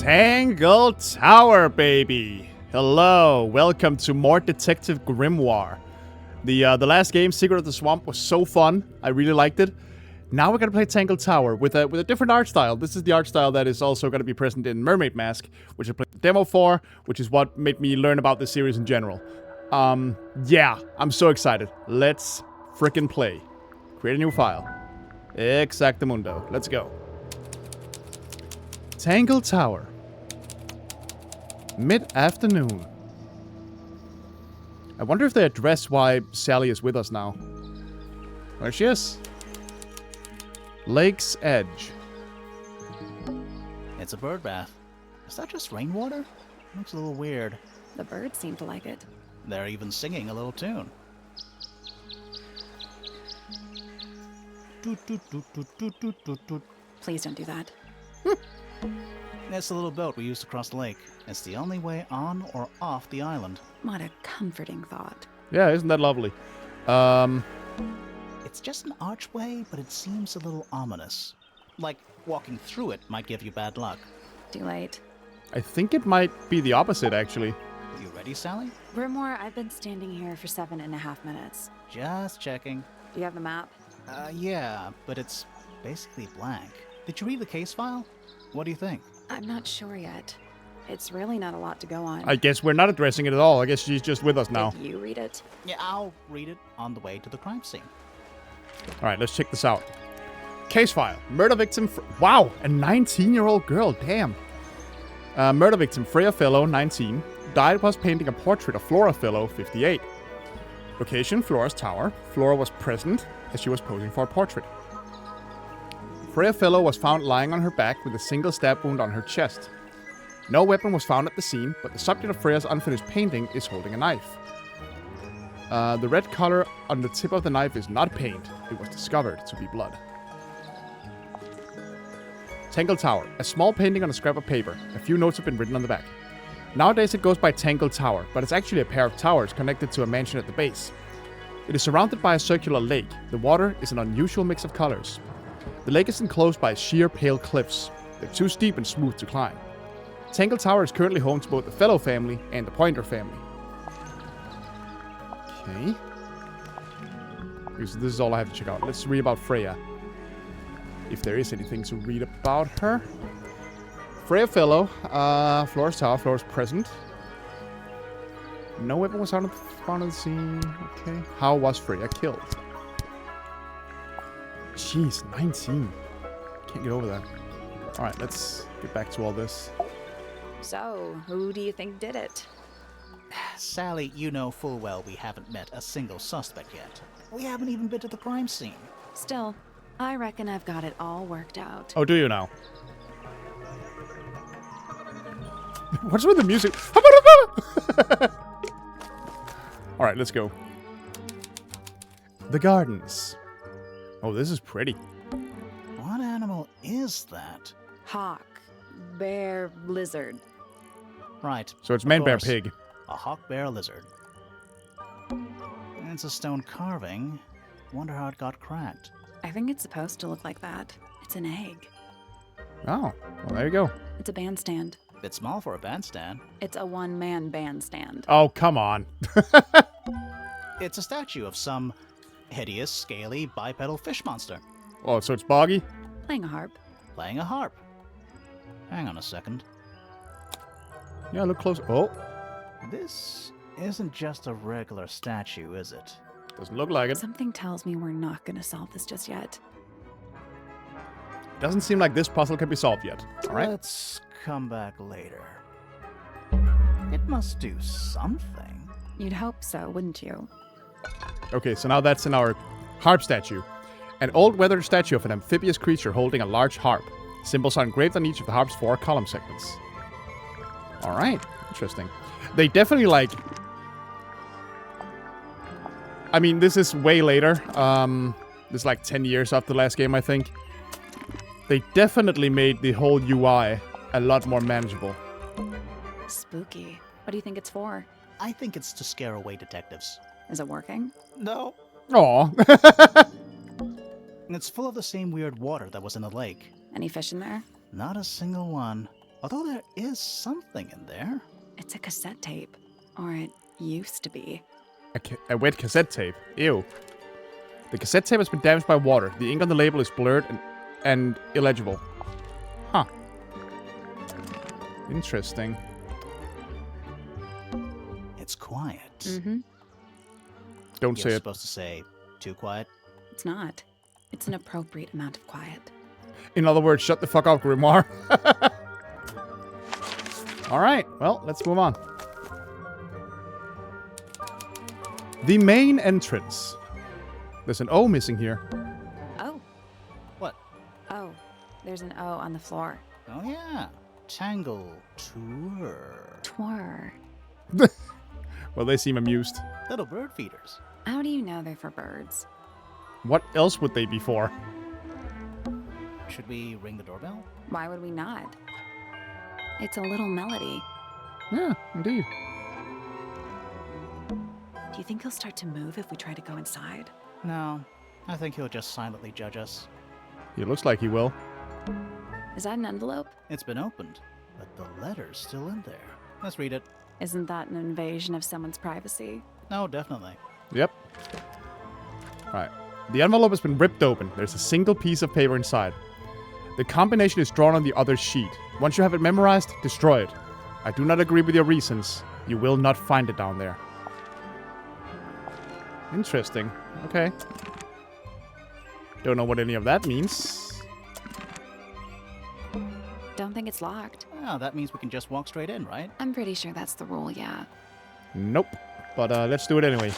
Tangle Tower, baby! Hello, welcome to more Detective Grimoire. The last game, Secret of the Swamp, was so fun. I really liked it. Now we're gonna play Tangle Tower with a different art style. This is the art style that is also gonna be present in Mermaid Mask, which I played the demo for, which is what made me learn about this series in general. Yeah, I'm so excited. Let's frickin' play. Create a new file. Exactamundo. Let's go. Tangle Tower. Mid-afternoon. I wonder if they address why Sally is with us now. There she is. Lake's Edge. It's a bird bath. Is that just rainwater? Looks a little weird. The birds seem to like it. They're even singing a little tune. Toot, toot, toot, toot, toot, toot, toot, toot. Please don't do that. It's the little boat we used to cross the lake. It's the only way on or off the island. What a comforting thought. Yeah, isn't that lovely? It's just an archway, but it seems a little ominous. Like walking through it might give you bad luck. Too late. I think it might be the opposite, actually. You ready, Sally? Grimoire, I've been standing here for 7.5 minutes. Just checking. Do you have the map? Yeah, but it's basically blank. Did you read the case file? What do you think? I'm not sure yet. It's really not a lot to go on. I guess we're not addressing it at all. I guess she's just with us now. Did you read it? Yeah, I'll read it on the way to the crime scene. Alright, let's check this out. Case file. Murder victim... Wow! A 19-year-old girl. Damn. Murder victim Freya Fellow, 19. Died whilst painting a portrait of Flora Fellow, 58. Location, Flora's tower. Flora was present as she was posing for a portrait. Freya Fellow was found lying on her back with a single stab wound on her chest. No weapon was found at the scene, but the subject of Freya's unfinished painting is holding a knife. The red color on the tip of the knife is not paint. It was discovered to be blood. Tangle Tower. A small painting on a scrap of paper. A few notes have been written on the back. Nowadays it goes by Tangle Tower, but it's actually a pair of towers connected to a mansion at the base. It is surrounded by a circular lake. The water is an unusual mix of colors. The lake is enclosed by sheer pale cliffs. They're too steep and smooth to climb. Tangle Tower is currently home to both the Fellow family and the Pointer family. Okay. This is all I have to check out. Let's read about Freya. If there is anything to read about her. Freya Fellow, Flora's tower, Flora's present. No weapon was found at the scene. Okay. How was Freya killed? Jeez, 19. Can't get over that. Alright, let's get back to all this. So, who do you think did it? Sally, you know full well we haven't met a single suspect yet. We haven't even been to the crime scene. Still, I reckon I've got it all worked out. Oh, do you now? What's with the music? Alright, let's go. The gardens. Oh, this is pretty. What animal is that? Hawk. Bear. Lizard. Right. So it's of man, bear, course. pig. A hawk, bear, lizard. It's a stone carving. Wonder how it got cracked. I think it's supposed to look like that. It's an egg. Oh, well, there you go. It's a bandstand. Bit small for a bandstand. It's a one-man bandstand. Oh, come on. It's a statue of some hideous, scaly, bipedal fish monster Oh, so it's boggy? Playing a harp. playing a harp. Hang on a second. Yeah, look close. Oh, This isn't just a regular statue, is it? doesn't look like it. Something tells me we're not going to solve this just yet. Doesn't seem like this puzzle can be solved yet. Alright. Let's come back later. It must do something. You'd hope so, wouldn't you? Okay, so now that's in our harp statue. An old weathered statue of an amphibious creature holding a large harp. Symbols are engraved on each of the harp's 4 column segments. Alright, interesting. They definitely like... I mean, this is way later. This is like 10 years after the last game, I think. They definitely made the whole UI a lot more manageable. Spooky. What do you think it's for? I think it's to scare away detectives. Is it working? No. Aw. It's full of the same weird water that was in the lake. Any fish in there? Not a single one. Although there is something in there. It's a cassette tape. Or it used to be. A wet cassette tape. Ew. The cassette tape has been damaged by water. The ink on the label is blurred and illegible. Huh. Interesting. It's quiet. Mm-hmm. Don't say You're it. supposed to say too quiet. It's not. It's an appropriate amount of quiet. In other words, shut the fuck up, Grimoire. Alright, well, let's move on. The main entrance. There's an O missing here. Oh. What? Oh. There's an O on the floor. Oh yeah. Tangle tour. Twir. Well, they seem amused. Little bird feeders. How do you know they're for birds? What else would they be for? Should we ring the doorbell? Why would we not? It's a little melody. Yeah, indeed. Do you think he'll start to move if we try to go inside? No. I think he'll just silently judge us. It looks like he will. Is that an envelope? It's been opened, but the letter's still in there. Let's read it. Isn't that an invasion of someone's privacy? No, definitely. Yep. Alright. The envelope has been ripped open. There's a single piece of paper inside. The combination is drawn on the other sheet. Once you have it memorized, destroy it. I do not agree with your reasons. You will not find it down there. Interesting. Okay. Don't know what any of that means. Don't think it's locked. Well, that means we can just walk straight in, right? I'm pretty sure that's the rule, yeah. Nope. But let's do it anyway.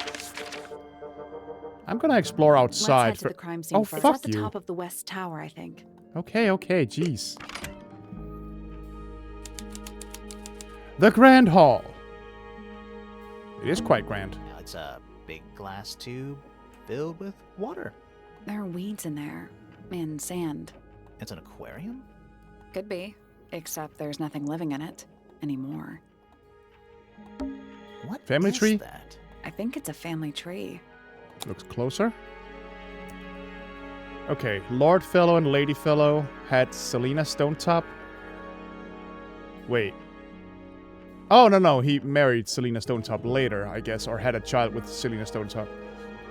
I'm gonna explore Let's outside. head to the crime scene Oh, first. fuck It's at you. the top of the West Tower, I think. Okay, jeez. The Grand Hall. It is quite grand. Now it's a big glass tube filled with water. There are weeds in there. And sand. It's an aquarium? Could be. Except there's nothing living in it. Anymore. What Family is tree? that? I think it's a family tree. Looks closer. Okay, Lord Fellow and Lady Fellow had Selena Stonetop. Wait. Oh, no, he married Selena Stonetop later, I guess, or had a child with Selena Stonetop.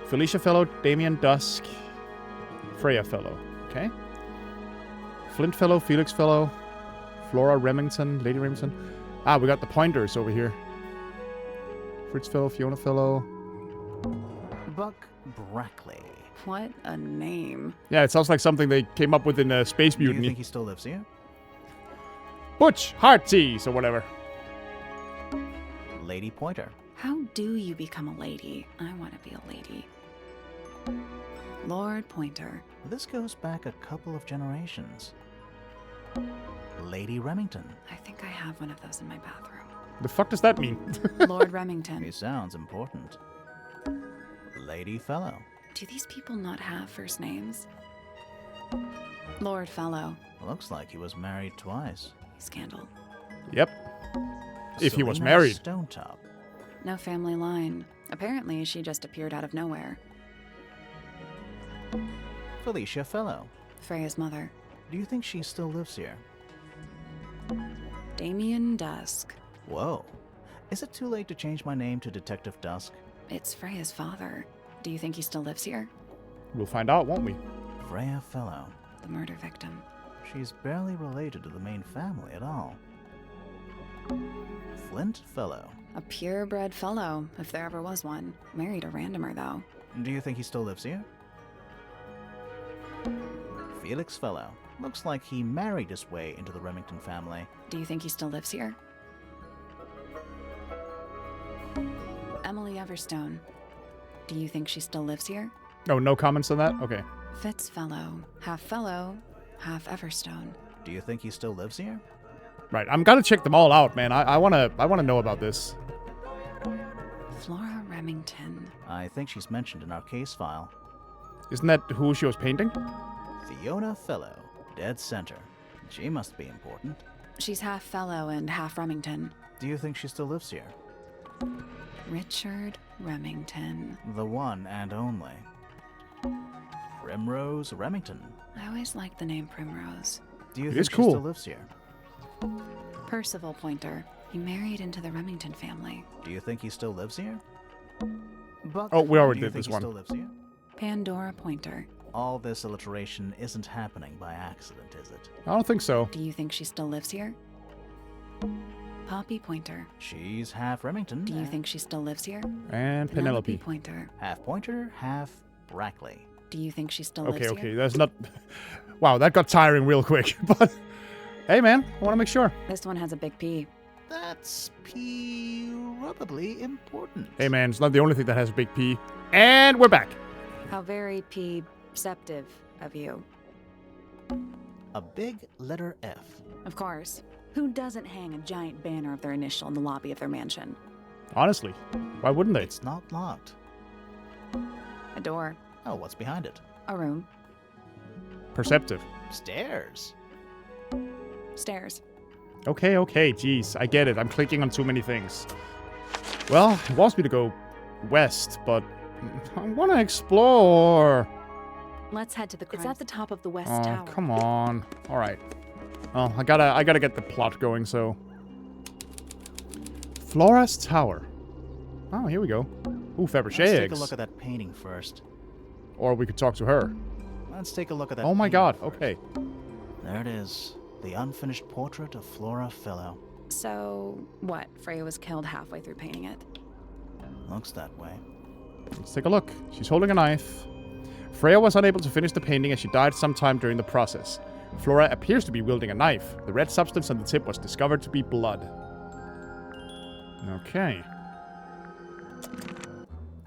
Felicia Fellow, Damien Dusk, Freya Fellow. Okay. Flint Fellow, Felix Fellow, Flora Remington, Lady Remington. Ah, we got the pointers over here. Fritz Fellow, Fiona Fellow. Buck Brackley. What a name. Yeah, it sounds like something they came up with in Space Do you Mutiny. think he still lives here? Butch Hearties or whatever. Lady Pointer. How do you become a lady? I want to be a lady. Lord Pointer. This goes back a couple of generations. Lady Remington. I think I have one of those in my bathroom. The fuck does that mean? Lord He Remington. sounds important. Lady Fellow. Do these people not have first names? Lord Fellow. Looks like he was married twice. Scandal. Yep. If he was Selena married. Stonetop. No family line. Apparently, she just appeared out of nowhere. Felicia Fellow. Freya's mother. Do you think she still lives here? Damien Dusk. Whoa. Is it too late to change my name to Detective Dusk? It's Freya's father. Do you think he still lives here? We'll find out, won't we? Freya Fellow. The murder victim. She's barely related to the main family at all. Flint Fellow. A purebred fellow, if there ever was one. Married a randomer, though. Do you think he still lives here? Felix Fellow. Looks like he married his way into the Remington family. Do you think he still lives here? Emily Everstone. Do you think she still lives here? Oh, no comments on that? Okay. Fitz Fellow, half Everstone. Do you think he still lives here? Right, I'm gonna check them all out, man. I wanna know about this. Flora Remington. I think she's mentioned in our case file. Isn't that who she was painting? Fiona Fellow. Dead center. She must be important. She's half Fellow and half Remington. Do you think she still lives here? Richard Remington. The one and only. Primrose Remington. I always liked the name Primrose. Do you It think is she cool. still lives here? Percival Pointer. He married into the Remington family. Do you think he still lives here? Buck, Oh, we already do you did think this he one. still lives here? Pandora Pointer. All this alliteration isn't happening by accident, is it? I don't think so. Do you think she still lives here? Poppy Pointer. She's half Remington. Do you think she still lives here? And Penelope. Pointer. Half Pointer, half Brackley. Do you think she still Okay, lives okay. here? That's not... Wow, that got tiring real quick. But, hey, man. I want to make sure. This one has a big P. That's probably important. Hey, man. It's not the only thing that has a big P. And we're back. How very P-ceptive of you. A big letter F. Of course. Who doesn't hang a giant banner of their initial in the lobby of their mansion? Honestly. Why wouldn't they? It's not locked. A door. Oh, what's behind it? A room. Perceptive. Stairs. Stairs. Okay, okay. Jeez. I get it. I'm clicking on too many things. Well, it wants me to go west, but I want to explore. Let's head to the crime. It's at the top of the west Oh, tower. come on. All right. Oh, I gotta get the plot going, so... Flora's Tower. Oh, here we go. Ooh, Fabergé Let's eggs. take a look at that painting first. Or we could talk to her. Let's take a look at that Oh my painting god, first. okay. There it is. The unfinished portrait of Flora Fellow. So, what? Freya was killed halfway through painting it. Looks that way. Let's take a look. She's holding a knife. Freya was unable to finish the painting as she died sometime during the process. Flora appears to be wielding a knife. The red substance on the tip was discovered to be blood. Okay.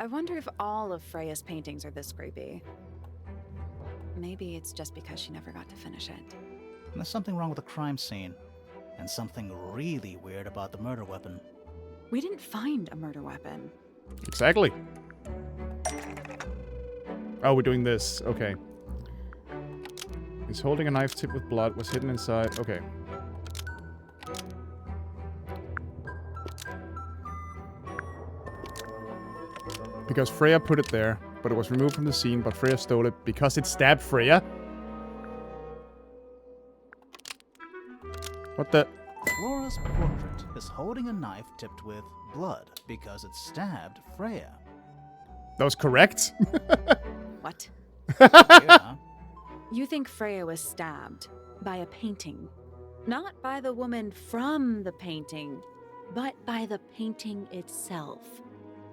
I wonder if all of Freya's paintings are this creepy. Maybe it's just because she never got to finish it. There's something wrong with the crime scene. And something really weird about the murder weapon. We didn't find a murder weapon. Exactly. Oh, we're doing this. Okay. He's holding a knife tipped with blood. Was hidden inside. Okay. Because Freya put it there, but it was removed from the scene, but Freya stole it because it stabbed Freya? What the... Flora's portrait is holding a knife tipped with blood because it stabbed Freya. That was correct? What? Weird, huh? You think Freya was stabbed by a painting? Not by the woman from the painting, but by the painting itself.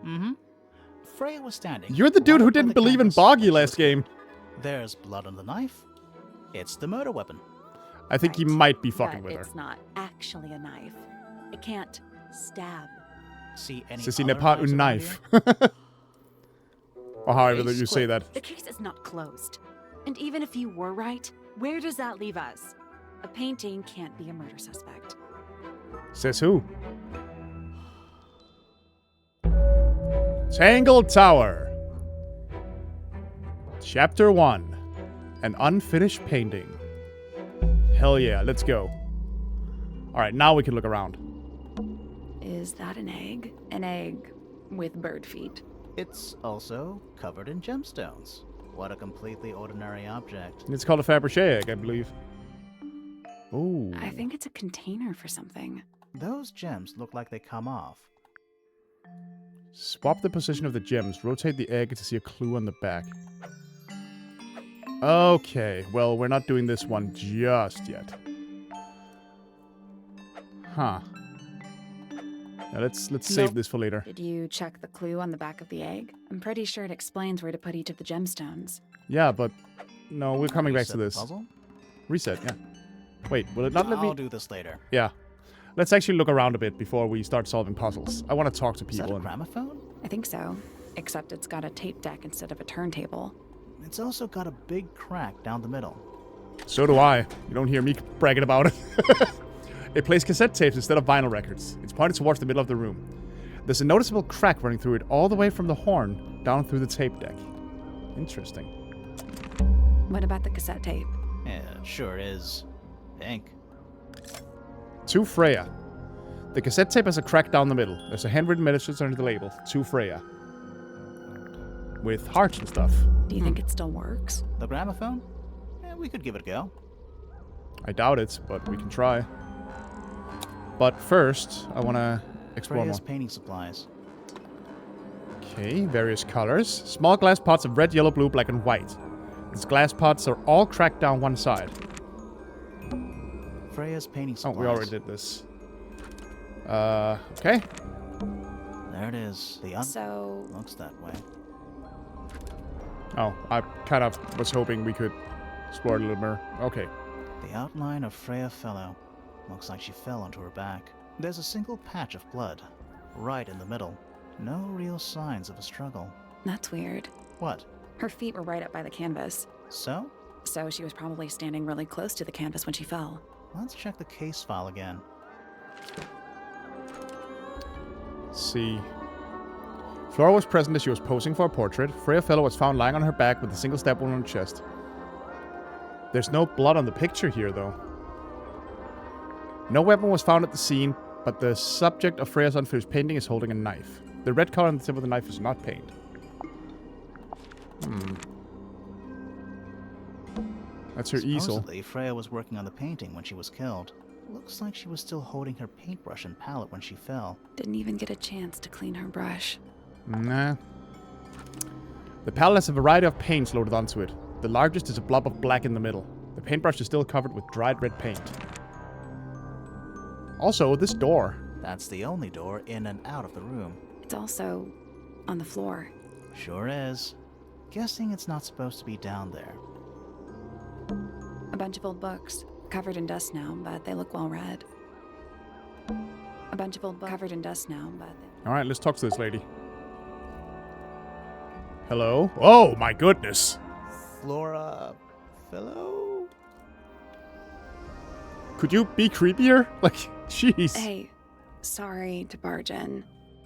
Mm-hmm. Freya was standing. You're the dude right who up by didn't the believe in canvas Boggy when she last was game. killed. There's blood on the knife. It's the murder weapon. I think he Right. might be fucking But with her. it's not actually a knife. It can't stab. See any Ceci other n'est pas knives une around knife. here? Or however Case that you say closed. that. The case is not closed. And even if you were right, where does that leave us? A painting can't be a murder suspect. Says who? Tangle Tower. Chapter 1. An unfinished painting. Hell yeah, let's go. Alright, now we can look around. Is that an egg? An egg with bird feet. It's also covered in gemstones. What a completely ordinary object. It's called a Fabergé egg, I believe. Ooh. I think it's a container for something. Those gems look like they come off. Swap the position of the gems. Rotate the egg to see a clue on the back. Okay, well, we're not doing this one just yet. Huh. Now let's save Nope. this for later. Did you check the clue on the back of the egg? I'm pretty sure it explains where to put each of the gemstones. Yeah, but no, we're coming back to Reset the this. puzzle? Reset, yeah. Wait, will it not let me? I'll do this later. Yeah. Let's actually look around a bit before we start solving puzzles. I want to talk to Is that people. a gramophone? I think so. Except it's got a tape deck instead of a turntable. It's also got a big crack down the middle. So do I. You don't hear me bragging about it. It plays cassette tapes instead of vinyl records. It's pointed towards the middle of the room. There's a noticeable crack running through it all the way from the horn down through the tape deck. Interesting. What about the cassette tape? Yeah, it sure is. Pink. To Freya. The cassette tape has a crack down the middle. There's a handwritten message under the label. To Freya. With hearts and stuff. Do you think it still works? The gramophone? Yeah, we could give it a go. I doubt it, but we can try. But first, I want to explore Freya's more. painting supplies. Okay, various colors. Small glass pots of red, yellow, blue, black, and white. These glass pots are all cracked down one side. Freya's painting supplies. Oh, we already did this. Okay. There it is. So, Looks that way. Oh, I kind of was hoping we could explore it a little more. Okay. The outline of Freya Fellow. Looks like she fell onto her back. There's a single patch of blood. Right in the middle. No real signs of a struggle. that's weird. What? Her feet were right up by the canvas. So? So she was probably standing really close to the canvas when she fell. Let's check the case file again. Let's see. Flora was present as she was posing for a portrait. Freya Fellow was found lying on her back with a single stab wound on her chest. There's no blood on the picture here, though. No weapon was found at the scene, but the subject of Freya's unfinished painting is holding a knife. The red color on the tip of the knife is not paint. That's her easel. Supposedly, Freya was working on the painting when she was killed. Looks like she was still holding her paintbrush and palette when she fell. Didn't even get a chance to clean her brush. Nah. The palette has a variety of paints loaded onto it. The largest is a blob of black in the middle. The paintbrush is still covered with dried red paint. Also, this door. That's the only door in and out of the room. It's also on the floor. Sure is. Guessing it's not supposed to be down there. A bunch of old books, covered in dust now, but they look well read. A bunch of old books covered in dust now, but Alright, let's talk to this lady. Hello? Oh, my goodness. Flora... Fellow? Could you be creepier? Like, jeez. Hey, sorry to barge in.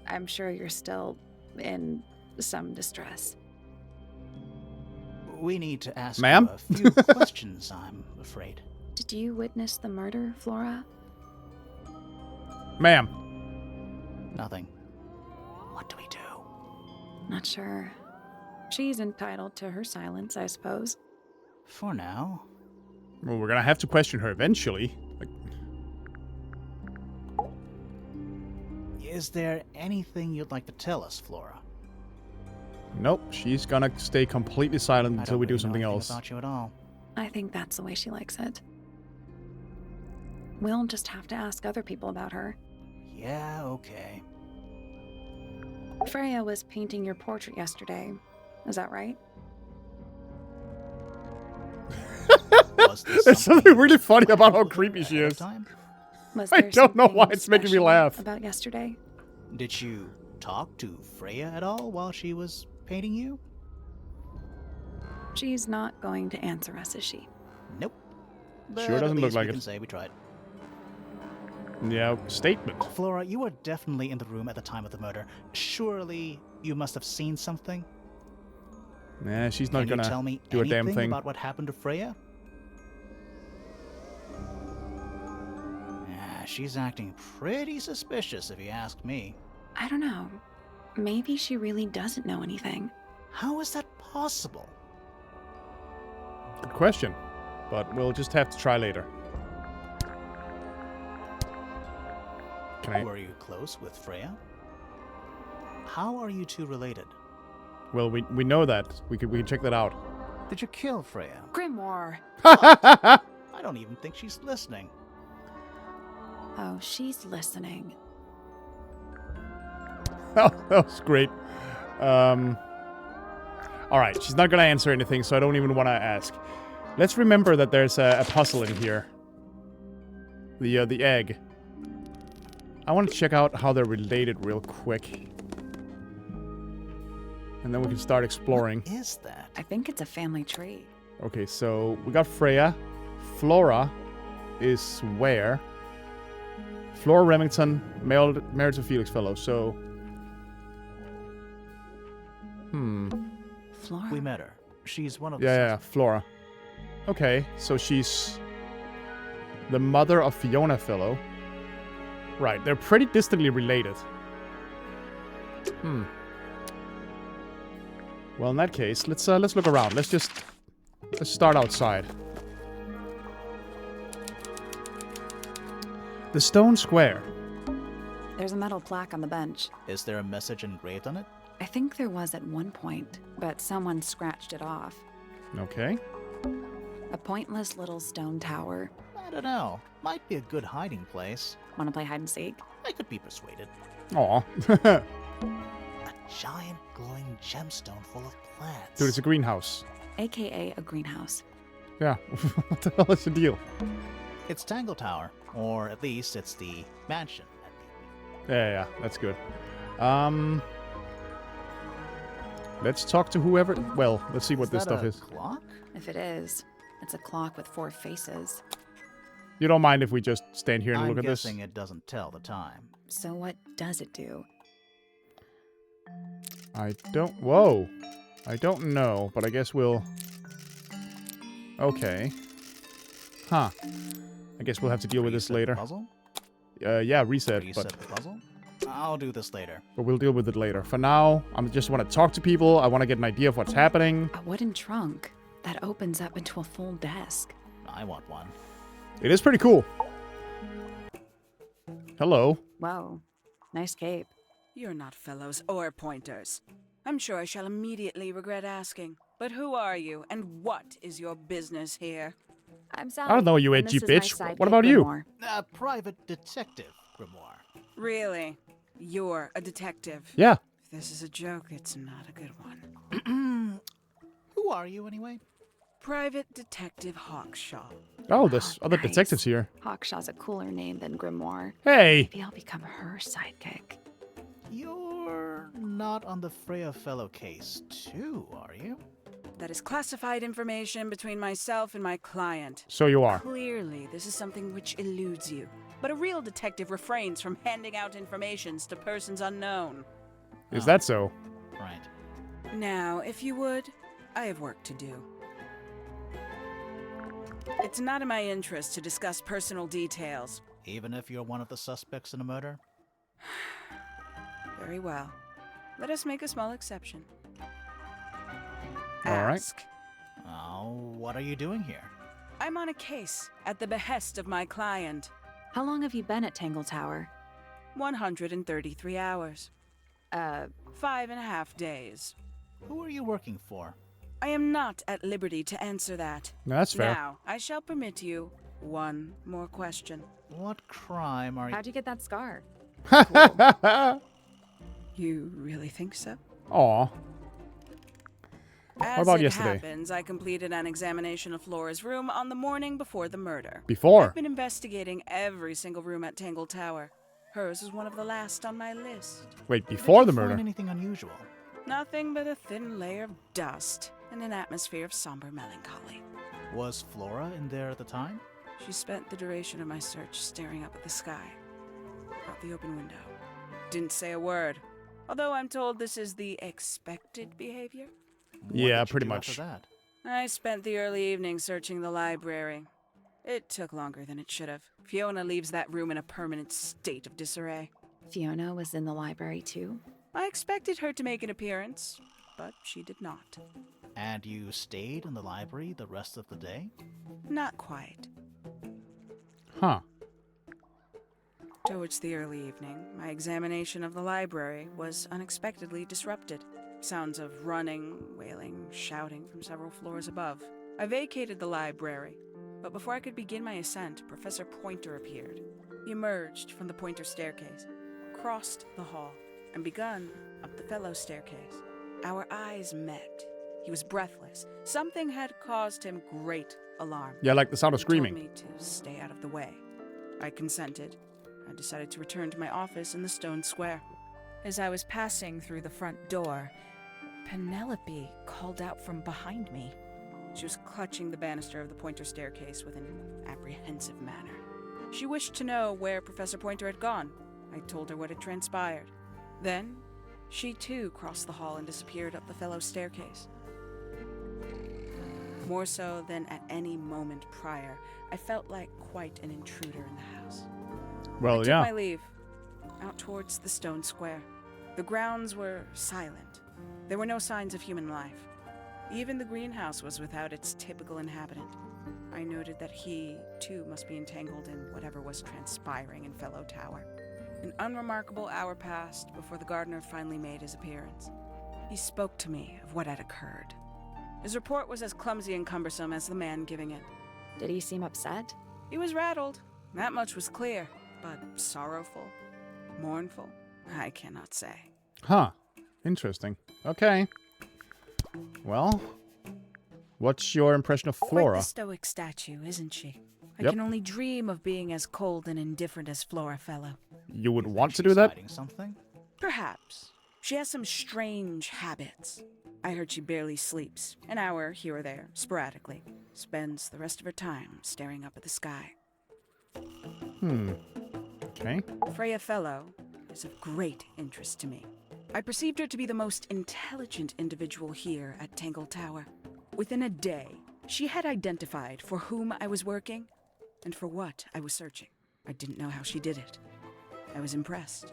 I'm sure you're still in some distress. We need to ask Ma'am? you a few questions, I'm afraid. Did you witness the murder, Flora? Ma'am. Nothing. What do we do? Not sure. She's entitled to her silence, I suppose. For now. Well, we're gonna have to question her eventually. Like, Is there anything you'd like to tell us, Flora? nope, she's gonna stay completely silent I until don't we do really know something anything else. about you at all. I think that's the way she likes it. We'll just have to ask other people about her. Yeah, okay. Freya was painting your portrait yesterday. Is that right? Was this There's something you really funny about how planned creepy she ahead of is. time? Was I there don't know why something it's making me special laugh. about yesterday? Did you talk to Freya at all while she was painting you? She's not going to answer us, is she? Nope. But Sure doesn't at look least like we it. can say we tried. Yeah, statement. Flora, you were definitely in the room at the time of the murder. Surely you must have seen something? Nah, she's not Can you gonna tell me do a damn anything thing. about what happened to Freya? Yeah, she's acting pretty suspicious if you ask me. I don't know. Maybe she really doesn't know anything. How is that possible? Good question. But we'll just have to try later. Can I? Were you close with Freya? How are you two related? Well, we know that. We can check that out. Did you kill Freya? Grimoire! I don't even think she's listening. Oh, she's listening. That was great. Alright, she's not gonna answer anything, so I don't even want to ask. Let's remember that there's a puzzle in here. The egg. I want to check out how they're related real quick. And then we can start exploring. What is that? I think it's a family tree. Okay, so we got Freya. Flora is where? Flora Remington, married to Felix Fellow, so... Flora. We met her. She's one of the Yeah, Flora. Okay, so she's the mother of Fiona Fellow. Right, they're pretty distantly related. Well, in that case, let's look around. Let's start outside. The stone square. There's a metal plaque on the bench. Is there a message engraved on it? I think there was at one point, but someone scratched it off. Okay. A pointless little stone tower. I don't know. Might be a good hiding place. Want to play hide and seek? I could be persuaded. Aw. A giant glowing gemstone full of plants. Dude, it's a greenhouse. AKA a greenhouse. Yeah. What the hell is the deal? It's Tangle Tower, or at least it's the mansion. Yeah, that's good. Let's talk to whoever... Well, let's see what this stuff is. Clock? If it is, it's a clock with 4 faces. You don't mind if we just stand here and look at this? I'm guessing it doesn't tell the time. So what does it do? Whoa. I don't know, but I guess we'll... Okay. Huh. I guess we'll have to deal with this Reset the later. Puzzle? Yeah, reset, Reset but the puzzle? I'll do this later. we'll deal with it later. For now, I just want to talk to people. I want to get an idea of what's happening. A wooden trunk that opens up into a full desk. I want one. It is pretty cool. Hello. Whoa. Nice cape. You're not fellows or pointers. I'm sure I shall immediately regret asking. But who are you, and what is your business here? I'm Sally. I don't know, you and edgy this is my bitch. sidekick, What about you? Grimoire. A private detective, Grimoire. Really? You're a detective. Yeah. If this is a joke, it's not a good one. Who are you, anyway? Private Detective Hawkshaw. Oh, there's other nice. detectives here. Hawkshaw's a cooler name than Grimoire. Hey. Maybe I'll become her sidekick. You're not on the Freya Fellow case, too, are you? That is classified information between myself and my client. So you are. Clearly, this is something which eludes you. But a real detective refrains from handing out informations to persons unknown. Is that so? Right. Now, if you would, I have work to do. It's not in my interest to discuss personal details. Even if you're one of the suspects in a murder? Very well. Let us make a small exception. All right. Ask. Oh, what are you doing here? I'm on a case at the behest of my client. How long have you been at Tangle Tower? 133 hours. 5.5 days. Who are you working for? I am not at liberty to answer that. No, that's fair. Now, I shall permit you one more question. What crime are you... How'd you get that scar? You really think so? Aw. As about it yesterday? happens, I completed an examination of Flora's room on the morning before the murder. Before. I've been investigating every single room at Tangle Tower. Hers is one of the last on my list. Wait, Did before you the find murder? anything unusual? Nothing but a thin layer of dust and an atmosphere of somber melancholy. Was Flora in there at the time? She spent the duration of my search staring up at the sky, out the open window. Didn't say a word, although I'm told this is the expected behavior. What Yeah, did you pretty do much. after that? I spent the early evening searching the library. It took longer than it should have. Fiona leaves that room in a permanent state of disarray. Fiona was in the library too? I expected her to make an appearance, but she did not. And you stayed in the library the rest of the day? Not quite. Huh. Towards the early evening, my examination of the library was unexpectedly disrupted. Sounds of running, wailing, shouting from several floors above. I vacated the library, but before I could begin my ascent, Professor Pointer appeared. He emerged from the Pointer staircase, crossed the hall, and begun up the Fellow staircase. Our eyes met. He was breathless. Something had caused him great alarm. Yeah, like the sound of He screaming. told me to stay out of the way. I consented. I decided to return to my office in the stone square. As I was passing through the front door, Penelope called out from behind me. She was clutching the banister of the Pointer staircase with an apprehensive manner. She wished to know where Professor Pointer had gone. I told her what had transpired. Then, she too crossed the hall and disappeared up the Fellow staircase. More so than at any moment prior, I felt like quite an intruder in the house. I Well, took yeah. my leave, out towards the stone square. The grounds were silent. There were no signs of human life. Even the greenhouse was without its typical inhabitant. I noted that he, too, must be entangled in whatever was transpiring in Fellow Tower. An unremarkable hour passed before the gardener finally made his appearance. He spoke to me of what had occurred. His report was as clumsy and cumbersome as the man giving it. Did he seem upset? He was rattled, that much was clear, but sorrowful, mournful, I cannot say. Huh. Interesting. Okay. Well, what's your impression of Quite Flora? the stoic statue, isn't she? I Yep. can only dream of being as cold and indifferent as Flora Fellow. You would want to She's do that? hiding something? Perhaps. She has some strange habits. I heard she barely sleeps, an hour here or there, sporadically. Spends the rest of her time staring up at the sky. Okay. Freya Fellow is of great interest to me. I perceived her to be the most intelligent individual here at Tangle Tower. Within a day, she had identified for whom I was working and for what I was searching. I didn't know how she did it. I was impressed.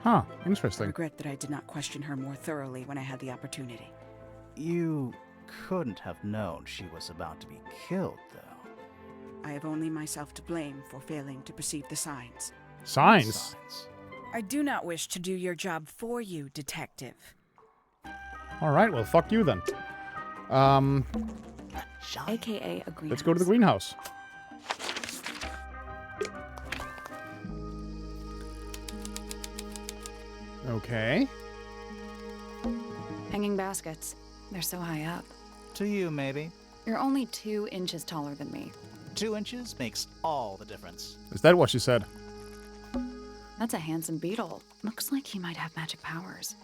Huh. I Interesting. regret that I did not question her more thoroughly when I had the opportunity. You couldn't have known she was about to be killed, though. I have only myself to blame for failing to perceive the signs. Signs. I do not wish to do your job for you, detective. All right. Well, fuck you then. AKA a greenhouse. Let's go to the greenhouse. Okay. Hanging baskets. They're so high up. To you, maybe. You're only 2 inches taller than me. 2 inches makes all the difference. Is that what she said? That's a handsome beetle. Looks like he might have magic powers.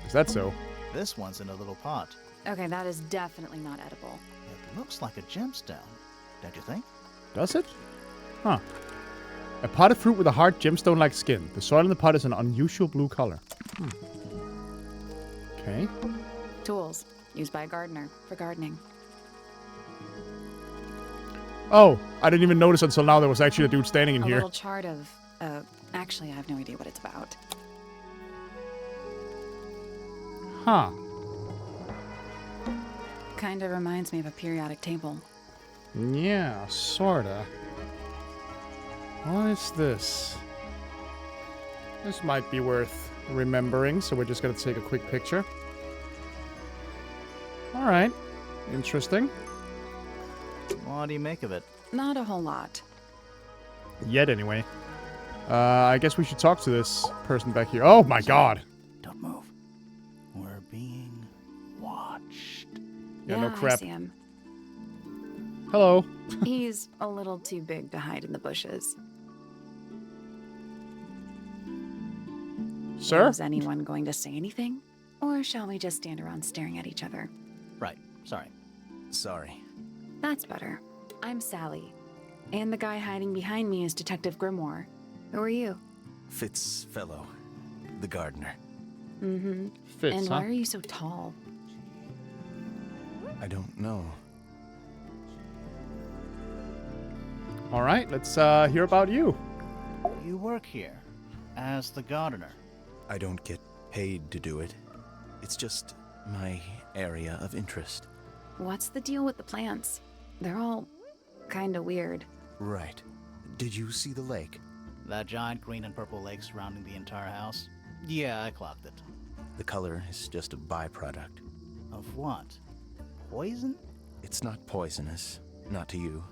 Is that so? This one's in a little pot. Okay, that is definitely not edible. It looks like a gemstone, don't you think? Does it? Huh. A potted fruit with a hard gemstone-like skin. The soil in the pot is an unusual blue color. Okay. Tools. Used by a gardener for gardening. Oh, I didn't even notice until now there was actually a dude standing in A here. little chart of... actually, I have no idea what it's about. Huh. Kinda reminds me of a periodic table. Yeah, sorta. What is this? This might be worth remembering, so we're just gonna take a quick picture. Alright. Interesting. What do you make of it? Not a whole lot. Yet, anyway. I guess we should talk to this person back here. Oh my god! Don't move. We're being watched. Yeah, no crap. I see him. Hello. He's a little too big to hide in the bushes. Sir? Is anyone going to say anything? Or shall we just stand around staring at each other? Right. Sorry. Sorry. That's better. I'm Sally. And the guy hiding behind me is Detective Grimoire. Who are you? Fitz Fellow, the gardener. Mm-hmm. Fitz, And huh? why are you so tall? I don't know. Alright, let's hear about you. You work here as the gardener. I don't get paid to do it. It's just my area of interest. What's the deal with the plants? They're all kinda weird. Right. Did you see the lake? That giant green and purple lake surrounding the entire house? Yeah, I clocked it. The color is just a byproduct. Of what? Poison? It's not poisonous. Not to you.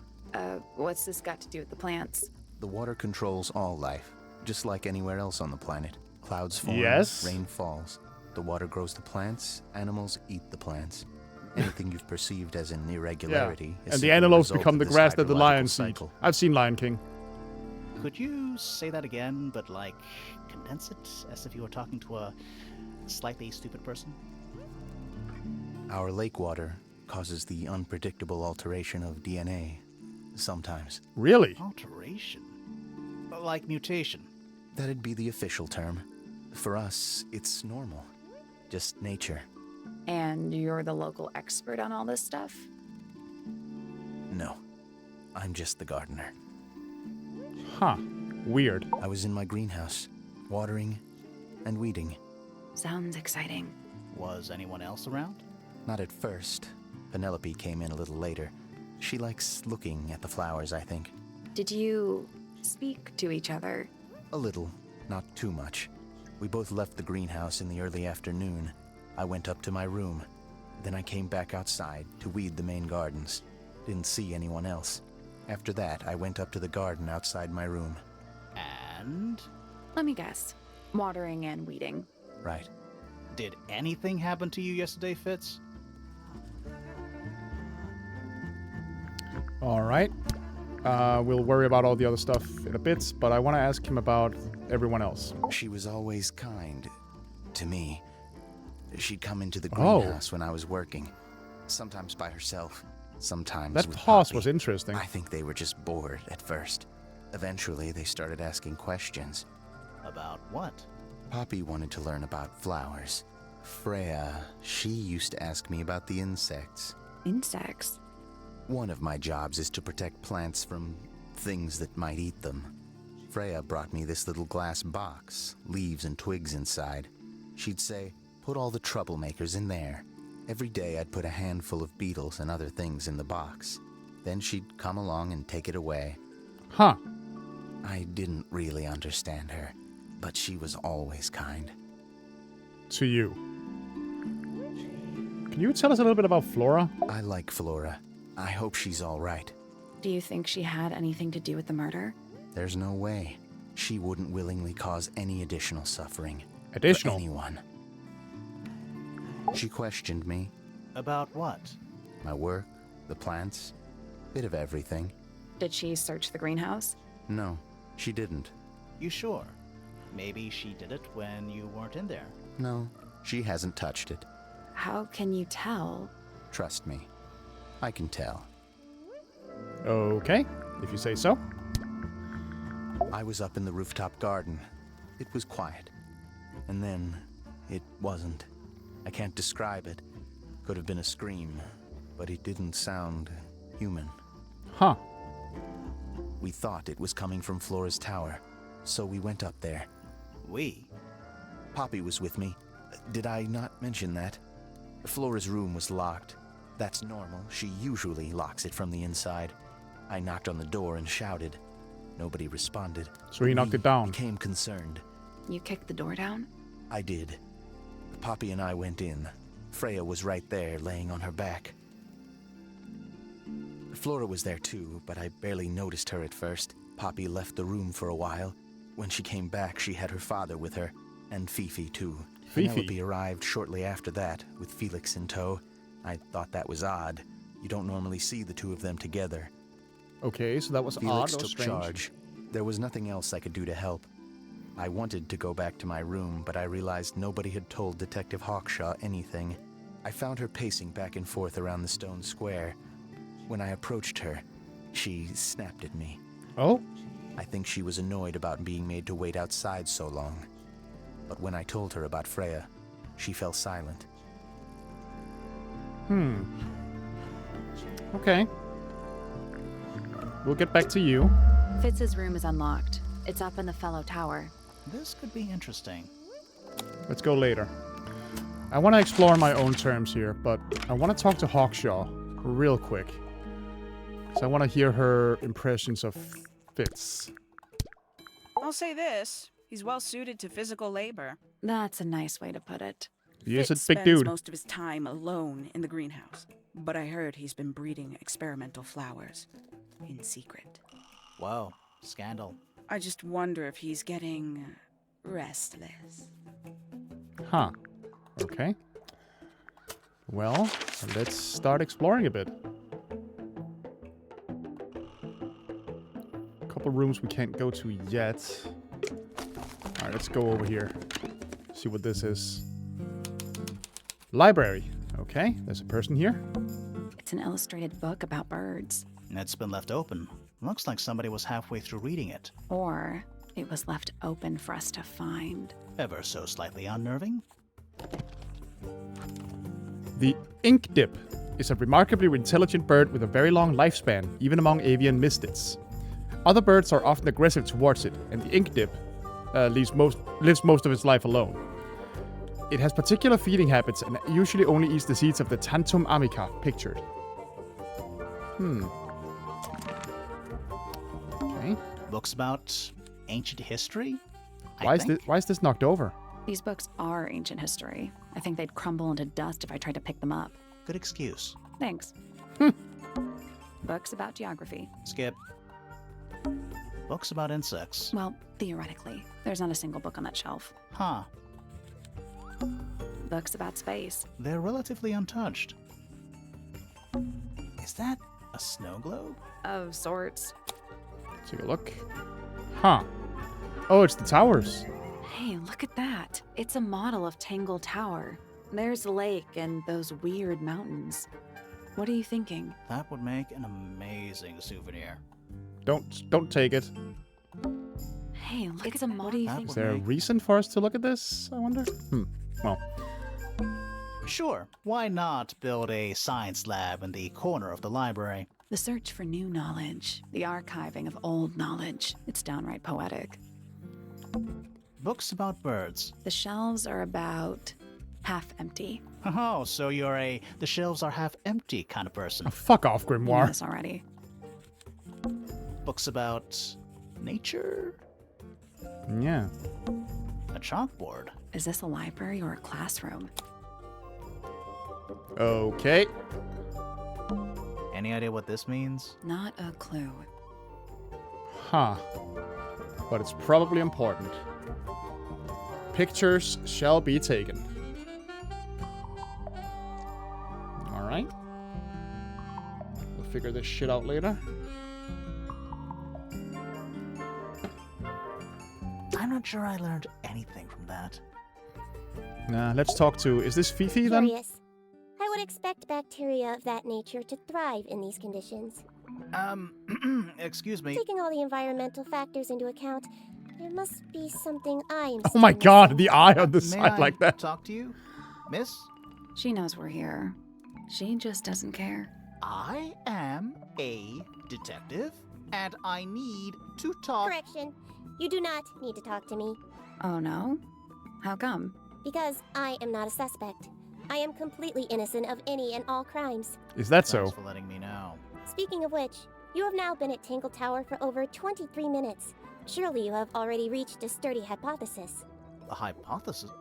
What's this got to do with the plants? The water controls all life, just like anywhere else on the planet. Clouds form, Yes? rain falls. The water grows the plants, animals eat the plants. Anything you've perceived as an Yeah. irregularity is And the simply a antelopes result become of the this grass that the hydrological lions eat. cycle. I've seen Lion King. Could you say that again, but like condense it as if you were talking to a slightly stupid person? Our lake water causes the unpredictable alteration of DNA. Sometimes. Really? Alteration? Like mutation? That'd be the official term. For us, it's normal. Just nature. And you're the local expert on all this stuff? No. I'm just the gardener. Huh. Weird. I was in my greenhouse, watering and weeding. Sounds exciting. Was anyone else around? Not at first. Penelope came in a little later. She likes looking at the flowers, I think. Did you speak to each other? A little, not too much. We both left the greenhouse in the early afternoon. I went up to my room. Then I came back outside to weed the main gardens. Didn't see anyone else. After that, I went up to the garden outside my room. And? Let me guess. Watering and weeding. Right. Did anything happen to you yesterday, Fitz? Alright. We'll worry about all the other stuff in a bit, but I want to ask him about everyone else. She was always kind to me. She'd come into the Oh. greenhouse when I was working. Sometimes by herself, sometimes That with pause Poppy. was interesting. I think they were just bored at first. Eventually, they started asking questions. About what? Poppy wanted to learn about flowers. Freya, she used to ask me about the insects. Insects? One of my jobs is to protect plants from things that might eat them. Freya brought me this little glass box, leaves and twigs inside. She'd say, put all the troublemakers in there. Every day I'd put a handful of beetles and other things in the box. Then she'd come along and take it away. Huh. I didn't really understand her, but she was always kind. To you. Can you tell us a little bit about Flora? I like Flora. I hope she's all right. Do you think she had anything to do with the murder? There's no way. She wouldn't willingly cause any additional suffering. Additional? For anyone. She questioned me. About what? My work, the plants, bit of everything. Did she search the greenhouse? No, she didn't. You sure? Maybe she did it when you weren't in there. No, she hasn't touched it. How can you tell? Trust me. I can tell. Okay, if you say so. I was up in the rooftop garden. It was quiet. And then, it wasn't. I can't describe it. Could have been a scream, but it didn't sound human. Huh. We thought it was coming from Flora's tower, so we went up there. We? Poppy was with me. Did I not mention that? Flora's room was locked. That's normal. She usually locks it from the inside. I knocked on the door and shouted. Nobody responded. So he knocked We it down. became concerned. You kicked the door down? I did. Poppy and I went in. Freya was right there, laying on her back. Flora was there too, but I barely noticed her at first. Poppy left the room for a while. When she came back, she had her father with her, and Fifi too. Fifi? Penelope arrived shortly after that, with Felix in tow. I thought that was odd. You don't normally see the two of them together. Okay, so that was Felix odd or took strange. charge. There was nothing else I could do to help. I wanted to go back to my room, but I realized nobody had told Detective Hawkshaw anything. I found her pacing back and forth around the stone square. When I approached her, she snapped at me. Oh? I think she was annoyed about being made to wait outside so long. But when I told her about Freya, she fell silent. Okay. We'll get back to you. Fitz's room is unlocked. It's up in the fellow tower. This could be interesting. Let's go later. I want to explore on my own terms here, but I want to talk to Hawkshaw real quick. So I want to hear her impressions of Fitz. I'll say this. He's well suited to physical labor. That's a nice way to put it. He is a Fitz big spends dude. most of his time alone in the greenhouse. But I heard he's been breeding experimental flowers. In secret. Whoa, scandal. I just wonder if he's getting restless. Huh. Okay. Well, let's start exploring a bit. A couple rooms we can't go to yet. Alright, let's go over here. See what this is. Library. Okay, there's a person here. It's an illustrated book about birds. It's been left open. Looks like somebody was halfway through reading it. Or it was left open for us to find. Ever so slightly unnerving. The ink dip is a remarkably intelligent bird with a very long lifespan, even among avian mystids. Other birds are often aggressive towards it, and the ink dip lives most of its life alone. It has particular feeding habits and usually only eats the seeds of the Tantum amica pictured. Okay. Books about ancient history? Why is this knocked over? These books are ancient history. I think they'd crumble into dust if I tried to pick them up. Good excuse. Thanks. Books about geography. Skip. Books about insects. Well, theoretically. There's not a single book on that shelf. Huh. Books about space. They're relatively untouched. Is that a snow globe? Of sorts. Take a look. Huh. Oh, it's the towers. Hey, look at that. It's a model of Tangle Tower. There's the lake and those weird mountains. What are you thinking? That would make an amazing souvenir. Don't take it. Hey, look at that. What do you think? Is there a reason for us to look at this, I wonder? Well, Sure, why not build a science lab in the corner of the library? The search for new knowledge. The archiving of old knowledge. It's downright poetic. Books about birds. The shelves are about half empty. Oh, so you're a the shelves are half empty kind of person. oh, fuck off, You know Grimoire. this already. Books about nature? Yeah. A chalkboard. Is this a library or a classroom? Okay. Any idea what this means? Not a clue. Huh. But it's probably important. Pictures shall be taken. Alright. We'll figure this shit out later. I'm not sure I learned anything from that. Nah, let's talk to... Is this Fifi then? Curious. I would expect bacteria of that nature to thrive in these conditions. Excuse me. Taking all the environmental factors into account, there must be something I'm Oh my still god, missing. the eye on the May side I like that. talk to you, miss? She knows we're here. She just doesn't care. I am a detective, and I need to talk. Correction. You do not need to talk to me, Oh no? How come? because I am not a suspect. I am completely innocent of any and all crimes. Is that Thanks so? for letting me know. Speaking of which, you have now been at Tangle Tower for over 23 minutes. Surely you have already reached a sturdy hypothesis. A hypothesis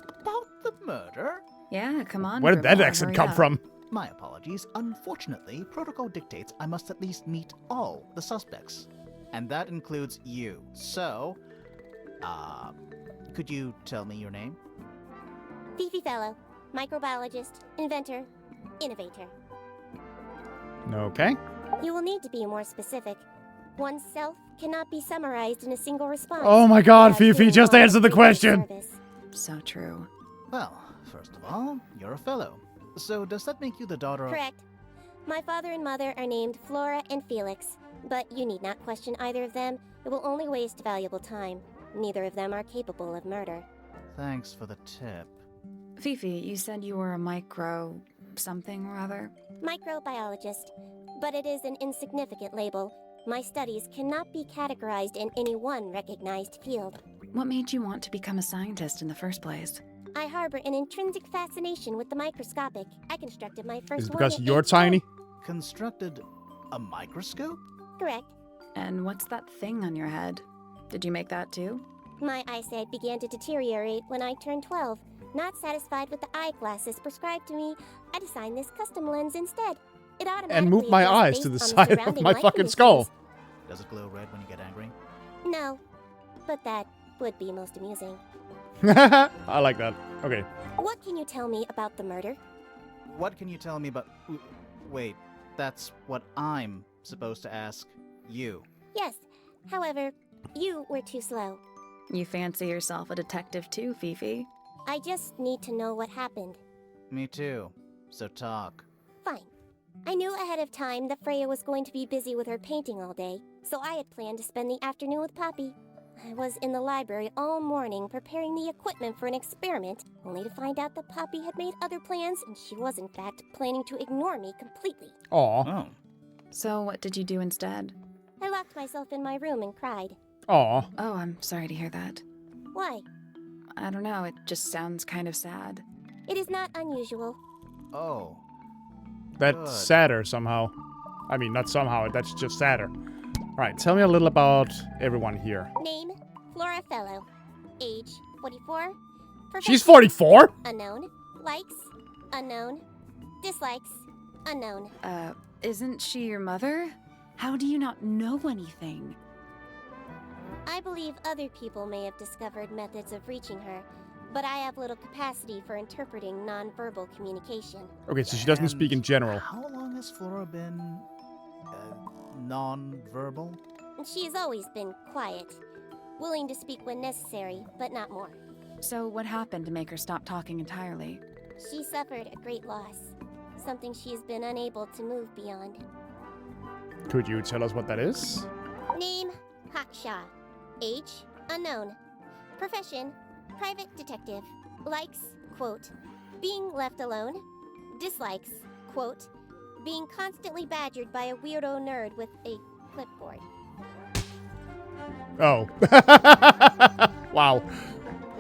about the murder? Yeah, come on. Where did that Grimoire, accent hurry come up. from? My apologies. Unfortunately, protocol dictates I must at least meet all the suspects. And that includes you. So, could you tell me your name? Fifi Fellow, microbiologist, inventor, innovator. Okay. You will need to be more specific. Oneself cannot be summarized in a single response. Oh my god, without Fifi, doing just all answer the previous question. service. So true. Well, first of all, you're a fellow. So does that make you the daughter of... Correct. My father and mother are named Flora and Felix, but you need not question either of them. It will only waste valuable time. Neither of them are capable of murder. Thanks for the tip. Fifi, you said you were a micro... something or other? Microbiologist, but it is an insignificant label. My studies cannot be categorized in any one recognized field. What made you want to become a scientist in the first place? I harbor an intrinsic fascination with the microscopic. I constructed my first Is it one because at you're age 12. tiny? Constructed a microscope? Correct. And what's that thing on your head? Did you make that too? My eyesight began to deteriorate when I turned 12. Not satisfied with the eyeglasses prescribed to me, I designed this custom lens instead. It automatically And move my adjusts eyes to based the on side of surrounding my light fucking conditions. skull. Does it glow red when you get angry? No, but that would be most amusing. I like that. Okay. What can you tell me about the murder? What can you tell me about... Wait, that's what I'm supposed to ask you. Yes, however, you were too slow. You fancy yourself a detective too, Fifi? I just need to know what happened. Me too. So talk. Fine. I knew ahead of time that Freya was going to be busy with her painting all day, so I had planned to spend the afternoon with Poppy. I was in the library all morning preparing the equipment for an experiment, only to find out that Poppy had made other plans and she was in fact planning to ignore me completely. Aw. Oh. So what did you do instead? I locked myself in my room and cried. Aw. Oh, I'm sorry to hear that. Why? I don't know, it just sounds kind of sad. It is not unusual. Oh. That's Good. sadder somehow. I mean, not somehow. That's just sadder. All right, tell me a little about everyone here. Name, Flora Fellow. Age, 44. She's 44? Unknown. Likes, unknown. Dislikes, unknown. Isn't she your mother? How do you not know anything? I believe other people may have discovered methods of reaching her, but I have little capacity for interpreting nonverbal communication. Okay, so she doesn't speak in general. How long has Flora been non-verbal? She has always been quiet, willing to speak when necessary, but not more. So what happened to make her stop talking entirely? She suffered a great loss, something she has been unable to move beyond. Could you tell us what that is? Name, Haksha. Age, unknown. Profession, private detective. Likes, quote, being left alone. Dislikes, quote, being constantly badgered by a weirdo nerd with a clipboard. Oh. Wow.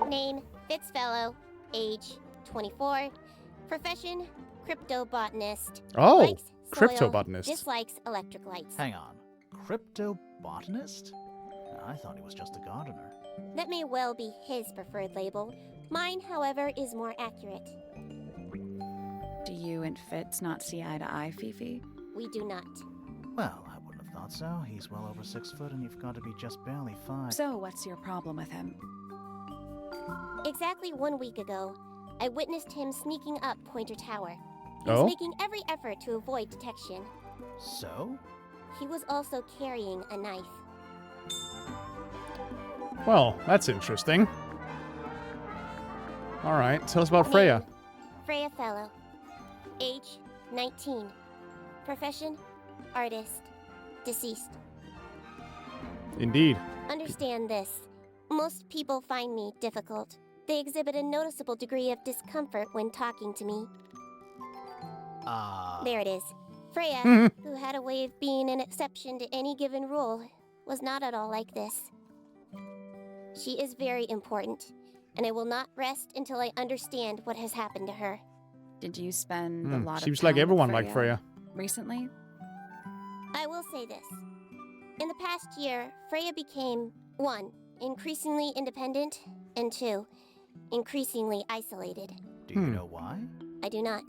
Name, Fitzfellow. Age, 24. Profession, cryptobotanist. Oh, Likes, soil. cryptobotanist. Dislikes electric lights. Hang on. Cryptobotanist? I thought he was just a gardener. That may well be his preferred label. Mine, however, is more accurate. Do you and Fitz not see eye to eye, Fifi? We do not. Well, I wouldn't have thought so. He's well over 6 foot and you've got to be just barely 5. So what's your problem with him? Exactly 1 week ago, I witnessed him sneaking up Pointer Tower. He Oh? was making every effort to avoid detection. So? He was also carrying a knife. Well, that's interesting. All right, tell us about Freya. Name, Freya Fellow. Age, 19. Profession, artist. Deceased. Indeed. Understand this. Most people find me difficult. They exhibit a noticeable degree of discomfort when talking to me. There it is. Freya, who had a way of being an exception to any given rule, was not at all like this. She is very important, and I will not rest until I understand what has happened to her. Did you spend a lot of Seems time like with everyone liked Freya. recently? I will say this. In the past year, Freya became 1. Increasingly independent, and 2. Increasingly isolated. Do you know why? I do not.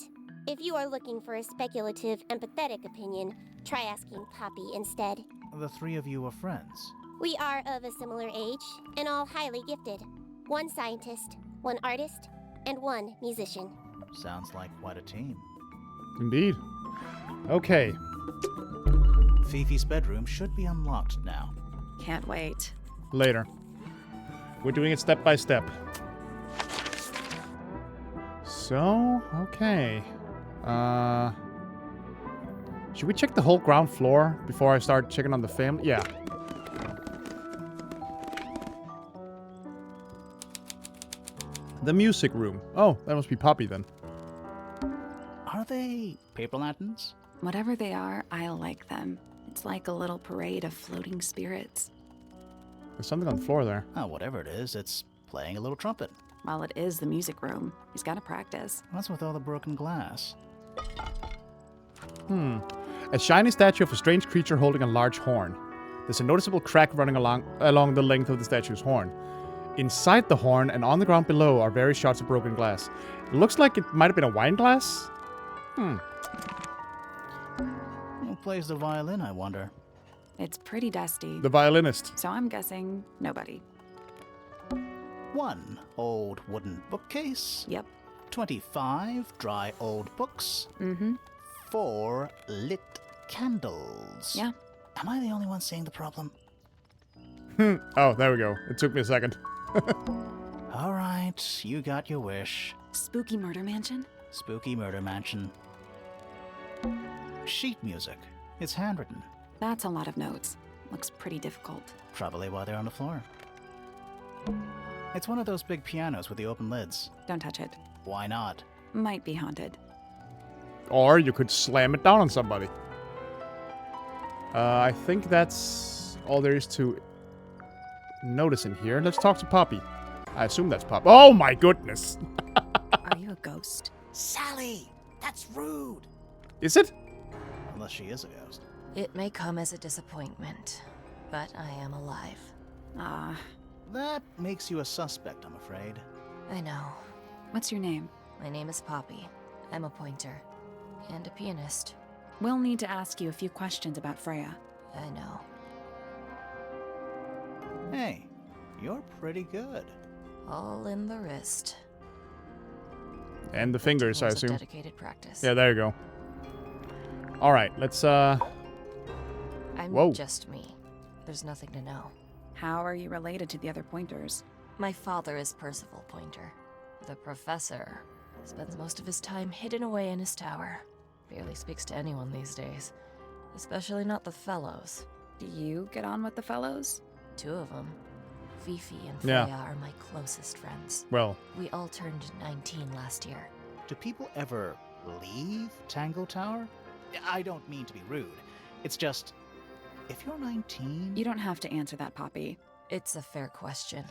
If you are looking for a speculative, empathetic opinion, try asking Poppy instead. The 3 of you are friends. We are of a similar age, and all highly gifted. 1 scientist, 1 artist, and 1 musician. Sounds like quite a team. Indeed. Okay. Fifi's bedroom should be unlocked now. Can't wait. Later. We're doing it step by step. So, okay. Should we check the whole ground floor before I start checking on the family? Yeah. The music room. Oh, that must be Poppy then. Are they paper lanterns? Whatever they are, I'll like them. It's like a little parade of floating spirits. There's something on the floor there. Oh, whatever it is, it's playing a little trumpet. Well, it is the music room. He's got to practice. What's with all the broken glass? A shiny statue of a strange creature holding a large horn. There's a noticeable crack running along the length of the statue's horn. Inside the horn and on the ground below are various shards of broken glass. It looks like it might have been a wine glass. Who plays the violin, I wonder? It's pretty dusty. The violinist. So I'm guessing nobody. 1 old wooden bookcase. Yep. 25 dry old books. Mm-hmm. 4 lit candles. Yeah. Am I the only one seeing the problem? Oh, there we go. It took me a second. All right, you got your wish. Spooky murder mansion? Spooky murder mansion. Sheet music. It's handwritten. That's a lot of notes. Looks pretty difficult. Probably why they're on the floor. It's one of those big pianos with the open lids. Don't touch it. Why not? Might be haunted. Or you could slam it down on somebody. I think that's all there is to notice in here. Let's talk to Poppy. I assume that's Poppy. Oh my goodness! Are you a ghost? Sally! That's rude! Is it? Unless she is a ghost. It may come as a disappointment, but I am alive. Ah, That makes you a suspect, I'm afraid. I know. what's your name? My name is Poppy. I'm a pointer. And a pianist. We'll need to ask you a few questions about Freya. I know. Hey, you're pretty good. All in the wrist. And the fingers, I Years of assume. dedicated practice. Yeah, there you go. Alright, let's, I'm Whoa. just me. There's nothing to know. How are you related to the other pointers? My father is Percival Pointer. The professor spends most of his time hidden away in his tower. Barely speaks to anyone these days. Especially not the fellows. Do you get on with the fellows? 2 of them. Fifi and Yeah. Freya are my closest friends. well, We all turned 19 last year. Do people ever leave Tangle Tower? I don't mean to be rude. It's just, if you're 19... You don't have to answer that, Poppy. It's a fair question.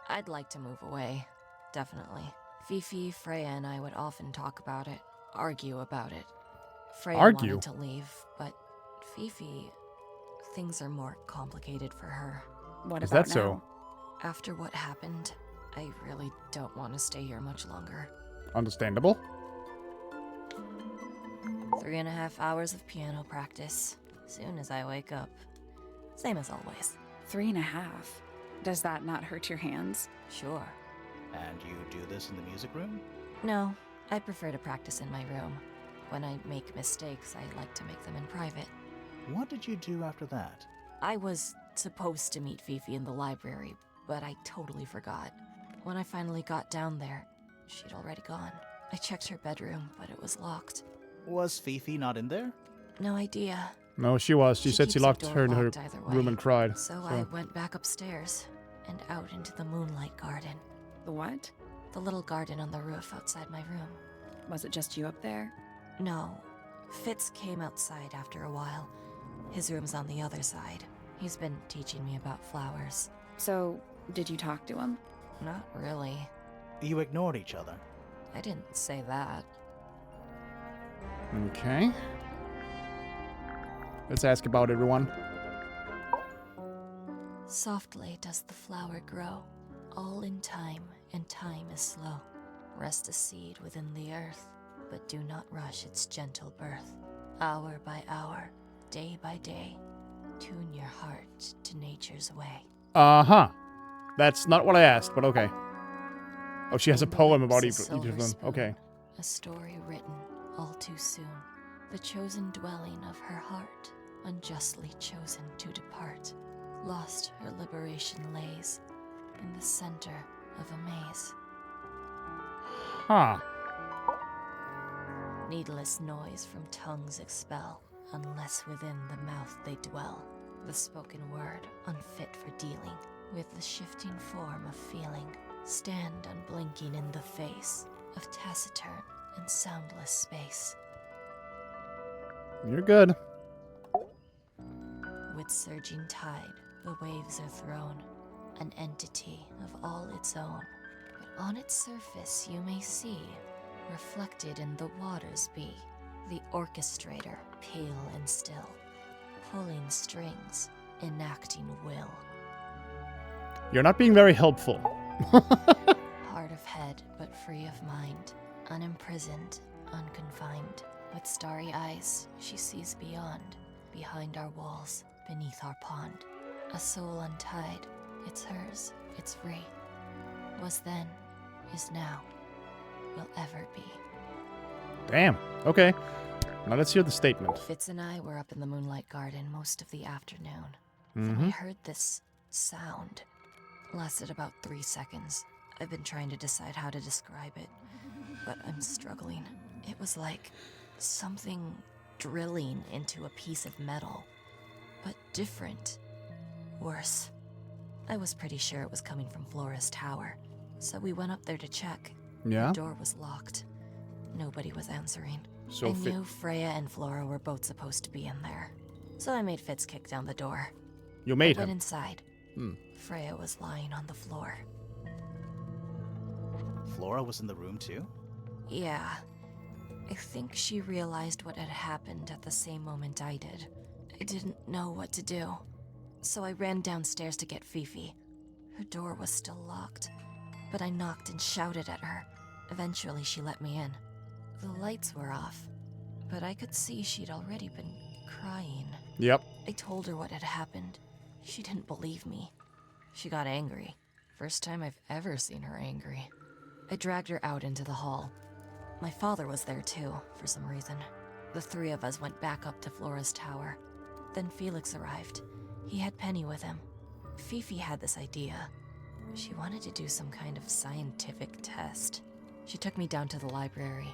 I'd like to move away. Definitely. Fifi, Freya, and I would often talk about it. Argue about it. Freya Argue? wanted to leave, but Fifi... Things are more complicated for her. What Is about that so? now? After what happened, I really don't want to stay here much longer. understandable. 3.5 hours of piano practice. Soon as I wake up. Same as always. 3.5. Does that not hurt your hands? Sure. And you do this in the music room? No, I prefer to practice in my room. When I make mistakes, I like to make them in private. What did you do after that? I was supposed to meet Fifi in the library, but I totally forgot. When I finally got down there, she'd already gone. I checked her bedroom, but it was locked. Was Fifi not in there? No idea. No, she was. She said she keeps her locked door her in her locked either way. room and cried. So I went back upstairs and out into the moonlight garden. The what? The little garden on the roof outside my room. Was it just you up there? No, Fitz came outside after a while. His room's on the other side. He's been teaching me about flowers. So, did you talk to him? Not really. You ignored each other. I didn't say that. Okay. Let's ask about everyone. Softly does the flower grow, all in time, and time is slow. Rest a seed within the earth, but do not rush its gentle birth. Hour by hour, day by day, tune your heart to nature's way. Uh-huh. That's not what I asked, but okay. Oh, she has a In the poem lips about a each of silver them. spoon, Okay. A story written all too soon. The chosen dwelling of her heart, unjustly chosen to depart. Lost her liberation lays in the center of a maze. Huh. Needless noise from tongues expel, unless within the mouth they dwell. The spoken word, unfit for dealing with the shifting form of feeling. Stand unblinking in the face of taciturn and soundless space. You're good. With surging tide, the waves are thrown, an entity of all its own. But on its surface you may see, reflected in the waters be, the orchestrator, pale and still, pulling strings, enacting will. You're not being very helpful. Hard of head, but free of mind, unimprisoned, unconfined. With starry eyes, she sees beyond, behind our walls, beneath our pond. A soul untied, it's hers, it's free. Was then, is now, will ever be. Damn. Okay. Now let's hear the statement. Fitz and I were up in the moonlight garden most of the afternoon. Then I heard this sound. Lasted about 3 seconds. I've been trying to decide how to describe it, but I'm struggling. It was like something drilling into a piece of metal, but different. Worse. I was pretty sure it was coming from Flora's tower, so we went up there to check. Yeah? The door was locked. Nobody was answering. So I knew Freya and Flora were both supposed to be in there, so I made Fitz kick down the door. You made I went him. inside. Freya was lying on the floor. Flora was in the room too? Yeah. I think she realized what had happened at the same moment I did. I didn't know what to do, so I ran downstairs to get Fifi. Her door was still locked, but I knocked and shouted at her. Eventually, she let me in. The lights were off, but I could see she'd already been crying. Yep. I told her what had happened. She didn't believe me. She got angry. First time I've ever seen her angry. I dragged her out into the hall. My father was there too, for some reason. The three of us went back up to Flora's tower. Then Felix arrived. He had Penny with him. Fifi had this idea. She wanted to do some kind of scientific test. She took me down to the library.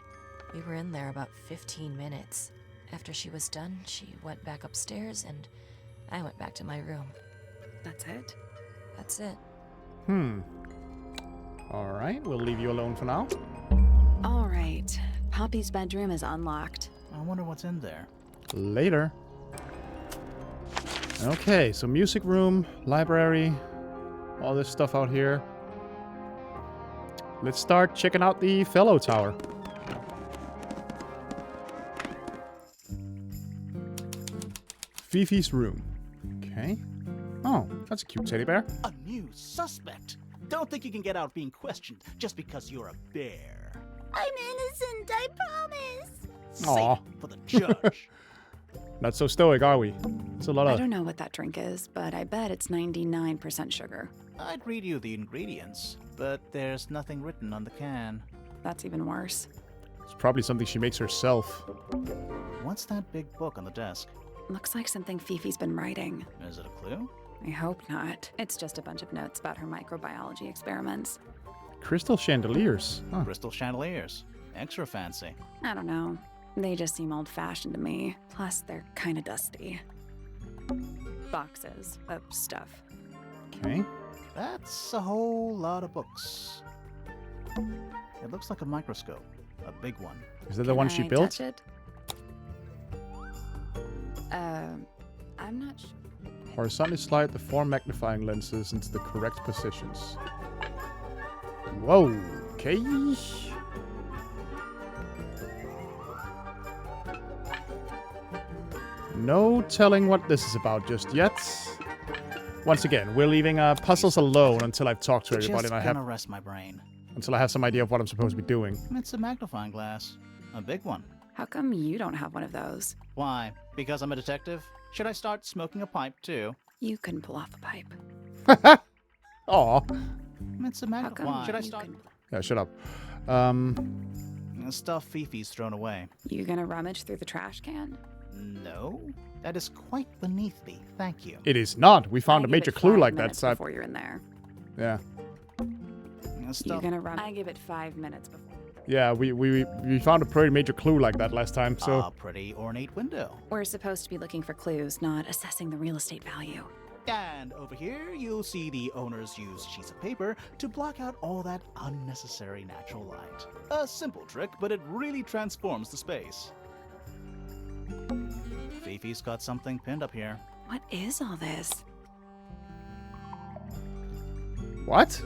We were in there about 15 minutes. After she was done, she went back upstairs and I went back to my room. That's it? That's it. Alright, we'll leave you alone for now. All right. Poppy's bedroom is unlocked. I wonder what's in there. Later. Okay, so music room, library, all this stuff out here. Let's start checking out the fellow tower. Fifi's room. Okay. Oh, that's a cute teddy bear. A new suspect. Don't think you can get out being questioned just because you're a bear. I'm innocent, I promise. Aw. Safe for the judge. Not so stoic, are we? It's a lot I of... don't know what that drink is, but I bet it's 99% sugar. I'd read you the ingredients, but there's nothing written on the can. That's even worse. It's probably something she makes herself. What's that big book on the desk? Looks like something Fifi's been writing. Is it a clue? I hope not. It's just a bunch of notes about her microbiology experiments. Crystal chandeliers. Huh. Crystal chandeliers. Extra fancy. I don't know. They just seem old-fashioned to me. Plus, they're kind of dusty. Boxes of stuff. Okay. That's a whole lot of books. It looks like a microscope. A big one. Is that the one she built? Touch it? I'm not sure. Horizontally slide the 4 magnifying lenses into the correct positions. Whoa. Okay. No telling what this is about just yet. Once again, we're leaving puzzles alone until I've talked to everybody Just and gonna rest my brain. until I have some idea of what I'm supposed to be doing. It's a magnifying glass. A big one. How come you don't have one of those? Why? Because I'm a detective? Should I start smoking a pipe too? You couldn't pull off a pipe. Aw. It's a How magnifying. come Should I you start? couldn't- Yeah, shut up. Stuff Fifi's thrown away. You gonna rummage through the trash can? No, that is quite beneath me. Thank you. It is not. We found I a give major it clue 5 like that. minutes So before you're in there. yeah. You Stuff. gonna rummage? I give it 5 minutes before. Yeah, we found a pretty major clue like that last time, so... A pretty ornate window. We're supposed to be looking for clues, not assessing the real estate value. And over here, you'll see the owners use sheets of paper to block out all that unnecessary natural light. A simple trick, but it really transforms the space. Fifi's got something pinned up here. What is all this? What?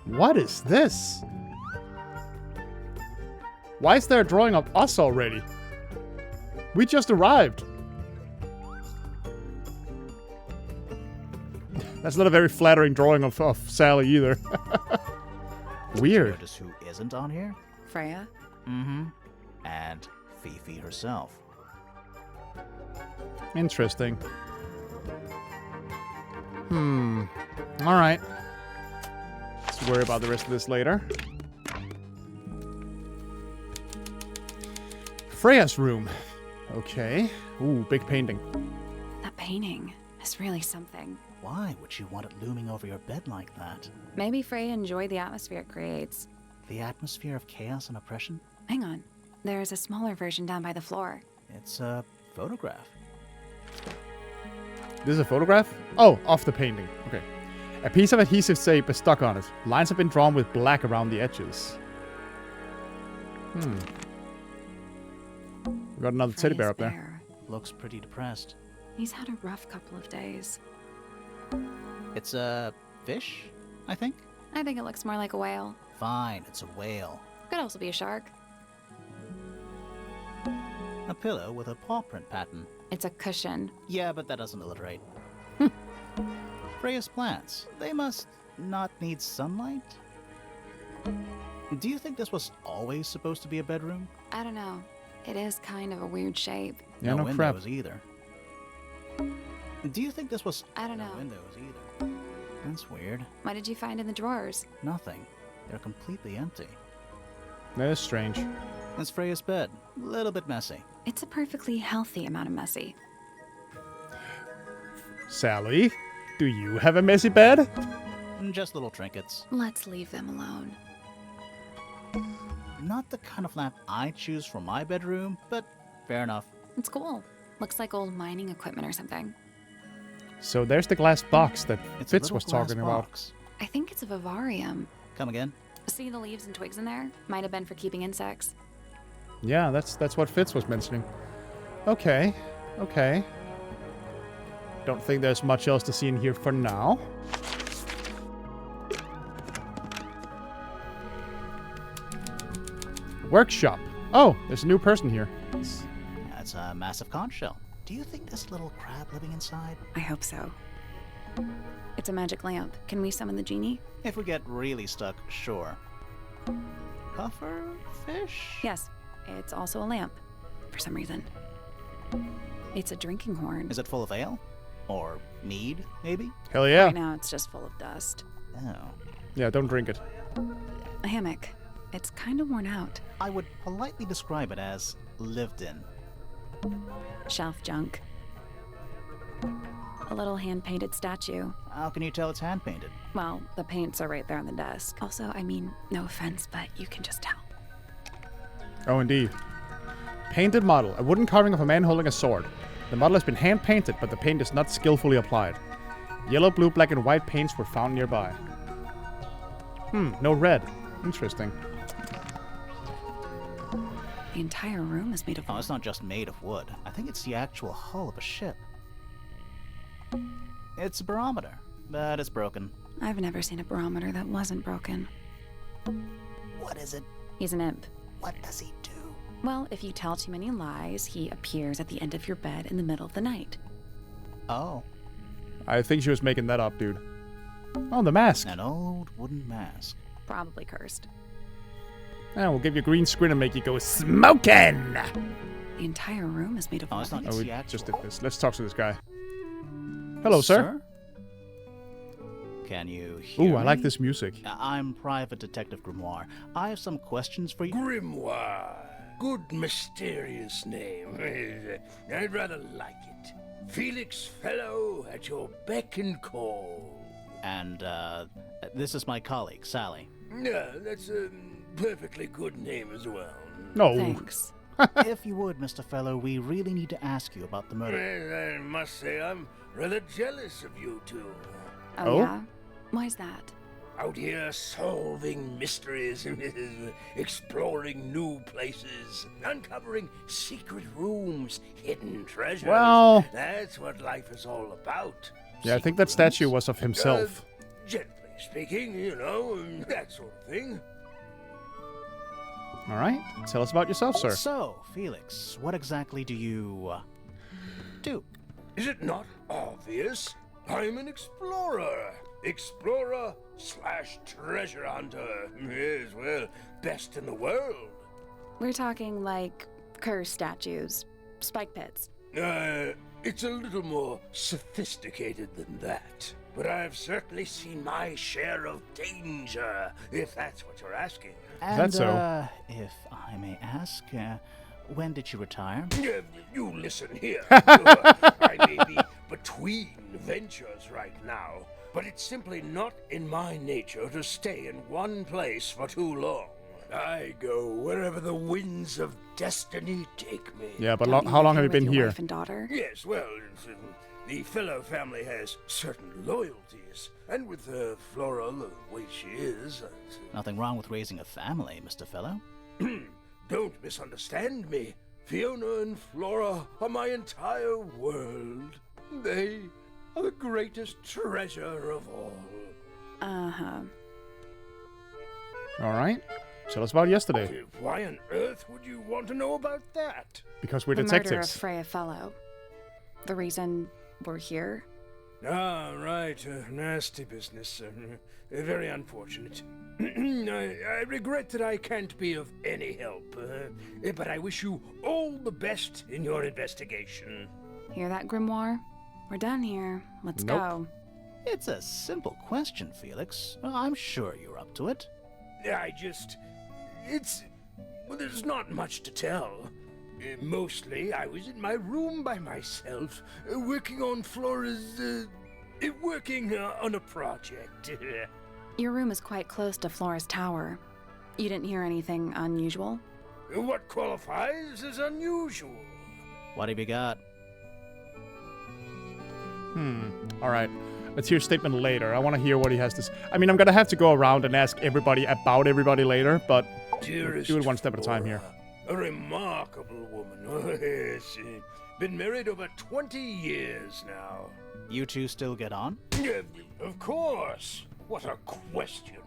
What is this? Why is there a drawing of us already? We just arrived. That's not a very flattering drawing of Sally either. Weird. Notice who isn't on here? Freya? Mm-hmm. And Fifi herself. Interesting. Alright. Let's worry about the rest of this later. Freya's room. Okay. Ooh, big painting. That painting is really something. Why would you want it looming over your bed like that? Maybe Freya enjoyed the atmosphere it creates. The atmosphere of chaos and oppression? Hang on. There's a smaller version down by the floor. It's a photograph. This is a photograph? Oh, of the painting. Okay. A piece of adhesive tape is stuck on it. Lines have been drawn with black around the edges. We got another teddy bear Freya's up there. bear. Looks pretty depressed. He's had a rough couple of days. It's a fish, I think? I think it looks more like a whale. Fine, it's a whale. Could also be a shark. A pillow with a paw print pattern. It's a cushion. Yeah, but that doesn't alliterate. Freya's plants. They must not need sunlight? Do you think this was always supposed to be a bedroom? I don't know. It is kind of a weird shape. Yeah, no crap. windows either. Do you think this was... I don't No know. windows either. That's weird. What did you find in the drawers? Nothing. They're completely empty. That is strange. That's Freya's bed. A little bit messy. It's a perfectly healthy amount of messy. Sally, do you have a messy bed? Just little trinkets. Let's leave them alone. Not the kind of lamp I choose for my bedroom, but fair enough. It's cool. Looks like old mining equipment or something. So there's the glass box that It's a Fitz little was glass talking about. box. I think it's a vivarium. Come again? See the leaves and twigs in there? Might have been for keeping insects. Yeah, that's what Fitz was mentioning. Okay. Okay. Don't think there's much else to see in here for now. Workshop. Oh, there's a new person here. That's a massive conch shell. Do you think this little crab living inside? I hope so. It's a magic lamp. Can we summon the genie? If we get really stuck, sure. Puffer fish? Yes. It's also a lamp. For some reason. It's a drinking horn. Is it full of ale? Or mead, maybe? Hell yeah. Right now it's just full of dust. Oh. Yeah, don't drink it. A hammock. It's kind of worn out. I would politely describe it as lived in. Shelf junk. A little hand-painted statue. How can you tell it's hand-painted? Well, the paints are right there on the desk. Also, I mean, no offense, but you can just tell. Oh, indeed. Painted model. A wooden carving of a man holding a sword. The model has been hand-painted, but the paint is not skillfully applied. Yellow, blue, black, and white paints were found nearby. No red. Interesting. The entire room is made of Oh, it's not just made of wood. I think it's the actual hull of a ship. It's a barometer, but it's broken. I've never seen a barometer that wasn't broken. What is it? He's an imp. What does he do? Well, if you tell too many lies, he appears at the end of your bed in the middle of the night. Oh, I think she was making that up, dude. Oh, the mask. an old wooden mask. Probably cursed. Yeah, we'll give you a green screen and make you go smoking. The entire room is made of Oh, wood. it's not Oh, we the actual. just did this. Let's talk to this guy. Hello, sir. Can you hear Ooh, I like me? this music. I'm Private Detective Grimoire. I have some questions for you. Grimoire. Good mysterious name. I'd rather like it. Felix Fellow at your beck and call. And, this is my colleague, Sally. Yeah, that's a perfectly good name as well. No. Thanks. If you would, Mr. Fellow, we really need to ask you about the murder. Well, I must say I'm rather jealous of you two. Oh, Oh? yeah? Why's that? Out here solving mysteries, exploring new places, uncovering secret rooms, hidden treasures. Well- That's what life is all about. Yeah, I think that Secret statue rooms, was of himself. Gently speaking, that sort of thing. All right. Tell us about yourself, sir. So, Felix, what exactly do you, do? Is it not obvious? I'm an explorer. Explorer/treasure hunter. Yes, well, best in the world. We're talking like cursed statues, spike pits. It's a little more sophisticated than that. But I've certainly seen my share of danger, if that's what you're asking. And, that so? If I may ask, when did you retire? You listen here. I may be between ventures right now, but it's simply not in my nature to stay in one place for too long. I go wherever the winds of destiny take me. Yeah, but Don't how long have you live been with your here? Wife and daughter? Yes, well, the Fellow family has certain loyalties, and with Flora the way she is, Nothing wrong with raising a family, Mr. Fellow. don't misunderstand me. Fiona and Flora are my entire world. They are the greatest treasure of all. Uh-huh. All right. Tell us about yesterday. Why on earth would you want to know about that? Because we're The murder of detectives. Freya Fellow. The reason we're here? Ah, right. Nasty business. Very unfortunate. I regret that I can't be of any help, but I wish you all the best in your investigation. Hear that, Grimoire? We're done here. Let's Nope. go. It's a simple question, Felix. I'm sure you're up to it. Well, there's not much to tell. Mostly, I was in my room by myself, working on Flora's, working on a project. Your room is quite close to Flora's tower. You didn't hear anything unusual? What qualifies as unusual? What have you got? Alright. Let's hear a statement later. I want to hear what he has to say. I mean, I'm going to have to go around and ask everybody about everybody later, but Dearest do it one step at a time here. Flora, a remarkable woman. Oh, yes. Been married over 20 years now. You two still get on? Of course. What a question.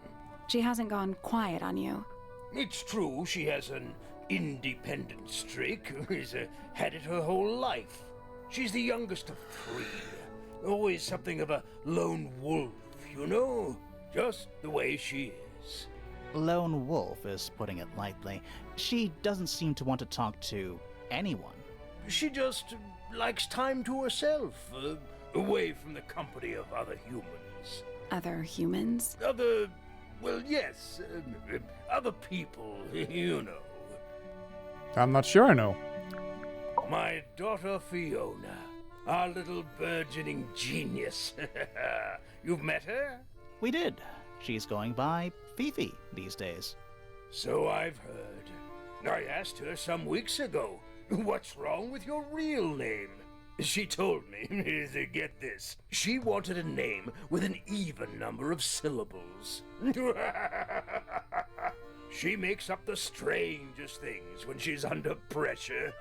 She hasn't gone quiet on you. It's true she has an independent streak. She's had it her whole life. She's the youngest of 3. Always something of a lone wolf, you know? Just the way she is. Lone wolf is putting it lightly. She doesn't seem to want to talk to anyone. She just likes time to herself, away from the company of other humans. Other humans? Other people, you know. I'm not sure I know. My daughter Fiona, our little burgeoning genius. You've met her? We did. She's going by Fifi these days. So I've heard. I asked her some weeks ago, what's wrong with your real name? She told me, get this, she wanted a name with an even number of syllables. She makes up the strangest things when she's under pressure.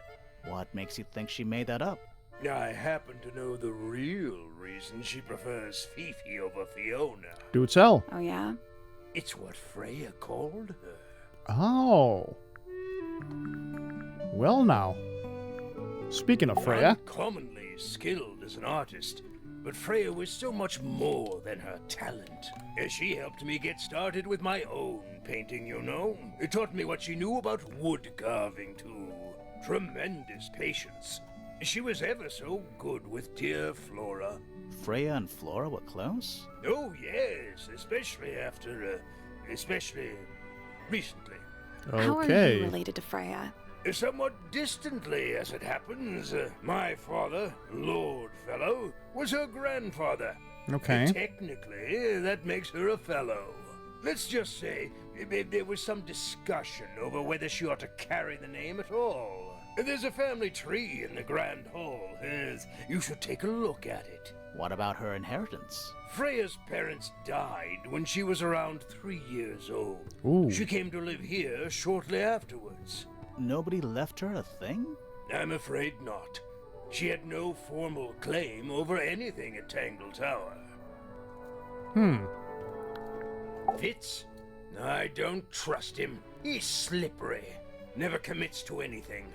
What makes you think she made that up? I happen to know the real reason she prefers Fifi over Fiona. Do tell. Oh, yeah? It's what Freya called her. Oh. Well now. Speaking of Freya. Uncommonly skilled as an artist, but Freya was so much more than her talent. She helped me get started with my own painting, you know. It taught me what she knew about wood carving, too. Tremendous patience. She was ever so good with dear Flora. Freya and Flora were close? Oh, yes, especially recently. How are Okay. you related to Freya? Somewhat distantly, as it happens. My father, Lord Fellow, was her grandfather. Okay. Technically, that makes her a fellow. Let's just say there was some discussion over whether she ought to carry the name at all. There's a family tree in the Grand Hall. You should take a look at it. What about her inheritance? Freya's parents died when she was around 3 years old. Ooh. She came to live here shortly afterwards. Nobody left her a thing? I'm afraid not. She had no formal claim over anything at Tangle Tower. Fitz? I don't trust him. He's slippery. Never commits to anything.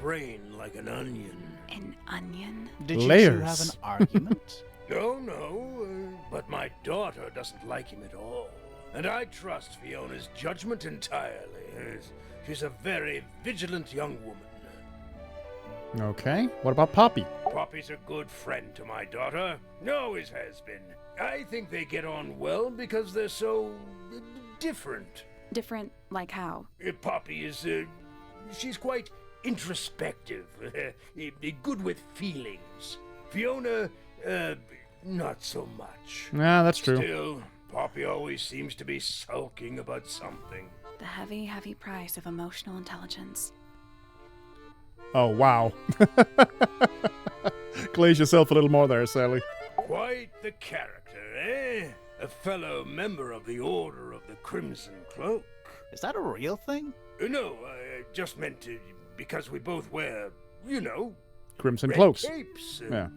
Brain like an onion. An onion? Did you Layers. two have an argument? No, but my daughter doesn't like him at all. And I trust Fiona's judgment entirely. She's a very vigilant young woman. Okay. What about Poppy? Poppy's a good friend to my daughter. Always has been. I think they get on well because they're so different. Different like how? Poppy is, she's quite introspective, good with feelings. Fiona, not so much. Yeah, that's true. Still, Poppy always seems to be sulking about something. The heavy, heavy price of emotional intelligence. Oh, wow. Glaze yourself a little more there, Sally. Quite the character, eh? A fellow member of the Order of the Crimson Cloak. Is that a real thing? No, I just meant because we both wear, you know, Crimson red cloaks. capes, Yeah.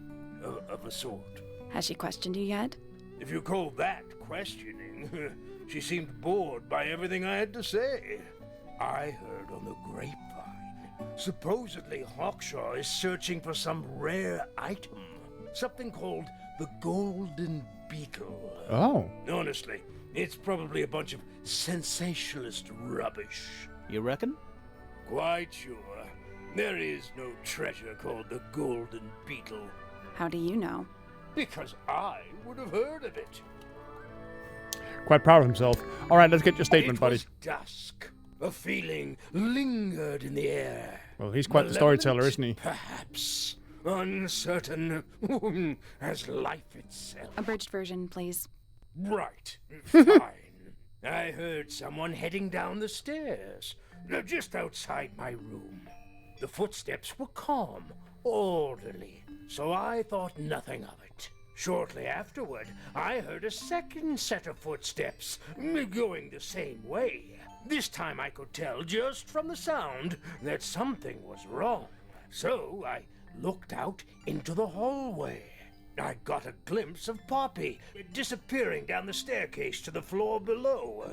of a sort. Has she questioned you yet? If you call that questioning, She seemed bored by everything I had to say. I heard on the grapevine, supposedly Hawkshaw is searching for some rare item. Something called the Golden Beetle. Oh. Honestly, it's probably a bunch of sensationalist rubbish. You reckon? Quite sure. There is no treasure called the Golden Beetle. How do you know? Because I would have heard of it. Quite proud of himself. All right, let's get your statement, buddy. It was dusk. A feeling lingered in the air. Well, he's quite the storyteller, isn't he? Perhaps. Uncertain as life itself. Abridged version, please. Right. Fine. I heard someone heading down the stairs, just outside my room. The footsteps were calm, orderly, so I thought nothing of it. Shortly afterward, I heard a second set of footsteps, going the same way. This time I could tell just from the sound that something was wrong. So I looked out into the hallway. I got a glimpse of Poppy disappearing down the staircase to the floor below.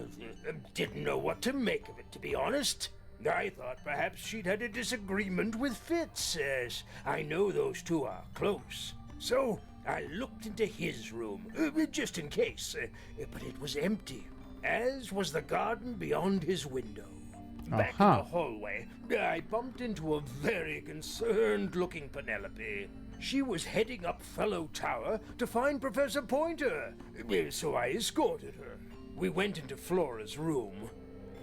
Didn't know what to make of it, to be honest. I thought perhaps she'd had a disagreement with Fitz, as I know those two are close. So I looked into his room, just in case, but it was empty, as was the garden beyond his window. Back in the hallway, I bumped into a very concerned-looking Penelope. She was heading up Fellow Tower to find Professor Pointer, so I escorted her. We went into Flora's room.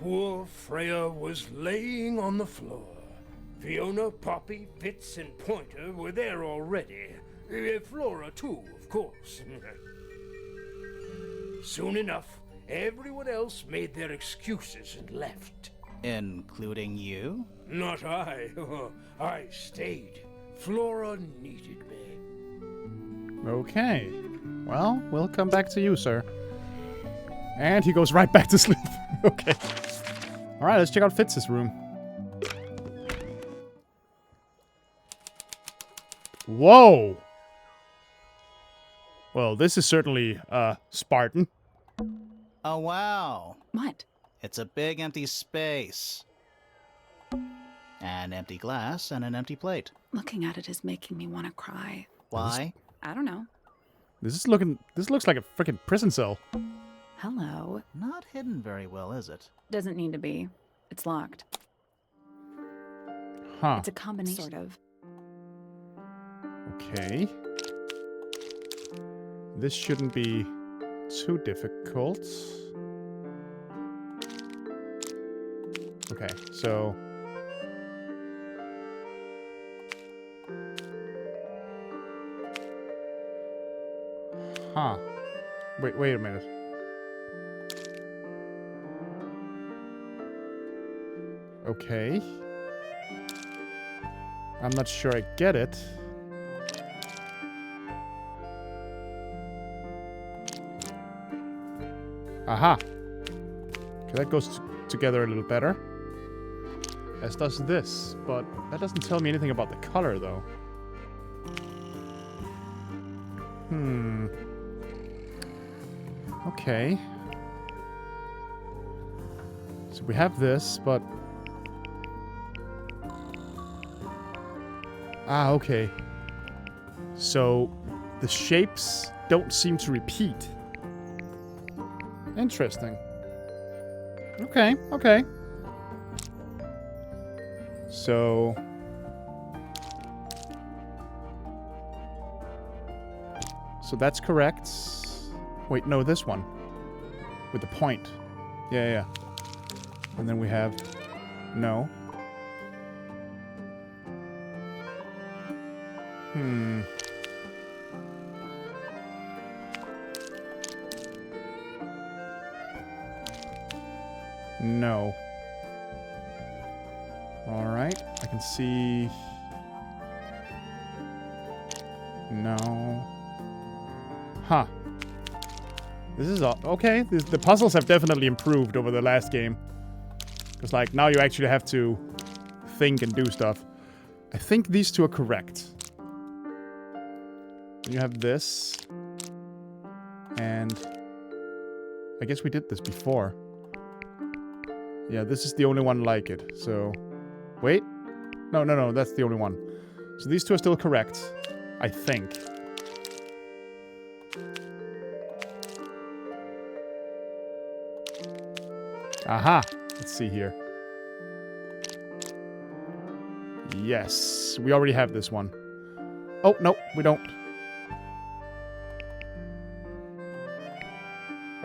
Poor Freya was laying on the floor. Fiona, Poppy, Fitz, and Pointer were there already. Flora, too, of course. Soon enough, everyone else made their excuses and left. Including you? Not I. I stayed. Flora needed me. Okay. Well, we'll come back to you, sir. And he goes right back to sleep. Okay. Alright, let's check out Fitz's room. Whoa! Well, this is certainly, Spartan. Oh, wow. What? It's a big empty space. An empty glass and an empty plate. Looking at it is making me want to cry. Why? I don't know. This looks like a freaking prison cell. Hello. Not hidden very well, is it? Doesn't need to be. It's locked. Huh. It's a combination. Sort of. Okay. This shouldn't be too difficult. Okay, so... Huh. Wait a minute. Okay. I'm not sure I get it. Aha! Okay, that goes together a little better. As does this, but that doesn't tell me anything about the color, though. Okay. So we have this, but... Ah, okay. So, the shapes don't seem to repeat. Interesting. Okay, okay. So... So that's correct. Wait, no, this one. With the point. Yeah. And then we have... No. No. Alright, I can see... No. Huh. This is all... Okay, the puzzles have definitely improved over the last game. Because, like, now you actually have to think and do stuff. I think these two are correct. You have this. And... I guess we did this before. Yeah, this is the only one like it. So, wait. No, that's the only one. So these two are still correct, I think. Aha! Let's see here. Yes, we already have this one. Oh, no, we don't.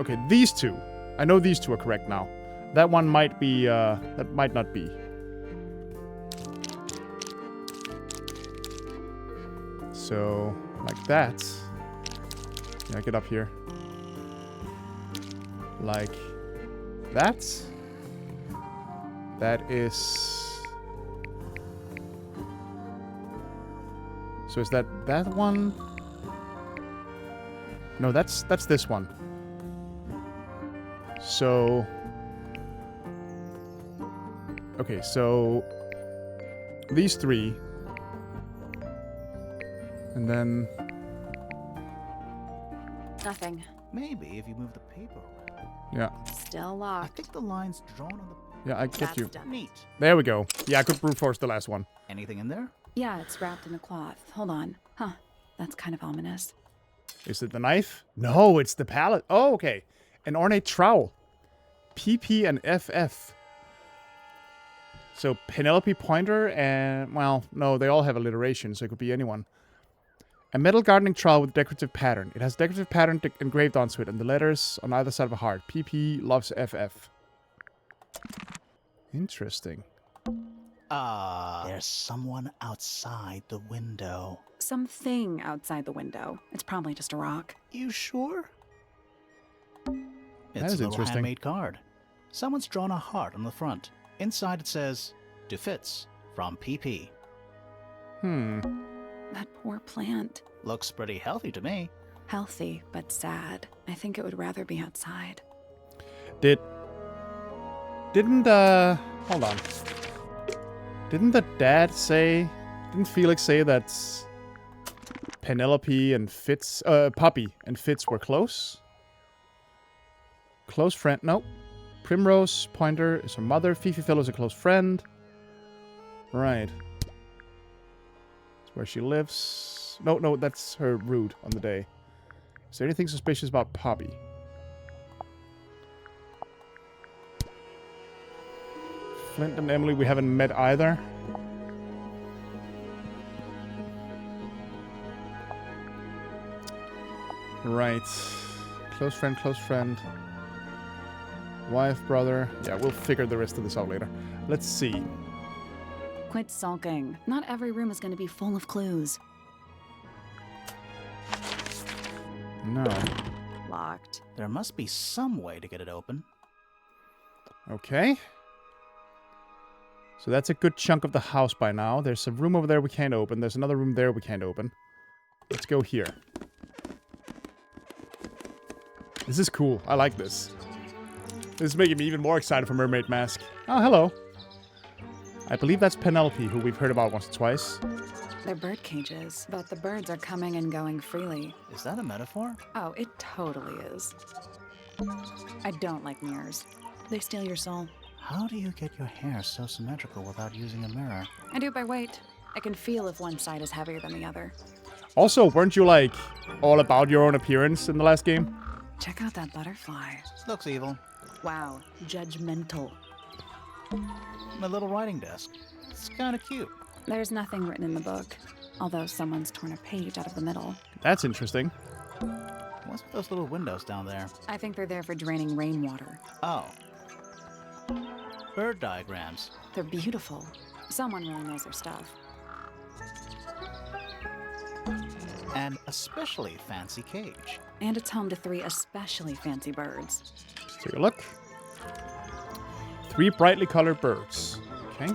Okay, these two. I know these two are correct now. That one might be, that might not be. So, like that. Yeah, get up here. Like that. That is... So is that one? No, that's this one. So... Okay, so... These three. And then... Nothing. Maybe if you move the paper around. Yeah. Still I locked. think the line's drawn on the... Yeah, I get you. Done. Neat. There we go. Yeah, I could brute force the last one. Anything in there? Yeah, it's wrapped in a cloth. Hold on. Huh. That's kind of ominous. Is it the knife? No, it's the palette. Oh, okay. An ornate trowel. PP and FF. So Penelope Pointer and... Well, no, they all have alliteration, so it could be anyone. A metal gardening trowel with decorative pattern. It has decorative pattern engraved onto it and the letters on either side of a heart. PP loves FF. Interesting. There's someone outside the window. Something outside the window. It's probably just a rock. You sure? That It's is a little interesting. handmade card. Someone's drawn a heart on the front. Inside it says, "To Fitz from PP." That poor plant. Looks pretty healthy to me. Healthy, but sad. I think it would rather be outside. Didn't hold on. Didn't the dad say, didn't Felix say that Penelope and Fitz, Poppy and Fitz were close? Close friend, no. Primrose Pointer is her mother. Fifi Fellow is a close friend. Right. That's where she lives. No, that's her route on the day. Is there anything suspicious about Poppy? Flint and Emily we haven't met either. Right. Close friend. Wife, brother. Yeah, we'll figure the rest of this out later. Let's see. Quit sulking. Not every room is going to be full of clues. No. Locked. There must be some way to get it open. Okay. So that's a good chunk of the house by now. There's a room over there we can't open. There's another room there we can't open. Let's go here. This is cool. I like this. This is making me even more excited for Mermaid Mask. Oh, hello. I believe that's Penelope, who we've heard about once or twice. They're bird cages, but the birds are coming and going freely. Is that a metaphor? Oh, it totally is. I don't like mirrors. They steal your soul. How do you get your hair so symmetrical without using a mirror? I do it by weight. I can feel if one side is heavier than the other. Also, weren't you, like, all about your own appearance in the last game? Check out that butterfly. Looks evil. Wow, judgmental. My little writing desk. It's kind of cute. There's nothing written in the book, although someone's torn a page out of the middle. That's interesting. What's with those little windows down there? I think they're there for draining rainwater. Oh. Bird diagrams. They're beautiful. Someone really knows their stuff. An especially fancy cage. And it's home to 3 especially fancy birds. Let's take a look. 3 brightly colored birds. Okay.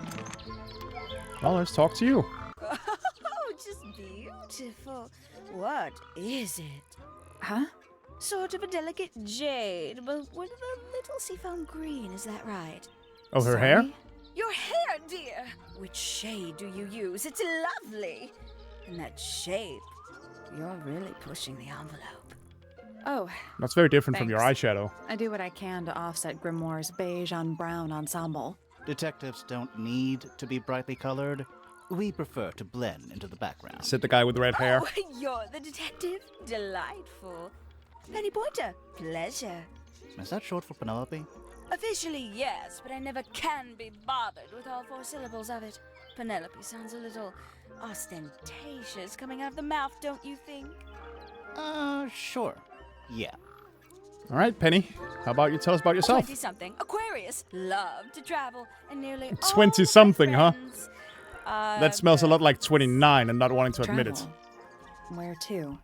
Well, let's talk to you. Oh, just beautiful. What is it? Huh? Sort of a delicate jade, but with a little seafoam green, is that right? Oh, her hair? Sorry? Your hair, dear! Which shade do you use? It's lovely! And that shape, you're really pushing the envelope. Oh, That's very different from your Thanks. eyeshadow. I do what I can to offset Grimoire's beige on brown ensemble. Detectives don't need to be brightly colored. We prefer to blend into the background. Said the guy with the red hair. Oh, you're the detective? Delightful. Penny Pointer, pleasure. Is that short for Penelope? Officially, yes, but I never can be bothered with all 4 syllables of it. Penelope sounds a little ostentatious coming out of the mouth, don't you think? Sure. Yeah. All right, Penny. How about you tell us about yourself? 20-something, Aquarius, love to travel, and nearly all 20-something, my huh? friends That smells a lot like 29 and not wanting to admit it. Travel. Where to?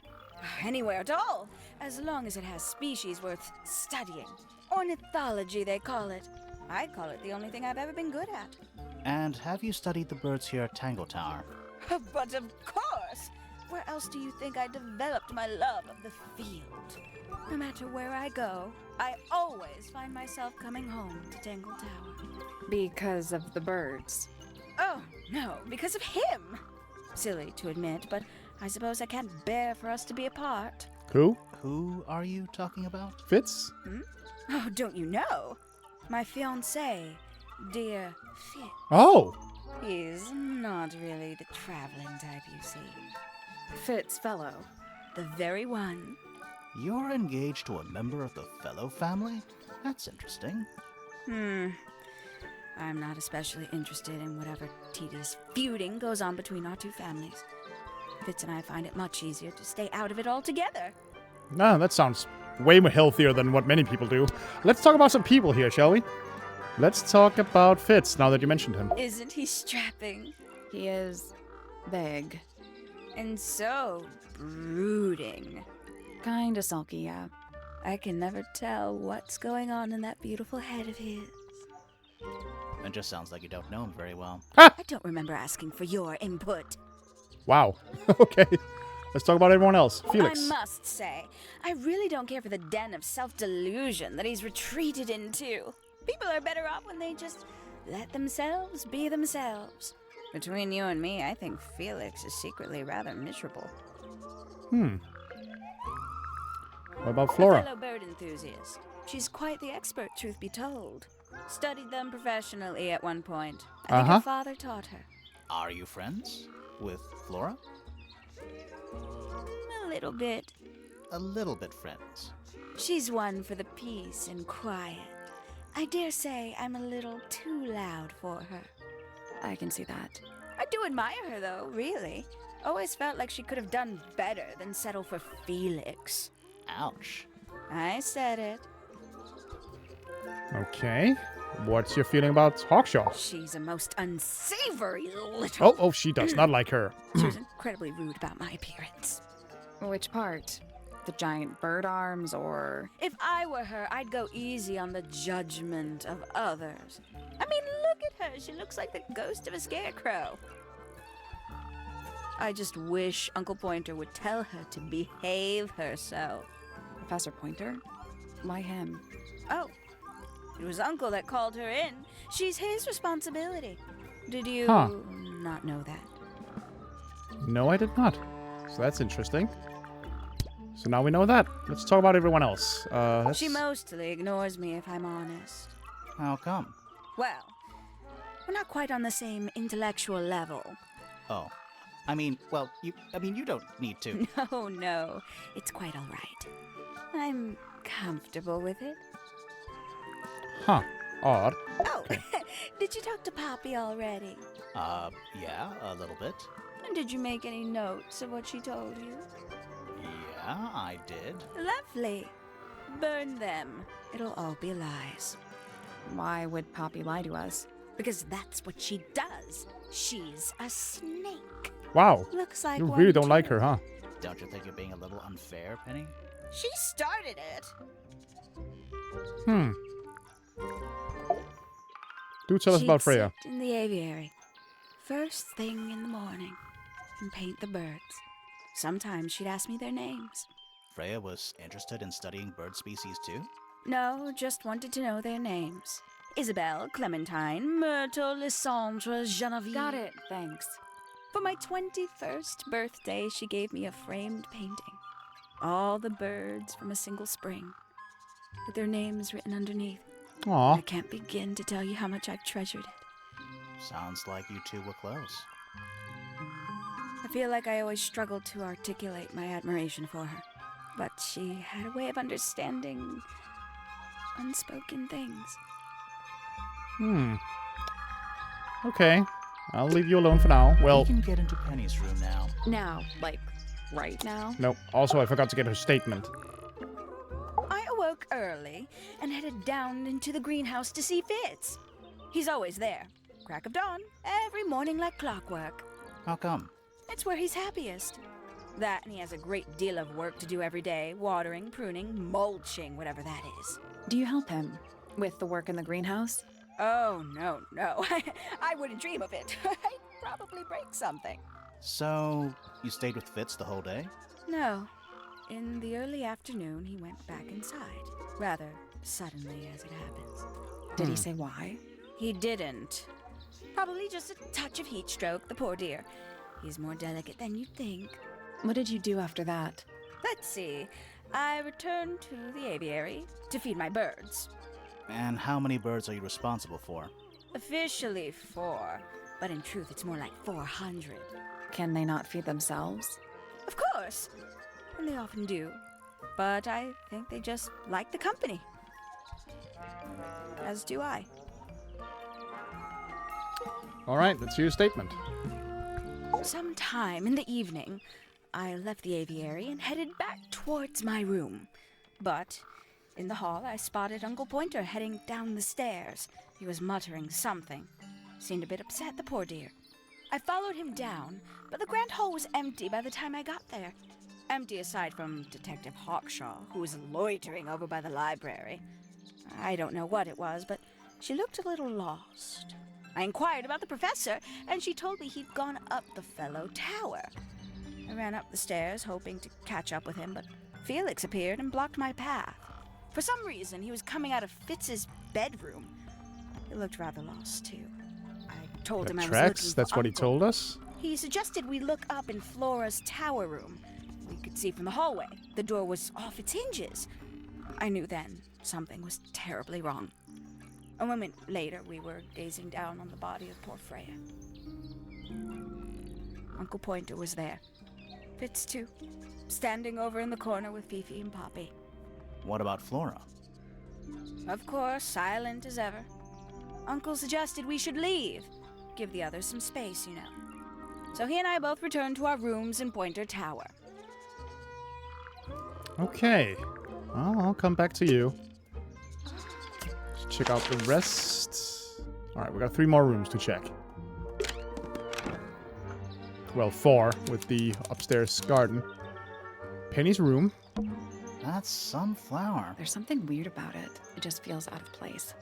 Anywhere at all, as long as it has species worth studying. Ornithology, they call it. I call it the only thing I've ever been good at. And have you studied the birds here at Tangle Tower? But of course! Where else do you think I developed my love of the field? No matter where I go, I always find myself coming home to Tangle Tower. Because of the birds. Oh, no, because of him! Silly to admit, but I suppose I can't bear for us to be apart. Who? Who are you talking about? Fitz? Oh, don't you know? My fiancé, dear Fitz. Oh! He's not really the traveling type, you see. Fitz fellow. The very one. You're engaged to a member of the Fellow family? That's interesting. I'm not especially interested in whatever tedious feuding goes on between our 2 families. Fitz and I find it much easier to stay out of it altogether. Nah, that sounds way more healthier than what many people do. Let's talk about some people here, shall we? Let's talk about Fitz, now that you mentioned him. Isn't he strapping? He is big. And so brooding. Kinda sulky, yeah. I can never tell what's going on in that beautiful head of his. It just sounds like you don't know him very well. I don't remember asking for your input. Wow. Okay. Let's talk about everyone else. Felix. I must say, I really don't care for the den of self-delusion that he's retreated into. People are better off when they just let themselves be themselves. Between you and me, I think Felix is secretly rather miserable. What about A Flora? fellow bird enthusiast. She's quite the expert, truth be told. Studied them professionally at one point. I think her father taught her. Are you friends with Flora? A little bit. A little bit friends. She's one for the peace and quiet. I dare say I'm a little too loud for her. I can see that. I do admire her, though, really. Always felt like she could have done better than settle for Felix. Ouch. I said it. Okay. What's your feeling about Hawkshaw? She's a most unsavory little... Oh, she does not like her. She was incredibly rude about my appearance. Which part? The giant bird arms, or... If I were her, I'd go easy on the judgment of others. I mean, look at her. She looks like the ghost of a scarecrow. I just wish Uncle Pointer would tell her to behave herself. Professor Pointer? Why him? Oh, it was Uncle that called her in. She's his responsibility. Did you not know that? No, I did not. So that's interesting. So now we know that. Let's talk about everyone else. She mostly ignores me, if I'm honest. How come? Well, we're not quite on the same intellectual level. Oh. you don't need to. No. It's quite all right. I'm comfortable with it. Huh. Odd. Oh, did you talk to Poppy already? Yeah, a little bit. And did you make any notes of what she told you? Yeah, I did. Lovely. Burn them. It'll all be lies. Why would Poppy lie to us? Because that's what she does. She's a snake. Wow. Looks like You one really don't too. like her, huh? Don't you think you're being a little unfair, Penny? She started it. Do tell us about She'd Freya. sit in the aviary, first thing in the morning, and paint the birds. Sometimes she'd ask me their names. Freya was interested in studying bird species too? No, just wanted to know their names. Isabelle, Clementine, Myrtle, Lysandre, Genevieve. Got it, thanks. For my 21st birthday, she gave me a framed painting. All the birds from a single spring, with their names written underneath. Aw. I can't begin to tell you how much I've treasured it. Sounds like you two were close. I feel like I always struggled to articulate my admiration for her, but she had a way of understanding unspoken things. Okay. I'll leave you alone for now. Well, We can get into Penny's room now. Now, like, right now? no. Also, I forgot to get her statement. I awoke early and headed down into the greenhouse to see Fitz. He's always there. Crack of dawn, every morning like clockwork. How come? It's where he's happiest. That and he has a great deal of work to do every day. Watering, pruning, mulching, whatever that is. Do you help him with the work in the greenhouse? Oh, no. I wouldn't dream of it. I'd probably break something. So, you stayed with Fitz the whole day? No. In the early afternoon, he went back inside. Rather suddenly, as it happens. Did he say why? He didn't. Probably just a touch of heat stroke, the poor dear. He's more delicate than you'd think. What did you do after that? Let's see. I returned to the aviary to feed my birds. And how many birds are you responsible for? Officially 4, but in truth it's more like 400. Can they not feed themselves? Of course, and they often do. But I think they just like the company. As do I. Alright, let's hear your statement. Sometime in the evening, I left the aviary and headed back towards my room. But in the hall, I spotted Uncle Pointer heading down the stairs. He was muttering something. Seemed a bit upset, the poor dear. I followed him down, but the grand hall was empty by the time I got there. Empty aside from Detective Hawkshaw, who was loitering over by the library. I don't know what it was, but she looked a little lost. I inquired about the professor, and she told me he'd gone up the fellow tower. I ran up the stairs, hoping to catch up with him, but Felix appeared and blocked my path. For some reason, he was coming out of Fitz's bedroom. He looked rather lost, too. I told him I was looking for That's what he Uncle. told us? He suggested we look up in Flora's tower room. We could see from the hallway. The door was off its hinges. I knew then something was terribly wrong. A moment later, we were gazing down on the body of poor Freya. Uncle Pointer was there. Fitz, too, standing over in the corner with Fifi and Poppy. What about Flora? Of course, silent as ever. Uncle suggested we should leave. Give the others some space, you know. So he and I both returned to our rooms in Pointer Tower. Okay. Well, I'll come back to you. Let's check out the rest. Alright, we got 3 more rooms to check. Well, 4 with the upstairs garden. Penny's room. That's some flower. There's something weird about it. It just feels out of place.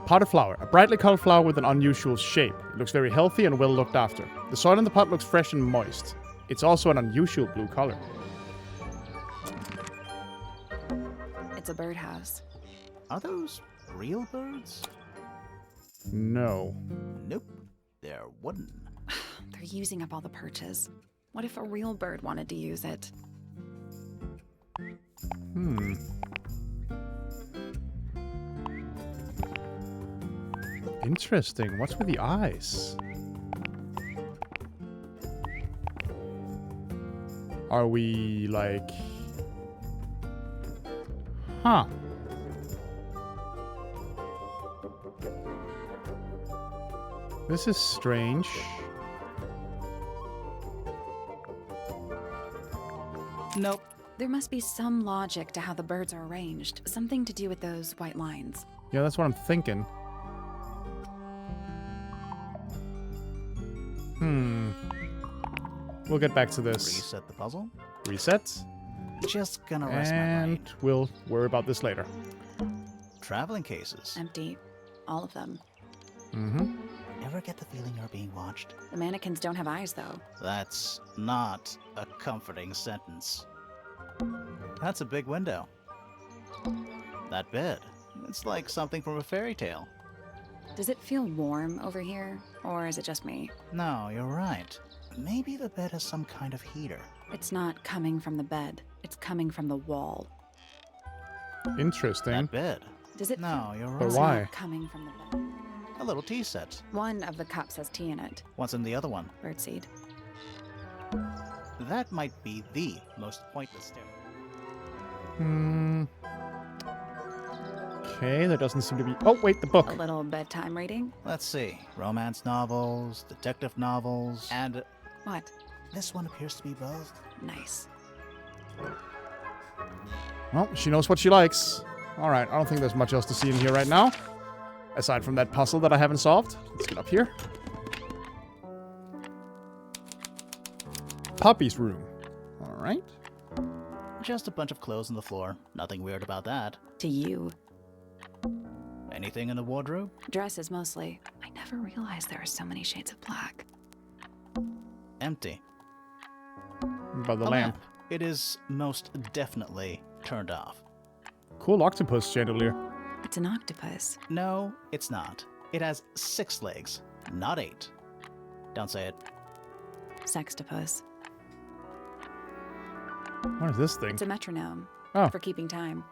Potted flower. A brightly colored flower with an unusual shape. It looks very healthy and well looked after. The soil in the pot looks fresh and moist. It's also an unusual blue color. It's a birdhouse. Are those real birds? No. Nope. They're wooden. They're using up all the perches. What if a real bird wanted to use it? Interesting. What's with the eyes? Are we like... Huh. This is strange. Nope. There must be some logic to how the birds are arranged. Something to do with those white lines. Yeah, that's what I'm thinking. We'll get back to this. Reset the puzzle. Reset. Just gonna rest my And mind. we'll worry about this later. Traveling cases. Empty. All of them. Mm-hmm. Ever get the feeling you're being watched? The mannequins don't have eyes, though. That's not a comforting sentence. That's a big window. That bed. It's like something from a fairy tale. Does it feel warm over here? Or is it just me? No, you're right. Maybe the bed has some kind of heater. It's not coming from the bed. It's coming from the wall. Interesting. That bed. Does it? No, you're But right. It's why? not coming from the bed. A little tea set. One of the cups has tea in it. What's in the other one? Birdseed. That might be the most pointless stairway. Okay, there doesn't seem to be... Oh, wait, the book. A little bedtime reading. Let's see. Romance novels, detective novels, and What? this one appears to be both. Nice. Well, she knows what she likes. Alright, I don't think there's much else to see in here right now. Aside from that puzzle that I haven't solved. Let's get up here. Puppy's room. Alright. Just a bunch of clothes on the floor. Nothing weird about that. To you. Anything in the wardrobe? Dresses mostly. I never realized there are so many shades of black. Empty. By the A lamp. It is most definitely turned off. Cool octopus chandelier. It's an octopus. No, it's not. It has 6 legs, not 8. Don't say it. Sextopus. What is this thing? It's a metronome. Oh. For keeping time.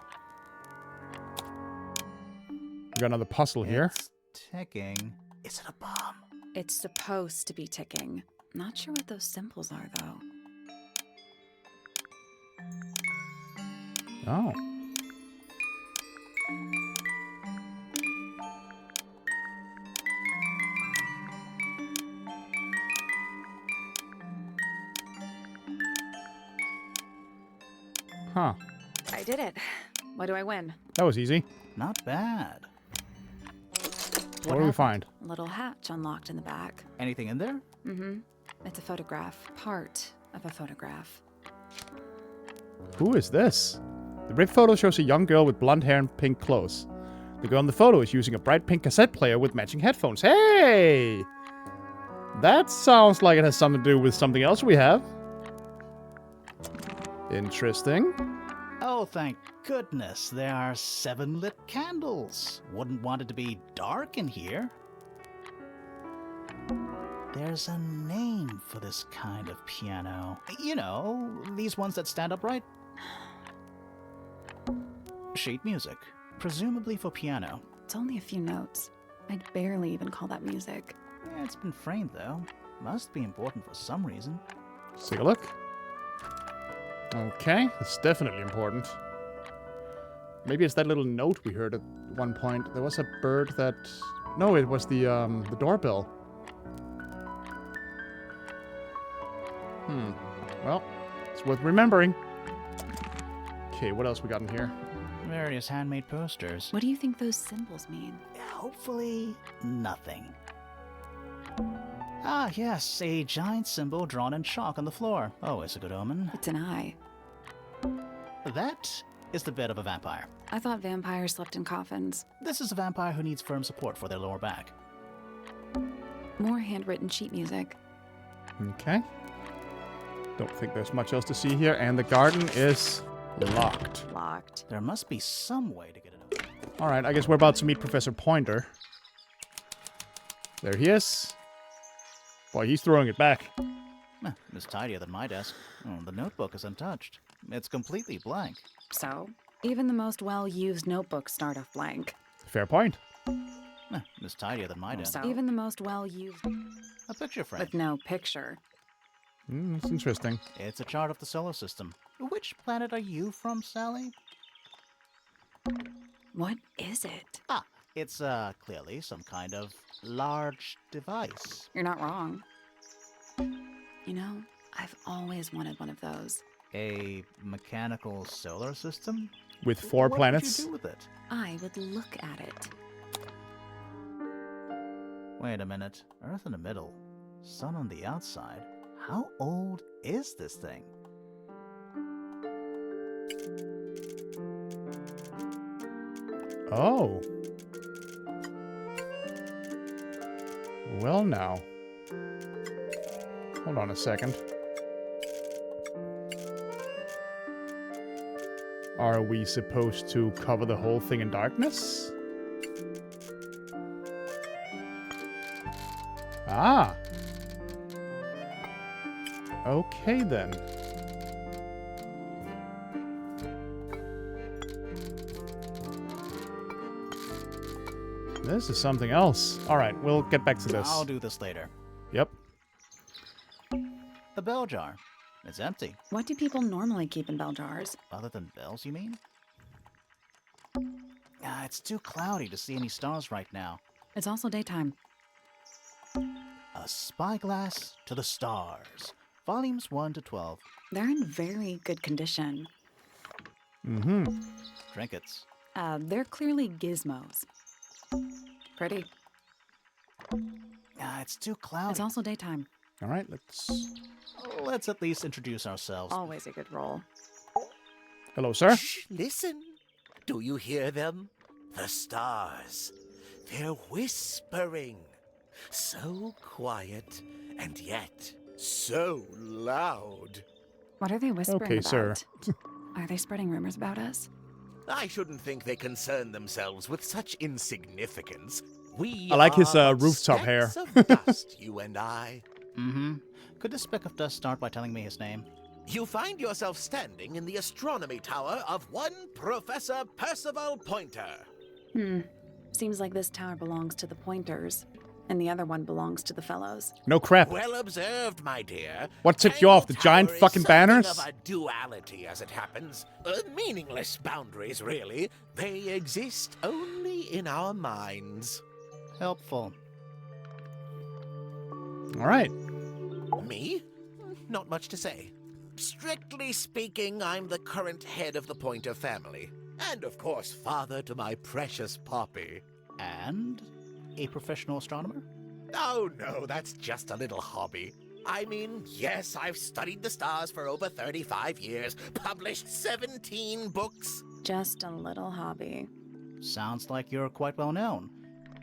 We got another puzzle here. It's ticking. Is it a bomb? It's supposed to be ticking. Not sure what those symbols are, though. Oh. Huh. I did it. What do I win? That was easy. Not bad. What do we find? A little hatch unlocked in the back. Anything in there? Mm-hmm. It's a photograph. Part of a photograph. Who is this? The ripped photo shows a young girl with blonde hair and pink clothes. The girl in the photo is using a bright pink cassette player with matching headphones. Hey! That sounds like it has something to do with something else we have. Interesting. Oh, thank goodness. There are 7 lit candles. Wouldn't want it to be dark in here. There's a name for this kind of piano. You know, these ones that stand upright. Sheet music. Presumably for piano. It's only a few notes. I'd barely even call that music. Yeah, it's been framed, though. Must be important for some reason. Let's take a look. Okay, it's definitely important. Maybe it's that little note we heard at one point. There was a bird that... No, it was the doorbell. Well, it's worth remembering. Okay, what else we got in here? Various handmade posters. What do you think those symbols mean? Hopefully, nothing. Ah, yes, a giant symbol drawn in chalk on the floor. Oh, it's a good omen. It's an eye. That is the bed of a vampire. I thought vampires slept in coffins. This is a vampire who needs firm support for their lower back. More handwritten sheet music. Okay. Don't think there's much else to see here, and the garden is locked. Locked. There must be some way to get it open. Alright, I guess we're about to meet Professor Pointer. There he is. Boy, he's throwing it back. It's tidier than my desk. Oh, the notebook is untouched. It's completely blank. So, even the most well-used notebooks start off blank. Fair point. It's tidier than my desk. So, even the most well-used... A picture frame. With no picture. It's interesting. It's a chart of the solar system. Which planet are you from, Sally? What is it? Ah, it's clearly some kind of large device. You're not wrong. You know, I've always wanted one of those. A mechanical solar system? With 4 planets? What would you do with it? I would look at it. Wait a minute. Earth in the middle. Sun on the outside. How old is this thing? Oh. Well now. Hold on a second. Are we supposed to cover the whole thing in darkness? Ah. Okay then. This is something else. Alright, we'll get back to this. I'll do this later. Yep. The bell jar. It's empty. What do people normally keep in bell jars? Other than bells, you mean? It's too cloudy to see any stars right now. It's also daytime. A Spyglass to the Stars. Volumes 1 to 12. They're in very good condition. Mm-hmm. Trinkets. They're clearly gizmos. Pretty. It's too cloudy. It's also daytime. Alright, Let's at least introduce ourselves. Always a good roll. Hello, sir. Shh, listen. Do you hear them? The stars. They're whispering. So quiet, and yet so loud. What are they whispering Okay, about? sir. Are they spreading rumors about us? I shouldn't think they concern themselves with such insignificance. We I like his are rooftop hair. specks of dust, you and I. Mm-hmm. Could this speck of dust start by telling me his name? You find yourself standing in the astronomy tower of one Professor Percival Pointer. Seems like this tower belongs to the Pointers, and the other one belongs to the Fellows. No crap. Well observed, my dear. What tipped you off? The Tangle giant Tower is fucking something banners? Of a duality, as it happens. Meaningless boundaries, really. They exist only in our minds. Helpful. Alright. Me? Not much to say. Strictly speaking, I'm the current head of the Pointer family. And of course, father to my precious Poppy. And a professional astronomer? Oh no, that's just a little hobby. I mean, yes, I've studied the stars for over 35 years, published 17 books. Just a little hobby. Sounds like you're quite well known.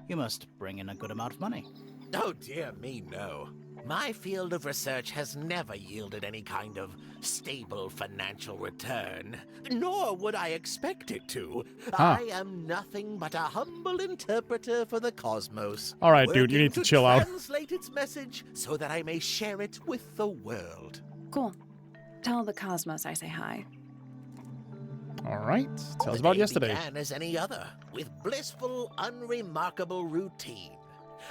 You must bring in a good amount of money. Oh dear me, no. My field of research has never yielded any kind of stable financial return, nor would I expect it to. I am nothing but a humble interpreter for the cosmos. All right, dude, you working need to chill out. Translate its message so that I may share it with the world. Cool. Tell the cosmos I say hi. Alright. Tell us The about day yesterday. began as any other, with blissful, unremarkable routine.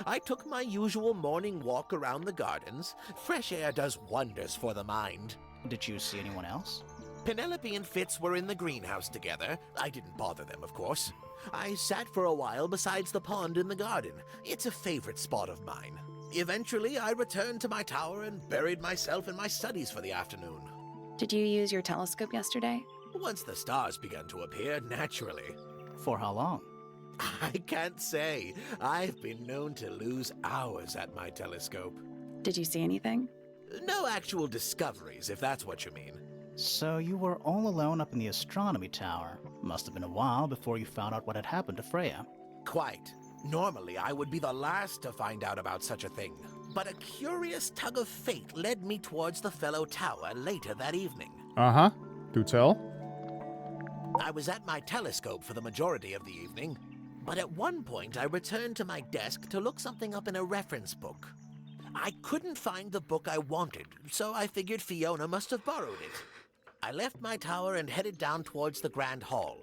I took my usual morning walk around the gardens. Fresh air does wonders for the mind. Did you see anyone else? Penelope and Fitz were in the greenhouse together. I didn't bother them, of course. I sat for a while besides the pond in the garden. It's a favorite spot of mine. Eventually, I returned to my tower and buried myself in my studies for the afternoon. Did you use your telescope yesterday? Once the stars began to appear, naturally. For how long? I can't say. I've been known to lose hours at my telescope. Did you see anything? No actual discoveries, if that's what you mean. So you were all alone up in the astronomy tower. Must have been a while before you found out what had happened to Freya. Quite. Normally, I would be the last to find out about such a thing. But a curious tug of fate led me towards the fellow tower later that evening. Uh-huh. Do tell. I was at my telescope for the majority of the evening, but at one point I returned to my desk to look something up in a reference book. I couldn't find the book I wanted, so I figured Fiona must have borrowed it. I left my tower and headed down towards the Grand Hall.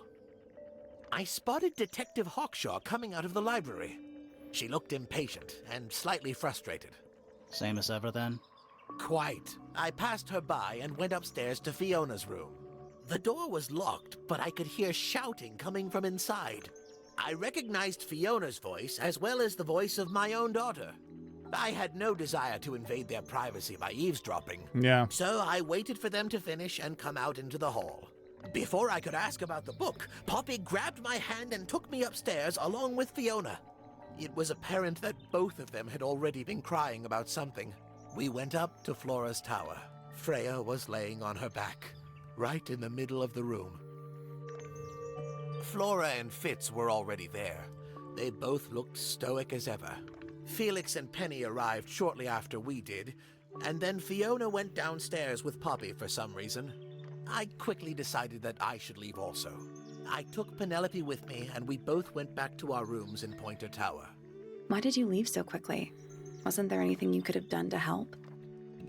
I spotted Detective Hawkshaw coming out of the library. She looked impatient and slightly frustrated. Same as ever, then? Quite. I passed her by and went upstairs to Fiona's room. The door was locked, but I could hear shouting coming from inside. I recognized Fiona's voice as well as the voice of my own daughter. I had no desire to invade their privacy by eavesdropping. Yeah. So I waited for them to finish and come out into the hall. Before I could ask about the book, Poppy grabbed my hand and took me upstairs along with Fiona. It was apparent that both of them had already been crying about something. We went up to Flora's tower. Freya was laying on her back, right in the middle of the room. Flora and Fitz were already there. They both looked stoic as ever. Felix and Penny arrived shortly after we did, and then Fiona went downstairs with Poppy for some reason. I quickly decided that I should leave also. I took Penelope with me, and we both went back to our rooms in Pointer Tower. Why did you leave so quickly? Wasn't there anything you could have done to help?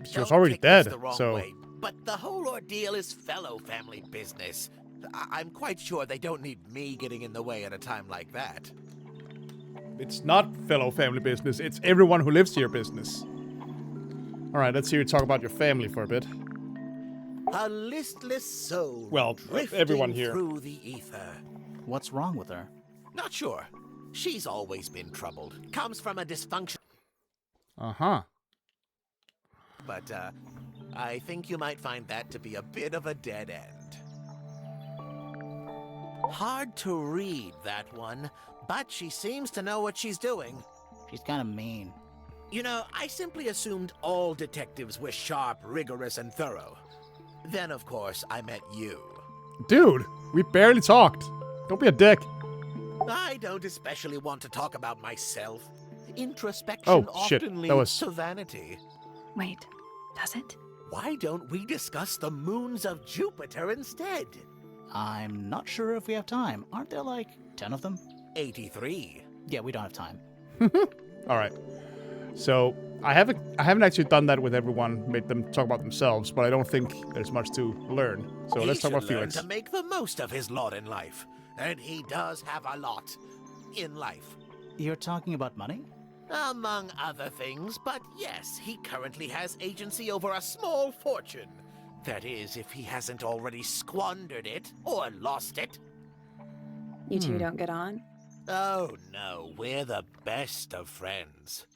She was Don't already take this dead, the wrong so... way, but the whole ordeal is fellow family business. I'm quite sure they don't need me getting in the way at a time like that. It's not fellow family business. It's everyone who lives here business. Alright, let's hear you talk about your family for a bit. A listless soul. Well, drifting everyone here. through the ether. What's wrong with her? Not sure. She's always been troubled. Comes from a dysfunction. Uh-huh. But, I think you might find that to be a bit of a dead end. Hard to read, that one, but she seems to know what she's doing. She's kind of mean. You know, I simply assumed all detectives were sharp, rigorous, and thorough. Then, of course, I met you. Dude, we barely talked. Don't be a dick. I don't especially want to talk about myself. Introspection Oh, shit. often That was- leads to vanity. Wait, does it? Why don't we discuss the moons of Jupiter instead? I'm not sure if we have time. Aren't there like 10 of them? 83. Yeah, we don't have time. Alright. So, I haven't actually done that with everyone, made them talk about themselves, but I don't think there's much to learn. So let's talk about He should learn Felix. to make the most of his lot in life. And he does have a lot in life. You're talking about money? Among other things, but yes, he currently has agency over a small fortune. That is, if he hasn't already squandered it or lost it. You two don't get on? Oh no, we're the best of friends.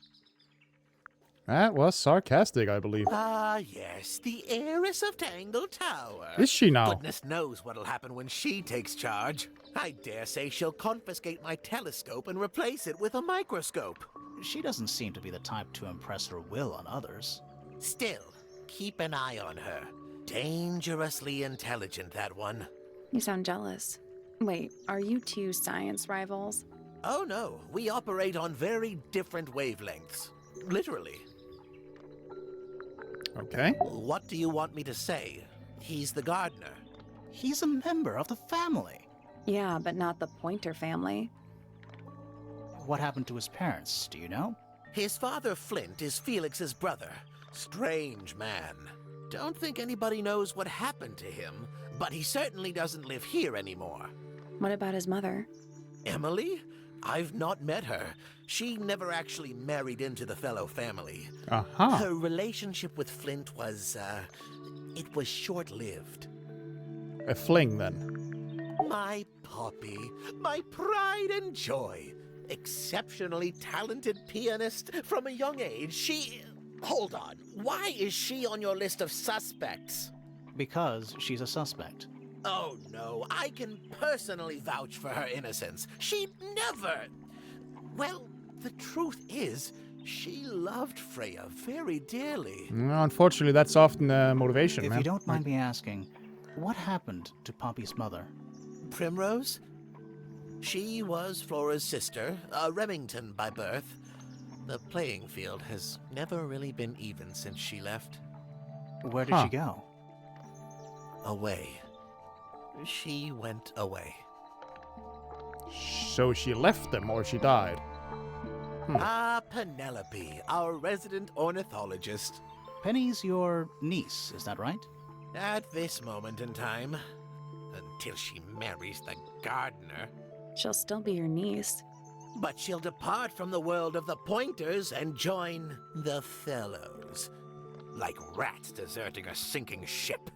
That was sarcastic, I believe. Ah, yes, the heiress of Tangle Tower. Is she now? Goodness knows what'll happen when she takes charge. I dare say she'll confiscate my telescope and replace it with a microscope. She doesn't seem to be the type to impress her will on others. Still, keep an eye on her. Dangerously intelligent, that one. You sound jealous. Wait, are you two science rivals? Oh no, we operate on very different wavelengths. Literally. Okay. What do you want me to say? He's the gardener. He's a member of the family. Yeah, but not the Pointer family. What happened to his parents, do you know? His father, Flint, is Felix's brother. Strange man. Don't think anybody knows what happened to him, but he certainly doesn't live here anymore. What about his mother? Emily? I've not met her. She never actually married into the fellow family. Uh-huh. Her relationship with Flint was, it was short-lived. A fling, then. My Poppy, my pride and joy. Exceptionally talented pianist from a young age. She... Hold on. Why is she on your list of suspects? Because she's a suspect. Oh no, I can personally vouch for her innocence. She'd never... Well, the truth is, she loved Freya very dearly. Well, unfortunately, that's often motivation, If man. you don't mind me asking, what happened to Poppy's mother? Primrose? She was Flora's sister, a Remington by birth. The playing field has never really been even since she left. Where did she go? Away. She went away. So she left them, or she died? Ah, Penelope, our resident ornithologist. Penny's your niece, is that right? At this moment in time. Until she marries the gardener. She'll still be your niece. But she'll depart from the world of the Pointers and join the Fellows. Like rats deserting a sinking ship.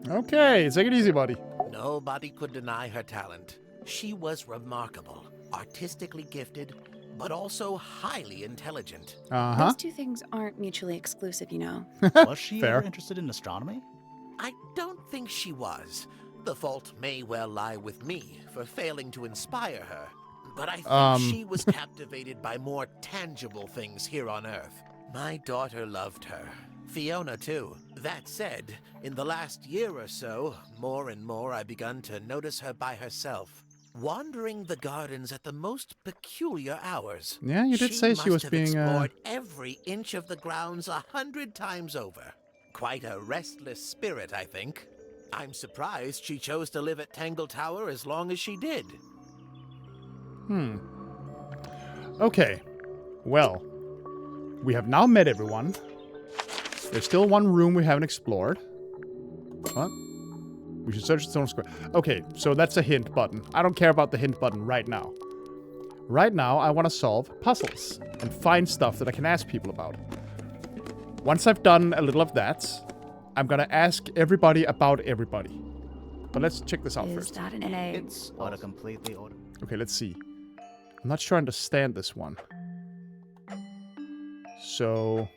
Okay, take it easy, buddy. Nobody could deny her talent. She was remarkable, artistically gifted, but also highly intelligent. Uh-huh. Those two things aren't mutually exclusive, you know. Was she Fair. ever interested in astronomy? I don't think she was. The fault may well lie with me for failing to inspire her. But I think she was captivated by more tangible things here on Earth. My daughter loved her. Fiona, too. That said, in the last year or so, more and more I begun to notice her by herself, wandering the gardens at the most peculiar hours. Yeah, you did say she was must have being, explored every inch of the grounds 100 times over. Quite a restless spirit, I think. I'm surprised she chose to live at Tangle Tower as long as she did. Okay. Well, we have now met everyone. There's still one room we haven't explored. What? We should search the stone square. Okay, so that's a hint button. I don't care about the hint button right now. Right now, I want to solve puzzles and find stuff that I can ask people about. Once I've done a little of that, I'm gonna ask everybody about everybody. But let's check this out Is first. that an egg? It's what a completely order. Okay, let's see. I'm not sure I understand this one. So...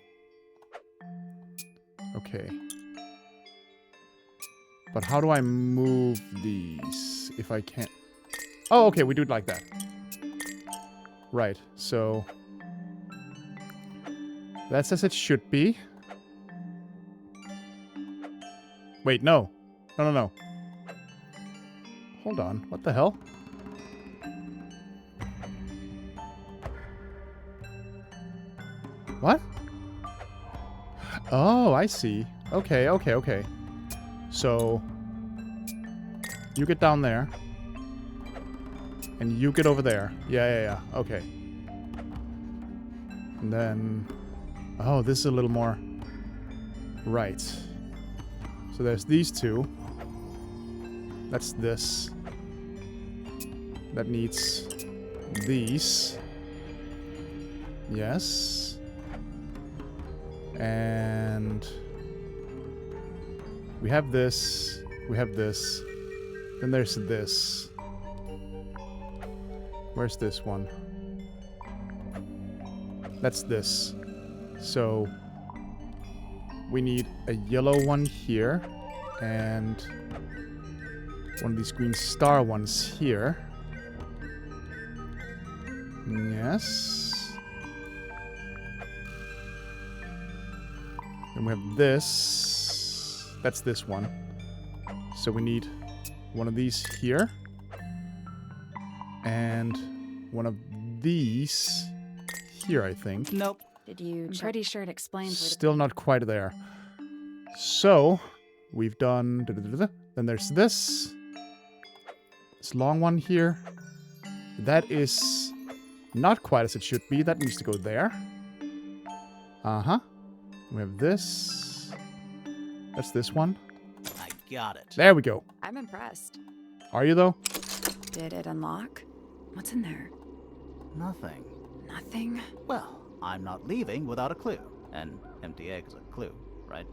Okay. But how do I move these if I can't... Oh, okay, we do it like that. Right, so... That's as it should be. Wait, no. No, no, no. Hold on, what the hell? What? Oh, I see. Okay, okay, okay. So... You get down there. And you get over there. Yeah, yeah, yeah. Okay. And then... Oh, this is a little more... Right. So there's these two. That's this. That needs... These. Yes. And... We have this. We have this. Then there's this. Where's this one? That's this. So... We need a yellow one here. And... one of these green star ones here. Yes. Then we have this. That's this one. So we need one of these here. And one of these here, I think. Nope. Did you check? Pretty sure it explains where Still not quite there. So, we've done... Then there's this. This long one here. That is not quite as it should be. That needs to go there. Uh-huh. We have this. That's this one. I got it. There we go. I'm impressed. Are you, though? Did it unlock? What's in there? Nothing. Nothing? Well, I'm not leaving without a clue. An empty egg is a clue, right?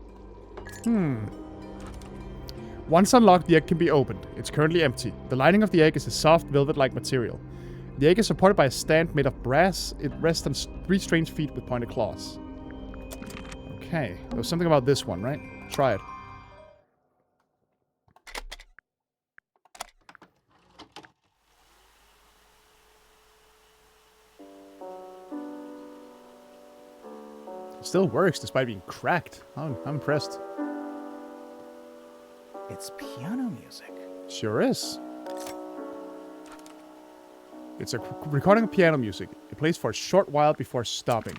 Once unlocked, the egg can be opened. It's currently empty. The lining of the egg is a soft velvet-like material. The egg is supported by a stand made of brass. It rests on 3 strange feet with pointed claws. Okay. There was something about this one, right? Try it. It still works despite being cracked. I'm impressed. It's piano music. Sure is. It's a recording of piano music. It plays for a short while before stopping.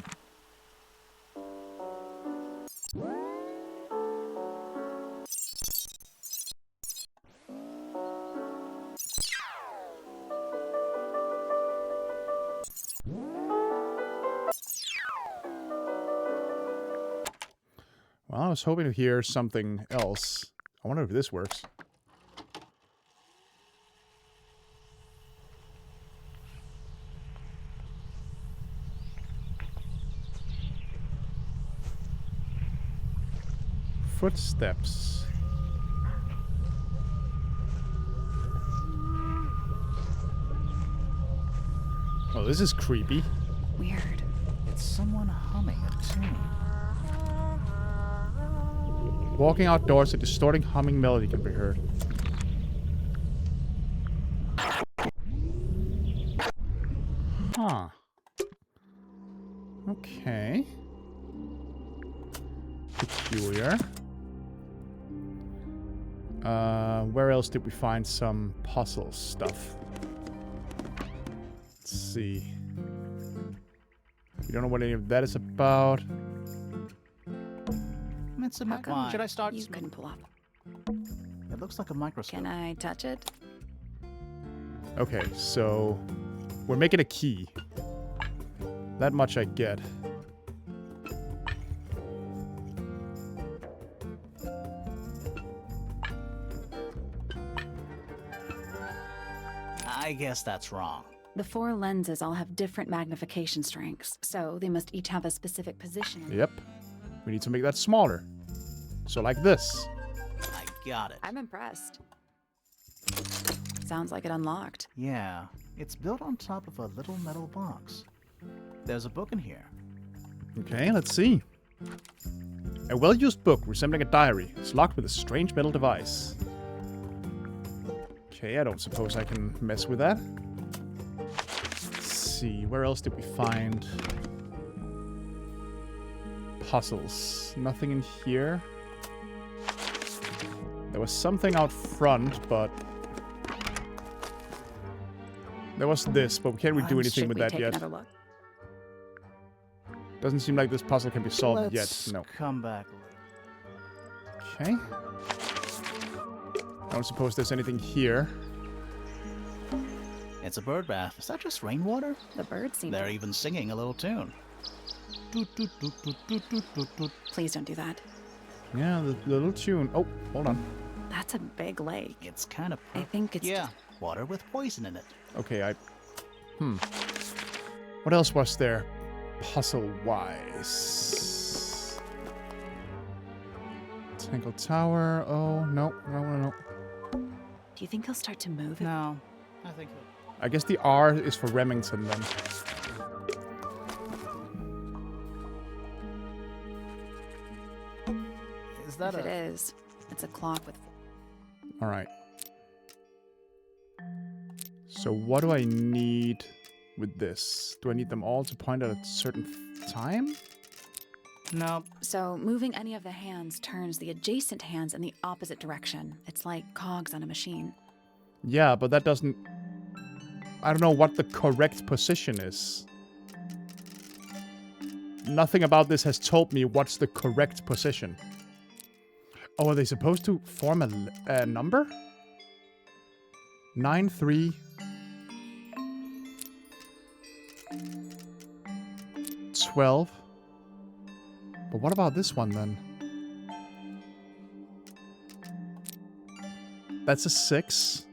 Well, I was hoping to hear something else. I wonder if this works. Footsteps. Oh, this is creepy. Weird. It's someone humming a tune. Walking outdoors, a distorting humming melody can be heard. Huh. Okay. Peculiar. Where else did we find some puzzle stuff? Let's see. We don't know what any of that is about. It's a Why? Should I start? You can pull up. It looks like a microscope. Can I touch it? Okay, so we're making a key. That much I get. I guess that's wrong. The 4 lenses all have different magnification strengths, so they must each have a specific position. Yep. We need to make that smaller. So like this. I got it. I'm impressed. Sounds like it unlocked. Yeah, it's built on top of a little metal box. There's a book in here. Okay, let's see. A well-used book resembling a diary. It's locked with a strange metal device. Okay, I don't suppose I can mess with that. Let's see, where else did we find puzzles? Nothing in here. There was something out front, but there was this, but we can't really do anything with that yet. Doesn't seem like this puzzle can be solved yet. No. Come back later. Okay. I don't suppose there's anything here. It's a bird bath. Is that just rainwater? The birds seem. They're even singing a little tune. Please don't do that. Yeah, the little tune. Oh, hold on. That's a big lake. It's kind of. I think it's. Yeah, water with poison in it. Okay, What else was there? Puzzle-wise. Tangle Tower. Oh, no. No. Do you think he'll start to move? No, I think. I guess the R is for Remington then. Is that if it is, it's a clock with. All right. So what do I need with this? Do I need them all to point at a certain time? No. So moving any of the hands turns the adjacent hands in the opposite direction. It's like cogs on a machine. Yeah, but that doesn't... I don't know what the correct position is. Nothing about this has told me what's the correct position. Oh, are they supposed to form a number? 9, 3... 12. But what about this one then? That's a 6.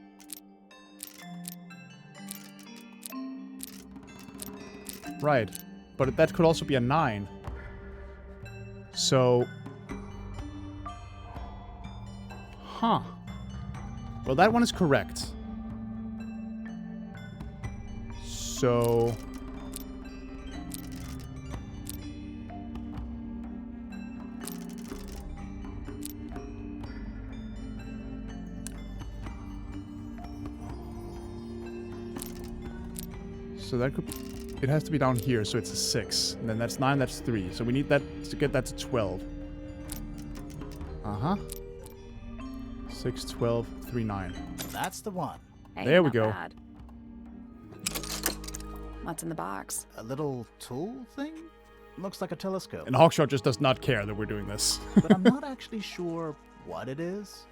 Right. But that could also be a 9. So... Huh. Well, that one is correct. So... So that could... It has to be down here, so it's a 6. And then that's 9, that's 3. So we need that to get that to 12. Uh-huh. 6, 12, 3, 9. That's the one. Hey, there we not go. Bad. What's in the box? A little tool thing? Looks like a telescope. And Hawkshaw just does not care that we're doing this. But I'm not actually sure what it is.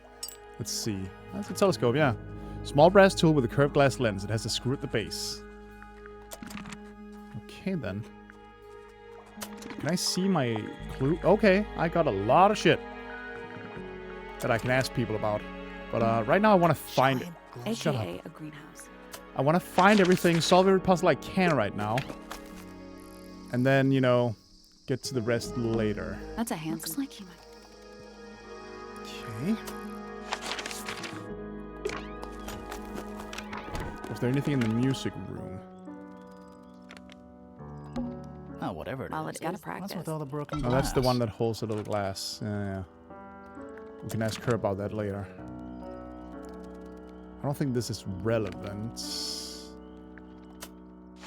Let's see. That's a telescope, yeah. Small brass tool with a curved glass lens. It has a screw at the base. Okay, then. Can I see my clue? Okay, I got a lot of shit that I can ask people about. But right now I want to find it. Shut up. AKA a greenhouse. I want to find everything, solve every puzzle I can right now. And then, you know, get to the rest later. That's a hand. Looks like he might. Okay. Was there anything in the music room? Oh, whatever it is. Well, it's gotta practice. What's with all the broken Oh, glass? that's the one that holds the little glass. Yeah. We can ask her about that later. I don't think this is relevant.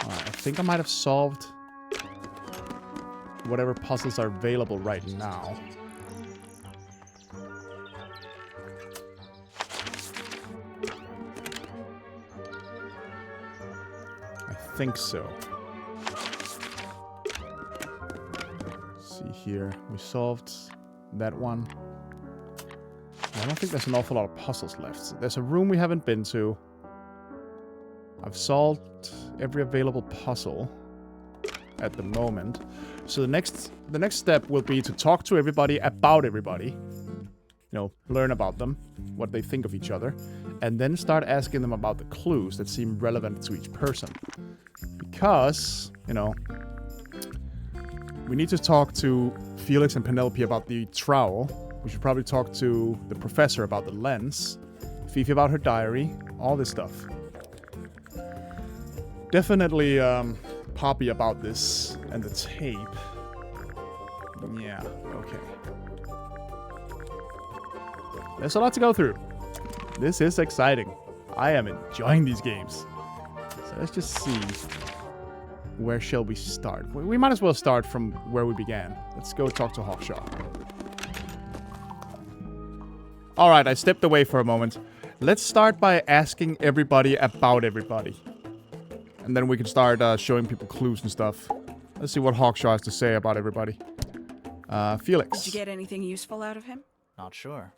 Alright, I think I might have solved whatever puzzles are available right now. I think so. Let's see here. We solved that one. I don't think there's an awful lot of puzzles left. There's a room we haven't been to. I've solved every available puzzle at the moment. So the next step will be to talk to everybody about everybody. learn about them, what they think of each other, and then start asking them about the clues that seem relevant to each person. Because, we need to talk to Felix and Penelope about the trowel. We should probably talk to the professor about the lens, Fifi about her diary, all this stuff. Definitely Poppy about this and the tape. Yeah, okay. There's a lot to go through. This is exciting. I am enjoying these games. So let's just see. Where shall we start? We might as well start from where we began. Let's go talk to Hawkshaw. Alright, I stepped away for a moment. Let's start by asking everybody about everybody. And then we can start showing people clues and stuff. Let's see what Hawkshaw has to say about everybody. Felix. Did you get anything useful out of him? Not sure.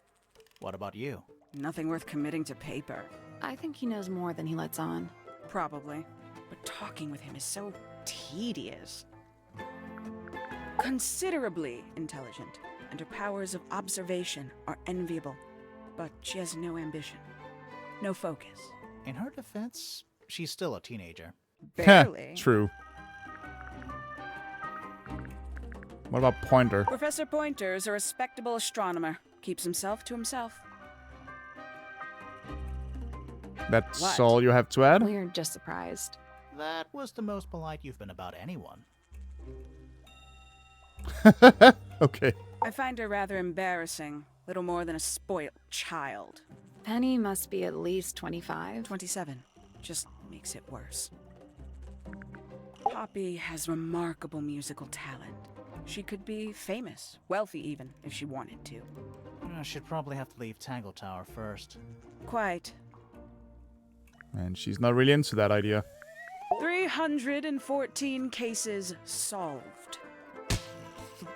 What about you? Nothing worth committing to paper. I think he knows more than he lets on. Probably. But talking with him is so tedious. Considerably intelligent, and her powers of observation are enviable. But she has no ambition. No focus. In her defense, she's still a teenager. Barely. True. What about Pointer? Professor Pointer is a respectable astronomer. Keeps himself to himself. That's What? all you have to add? We're just surprised. That was the most polite you've been about anyone. Okay. I find her rather embarrassing. Little more than a spoilt child. Penny must be at least 25. 27. Just makes it worse. Poppy has remarkable musical talent. She could be famous, wealthy even, if she wanted to. She'd probably have to leave Tangle Tower first. Quite. And she's not really into that idea. 314 cases solved.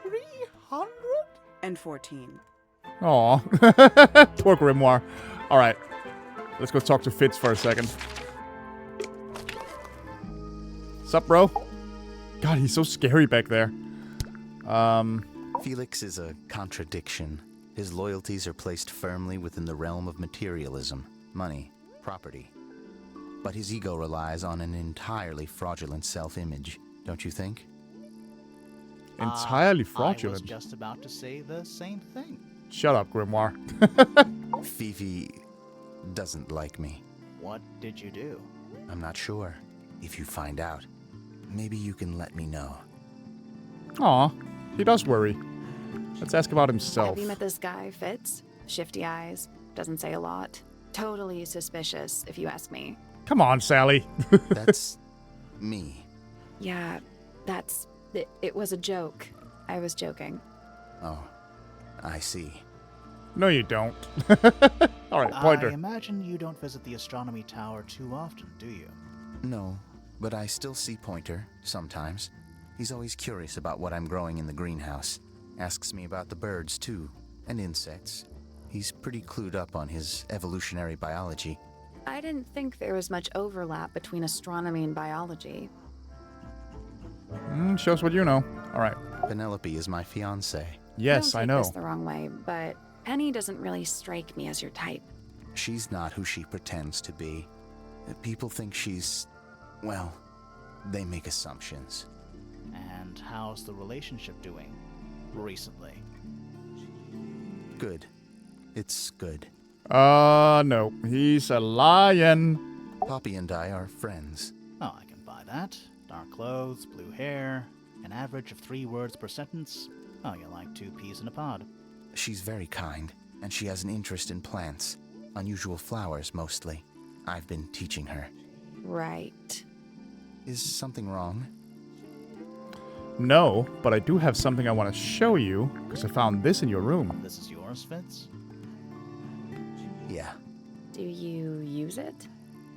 314. Aw. Poor Grimoire. Alright. Let's go talk to Fitz for a second. Sup, bro? God, he's so scary back there. Felix is a contradiction. His loyalties are placed firmly within the realm of materialism, money, property. But his ego relies on an entirely fraudulent self-image, don't you think? Entirely I was fraudulent. just about to say the same thing. Shut up, Grimoire. Fifi doesn't like me. What did you do? I'm not sure. If you find out, maybe you can let me know. Aw, he does worry. Let's ask about himself. Have you met this guy, Fitz? Shifty eyes, doesn't say a lot. Totally suspicious, if you ask me. Come on, Sally. That's me. Yeah, it was a joke. I was joking. Oh, I see. No, you don't. Alright, Pointer. I imagine you don't visit the astronomy tower too often, do you? No, but I still see Pointer, sometimes. He's always curious about what I'm growing in the greenhouse. Asks me about the birds, too, and insects. He's pretty clued up on his evolutionary biology. I didn't think there was much overlap between astronomy and biology. Shows what you know. Alright. Penelope is my fiancée. Yes, Don't I take know. this the wrong way, but Penny doesn't really strike me as your type. She's not who she pretends to be. People think she's... well, they make assumptions. And how's the relationship doing recently? Good. It's good. No. He's a lion. Poppy and I are friends. Oh, I can buy that. Dark clothes, blue hair, an average of 3 words per sentence. Oh, you're like 2 peas in a pod. She's very kind, and she has an interest in plants. Unusual flowers, mostly. I've been teaching her. Right. Is something wrong? No, but I do have something I want to show you, because I found this in your room. This is yours, Fitz? Yeah. Do you use it?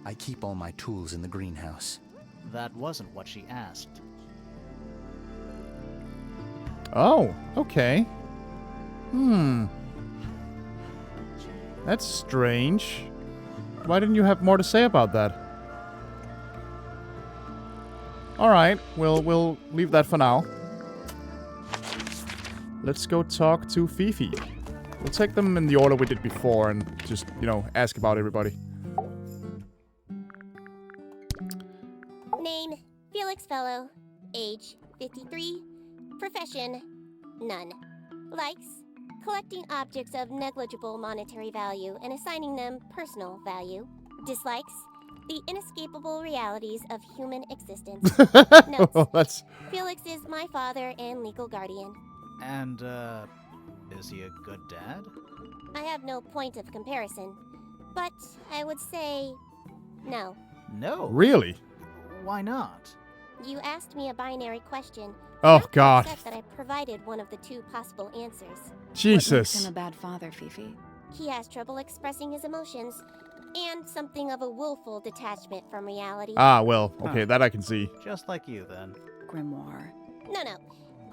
I keep all my tools in the greenhouse. That wasn't what she asked. Oh, okay. That's strange. Why didn't you have more to say about that? Alright, we'll leave that for now. Let's go talk to Fifi. We'll take them in the order we did before and just, you know, ask about everybody. Name, Felix Fellow. Age, 53. Profession, none. Likes, collecting objects of negligible monetary value and assigning them personal value. Dislikes, the inescapable realities of human existence. Notes, Oh, that's... Felix is my father and legal guardian. And, is he a good dad? I have no point of comparison, but I would say no. No. Really? Why not? You asked me a binary question. Oh, I'm God. upset that I provided one of the two possible answers. What makes Jesus. him a bad father, Fifi? He has trouble expressing his emotions, and something of a willful detachment from reality. Ah, well, okay, that I can see. Just like you, then. Grimoire. No,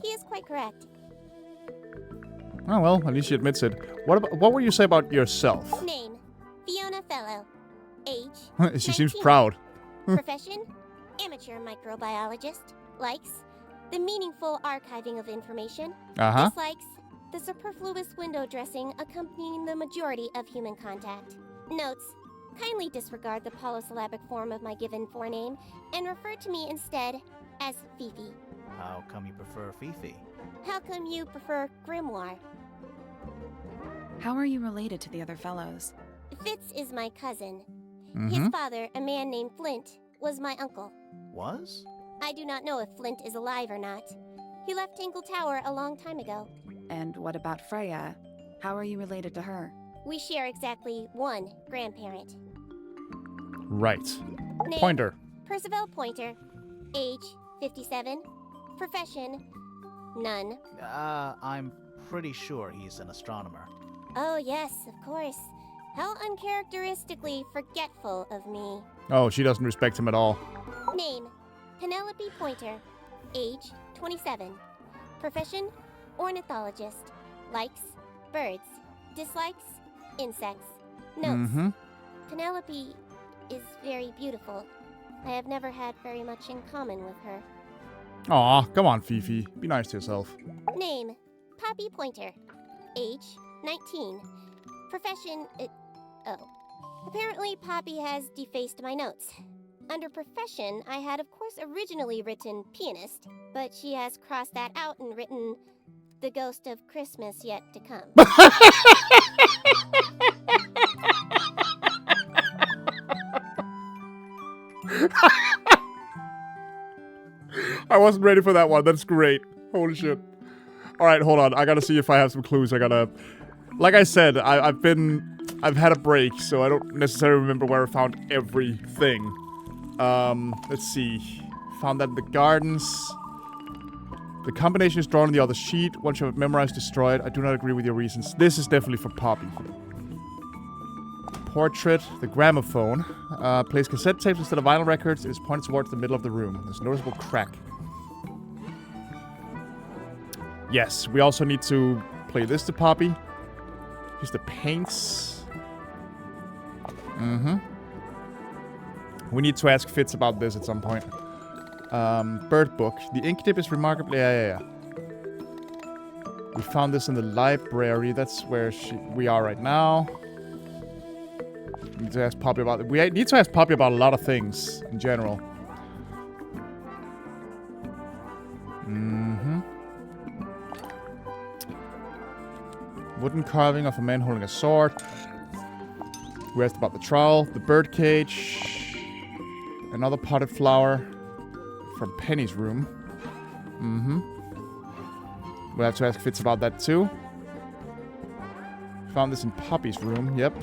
he is quite correct. Oh, well, at least she admits it. What were you say about yourself? Name, Fiona Fellow. Age, She seems 19. proud. Profession, amateur microbiologist. Likes, the meaningful archiving of information. Uh-huh. Dislikes, the superfluous window dressing accompanying the majority of human contact. Notes, kindly disregard the polysyllabic form of my given forename and refer to me instead as Fifi. How come you prefer Fifi? How come you prefer Grimoire? How are you related to the other fellows? Fitz is my cousin. Mm-hmm. His father, a man named Flint, was my uncle. Was? I do not know if Flint is alive or not. He left Tangle Tower a long time ago. And what about Freya? How are you related to her? We share exactly one grandparent. Right. Name, Pointer. Percival Pointer. Age, 57. Profession, none. I'm pretty sure he's an astronomer. Oh yes, of course. How uncharacteristically forgetful of me. Oh, she doesn't respect him at all. Name, Penelope Pointer. Age, 27. Profession, ornithologist. Likes, birds. Dislikes, insects. Notes, Mm-hmm. Penelope is very beautiful. I have never had very much in common with her. Aw, come on, Fifi. Be nice to yourself. Name, Poppy Pointer. Age, 19. Profession, oh. Apparently Poppy has defaced my notes. Under profession, I had of course originally written pianist, but she has crossed that out and written the ghost of Christmas yet to come. I wasn't ready for that one. That's great. Holy shit. Alright, hold on. I gotta see if I have some clues. Like I said, I've had a break, so I don't necessarily remember where I found everything. Let's see. Found that in the gardens. The combination is drawn on the other sheet. Once you have memorized, destroyed. I do not agree with your reasons. This is definitely for Poppy. Portrait, the gramophone. Plays cassette tapes instead of vinyl records. It is pointed towards the middle of the room. There's a noticeable crack. Yes, we also need to play this to Poppy. Here's the paints. Mm-hmm. We need to ask Fitz about this at some point. Bird book. The ink tip is remarkably... Yeah. We found this in the library. That's where we are right now. We need to ask Poppy about it. We need to ask Poppy about a lot of things in general. Mm-hmm. Wooden carving of a man holding a sword. We asked about the trowel, the bird cage, another potted flower from Penny's room. Mm-hmm. We'll have to ask Fitz about that too. Found this in Poppy's room. Yep.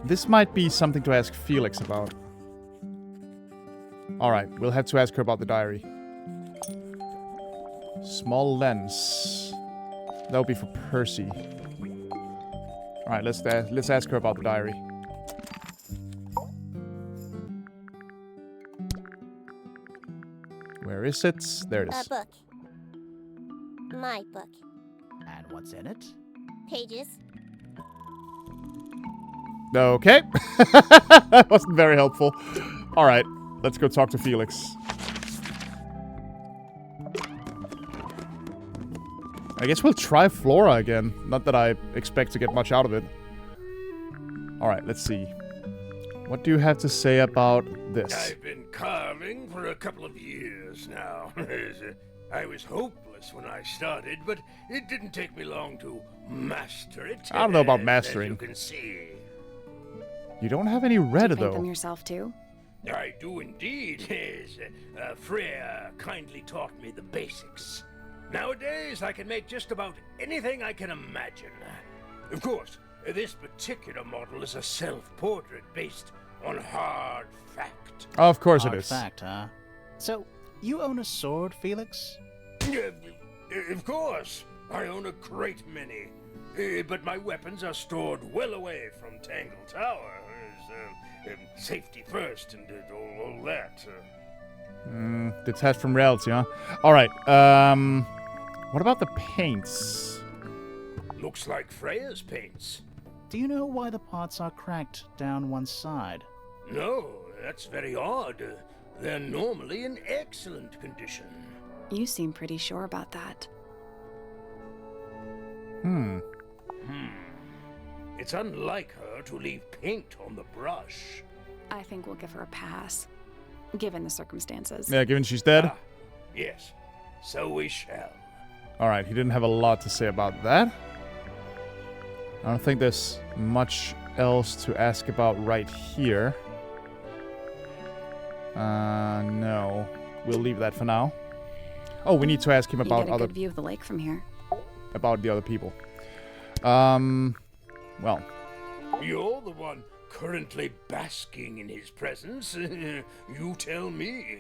This might be something to ask Felix about. Alright, we'll have to ask her about the diary. Small lens. That would be for Percy. Alright, let's ask her about the diary. Where is it? There it is. A book. My book. And what's in it? Pages. Okay. That wasn't very helpful. Alright, let's go talk to Felix. I guess we'll try Flora again. Not that I expect to get much out of it. Alright, let's see. What do you have to say about this? I've been carving for a couple of years now. I was hopeless when I started, but it didn't take me long to master it. I don't know about mastering. As you can see. You don't have any red, Do you though. paint them yourself, too? I do indeed. Freya kindly taught me the basics. Nowadays, I can make just about anything I can imagine. Of course, this particular model is a self-portrait based on hard fact. Of course Hard it is. fact, huh? So, you own a sword, Felix? Of course. I own a great many. But my weapons are stored well away from Tangle Tower. Safety first and all that. Detached from reality, huh? Alright, what about the paints? Looks like Freya's paints. Do you know why the pots are cracked down one side? No, that's very odd. They're normally in excellent condition. You seem pretty sure about that. It's unlike her to leave paint on the brush. I think we'll give her a pass, given the circumstances. Yeah, given she's dead. Yes, so we shall. Alright, he didn't have a lot to say about that. I don't think there's much else to ask about right here. No. We'll leave that for now. Oh, we need to ask him about you get a good view of the lake from here. About the other people. Well. You're the one currently basking in his presence. You tell me.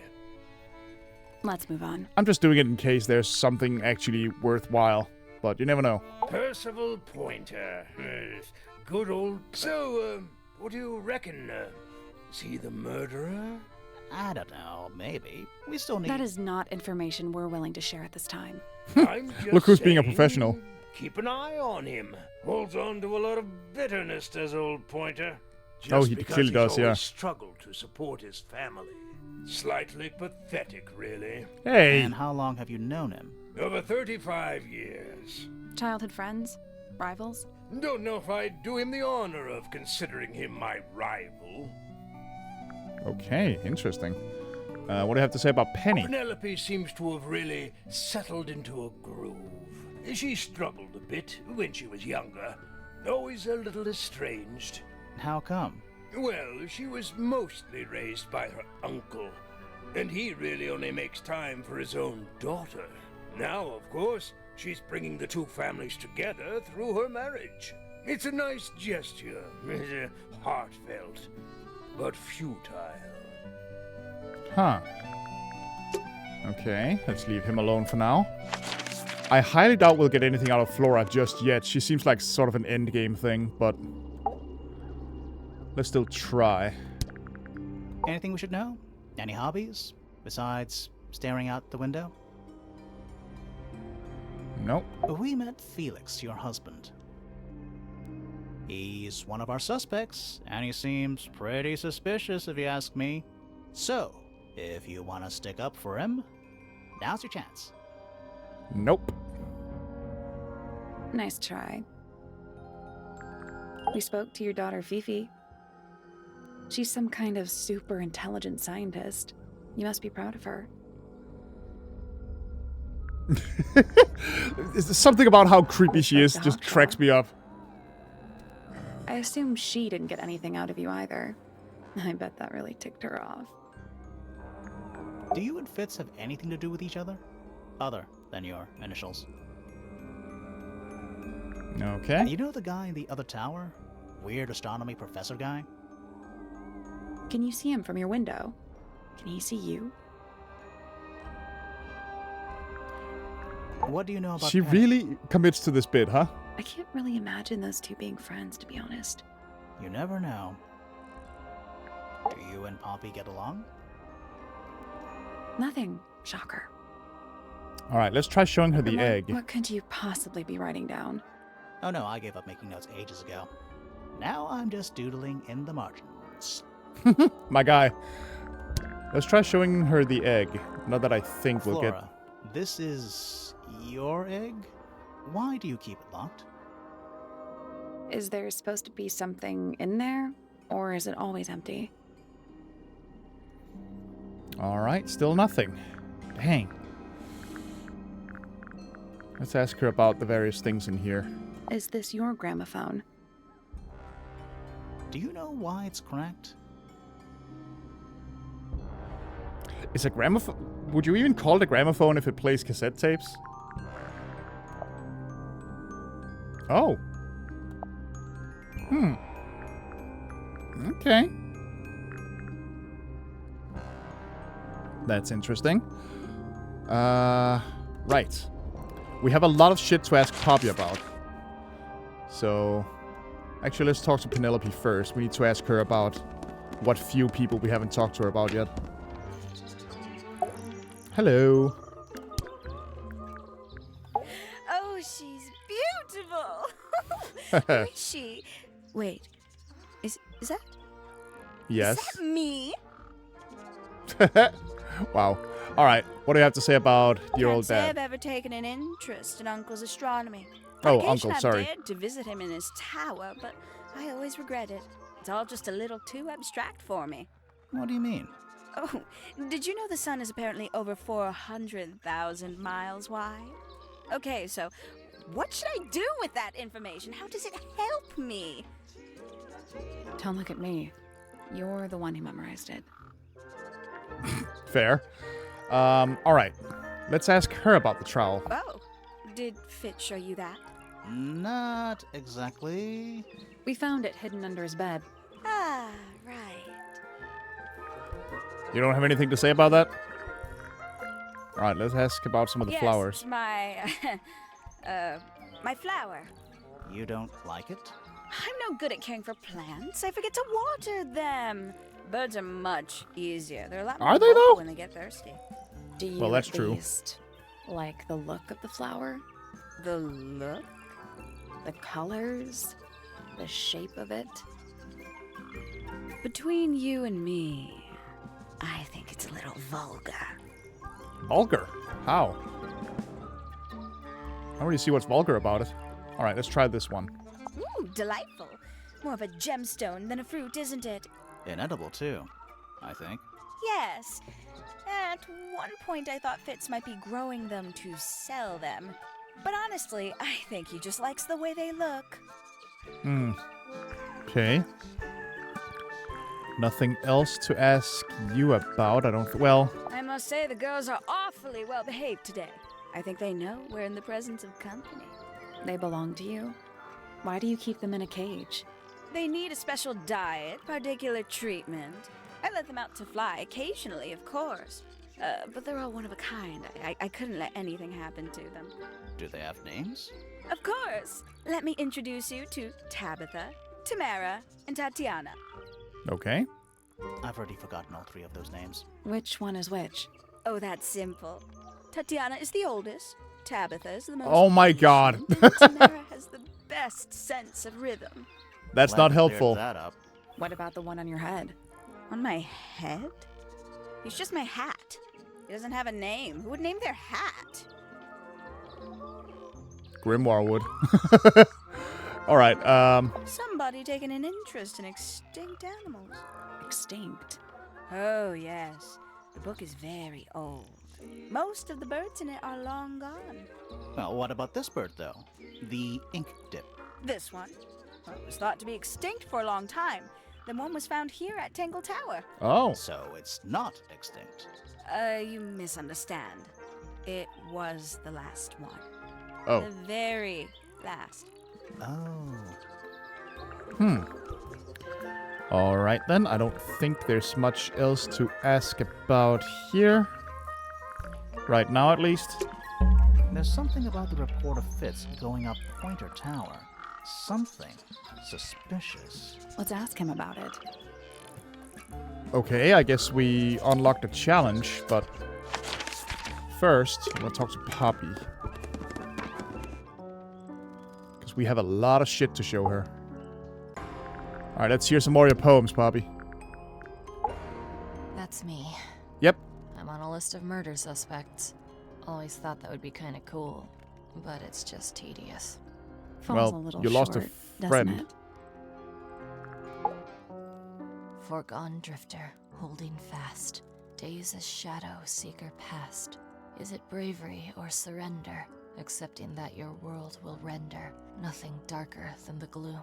Let's move on. I'm just doing it in case there's something actually worthwhile. But you never know. Percival Pointer. Good old... So, what do you reckon? Is he the murderer? I don't know, maybe. We still need... That is not information we're willing to share at this time. I'm just Look who's being a saying, professional. Keep an eye on him. Holds on to a lot of bitterness, does old Pointer. Just Oh, he because clearly does, he's yeah. always struggled to support his family. Slightly pathetic, really. Hey! And how long have you known him? Over 35 years. Childhood friends? Rivals? Don't know if I'd do him the honor of considering him my rival. Okay, interesting. What do you have to say about Penny? Penelope seems to have really settled into a groove. She struggled a bit when she was younger. Always a little estranged. How come? Well, she was mostly raised by her uncle, and he really only makes time for his own daughter. Now, of course, she's bringing the two families together through her marriage. It's a nice gesture, heartfelt, but futile. Huh. Okay, let's leave him alone for now. I highly doubt we'll get anything out of Flora just yet. She seems like sort of an endgame thing, but... let's still try. Anything we should know? Any hobbies? Besides staring out the window? Nope. We met Felix, your husband. He's one of our suspects, and he seems pretty suspicious if you ask me. So, if you want to stick up for him, now's your chance. Nope. Nice try. We spoke to your daughter, Fifi. She's some kind of super intelligent scientist. You must be proud of her. Something about how creepy she is just cracks me up. I assume she didn't get anything out of you either. I bet that really ticked her off. Do you and Fitz have anything to do with each other? Other than your initials? Okay. You know the guy in the other tower? Weird astronomy professor guy? Can you see him from your window? Can he see you? What do you know about She Penny? really commits to this bit, huh? I can't really imagine those two being friends, to be honest. You never know. Do you and Poppy get along? Nothing. Shocker. Alright, let's try showing her the And egg. What could you possibly be writing down? Oh no, I gave up making notes ages ago. Now I'm just doodling in the margins. My guy. Let's try showing her the egg. Not that I think we'll get... Flora, this is your egg? Why do you keep it locked? Is there supposed to be something in there? Or is it always empty? Alright, still nothing. Dang. Let's ask her about the various things in here. Is this your gramophone? Do you know why it's cracked? Is a gramophone... Would you even call it a gramophone if it plays cassette tapes? Oh. Hmm. Okay. That's interesting. Right. We have a lot of shit to ask Poppy about. So... Actually, let's talk to Penelope first. We need to ask her about what few people we haven't talked to her about yet. Hello. Oh, she's beautiful. Who is she? Wait, is that? Yes. Is that me? Wow. All right. What do you have to say about your Can't old say dad? I've ever taken an interest in Uncle's astronomy. Oh, On occasion, Uncle, sorry. I've dared to visit him in his tower, but I always regret it. It's all just a little too abstract for me. What do you mean? Oh, did you know the sun is apparently over 400,000 miles wide? Okay, so what should I do with that information? How does it help me? Don't look at me. You're the one who memorized it. Fair. All right. Let's ask her about the trowel. Oh, did Fitz show you that? Not exactly. We found it hidden under his bed. Ah, right. You don't have anything to say about that? All right. Let's ask about some of the Yes, flowers. my, my flower. You don't like it? I'm no good at caring for plants. I forget to water them. Birds are much easier. They're a lot more Are they, vocal though? when they get thirsty. Do you Well, that's at true. least like the look of the flower? The look? The colors? The shape of it? Between you and me, I think it's a little vulgar. Vulgar? How? I don't really see what's vulgar about it. All right. Let's try this one. Ooh, delightful. More of a gemstone than a fruit, isn't it? Inedible, too, I think. Yes. At one point, I thought Fitz might be growing them to sell them. But honestly, I think he just likes the way they look. Hmm. Okay. Nothing else to ask you about, I don't... Well... I must say the girls are awfully well behaved today. I think they know we're in the presence of company. They belong to you? Why do you keep them in a cage? They need a special diet, particular treatment. I let them out to fly occasionally, of course. But they're all one of a kind. I couldn't let anything happen to them. Do they have names? Of course. Let me introduce you to Tabitha, Tamara, and Tatiana. Okay. I've already forgotten all three of those names. Which one is which? Oh, that's simple. Tatiana is the oldest. Tabitha is the most Oh my god. patient, and Tamara has the best sense of rhythm. That's Glad not we helpful. cleared that up. What about the one on your head? On my head? He's just my hat. He doesn't have a name. Who would name their hat? Grimoire would. All right. Somebody taking an interest in extinct animals. Extinct. Oh, yes. The book is very old. Most of the birds in it are long gone. Well, what about this bird, though? The ink dip. This one? Well, it was thought to be extinct for a long time. Then one was found here at Tangle Tower. Oh. So it's not extinct. You misunderstand. It was the last one. Oh. The very last. Oh. All right, then. I don't think there's much else to ask about here. Right now, at least. There's something about the report of Fitz going up Pointer Tower. Something suspicious. Let's ask him about it. Okay, I guess we unlocked a challenge, but first, I'm gonna talk to Poppy. Because we have a lot of shit to show her. Alright, let's hear some more of your poems, Poppy. That's me. Yep. I'm on a list of murder suspects. Always thought that would be kind of cool. but it's just tedious. Falls Well, a little you lost a short, friend. doesn't it? Foregone drifter, holding fast, days as shadow seeker past. Is it bravery or surrender, accepting that your world will render nothing darker than the gloom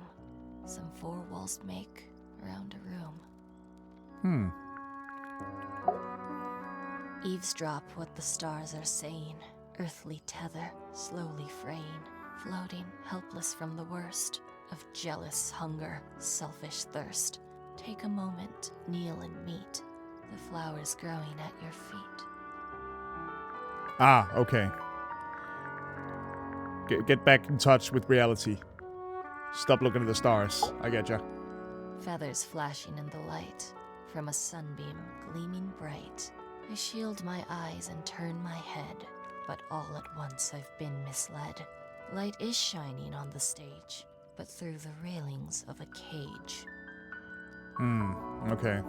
some four walls make around a room? Eavesdrop what the stars are saying, earthly tether slowly fraying, floating helpless from the worst of jealous hunger, selfish thirst. Take a moment, kneel and meet the flowers growing at your feet. Ah, okay. Get back in touch with reality. Stop looking at the stars. I getcha. Feathers flashing in the light, from a sunbeam gleaming bright. I shield my eyes and turn my head, but all at once I've been misled. Light is shining on the stage, but through the railings of a cage. Okay.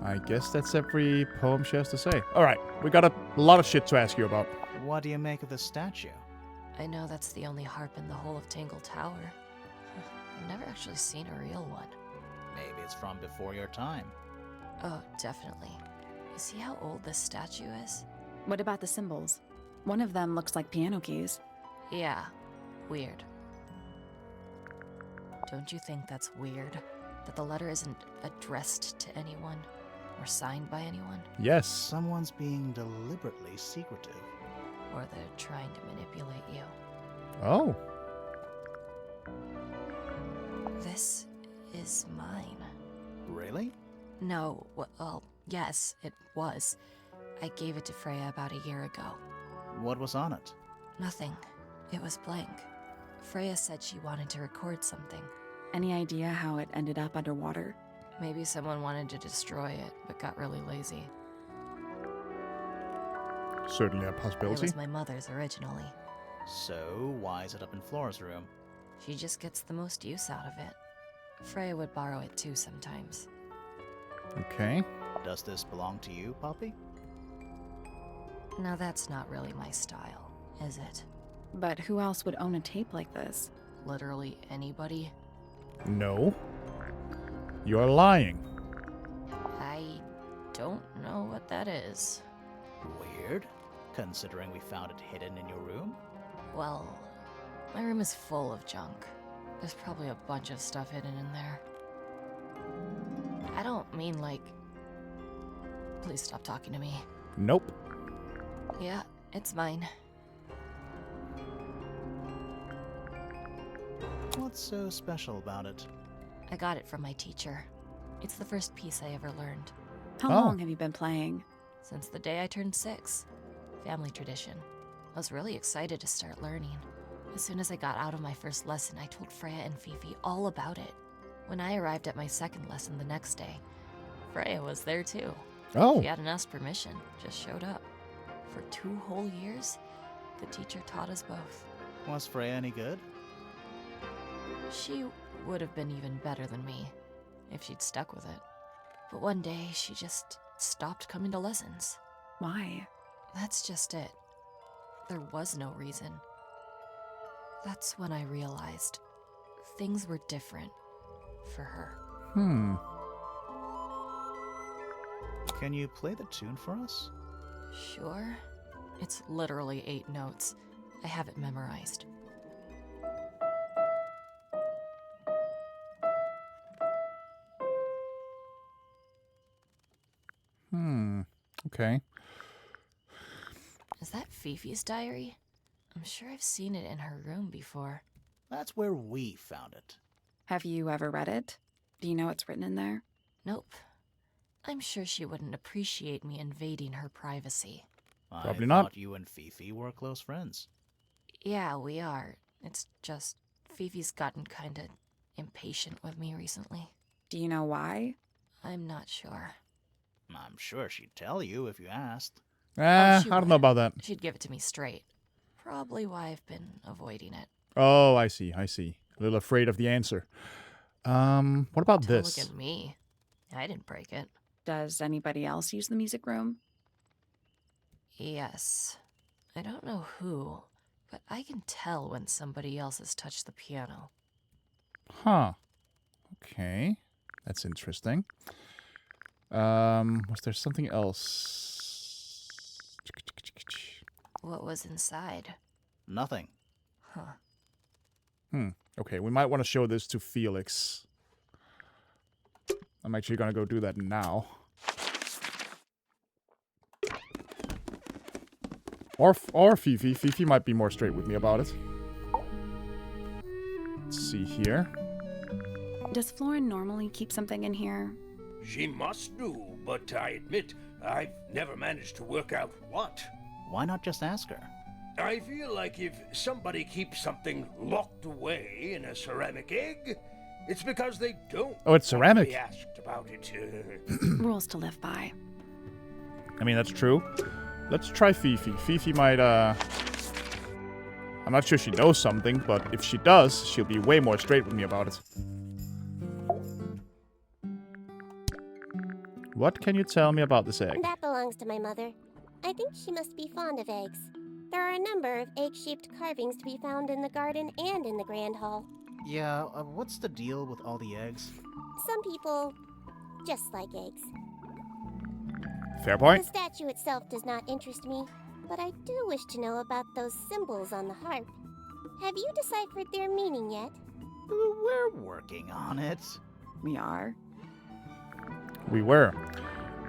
I guess that's every poem she has to say. Alright, we got a lot of shit to ask you about. What do you make of the statue? I know that's the only harp in the whole of Tangle Tower. I've never actually seen a real one. Maybe it's from before your time. Oh, definitely. You see how old this statue is? What about the symbols? One of them looks like piano keys. Yeah, weird. Don't you think that's weird? That the letter isn't addressed to anyone or signed by anyone? Yes. Someone's being deliberately secretive. Or they're trying to manipulate you. Oh. This is mine. Really? No, well, yes, it was. I gave it to Freya about a year ago. What was on it? Nothing. It was blank. Freya said she wanted to record something. Any idea how it ended up underwater? Maybe someone wanted to destroy it, but got really lazy. Certainly a It possibility. was my mother's originally. So, why is it up in Flora's room? She just gets the most use out of it. Freya would borrow it too sometimes. Okay. Does this belong to you, Poppy? Now that's not really my style, is it? But who else would own a tape like this? Literally anybody? No. You're lying. I don't know what that is. Weird, considering we found it hidden in your room. Well, my room is full of junk. There's probably a bunch of stuff hidden in there. I don't mean like... Please stop talking to me. Nope. Yeah, it's mine. What's so special about it? I got it from my teacher. It's the first piece I ever learned. How Oh. long have you been playing? Since the day I turned 6. Family tradition. I was really excited to start learning. As soon as I got out of my first lesson, I told Freya and Fifi all about it. When I arrived at my second lesson the next day, Freya was there too. Oh. She hadn't asked permission, just showed up. For 2 whole years, the teacher taught us both. Was Freya any good? She would have been even better than me, if she'd stuck with it. But one day, she just stopped coming to lessons. Why? That's just it. There was no reason. That's when I realized things were different for her. Can you play the tune for us? Sure. It's literally 8 notes. I have it memorized. Okay. Is that Fifi's diary? I'm sure I've seen it in her room before. That's where we found it. Have you ever read it? Do you know what's written in there? Nope. I'm sure she wouldn't appreciate me invading her privacy. Probably I not. thought you and Fifi were close friends. Yeah, we are. It's just Fifi's gotten kinda impatient with me recently. Do you know why? I'm not sure. I'm sure she'd tell you if you asked. She I don't know would. about that. She'd give it to me straight. Probably why I've been avoiding it. Oh, I see. I see. A little afraid of the answer. What about Don't this? look at me. I didn't break it. Does anybody else use the music room? Yes. I don't know who, but I can tell when somebody else has touched the piano. Huh. Okay. That's interesting. Was there something else? What was inside? Nothing. Huh. Okay, we might want to show this to Felix. I'm actually gonna go do that now. Or Fifi. Fifi might be more straight with me about it. Let's see here. Does Florin normally keep something in here? She must do, but I admit I've never managed to work out what. Why not just ask her? I feel like if somebody keeps something locked away in a ceramic egg, it's because they don't Oh, it's ceramic. want to be asked about it. Rules to live by. I mean, that's true. Let's try Fifi. Fifi might, I'm not sure she knows something, but if she does, she'll be way more straight with me about it. What can you tell me about this egg? That belongs to my mother. I think she must be fond of eggs. There are a number of egg-shaped carvings to be found in the garden and in the Grand Hall. Yeah, what's the deal with all the eggs? Some people just like eggs. Fair point. The statue itself does not interest me, but I do wish to know about those symbols on the harp. Have you deciphered their meaning yet? We're working on it. We are. We were.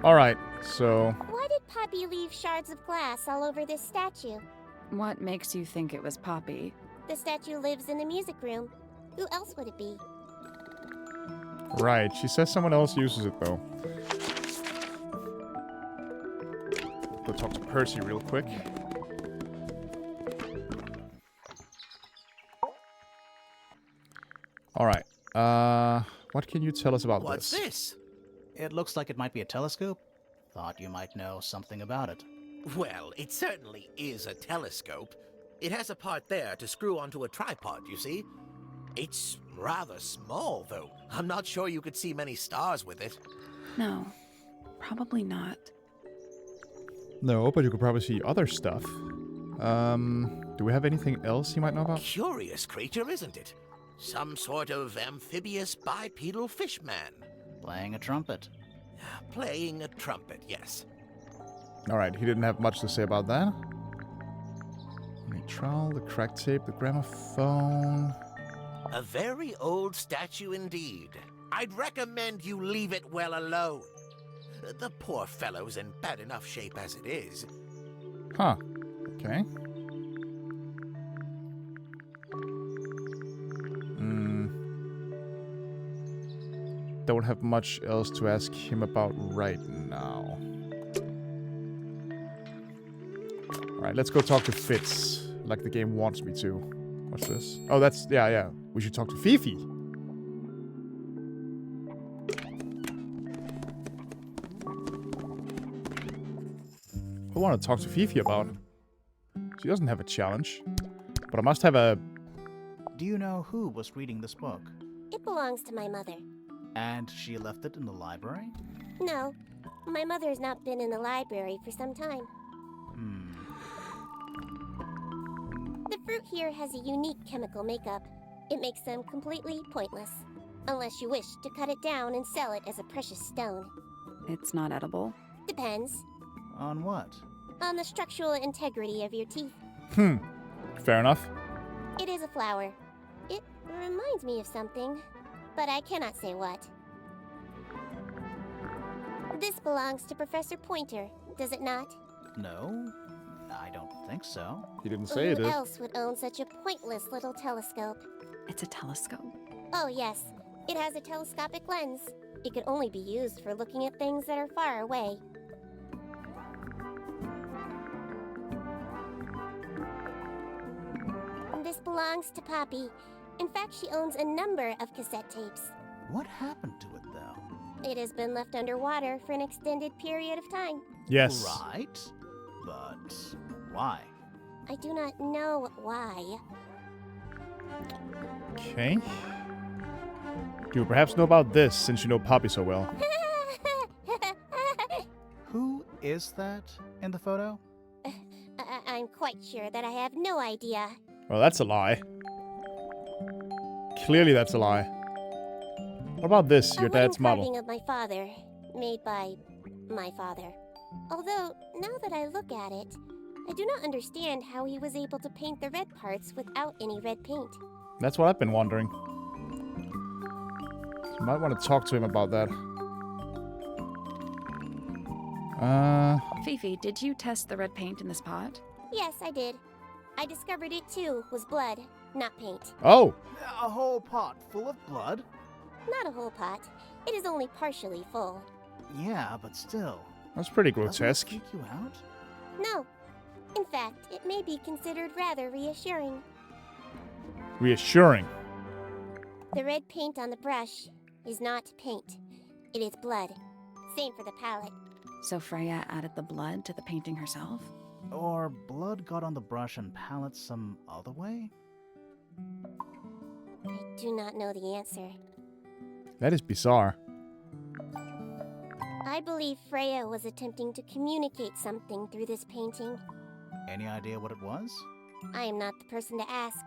Alright, so... Why did Poppy leave shards of glass all over this statue? What makes you think it was Poppy? The statue lives in the music room. Who else would it be? Right, she says someone else uses it, though. Go talk to Percy real quick. Alright, what can you tell us about What's this? this? It looks like it might be a telescope. Thought you might know something about it. Well, it certainly is a telescope. It has a part there to screw onto a tripod, you see. It's rather small, though. I'm not sure you could see many stars with it. No, probably not. No, but you could probably see other stuff. Do we have anything else you might know about? Curious creature, isn't it? Some sort of amphibious bipedal fishman. Playing a trumpet. Playing a trumpet, yes. Alright, he didn't have much to say about that. The trowel, the cracked tape, the gramophone. A very old statue indeed. I'd recommend you leave it well alone. The poor fellow's in bad enough shape as it is. Huh. Okay. Don't have much else to ask him about right now. Alright, let's go talk to Fitz, like the game wants me to. What's this? Oh, that's... Yeah. We should talk to Fifi. What do I want to talk to Fifi about? She doesn't have a challenge. But I must have a... Do you know who was reading this book? It belongs to my mother. And she left it in the library? No, my mother has not been in the library for some time. The fruit here has a unique chemical makeup. It makes them completely pointless. Unless you wish to cut it down and sell it as a precious stone. It's not edible. Depends. On what? On the structural integrity of your teeth. Fair enough. It is a flower. It reminds me of something, but I cannot say what. This belongs to Professor Pointer, does it not? No, I don't think so. He didn't say it Who did. else would own such a pointless little telescope? It's a telescope. Oh yes, it has a telescopic lens. It can only be used for looking at things that are far away. This belongs to Poppy. In fact, she owns a number of cassette tapes. What happened to it, though? It has been left underwater for an extended period of time. Yes. Right. But why? I do not know why. Okay. Do you perhaps know about this, since you know Poppy so well? Who is that in the photo? I'm I'm quite sure that I have no idea. Well, that's a lie. Clearly that's a lie. What about this, your dad's model? A wooden carving of my father, made by my father. Although, now that I look at it, I do not understand how he was able to paint the red parts without any red paint. That's what I've been wondering. You might want to talk to him about that. Fifi, did you test the red paint in this pot? Yes, I did. I discovered it too was blood, not paint. Oh! A whole pot full of blood? Not a whole pot. It is only partially full. Yeah, but still. That's pretty Doesn't it grotesque. freak you out? No. In fact, it may be considered rather reassuring. Reassuring. The red paint on the brush is not paint. It is blood. Same for the palette. So Freya added the blood to the painting herself? Or blood got on the brush and palette some other way? I do not know the answer. That is bizarre. I believe Freya was attempting to communicate something through this painting. Any idea what it was? I am not the person to ask.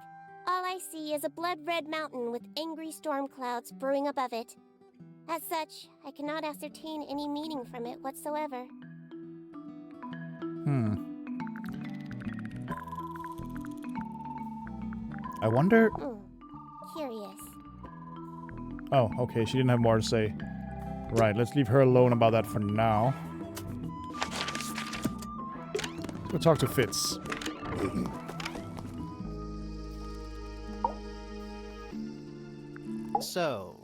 All I see is a blood-red mountain with angry storm clouds brewing above it. As such, I cannot ascertain any meaning from it whatsoever. I wonder... Curious. Oh, okay, she didn't have more to say. Right, let's leave her alone about that for now. Let's go talk to Fitz. So,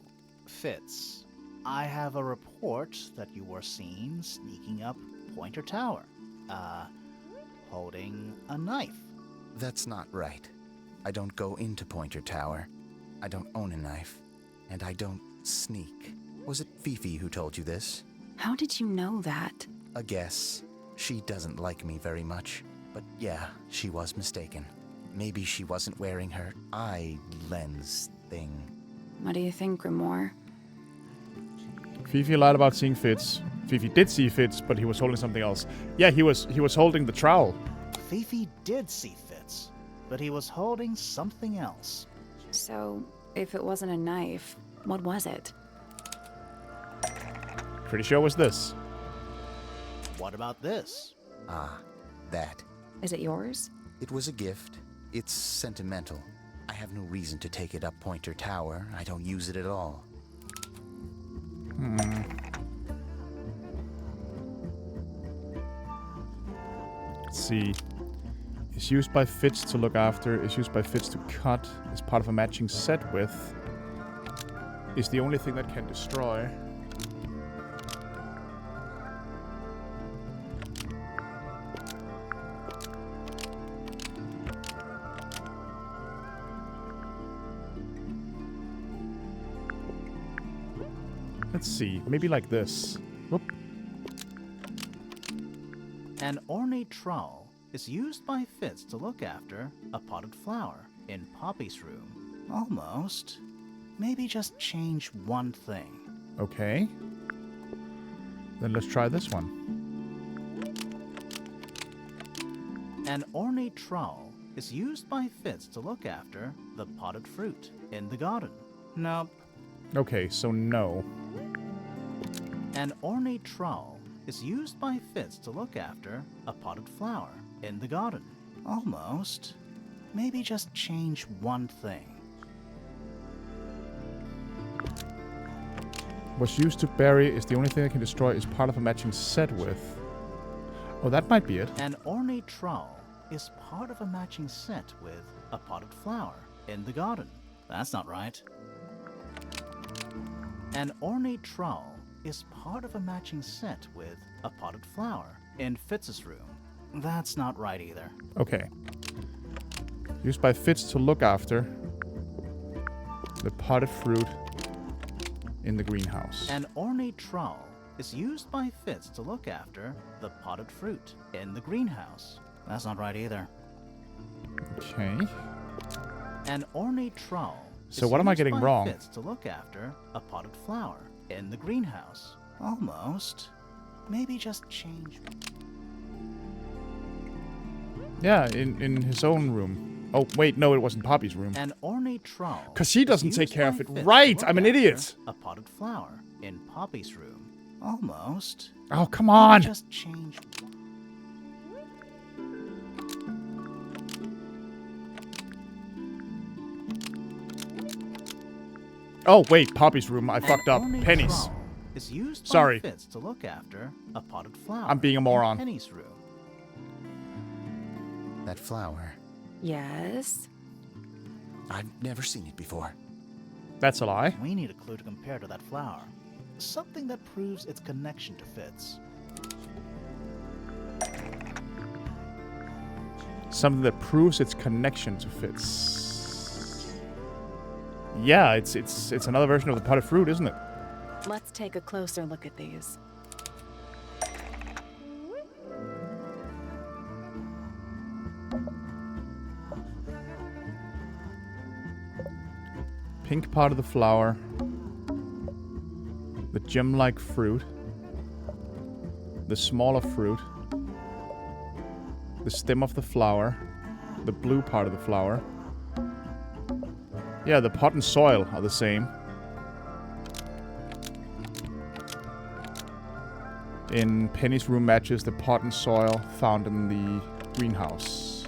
Fitz, I have a report that you were seen sneaking up Pointer Tower. Holding a knife. That's not right. I don't go into Pointer Tower. I don't own a knife. And I don't sneak. Was it Fifi who told you this? How did you know that? A guess. She doesn't like me very much. But yeah, she was mistaken. Maybe she wasn't wearing her eye lens thing. What do you think, Grimoire? Fifi lied about seeing Fitz. Fifi did see Fitz, but he was holding something else. Yeah, he was holding the trowel. Fifi did see Fitz, but he was holding something else. So, if it wasn't a knife, what was it? Pretty sure it was this. What about this? Ah, that. Is it yours? It was a gift. It's sentimental. I have no reason to take it up Pointer Tower. I don't use it at all. Let's see. Is used by Fitz to look after. Is used by Fitz to cut. Is part of a matching set with. Is the only thing that can destroy. Let's see. Maybe like this. Whoop. An ornate trowel is used by Fitz to look after a potted flower in Poppy's room. Almost. Maybe just change one thing. Okay. Then let's try this one. An ornate trowel is used by Fitz to look after the potted fruit in the garden. Nope. Okay, so no. An ornate trowel is used by Fitz to look after a potted flower in the garden. Almost. Maybe just change one thing. Was used to bury is the only thing that can destroy is part of a matching set with. Oh, that might be it. An ornate trowel is part of a matching set with a potted flower in the garden. That's not right. An ornate trowel is part of a matching set with a potted flower in Fitz's room. That's not right either. Okay. Used by Fitz to look after the potted fruit in the greenhouse. An ornate trowel is used by Fitz to look after the potted fruit in the greenhouse. That's not right either. Okay. An ornate trowel. So what am I getting wrong? Fitz to look after a potted flower in the greenhouse. Almost. Maybe just change. Yeah, in his own room. Oh, wait, no, it wasn't Poppy's room. An ornate trowel. 'Cause she doesn't is take used care by of it. Fitz to Right, look I'm an after idiot. A potted flower in Poppy's room. Almost. Oh, come on. Just change one. Oh, wait, Poppy's room. I fucked up. Ornate Penny's. trowel is used Sorry. by Fitz to look after a potted flower. I'm being a moron. In Penny's room. That flower. Yes? I've never seen it before. That's a lie. We need a clue to compare to that flower. Something that proves its connection to Fitz. Something that proves its connection to Fitz. Yeah, it's another version of the potted fruit, isn't it? Let's take a closer look at these. Pink part of the flower. The gem-like fruit. The smaller fruit. The stem of the flower. The blue part of the flower. Yeah, the pot and soil are the same. In Penny's room matches the pot and soil found in the greenhouse.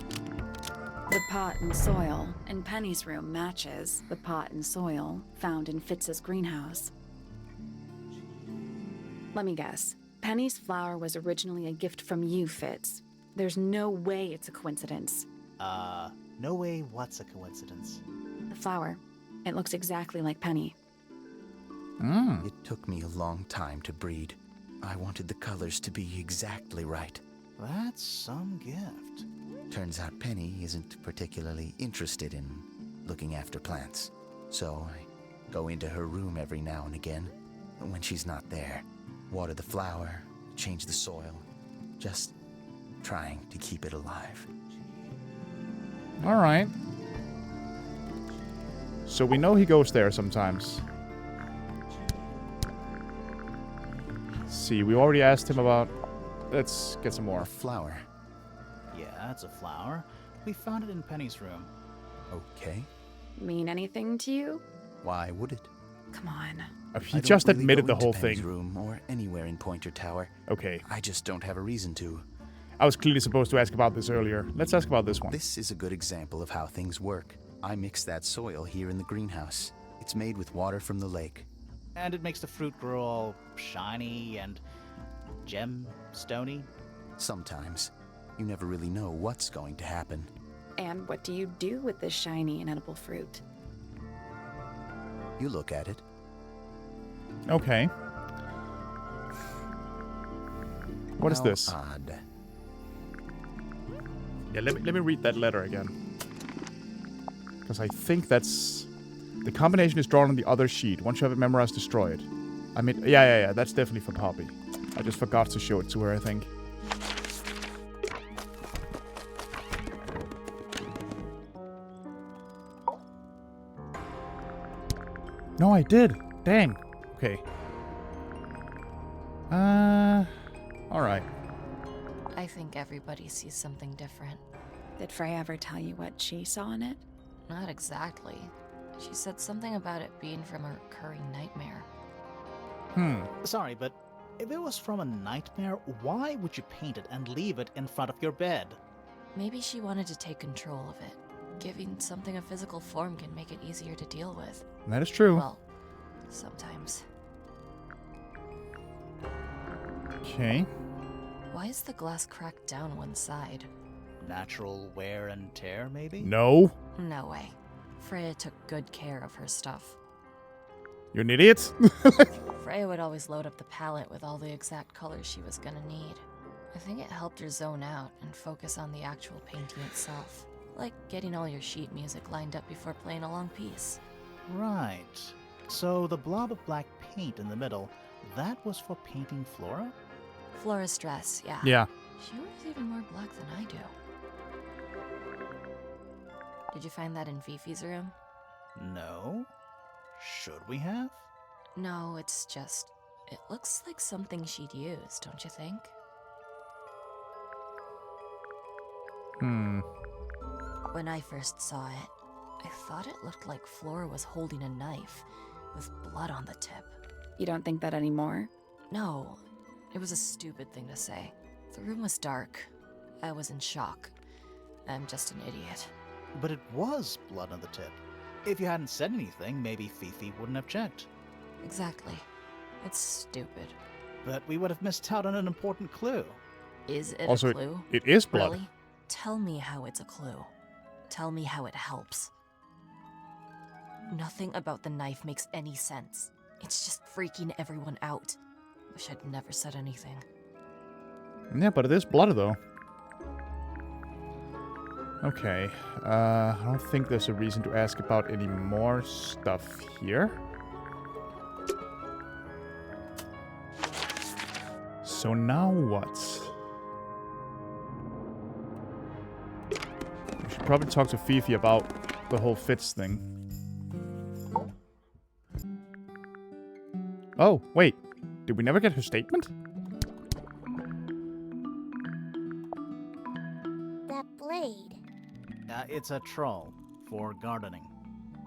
The pot and soil in Penny's room matches the pot and soil found in Fitz's greenhouse. Let me guess. Penny's flower was originally a gift from you, Fitz. There's no way it's a coincidence. No way what's a coincidence. The flower. It looks exactly like Penny. It took me a long time to breed. I wanted the colors to be exactly right. That's some gift. Turns out Penny isn't particularly interested in looking after plants. So I go into her room every now and again. When she's not there, water the flower, change the soil. Just trying to keep it alive. Alright. So we know he goes there sometimes. Let's see, we already asked him about... Let's get some more. A flower. Yeah, it's a flower. We found it in Penny's room. Okay. Mean anything to you? Why would it? Come on. He I just don't really admitted go the whole into Penny's thing. room or anywhere in Pointer Tower. Okay. I just don't have a reason to. I was clearly supposed to ask about this earlier. Let's ask about this one. This is a good example of how things work. I mix that soil here in the greenhouse. It's made with water from the lake. And it makes the fruit grow all shiny and gem-stony. Sometimes. You never really know what's going to happen. And what do you do with this shiny and edible fruit? You look at it. Okay. What is How this? Odd. Yeah, let me read that letter again. Because I think that's... The combination is drawn on the other sheet. Once you have it memorized, destroy it. I mean, yeah. That's definitely for Poppy. I just forgot to show it to her, I think. No, I did. Dang. Okay. Alright. I think everybody sees something different. Did Freya ever tell you what she saw in it? Not exactly. She said something about it being from a recurring nightmare. Sorry, but if it was from a nightmare, why would you paint it and leave it in front of your bed? Maybe she wanted to take control of it. Giving something a physical form can make it easier to deal with. That is true. Well, sometimes. Okay. Why is the glass cracked down one side? Natural wear and tear, maybe? No. No way. Freya took good care of her stuff. You're an idiot? Freya would always load up the palette with all the exact colors she was gonna need. I think it helped her zone out and focus on the actual painting itself. Like getting all your sheet music lined up before playing a long piece. Right. So the blob of black paint in the middle, that was for painting Flora? Flora's dress, yeah. Yeah. She wears even more black than I do. Did you find that in Fifi's room? No. Should we have? No, it's just... It looks like something she'd use, don't you think? When I first saw it, I thought it looked like Flora was holding a knife with blood on the tip. You don't think that anymore? No, it was a stupid thing to say. The room was dark. I was in shock. I'm just an idiot. But it was blood on the tip. If you hadn't said anything, maybe Fifi wouldn't have checked. Exactly. It's stupid. But we would have missed out on an important clue. Is it Also, a clue? it is blood. Really? Tell me how it's a clue. Tell me how it helps. Nothing about the knife makes any sense. It's just freaking everyone out. Wish I'd never said anything. Yeah, but it is blood, though. Okay. I don't think there's a reason to ask about any more stuff here. So now what? We should probably talk to Fifi about the whole Fitz thing. Oh, wait. Did we never get her statement? That blade. It's a troll for gardening.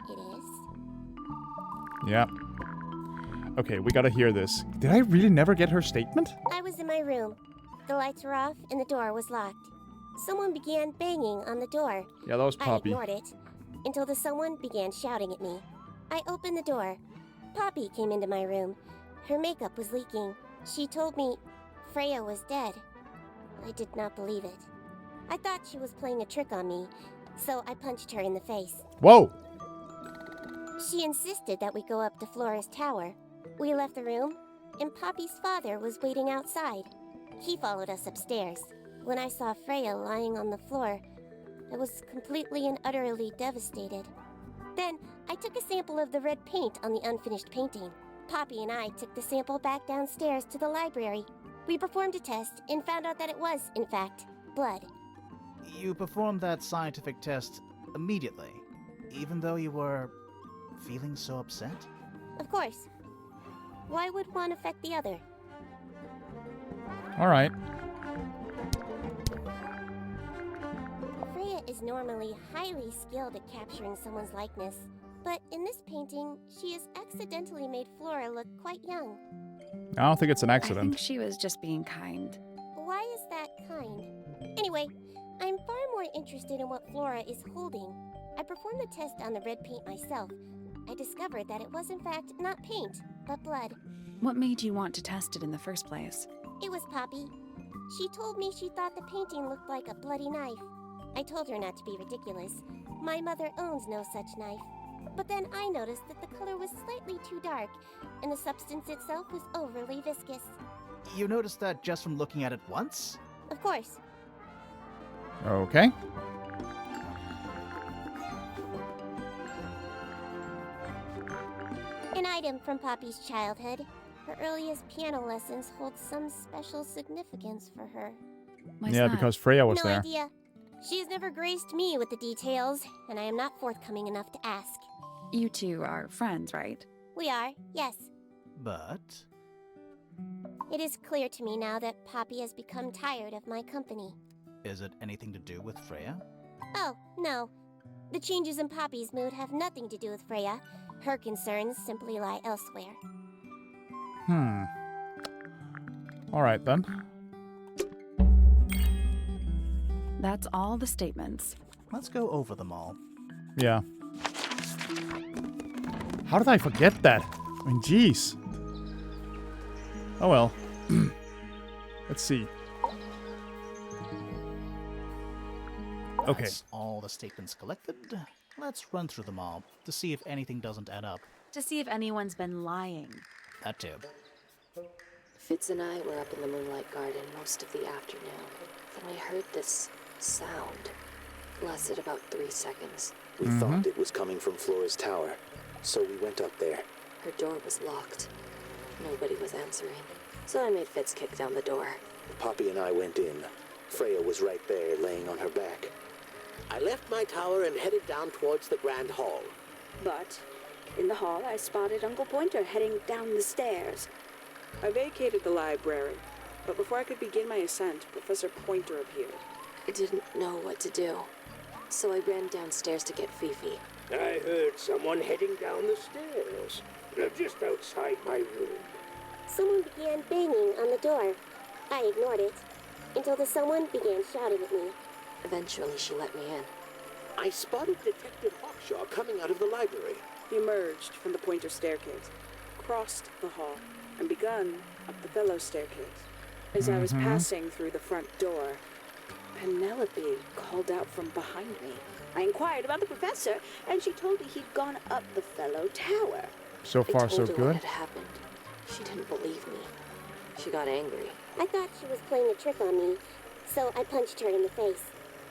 It is? Yeah. Okay, we gotta hear this. Did I really never get her statement? I was in my room. The lights were off and the door was locked. Someone began banging on the door. Yeah, that was I Poppy. ignored it until the someone began shouting at me. I opened the door. Poppy came into my room. Her makeup was leaking. She told me Freya was dead. I did not believe it. I thought she was playing a trick on me, so I punched her in the face. Whoa! She insisted that we go up to Flora's tower. We left the room, and Poppy's father was waiting outside. He followed us upstairs. When I saw Freya lying on the floor, I was completely and utterly devastated. Then, I took a sample of the red paint on the unfinished painting. Poppy and I took the sample back downstairs to the library. We performed a test and found out that it was, in fact, blood. You performed that scientific test immediately, even though you were feeling so upset? Of course. Why would one affect the other? Alright. Freya is normally highly skilled at capturing someone's likeness, but in this painting, she has accidentally made Flora look quite young. I don't think it's an I accident. think she was just being kind. Why is that kind? Anyway, I'm far more interested in what Flora is holding. I performed the test on the red paint myself. I discovered that it was in fact not paint, but blood. What made you want to test it in the first place? It was Poppy. She told me she thought the painting looked like a bloody knife. I told her not to be ridiculous. My mother owns no such knife. But then I noticed that the color was slightly too dark, and the substance itself was overly viscous. You noticed that just from looking at it once? Of course. Okay. An item from Poppy's childhood. Her earliest piano lessons hold some special significance for her. Why's Yeah, that? because Freya was No there. idea. She has never graced me with the details, and I am not forthcoming enough to ask. You two are friends, right? We are, yes. But It is clear to me now that Poppy has become tired of my company. is it anything to do with Freya? Oh, no. The changes in Poppy's mood have nothing to do with Freya. Her concerns simply lie elsewhere. Alright then. That's all the statements. Let's go over them all. Yeah. How did I forget that? I mean, jeez. Oh well. Let's see. Okay. That's all the statements collected. Let's run through them all to see if anything doesn't add up. To see if anyone's been lying. That too. Fitz and I were up in the Moonlight Garden most of the afternoon. Then we heard this sound. Lasted about 3 seconds. We thought it was coming from Flora's tower, so we went up there. Her door was locked. Nobody was answering. So I made Fitz kick down the door. Poppy and I went in. Freya was right there, laying on her back. I left my tower and headed down towards the Grand Hall. But in the hall, I spotted Uncle Pointer heading down the stairs. I vacated the library, but before I could begin my ascent, Professor Pointer appeared. I didn't know what to do, so I ran downstairs to get Fifi. I heard someone heading down the stairs, just outside my room. Someone began banging on the door. I ignored it until the someone began shouting at me. Eventually, she let me in. I spotted Detective Hawkshaw coming out of the library. He emerged from the pointer staircase, crossed the hall, and begun up the fellow staircase. As I was passing through the front door, Penelope called out from behind me. I inquired about the professor, and she told me he'd gone up the fellow tower. So far, so I told her good. what had happened. She didn't believe me. She got angry. I thought she was playing a trick on me, so I punched her in the face.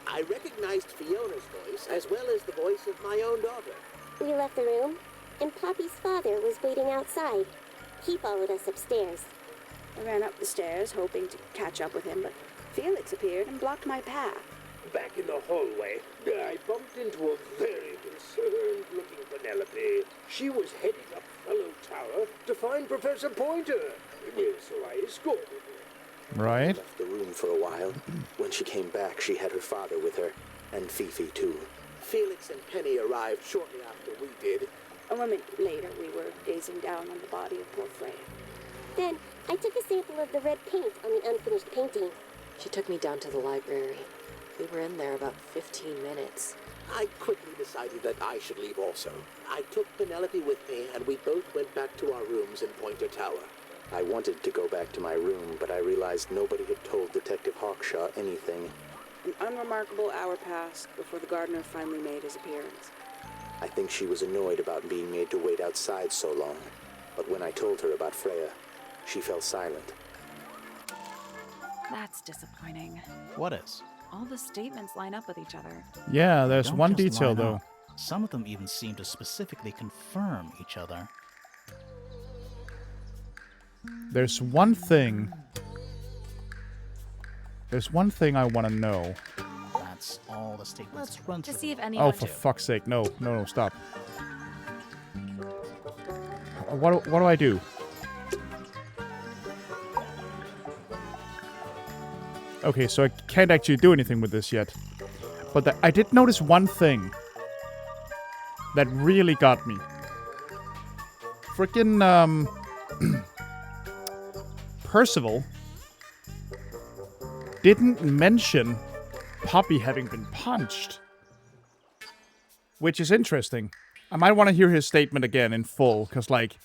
I recognized Fiona's voice as well as the voice of my own daughter. We left the room, and Poppy's father was waiting outside. He followed us upstairs. I ran up the stairs, hoping to catch up with him, but Felix appeared and blocked my path. Back in the hallway, I bumped into a very concerned-looking Penelope. She was heading up Fellow Tower to find Professor Pointer, so I escorted her. Right. Left the room for a while. When she came back, she had her father with her, and Fifi too. Felix and Penny arrived shortly after we did. A moment later, we were gazing down on the body of poor Freya. Then I took a sample of the red paint on the unfinished painting. She took me down to the library. We were in there about 15 minutes. I quickly decided that I should leave also. I took Penelope with me, and we both went back to our rooms in Pointer Tower. I wanted to go back to my room, but I realized nobody had told Detective Hawkshaw anything. An unremarkable hour passed before the gardener finally made his appearance. I think she was annoyed about being made to wait outside so long. But when I told her about Freya, she fell silent. That's disappointing. What is? All the statements line up with each other. Yeah, there's Don't one just detail line though. up. Some of them even seem to specifically confirm each other. There's one thing. There's one thing I want to know. That's all the statements run To through. see if anyone. Oh, for fuck's sake! No, no, no! Stop. What do I do? Okay, so I can't actually do anything with this yet. But I did notice one thing that really got me. Frickin' Percival didn't mention Poppy having been punched. Which is interesting. I might want to hear his statement again in full, because, like,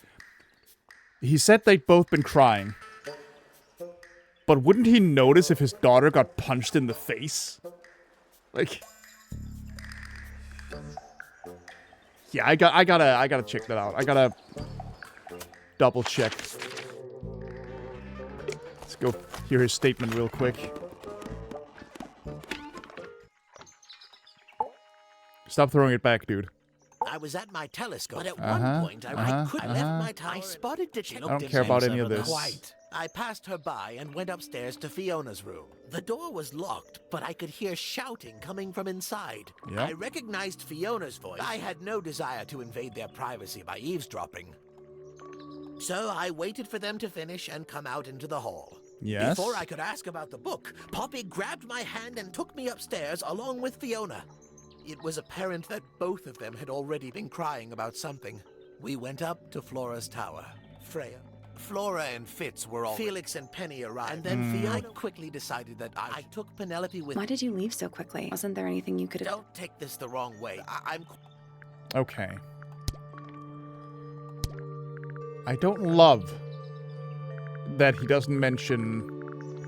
he said they'd both been crying. But wouldn't he notice if his daughter got punched in the face? Like, yeah, I gotta check that out. I gotta double check. Let's go hear his statement real quick. Stop throwing it back, dude. I was at my telescope, but at one point I couldn't left my tower. I spotted Detective. I don't care about any of this. Quite. I passed her by and went upstairs to Fiona's room. The door was locked, but I could hear shouting coming from inside. Yep. I recognized Fiona's voice. I had no desire to invade their privacy by eavesdropping. So I waited for them to finish and come out into the hall. Yes. Before I could ask about the book, Poppy grabbed my hand and took me upstairs along with Fiona. It was apparent that both of them had already been crying about something. We went up to Flora's tower. Flora and Fitz were all. Felix and Penny arrived. And then Fiona quickly decided that I took Penelope with. Why did you leave so quickly? Wasn't there anything you could have... Don't take this the wrong way. I'm. Okay. I don't love that he doesn't mention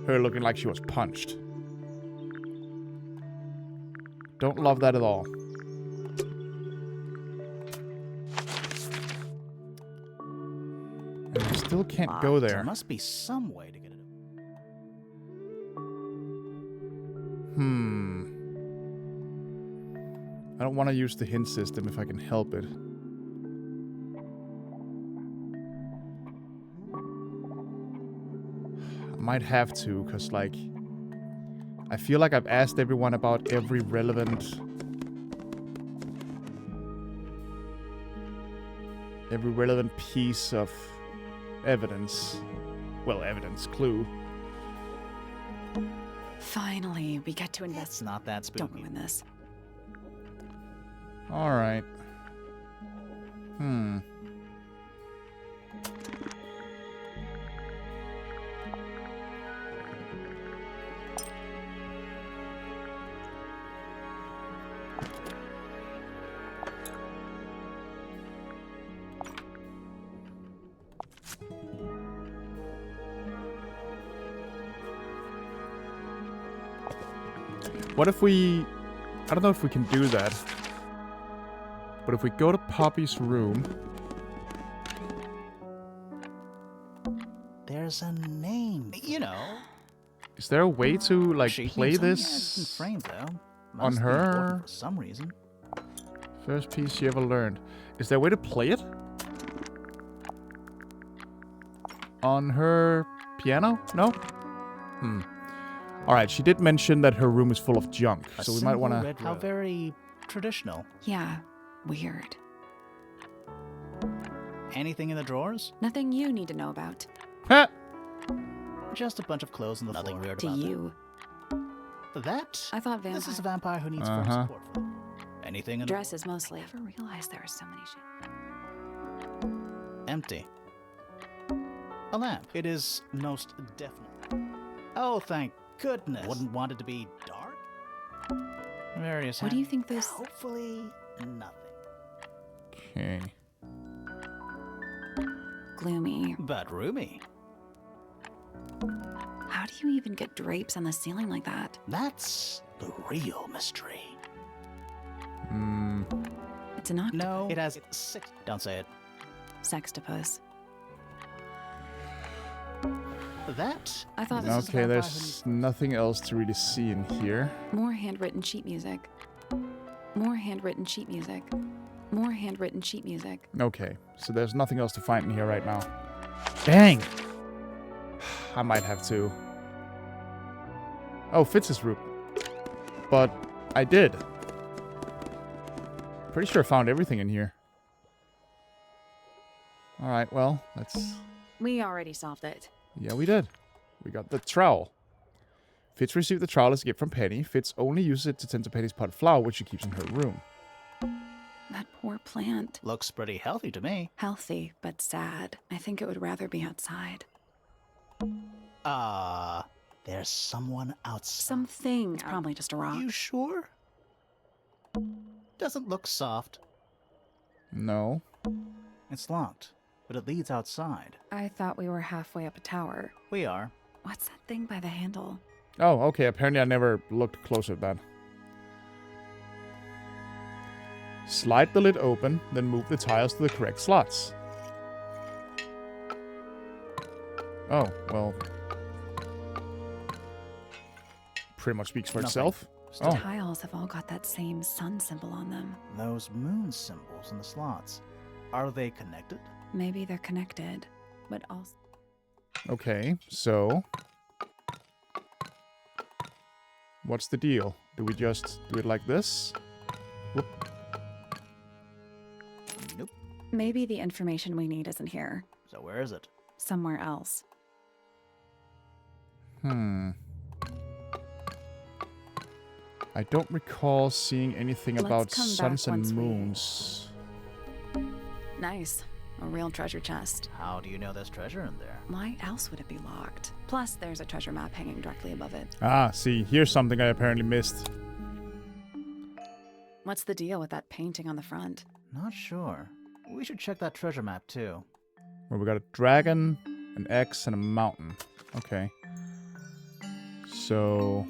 her looking like she was punched. Don't love that at all. And I still can't go there. There must be some way to get it. I don't want to use the hint system if I can help it. I might have to, because, like, I feel like I've asked everyone about every relevant piece of evidence. Well, evidence, clue. Finally, we get to invest. It's not that spooky. Don't ruin this. Alright. What if we... I don't know if we can do that. But if we go to Poppy's room... There's a name, you know. Is there a way to, like, She play keeps on- this yeah, it's in frame, though. on Must be her? important for some reason. First piece you ever learned. Is there a way to play it? On her piano? No? Alright, she did mention that her room is full of junk, A so we might want simple to... red How very traditional. Yeah, weird. Anything in the drawers? Nothing you need to know about. Ha! Just a bunch of clothes on the floor. Weird To about you. that. I thought This is a vampire. vampire who needs firm support. Anything in Dresses mostly. Never realized there were so many shit. Empty. A lamp. It is most definitely. Oh, thank goodness. Wouldn't want it to be dark? Various. What do you think this... Hopefully, nothing. Okay. Gloomy. But roomy. How do you even get drapes on the ceiling like that? That's the real mystery. It's an octopus. No, it has 6. Don't say it. Sextopus. That. I thought this was Okay, vampire there's nothing else to really see in here. More handwritten sheet music. More handwritten sheet music. More handwritten sheet music. Okay, so there's nothing else to find in here right now. Dang! I might have to... Oh, Fitz's room. But I did. Pretty sure I found everything in here. Alright, well, let's... We already solved it. Yeah, we did. We got the trowel. Fitz received the trowel as a gift from Penny. Fitz only uses it to tend to Penny's potted flower, which she keeps in her room. That poor plant. Looks pretty healthy to me. Healthy, but sad. I think it would rather be outside. There's someone outside. Something. It's probably just a rock. You sure? Doesn't look soft. No. It's locked, but it leads outside. I thought we were halfway up a tower. We are. What's that thing by the handle? Oh, okay. Apparently I never looked closer at that. Slide the lid open, then move the tiles to the correct slots. Oh, well... Pretty much speaks for itself. The tiles have all got that same sun symbol on them. Those moon symbols in the slots. Are they connected? Maybe they're connected, but also... Okay, so... What's the deal? Do we just do it like this? Whoop. Nope. Maybe the information we need isn't here. So where is it? Somewhere else. I don't recall seeing anything Let's about come back suns and once we- moons. Nice. A real treasure chest. How do you know there's treasure in there? Why else would it be locked? Plus, there's a treasure map hanging directly above it. Ah, see, here's something I apparently missed. What's the deal with that painting on the front? Not sure. We should check that treasure map too. Well, we got a dragon, an X, and a mountain. Okay. So...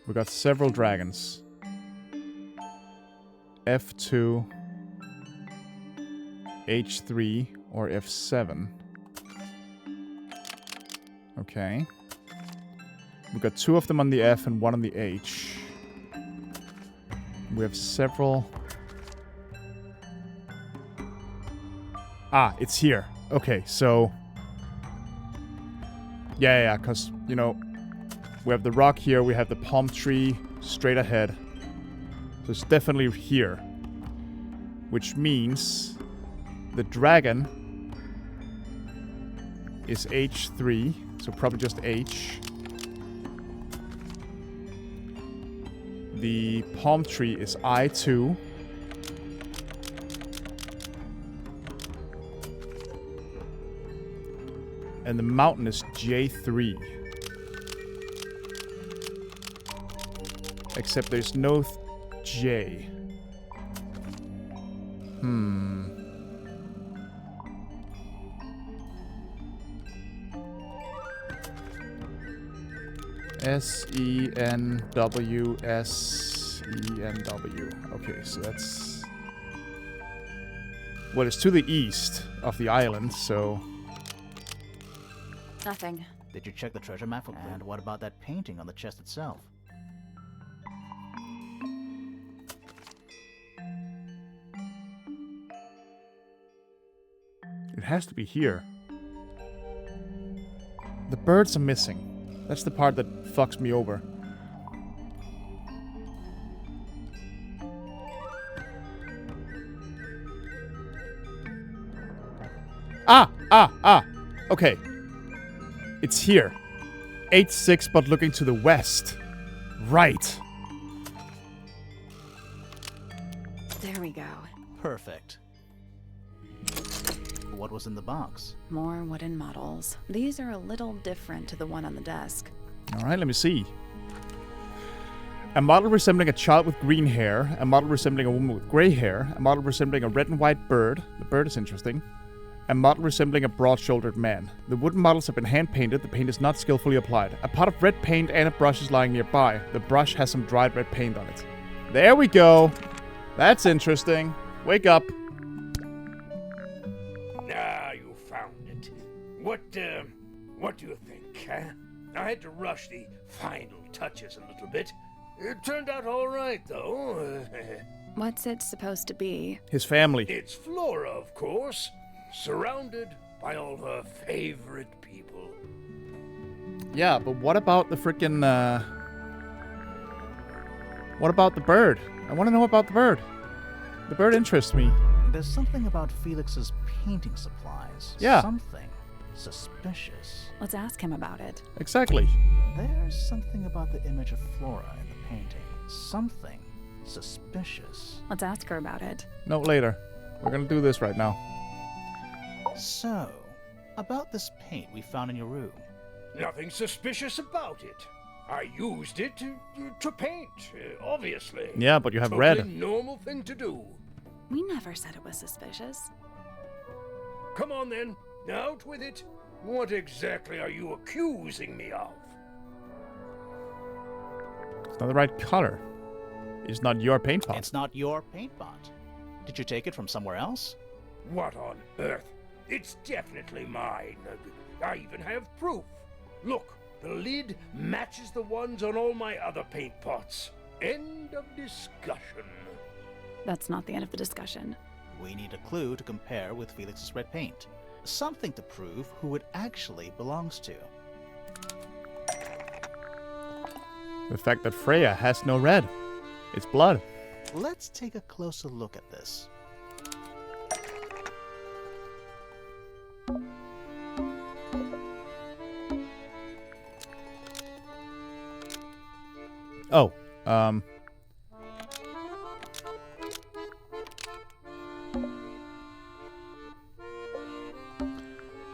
we got several dragons. F2, H3, or F7. Okay. We got 2 of them on the F and 1 on the H. We have several... Ah, it's here. Okay, so... Yeah, because, you know... we have the rock here, we have the palm tree straight ahead. So it's definitely here. Which means the dragon is H3, so probably just H. The palm tree is I2. And the mountain is J3. Except there's no J. S-E-N-W, S-E-N-W. Okay, so that's... Well, it's to the east of the island, so... Nothing. Did you check the treasure map for clues? And what about that painting on the chest itself? It has to be here. The birds are missing. That's the part that fucks me over. Ah! Okay. It's here. 8-6, but looking to the west. Right. There we go. Perfect. What was in the box? More wooden models. These are a little different to the one on the desk. Alright, let me see. A model resembling a child with green hair. A model resembling a woman with gray hair. A model resembling a red and white bird. The bird is interesting. A model resembling a broad-shouldered man. The wooden models have been hand-painted. The paint is not skillfully applied. A pot of red paint and a brush is lying nearby. The brush has some dried red paint on it. There we go. That's interesting. Wake up. Ah, you found it. What do you think, huh? I had to rush the final touches a little bit. It turned out all right, though. What's it supposed to be? His family. It's Flora, of course. Surrounded by all her favorite people. Yeah, but what about the frickin', what about the bird? I want to know about the bird. The bird interests me. There's something about Felix's painting supplies. Yeah. Something suspicious. Let's ask him about it. Exactly. There's something about the image of Flora in the painting. Something suspicious. Let's ask her about it. No, later. We're gonna do this right now. So, about this paint we found in your room. Nothing suspicious about it. I used it to paint, obviously. Yeah, but you have totally red. Normal thing to do. We never said it was suspicious. Come on then, out with it. What exactly are you accusing me of? It's not the right color. It's not your paint pot. It's not your paint pot. Did you take it from somewhere else? What on earth? It's definitely mine. I even have proof. Look, the lid matches the ones on all my other paint pots. End of discussion. That's not the end of the discussion. We need a clue to compare with Felix's red paint. Something to prove who it actually belongs to. The fact that Freya has no red. It's blood. Let's take a closer look at this. Oh, a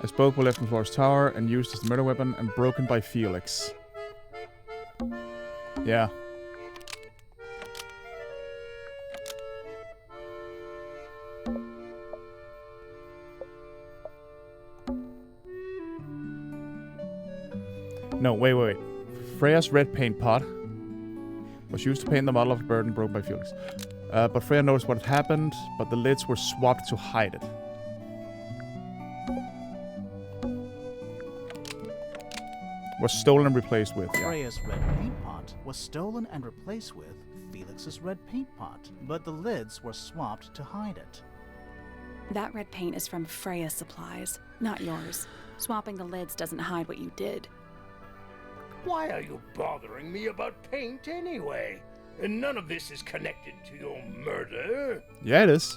spoke were left in Flora's tower and used as the murder weapon and broken by Felix. Yeah. No, wait. Freya's red paint pot was used to paint the model of a bird and broken by Felix. But Freya noticed what had happened, but the lids were swapped to hide it. Was stolen and replaced with, yeah. Freya's red paint pot was stolen and replaced with Felix's red paint pot, but the lids were swapped to hide it. That red paint is from Freya's supplies, not yours. Swapping the lids doesn't hide what you did. Why are you bothering me about paint anyway? And none of this is connected to your murder. Yeah, it is.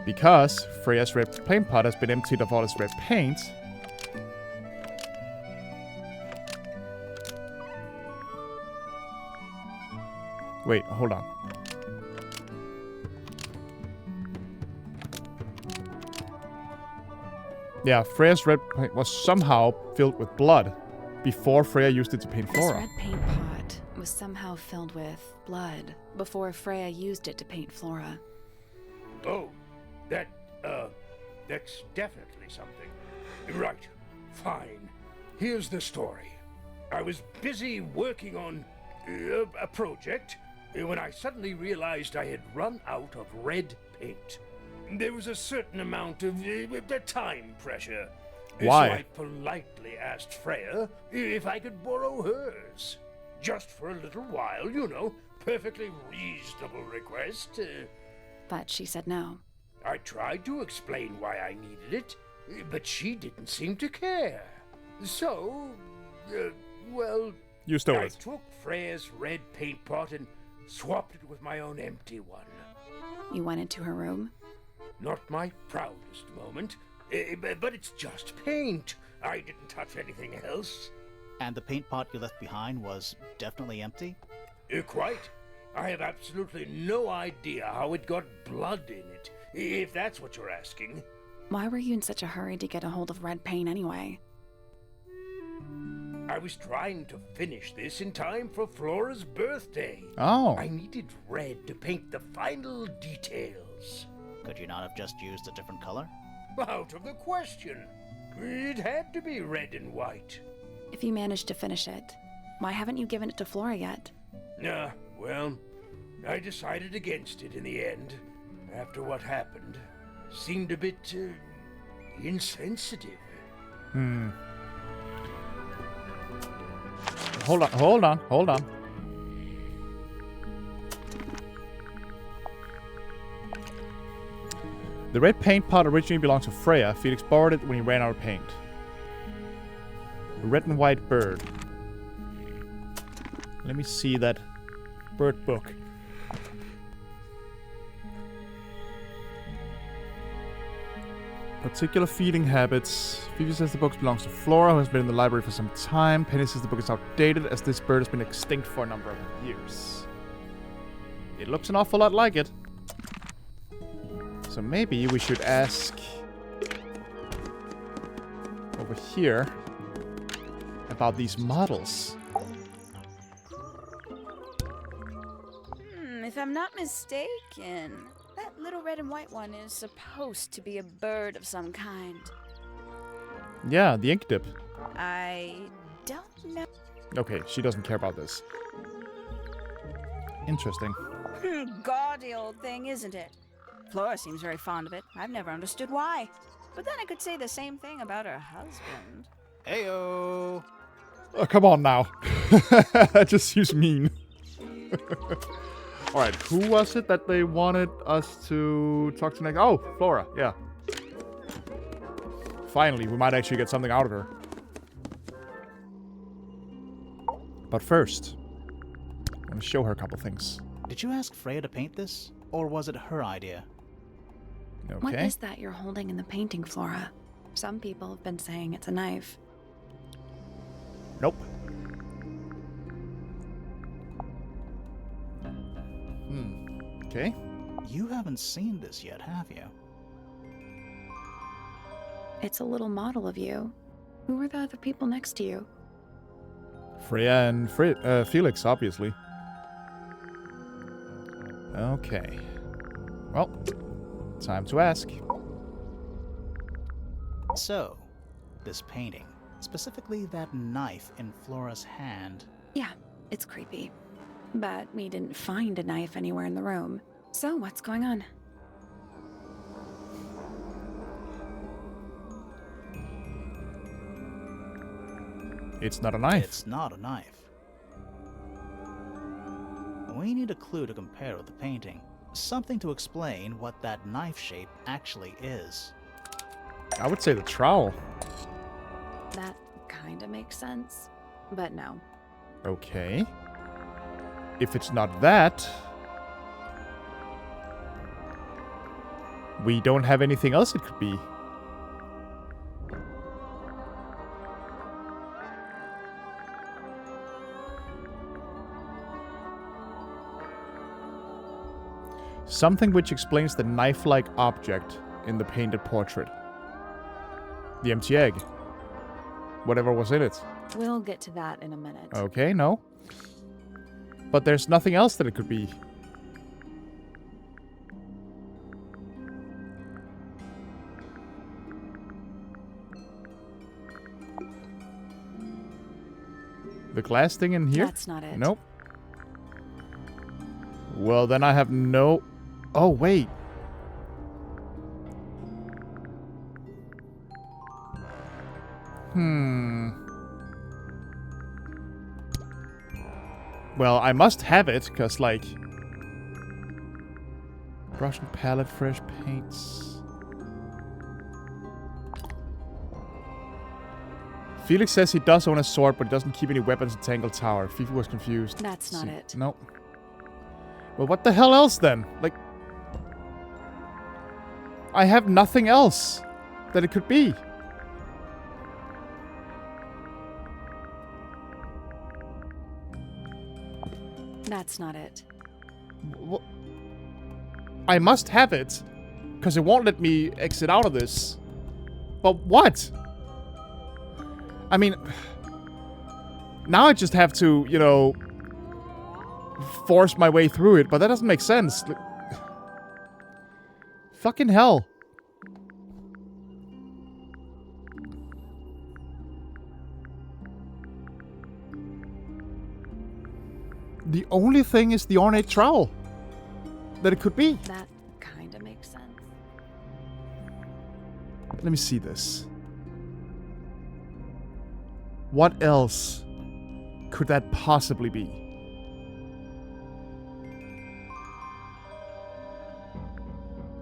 Because Freya's red paint pot has been emptied of all its red paint. Wait, hold on. Yeah, Freya's red paint was somehow filled with blood before Freya used it to paint This Flora. red paint pot was somehow filled with blood before Freya used it to paint Flora. Oh, that's definitely something. Right, fine. Here's the story. I was busy working on a project when I suddenly realized I had run out of red paint. There was a certain amount of time pressure. Why? So I politely asked Freya if I could borrow hers. Just for a little while, you know. Perfectly reasonable request. But she said no. I tried to explain why I needed it, but she didn't seem to care. So, well, You stole I it. took Freya's red paint pot and swapped it with my own empty one. You went into her room? Not my proudest moment, but it's just paint. I didn't touch anything else. And the paint pot you left behind was definitely empty? Quite. I have absolutely no idea how it got blood in it, if that's what you're asking. Why were you in such a hurry to get a hold of red paint anyway? I was trying to finish this in time for Flora's birthday. Oh. I needed red to paint the final details. Could you not have just used a different color? Out of the question. It had to be red and white. If you managed to finish it, why haven't you given it to Flora yet? Well, I decided against it in the end. After what happened, seemed a bit insensitive. Hold on. The red paint pot originally belonged to Freya. Felix borrowed it when he ran out of paint. A red and white bird. Let me see that bird book. Particular feeding habits. Phoebe says the book belongs to Flora, who has been in the library for some time. Penny says the book is outdated, as this bird has been extinct for a number of years. It looks an awful lot like it. So maybe we should ask over here about these models. If I'm not mistaken, that little red and white one is supposed to be a bird of some kind. Yeah, the ink dip. I don't know. Okay, she doesn't care about this. Interesting. Gaudy old thing, isn't it? Flora seems very fond of it. I've never understood why. But then I could say the same thing about her husband. Heyo! Oh, come on now. That just seems mean. Alright, who was it that they wanted us to talk to next? Oh, Flora, yeah. Finally, we might actually get something out of her. But first, I'm gonna show her a couple things. Did you ask Freya to paint this? Or was it her idea? Okay. What is that you're holding in the painting, Flora? Some people have been saying it's a knife. Nope. Okay. You haven't seen this yet, have you? It's a little model of you. Who are the other people next to you? Freya and Felix, obviously. Okay. Well, time to ask. So, this painting, specifically that knife in Flora's hand. Yeah, it's creepy. But we didn't find a knife anywhere in the room. So what's going on? It's not a knife. It's not a knife. We need a clue to compare with the painting. Something to explain what that knife shape actually is. I would say the trowel. That kind of makes sense. But no. Okay. If it's not that, we don't have anything else it could be. Something which explains the knife-like object in the painted portrait. The empty egg. Whatever was in it. We'll get to that in a minute. Okay, no. But there's nothing else that it could be. The glass thing in here? That's not it. Nope. Well, then I have no... Oh, wait. Well, I must have it, because, like... Brush and palette, fresh paints... Felix says he does own a sword, but he doesn't keep any weapons in Tangle Tower. Fifi was confused. That's not it. Nope. Well, what the hell else, then? Like... I have nothing else that it could be. That's not it. I must have it, because it won't let me exit out of this. But what? I mean, now I just have to, you know, force my way through it, but that doesn't make sense. Fucking hell. The only thing is the ornate trowel that it could be. That kind of makes sense. Let me see this. What else could that possibly be?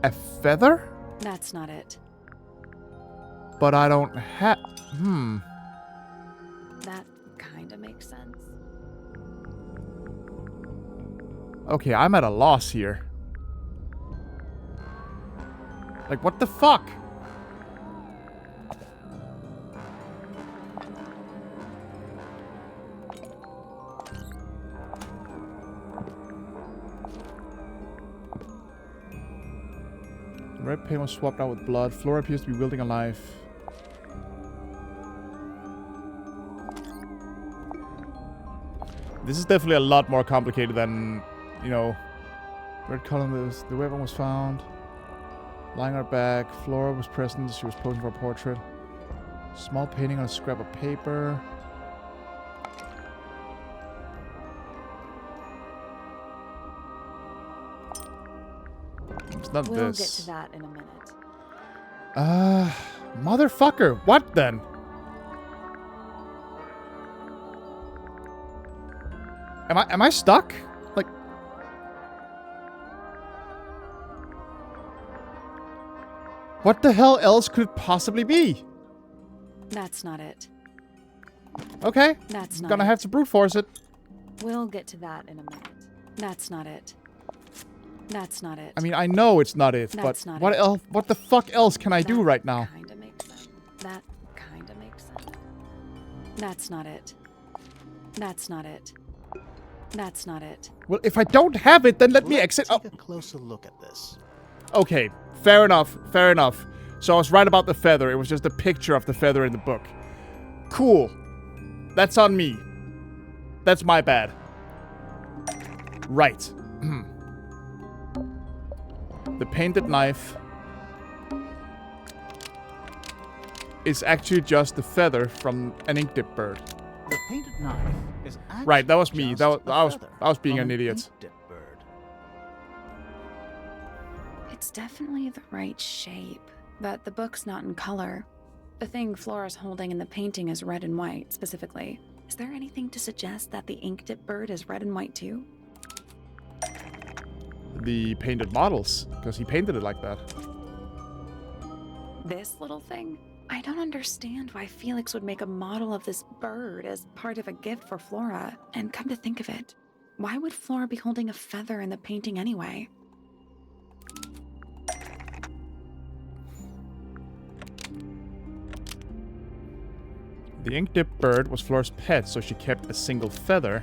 A feather? That's not it. But I don't have... That kind of makes sense. Okay, I'm at a loss here. Like, what the fuck? Red paint was swapped out with blood. Flora appears to be wielding a knife. This is definitely a lot more complicated than, you know... Red column, the weapon was found. Lying on her back. Flora was present. She was posing for a portrait. Small painting on a scrap of paper. It's not We'll this. get to that in a minute. Motherfucker. What then? Am I stuck? Like... What the hell else could it possibly be? That's not it. Okay. That's not Gonna it. have to brute force it. We'll get to that in a minute. That's not it. That's not it. I mean, I know it's not it, That's but not what it. else? What the fuck else can I do right now? Kinda makes sense. That kinda makes sense. That's not it. That's not it. That's not it. Well, if I don't have it, then let me exit. Take a closer look at this. Okay, fair enough. Fair enough. So I was right about the feather. It was just a picture of the feather in the book. Cool. That's on me. That's my bad. Right. The painted knife is actually just the feather from an ink dip bird. The painted knife is actually Right, that was me. just I a was being feather an from idiot. ink-dip bird. It's definitely the right shape, but the book's not in color. The thing Flora's holding in the painting is red and white, specifically. Is there anything to suggest that the ink dip bird is red and white too? The painted models, because he painted it like that. This little thing? I don't understand why Felix would make a model of this bird as part of a gift for Flora. And come to think of it, why would Flora be holding a feather in the painting anyway? The ink dip bird was Flora's pet, so she kept a single feather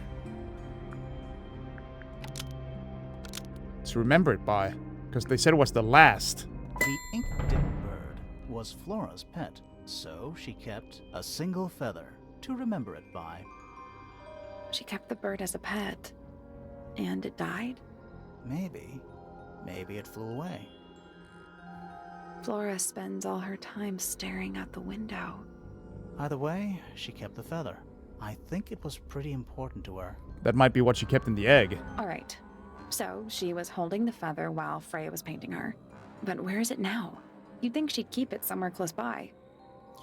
to remember it by. Because they said it was the last. The ink-dipped bird was Flora's pet, so she kept a single feather to remember it by. She kept the bird as a pet. And it died? Maybe it flew away. Flora spends all her time staring out the window. Either way, she kept the feather. I think it was pretty important to her. That might be what she kept in the egg. Alright. So, she was holding the feather while Freya was painting her. But where is it now? You'd think she'd keep it somewhere close by.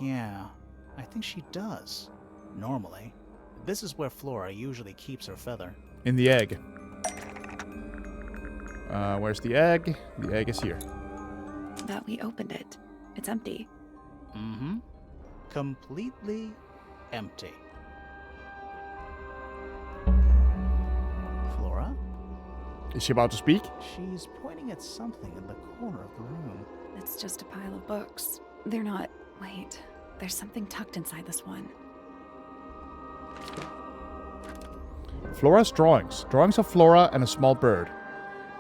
Yeah, I think she does. Normally. This is where Flora usually keeps her feather. In the egg. Where's the egg? The egg is here. But we opened it. It's empty. Mm-hmm. Completely empty. Flora? Is she about to speak? She's pointing at something in the corner of the room. It's just a pile of books. They're not... Wait. There's something tucked inside this one. Flora's drawings. Drawings of Flora and a small bird.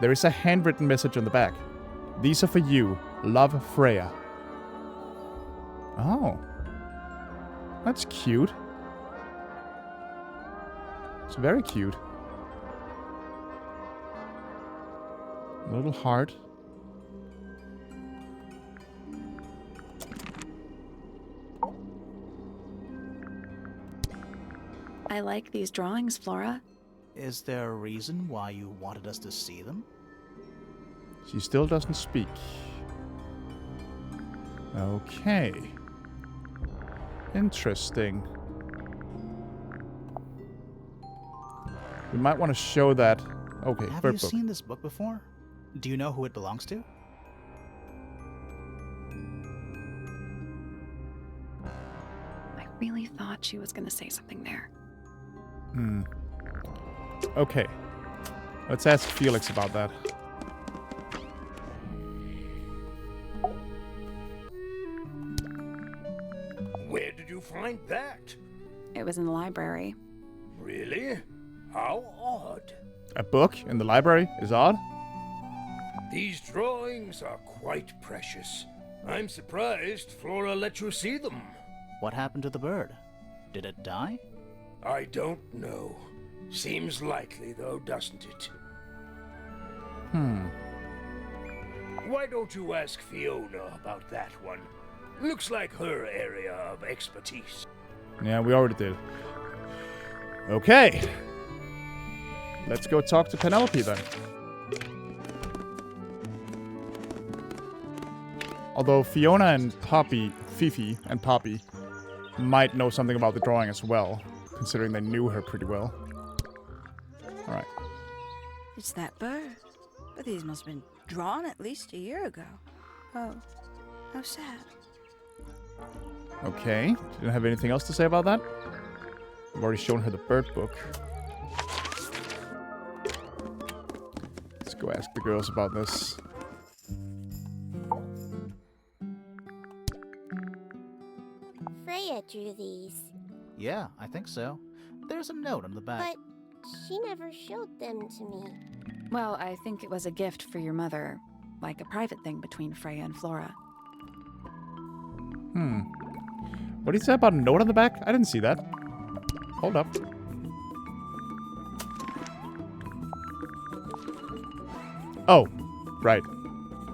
There is a handwritten message on the back. These are for you. Love, Freya. Oh. That's cute. It's very cute. A little heart. I like these drawings, Flora. Is there a reason why you wanted us to see them? She still doesn't speak. Okay. Interesting. We might want to show that. Okay, Have bird you book. seen this book before? Do you know who it belongs to? I really thought she was gonna say something there. Okay. Let's ask Felix about that. Where did you find that? It was in the library. Really? How odd. A book in the library is odd. These drawings are quite precious. I'm surprised Flora let you see them. What happened to the bird? Did it die? I don't know. Seems likely, though, doesn't it? Why don't you ask Fiona about that one? Looks like her area of expertise. Yeah, we already did. Okay. Let's go talk to Penelope then. Although Fiona and Fifi and Poppy might know something about the drawing as well, considering they knew her pretty well. Alright. It's that bird. But these must have been drawn at least a year ago. Oh, how sad. Okay. Didn't have anything else to say about that? I've already shown her the bird book. Let's go ask the girls about this. Freya drew these, Yeah, I think so. There's a note on the back. but she never showed them to me. Well, I think it was a gift for your mother. Like a private thing between Freya and Flora. What did he say about a note on the back? I didn't see that. Hold up. Oh, right.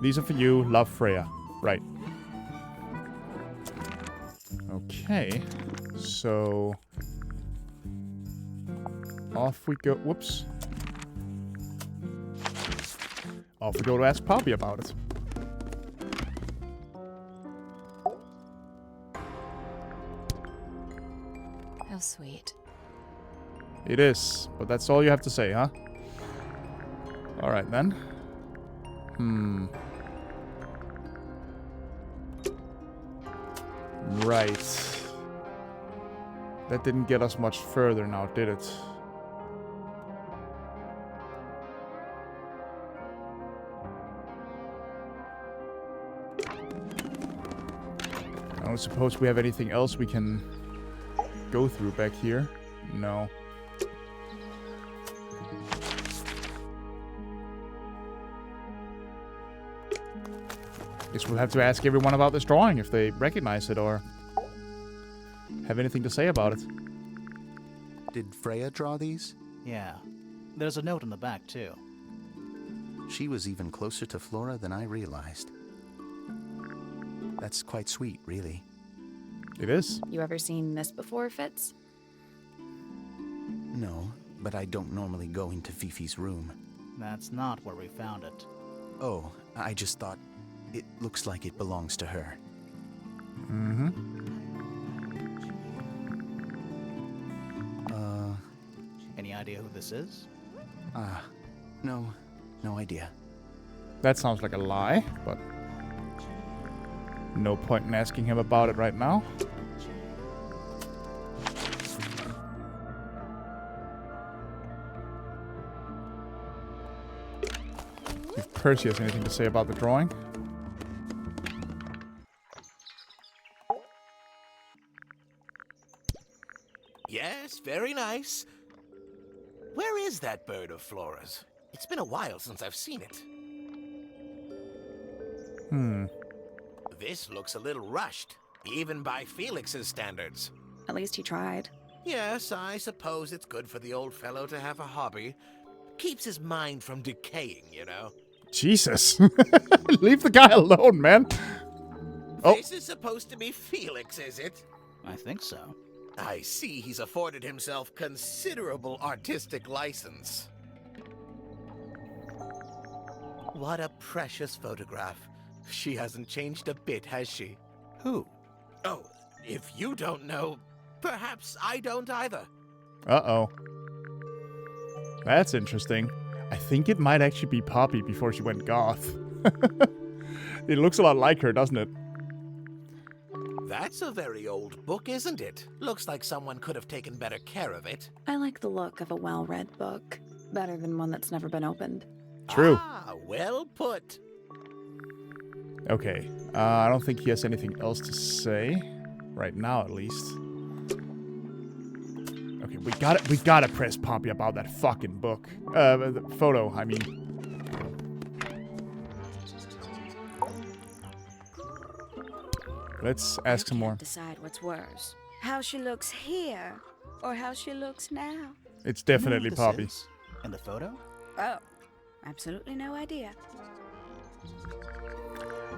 These are for you, love, Freya. Right. Okay. So... off we go. Whoops. Off we go to ask Poppy about it. How sweet. It is, but that's all you have to say, huh? Alright then. Right. That didn't get us much further now, did it? I don't suppose we have anything else we can go through back here. No. Guess we'll have to ask everyone about this drawing if they recognize it or have anything to say about it. Did Freya draw these? Yeah. There's a note on the back, too. She was even closer to Flora than I realized. That's quite sweet, really. It is. You ever seen this before, Fitz? No, but I don't normally go into Fifi's room. That's not where we found it. Oh, I just thought it looks like it belongs to her. Mm-hmm. Any idea who this is? No idea. That sounds like a lie, but no point in asking him about it right now. See if Percy has anything to say about the drawing. Yes, very nice. Where is that bird of Flora's? It's been a while since I've seen it. This looks a little rushed, even by Felix's standards. At least he tried. Yes, I suppose it's good for the old fellow to have a hobby. Keeps his mind from decaying, you know. Jesus. Leave the guy alone, man. Oh. This is supposed to be Felix, is it? I think so. I see he's afforded himself considerable artistic license. What a precious photograph. She hasn't changed a bit, has she? Who? Oh, if you don't know, perhaps I don't either. Uh-oh. That's interesting. I think it might actually be Poppy before she went goth. It looks a lot like her, doesn't it? That's a very old book, isn't it? Looks like someone could have taken better care of it. I like the look of a well-read book. Better than one that's never been opened. True. Ah, well put. Okay. I don't think he has anything else to say. Right now, at least. Okay, we gotta press Poppy about that fucking book. The photo, I mean. Let's ask some more. Decide what's worse. How she looks here, or how she looks now. It's definitely You know who Poppy. this is? In the photo? Oh, absolutely no idea.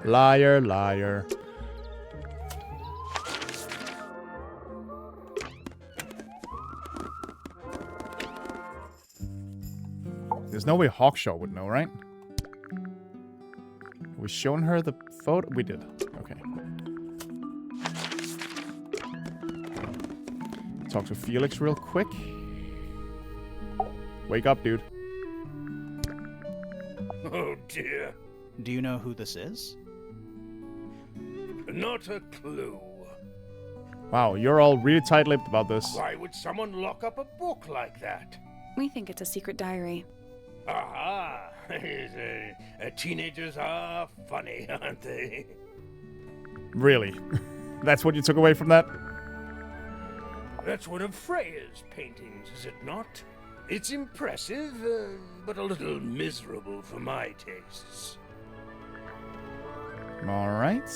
Liar, liar. There's no way Hawkshaw would know, right? Have we shown her the photo? We did. Okay. Talk to Felix real quick. Wake up, dude. Oh dear. Do you know who this is? Not a clue. Wow, you're all really tight-lipped about this. Why would someone lock up a book like that? We think it's a secret diary. Aha! Teenagers are funny, aren't they? Really? That's what you took away from that? That's one of Freya's paintings, is it not? It's impressive, but a little miserable for my tastes. Alright.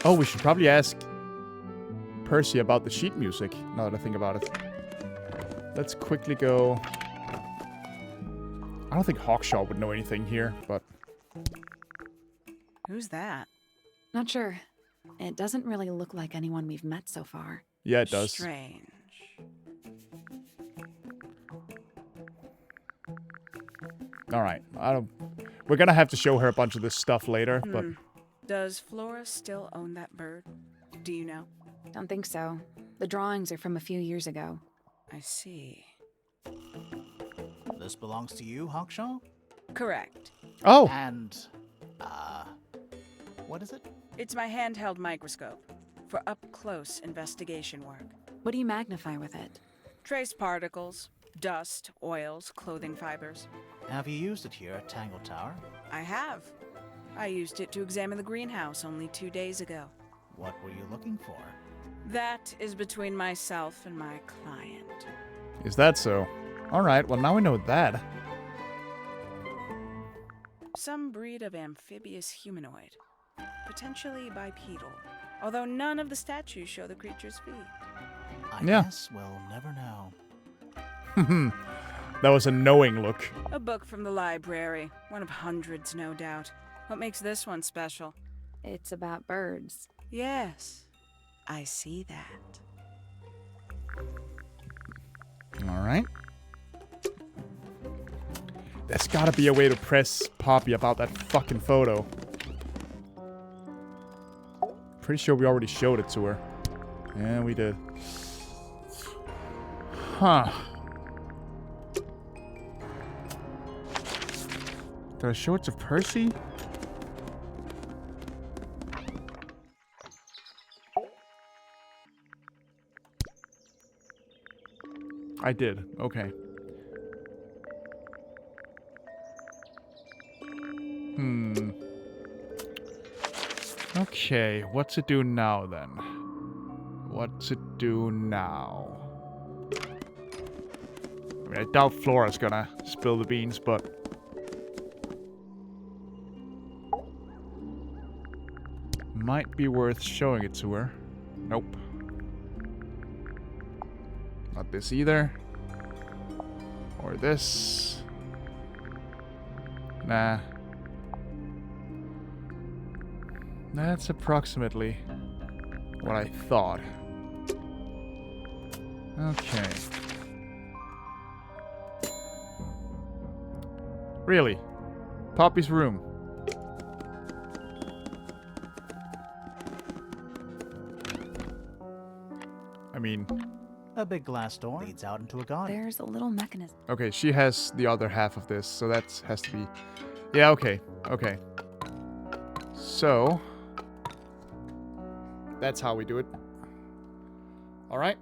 Oh, we should probably ask Percy about the sheet music, now that I think about it. Let's quickly go... I don't think Hawkshaw would know anything here, but... Who's that? Not sure. It doesn't really look like anyone we've met so far. Yeah, it does. Strange. Alright, we're gonna have to show her a bunch of this stuff later, but... Does Flora still own that bird? Do you know? Don't think so. The drawings are from a few years ago. I see. This belongs to you, Hawkshaw? Correct. Oh! And, what is it? It's my handheld microscope for up-close investigation work. What do you magnify with it? Trace particles, dust, oils, clothing fibers. Have you used it here at Tangle Tower? I have. I used it to examine the greenhouse only 2 days ago. What were you looking for? That is between myself and my client. Is that so? Alright, well now we know that. Some breed of amphibious humanoid. Potentially bipedal. Although none of the statues show the creature's feet. I Yeah. guess we'll never know. That was a knowing look. A book from the library. One of hundreds, no doubt. What makes this one special? It's about birds. Yes, I see that. Alright. There's gotta be a way to press Poppy about that fucking photo. Pretty sure we already showed it to her. Yeah, we did. Huh. Did I show it to Percy? I did. Okay. Okay, what to do now then? What to do now? I mean, I doubt Flora's gonna spill the beans, but... might be worth showing it to her. Nope. Not this either. Or this. Nah. That's approximately what I thought. Okay. Really? Poppy's room. I mean... A big glass door leads out into a garden. There's a little mechanism. Okay, she has the other half of this, so that has to be... Yeah, okay. Okay. So... that's how we do it. Alright.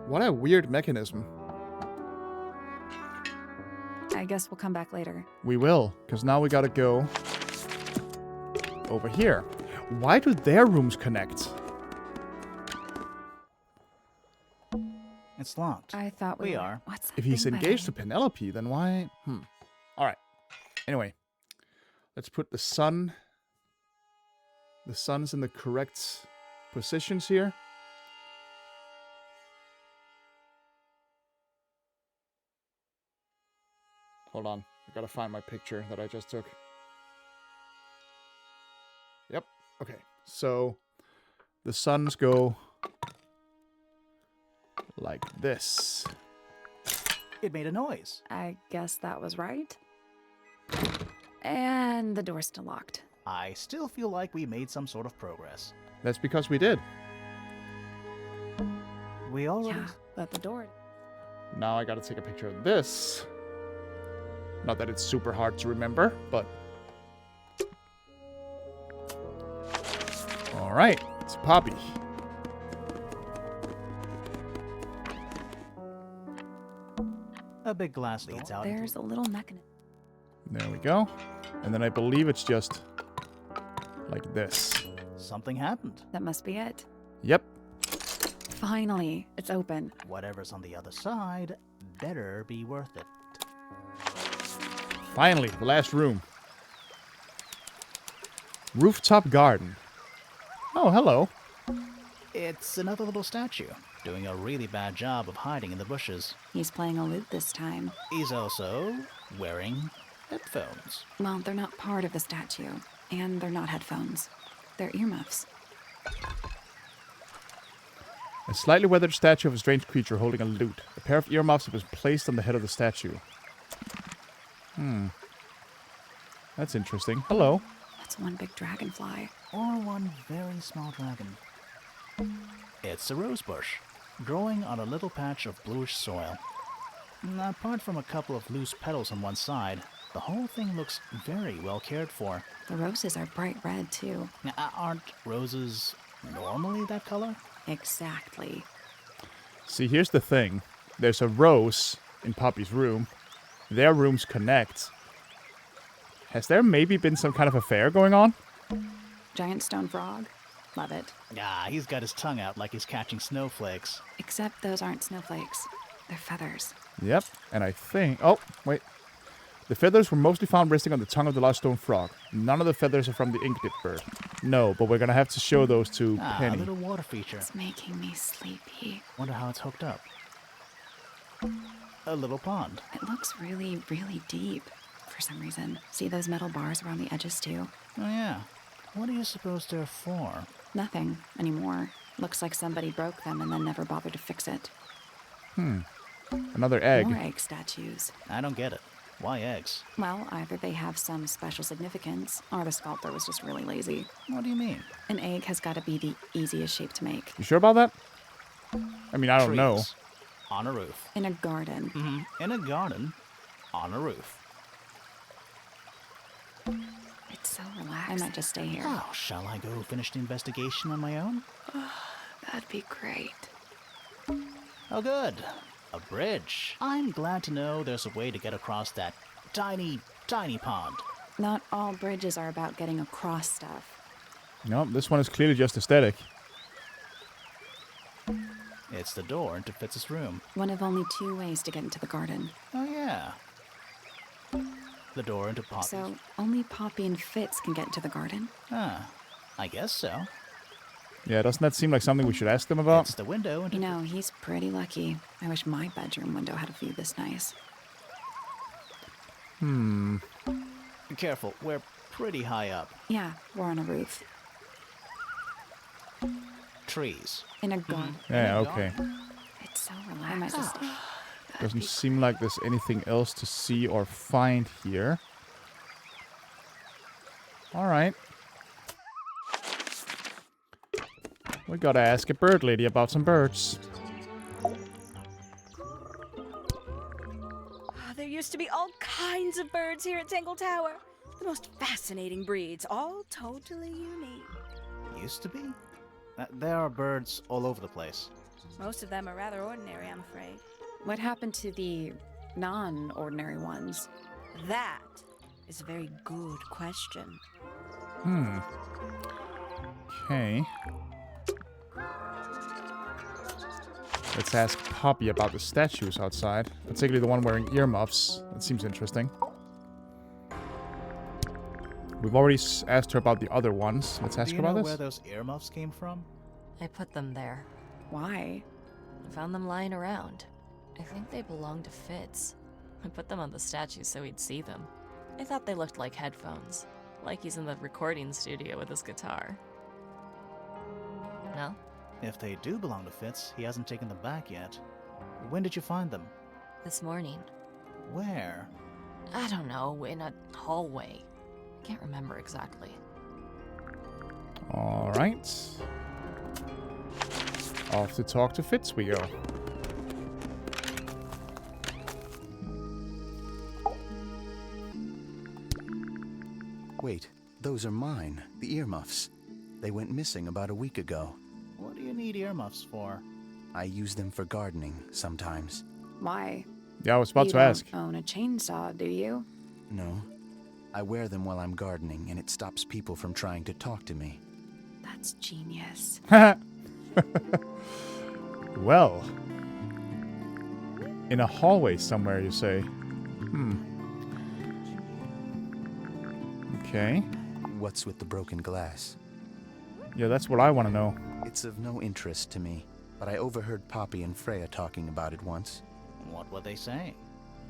What a weird mechanism. I guess we'll come back later. We will, because now we gotta go... over here. Why do their rooms connect? It's locked. I thought we are. What's that If he's thing engaged to behind? Penelope, then why... Alright. Anyway. Let's put the sun... the sun's in the correct positions here. Hold on. I gotta find my picture that I just took. Yep. Okay. So, the suns go... like this. It made a noise. I guess that was right. And the door's still locked. I still feel like we made some sort of progress. That's because we did. We already... Yeah, but the door... Now I gotta take a picture of this. Not that it's super hard to remember, but... Alright, it's Poppy. A big glass leads out. There's a little mechanism. There we go. And then I believe it's just... like this. Something happened. That must be it. Yep. Finally, it's open. Whatever's on the other side better be worth it. Finally, the last room. Rooftop garden. Oh, hello. It's another little statue, doing a really bad job of hiding in the bushes. He's playing a lute this time. He's also wearing headphones. Well, they're not part of the statue. And they're not headphones. They're earmuffs. A slightly weathered statue of a strange creature holding a lute. A pair of earmuffs was placed on the head of the statue. That's interesting. Hello. That's one big dragonfly. Or one very small dragon. It's a rose bush, growing on a little patch of bluish soil. Apart from a couple of loose petals on one side, the whole thing looks very well cared for. The roses are bright red, too. Aren't roses normally that color? Exactly. See, here's the thing. There's a rose in Poppy's room. Their rooms connect. Has there maybe been some kind of affair going on? Giant stone frog. Love it. He's got his tongue out like he's catching snowflakes. Except those aren't snowflakes. They're feathers. Yep, and I think... Oh, wait. The feathers were mostly found resting on the tongue of the large stone frog. None of the feathers are from the ink-dip bird. No, but we're gonna have to show those to A Penny. little water feature. It's making me sleepy. Wonder how it's hooked up. A little pond. It looks really, really deep for some reason. See those metal bars around the edges too? Oh yeah. What do you suppose they're for? Nothing anymore. Looks like somebody broke them and then never bothered to fix it. Another egg. More egg statues. I don't get it. Why eggs? Well, either they have some special significance, or the sculptor was just really lazy. What do you mean? An egg has got to be the easiest shape to make. You sure about that? I mean, I don't know. Trees. On a roof. In a garden. Mm-hmm. In a garden. On a roof. It's so relaxed. I might just stay here. Oh, shall I go finish the investigation on my own? That'd be great. Oh, good. A bridge. I'm glad to know there's a way to get across that tiny, tiny pond. Not all bridges are about getting across stuff. No, this one is clearly just aesthetic. It's the door into Fitz's room. One of only 2 ways to get into the garden. Oh, yeah. The door into Poppy's. So, only Poppy and Fitz can get into the garden? I guess so. Yeah, doesn't that seem like something we should ask them about? It's the window into... You know, he's pretty lucky. I wish my bedroom window had a view this nice. Careful, we're pretty high up. Yeah, we're on a roof. Trees. In a garden. Yeah, okay. It's so relaxed. I might just... Doesn't seem like there's anything else to see or find here. Alright. We gotta ask a bird lady about some birds. There used to be all kinds of birds here at Tangle Tower. The most fascinating breeds, all totally unique. Used to be? There are birds all over the place. Most of them are rather ordinary, I'm afraid. What happened to the non-ordinary ones? That is a very good question. Okay. Let's ask Poppy about the statues outside, particularly the one wearing earmuffs. That seems interesting. We've already asked her about the other ones. Let's ask her about Do you know this. where those earmuffs came from? I put them there. Why? I found them lying around. I think they belong to Fitz. I put them on the statue so he'd see them. I thought they looked like headphones, like he's in the recording studio with his guitar. No? If they do belong to Fitz, he hasn't taken them back yet. When did you find them? This morning. Where? I don't know, in a hallway. Can't remember exactly. Alright. Off to talk to Fitz we go. Wait, those are mine, the earmuffs. They went missing about a week ago. What do you need earmuffs for? I use them for gardening sometimes. Why? Yeah, I was about You to ask. don't own a chainsaw, do you? No. I wear them while I'm gardening, and it stops people from trying to talk to me. That's genius. Well. In a hallway somewhere, you say. Okay. What's with the broken glass? Yeah, that's what I want to know. It's of no interest to me, but I overheard Poppy and Freya talking about it once. What were they saying?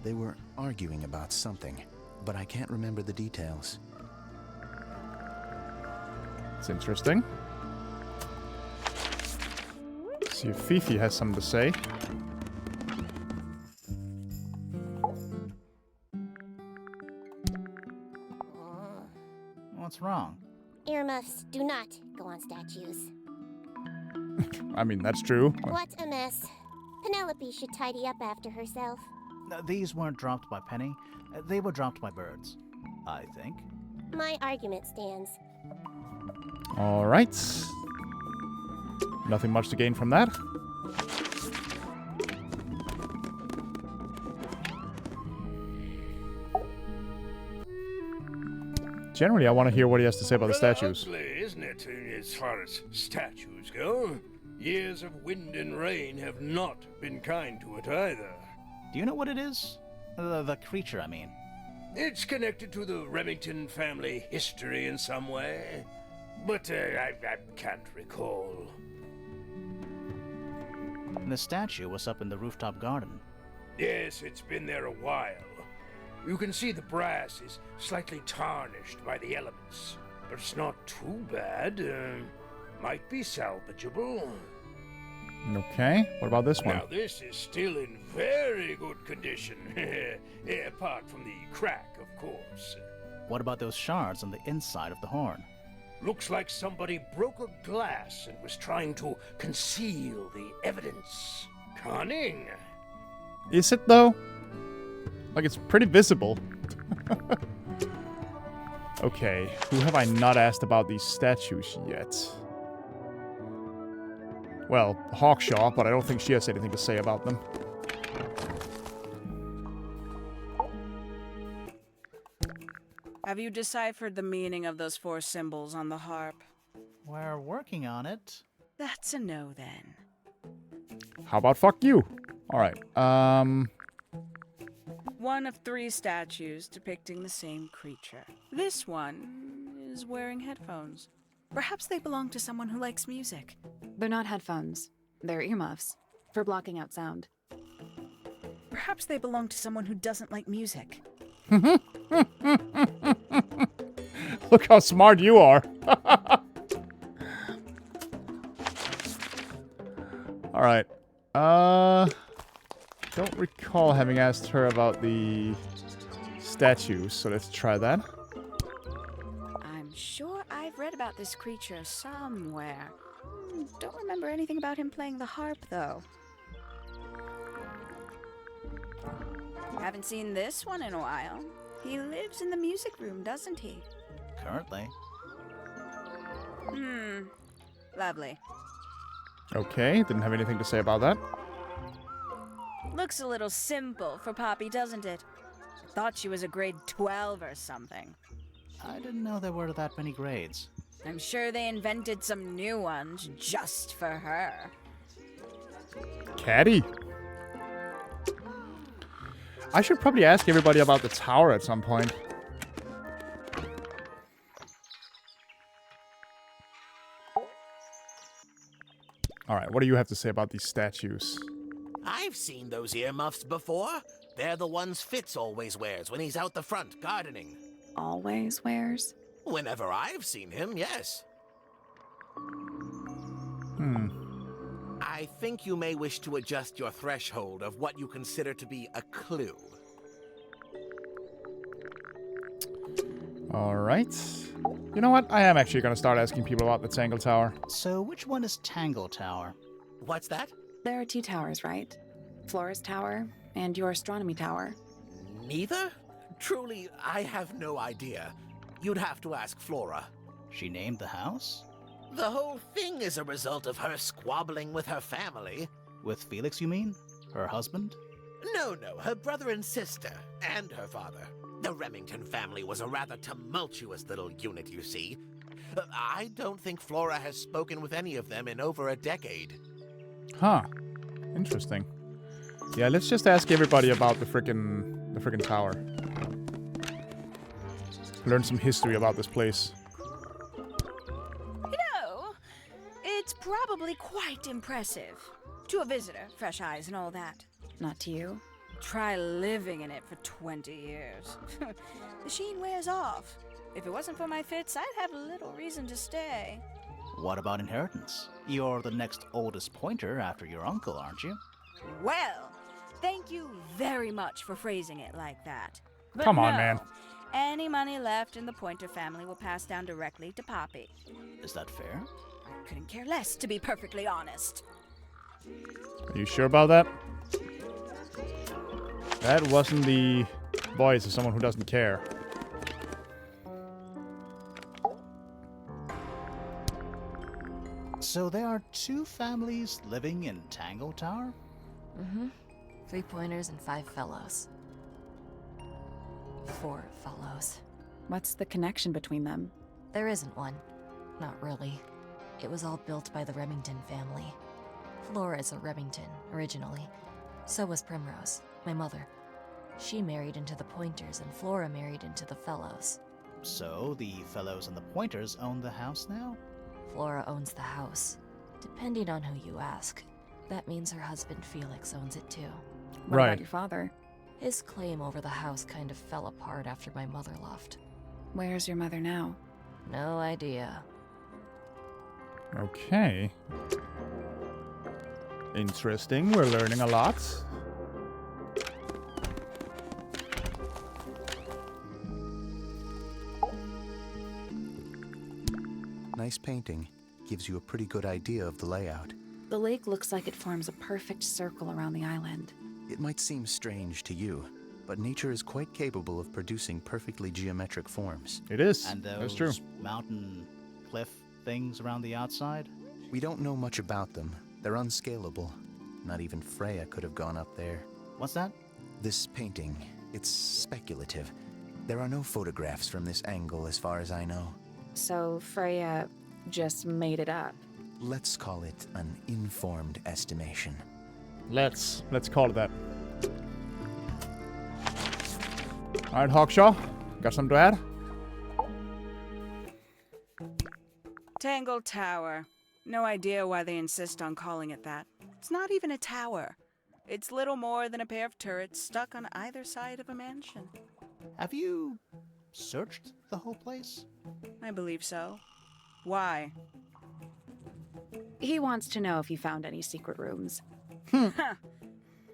They were arguing about something, but I can't remember the details. It's interesting. See if Fifi has something to say. What's wrong? Earmuffs do not go on statues. I mean, that's true. What a mess. Penelope should tidy up after herself. These weren't dropped by Penny. They were dropped by birds, I think. My argument stands. Alright. Nothing much to gain from that. Generally, I want to hear what he has to say about the statues. Ugly, isn't it, as far as statues go? Years of wind and rain have not been kind to it either. Do you know what it is? The creature, I mean. It's connected to the Remington family history in some way, but I can't recall. The statue was up in the rooftop garden. Yes, it's been there a while. You can see the brass is slightly tarnished by the elements, but it's not too bad. Might be salvageable. Okay, what about this one? Now this is still in very good condition, apart from the crack, of course. What about those shards on the inside of the horn? Looks like somebody broke a glass and was trying to conceal the evidence. Cunning. Is it though? Like, it's pretty visible. Okay, who have I not asked about these statues yet? Well, Hawkshaw, but I don't think she has anything to say about them. Have you deciphered the meaning of those 4 symbols on the harp? We're working on it. That's a no, then. How about fuck you? Alright, One of 3 statues depicting the same creature. This one is wearing headphones. Perhaps they belong to someone who likes music. They're not headphones. They're earmuffs for blocking out sound. Perhaps they belong to someone who doesn't like music. Look how smart you are. Alright. Don't recall having asked her about the statues, so let's try that. I'm sure I've read about this creature somewhere. Don't remember anything about him playing the harp, though. Haven't seen this one in a while. He lives in the music room, doesn't he? Currently. Lovely. Okay, didn't have anything to say about that. Looks a little simple for Poppy, doesn't it? Thought she was a grade 12 or something. I didn't know there were that many grades. I'm sure they invented some new ones just for her. Caddy. I should probably ask everybody about the tower at some point. Alright, what do you have to say about these statues? I've seen those earmuffs before. They're the ones Fitz always wears when he's out the front gardening. Always wears? Whenever I've seen him, yes. I think you may wish to adjust your threshold of what you consider to be a clue. Alright. You know what? I am actually going to start asking people about the Tangle Tower. So which one is Tangle Tower? What's that? There are 2 towers, right? Flora's tower and your astronomy tower. Neither? Truly, I have no idea. You'd have to ask Flora. She named the house? The whole thing is a result of her squabbling with her family. With Felix, you mean? Her husband? No, her brother and sister, and her father. The Remington family was a rather tumultuous little unit, you see. I don't think Flora has spoken with any of them in over a decade. Huh. Interesting. Yeah, let's just ask everybody about the frickin' tower. Learn some history about this place. You know, it's probably quite impressive. To a visitor, fresh eyes and all that. Not to you? Try living in it for 20 years. The sheen wears off. If it wasn't for my Fitz, I'd have little reason to stay. What about inheritance? You're the next oldest pointer after your uncle, aren't you? Well, thank you very much for phrasing it like that. But Come on, no, man. Any money left in the Pointer family will pass down directly to Poppy. Is that fair? I couldn't care less, to be perfectly honest. Are you sure about that? That wasn't the voice of someone who doesn't care. So there are 2 families living in Tangle Tower? 3 pointers and 5 fellows. 4 fellows. What's the connection between them? There isn't one. Not really. It was all built by the Remington family. Flora is a Remington, originally. So was Primrose, my mother. She married into the Pointers, and Flora married into the Fellows. So, the Fellows and the Pointers own the house now? Flora owns the house. Depending on who you ask, that means her husband Felix owns it too. What Right. about your father? His claim over the house kind of fell apart after my mother left. Where's your mother now? No idea. Okay. Interesting. We're learning a lot. Nice painting. Gives you a pretty good idea of the layout. The lake looks like it forms a perfect circle around the island. It might seem strange to you, but nature is quite capable of producing perfectly geometric forms. It is. And That's true. those mountain cliff things around the outside? We don't know much about them. They're unscalable. Not even Freya could have gone up there. What's that? This painting, it's speculative. There are no photographs from this angle as far as I know. So Freya just made it up. Let's call it an informed estimation. Let's call it that. All right, Hawkshaw, got something to add? Tangle Tower. No idea why they insist on calling it that. It's not even a tower. It's little more than a pair of turrets stuck on either side of a mansion. Have you searched the whole place? I believe so. Why? He wants to know if you found any secret rooms. I'm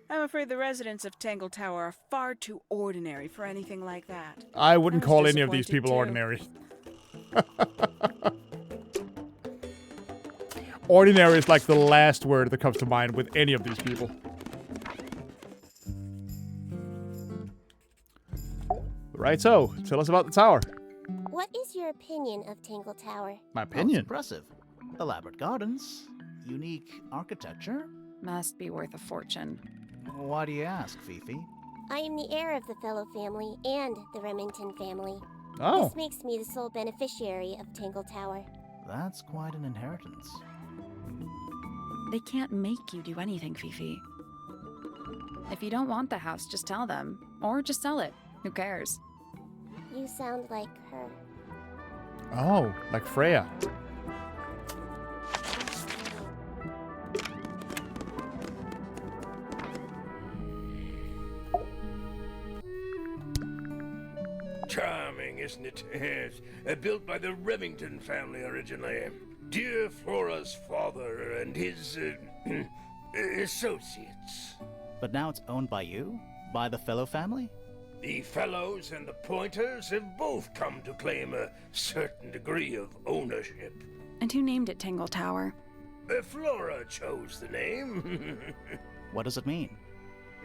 afraid the residents of Tangle Tower are far too ordinary for anything like that. I wouldn't I was call any of these disappointed people too. ordinary. Ordinary is like the last word that comes to mind with any of these people. Right, so tell us about the tower. What is your opinion of Tangle Tower? My Oh, it's opinion. impressive. Elaborate gardens, unique architecture. Must be worth a fortune. Why do you ask, Fifi? I am the heir of the Fellow family and the Remington family. Oh, This makes me the sole beneficiary of Tangle Tower. That's quite an inheritance. They can't make you do anything, Fifi. If you don't want the house, just tell them. Or just sell it. Who cares? You sound like her. oh, like Freya. Charming, isn't it? Yes. Built by the Remington family originally. Dear Flora's father and his associates. But now it's owned by you? By the Fellow family? The Fellows and the Pointers have both come to claim a certain degree of ownership. And who named it Tangle Tower? Flora chose the name. What does it mean?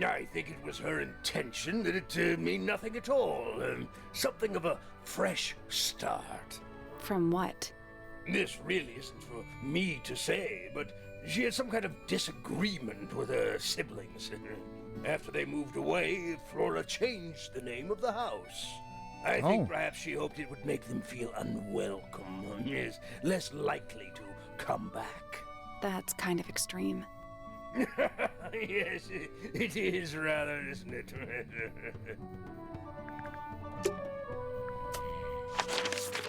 I think it was her intention that it mean nothing at all. Something of a fresh start. From what? This really isn't for me to say, but she had some kind of disagreement with her siblings. After they moved away, Flora changed the name of the house. I think perhaps she hoped it would make them feel unwelcome, is less likely to come back. That's kind of extreme. Yes, it is rather, isn't it?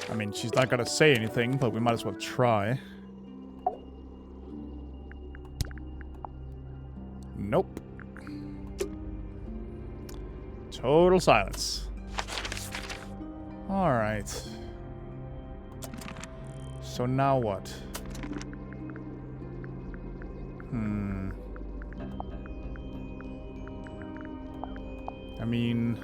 I mean, she's not gonna say anything, but we might as well try. Nope. Total silence. Alright. So now what? I mean,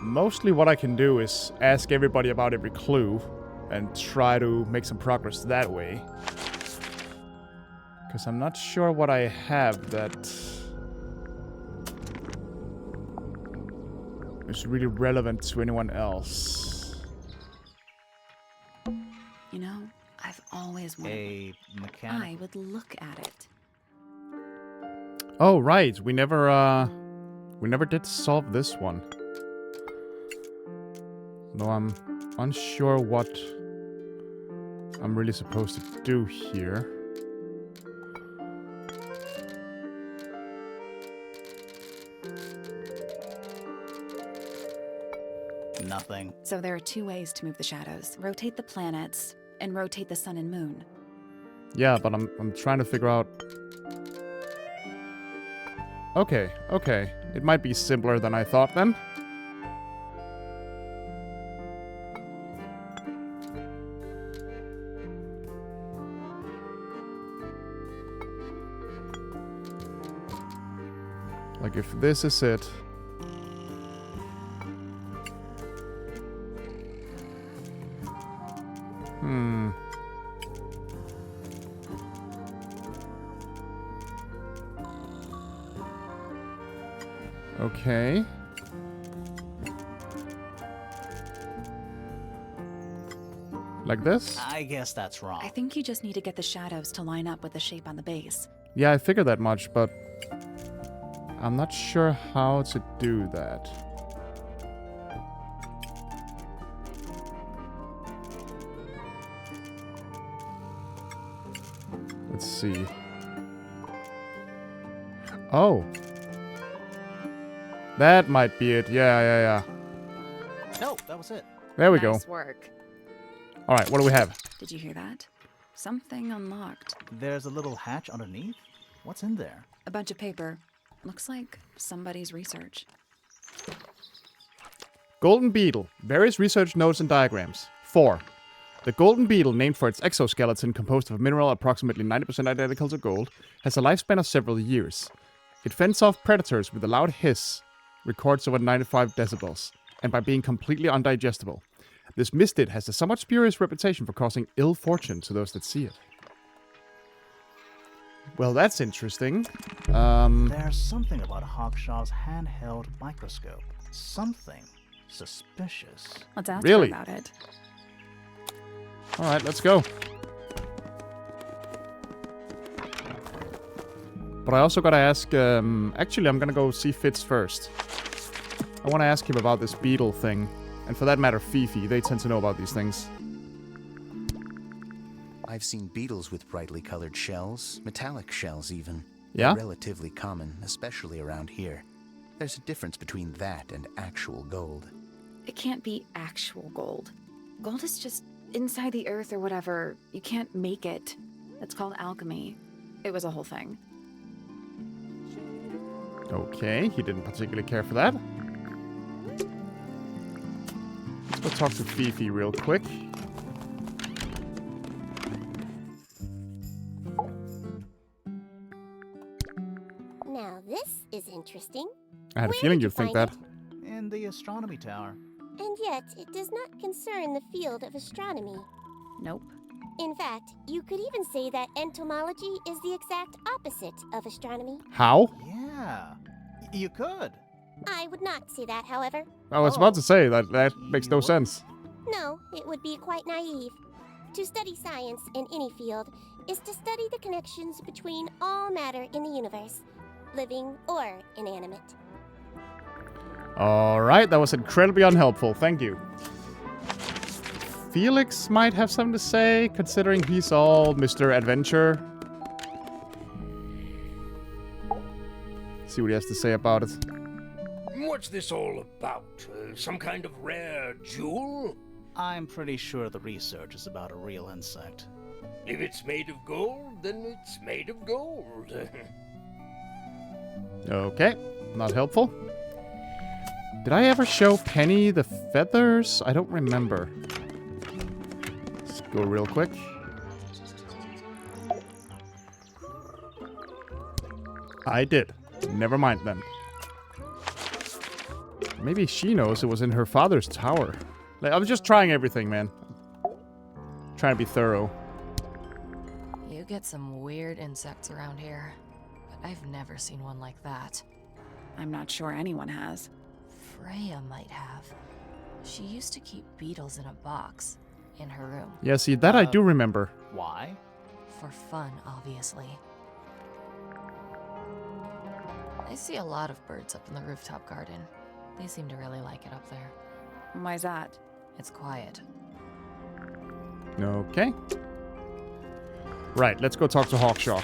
mostly what I can do is ask everybody about every clue and try to make some progress that way. Because I'm not sure what I have that is really relevant to anyone else. You know, I've always wanted. A mechanic. I would look at it. Oh, right. We never did solve this one. Though I'm unsure what I'm really supposed to do here. Nothing. So there are 2 ways to move the shadows. Rotate the planets and rotate the sun and moon. Yeah, but I'm trying to figure out... Okay, okay. It might be simpler than I thought then. Like if this is it... Okay. Like this? I guess that's wrong. I think you just need to get the shadows to line up with the shape on the base. Yeah, I figured that much, but... I'm not sure how to do that. Let's see. Oh. That might be it. Yeah. No, that was it. There we go. Nice work. Alright, what do we have? Did you hear that? Something unlocked. There's a little hatch underneath. What's in there? A bunch of paper. Looks like somebody's research. Golden Beetle. Various research notes and diagrams. 4. The golden beetle, named for its exoskeleton composed of a mineral approximately 90% identical to gold, has a lifespan of several years. It fends off predators with a loud hiss, records over 95 decibels, and by being completely undigestible. This mistid has a somewhat spurious reputation for causing ill fortune to those that see it. Well, that's interesting. There's something about Hawkshaw's handheld microscope. Something suspicious. Let's ask Really? her about it. Alright, let's go. But I also gotta ask, actually I'm gonna go see Fitz first. I wanna ask him about this beetle thing. And for that matter, Fifi, they tend to know about these things. I've seen beetles with brightly colored shells, metallic shells even. Yeah? They're relatively common, especially around here. There's a difference between that and actual gold. It can't be actual gold. Gold is just inside the earth or whatever. You can't make it. That's called alchemy. It was a whole thing. Okay, he didn't particularly care for that. Let's go talk to Fifi real quick. Now this is interesting. I had a Where feeling did you you'd think find that. In the astronomy tower. And yet, it does not concern the field of astronomy. Nope. In fact, you could even say that entomology is the exact opposite of astronomy. How? Yeah, you could. I would not say that, however. I was about to say that makes no sense. No, it would be quite naive. To study science in any field is to study the connections between all matter in the universe, living or inanimate. Alright, that was incredibly unhelpful. Thank you. Felix might have something to say, considering he's all Mr. Adventure. See what he has to say about it. What's this all about? Some kind of rare jewel? I'm pretty sure the research is about a real insect. If it's made of gold, then it's made of gold. Okay, not helpful. Did I ever show Penny the feathers? I don't remember. Let's go real quick. I did. Never mind then. Maybe she knows it was in her father's tower. Like, I was just trying everything, man. Trying to be thorough. You get some weird insects around here, but I've never seen one like that. I'm not sure anyone has. Freya might have. She used to keep beetles in a box in her room. Yeah, see, that I do remember. Why? For fun, obviously. I see a lot of birds up in the rooftop garden. They seem to really like it up there. Why's that? It's quiet. Okay. Right, let's go talk to Hawkshaw.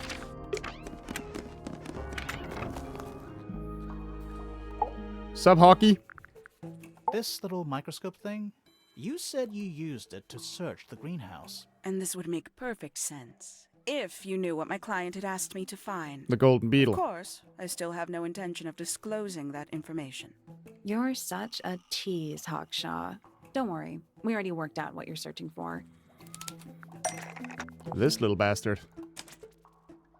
Sub hockey. This little microscope thing, you said you used it to search the greenhouse. And this would make perfect sense if you knew what my client had asked me to find. The golden beetle. Of course, I still have no intention of disclosing that information. You're such a tease, Hawkshaw. Don't worry, we already worked out what you're searching for. This little bastard.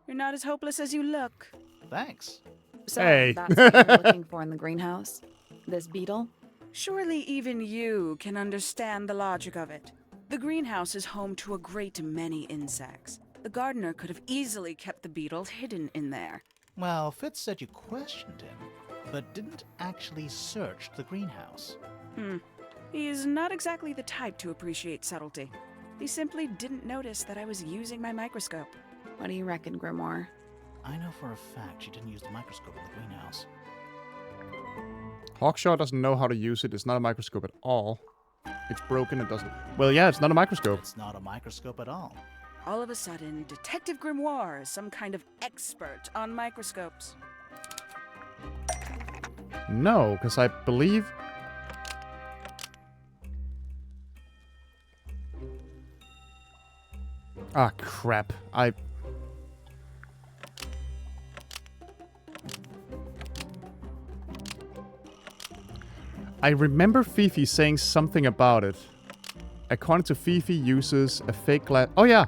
You're not as hopeless as you look. Thanks. So Hey. that's what you're looking for in the greenhouse? This beetle? Surely even you can understand the logic of it. The greenhouse is home to a great many insects. The gardener could have easily kept the beetle hidden in there. Well, Fitz said you questioned him, but didn't actually search the greenhouse. He is not exactly the type to appreciate subtlety. He simply didn't notice that I was using my microscope. What do you reckon, Grimoire? I know for a fact she didn't use the microscope in the greenhouse. Hawkshaw doesn't know how to use it. It's not a microscope at all. It's broken. It doesn't... Well, yeah, it's not a microscope. It's not a microscope at all. All of a sudden, Detective Grimoire is some kind of expert on microscopes. No, because I believe... Ah, crap. I remember Fifi saying something about it. According to Fifi, uses a fake glass... Oh, yeah.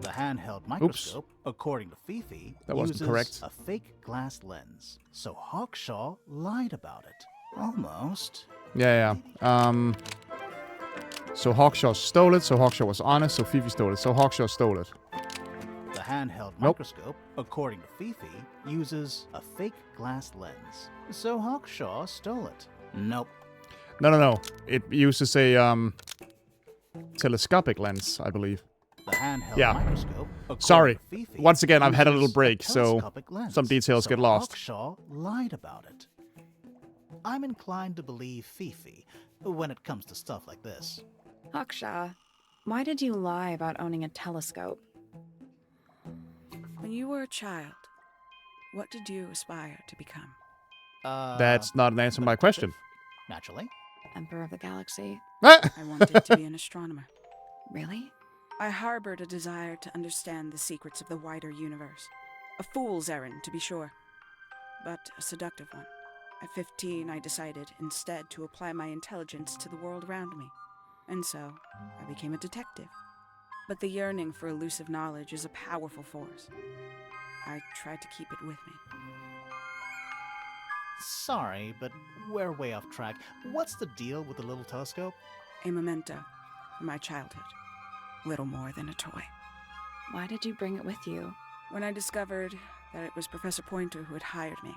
The handheld microscope, according to Fifi, That wasn't uses correct. a fake glass lens. So Hawkshaw lied about it. Almost. Yeah. So Hawkshaw stole it, so Hawkshaw was honest, so Fifi stole it, so Hawkshaw stole it. The handheld Nope. microscope, according to Fifi, uses a fake glass lens. So Hawkshaw stole it. Nope. No. It uses a, telescopic lens, I believe. The handheld Yeah. microscope, according Sorry. to Fifi, Once again, I've had a little uses break, so telescopic lens. some details So get lost. Hawkshaw lied about it. I'm inclined to believe Fifi when it comes to stuff like this. Hawkshaw, why did you lie about owning a telescope? When you were a child, what did you aspire to become? That's not an answer to my question. Naturally. Emperor of the Galaxy? I wanted to be an astronomer. Really? I harbored a desire to understand the secrets of the wider universe. A fool's errand, to be sure, but a seductive one. At 15, I decided instead to apply my intelligence to the world around me. And so, I became a detective. But the yearning for elusive knowledge is a powerful force. I tried to keep it with me. Sorry, but we're way off track. What's the deal with the little telescope? A memento from my childhood. Little more than a toy. Why did you bring it with you? When I discovered that it was Professor Pointer who had hired me,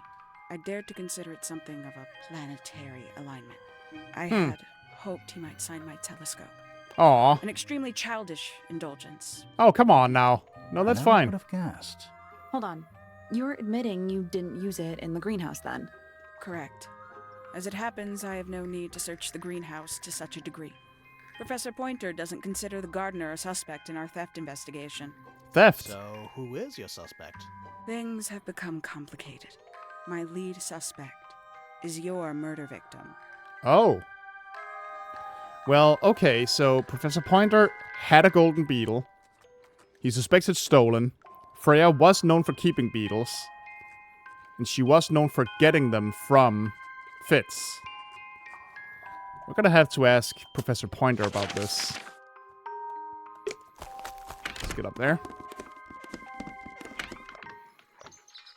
I dared to consider it something of a planetary alignment. I had hoped he might sign my telescope. Aw. An extremely childish indulgence. Oh, come on now. No, that's I fine. would have guessed. Hold on. You're admitting you didn't use it in the greenhouse then? Correct. As it happens, I have no need to search the greenhouse to such a degree. Professor Pointer doesn't consider the gardener a suspect in our theft investigation. Theft. So, who is your suspect? Things have become complicated. My lead suspect is your murder victim. Oh. Well, okay, so Professor Pointer had a golden beetle. He suspects it's stolen. Freya was known for keeping beetles. And she was known for getting them from Fitz. We're gonna have to ask Professor Pointer about this. Let's get up there.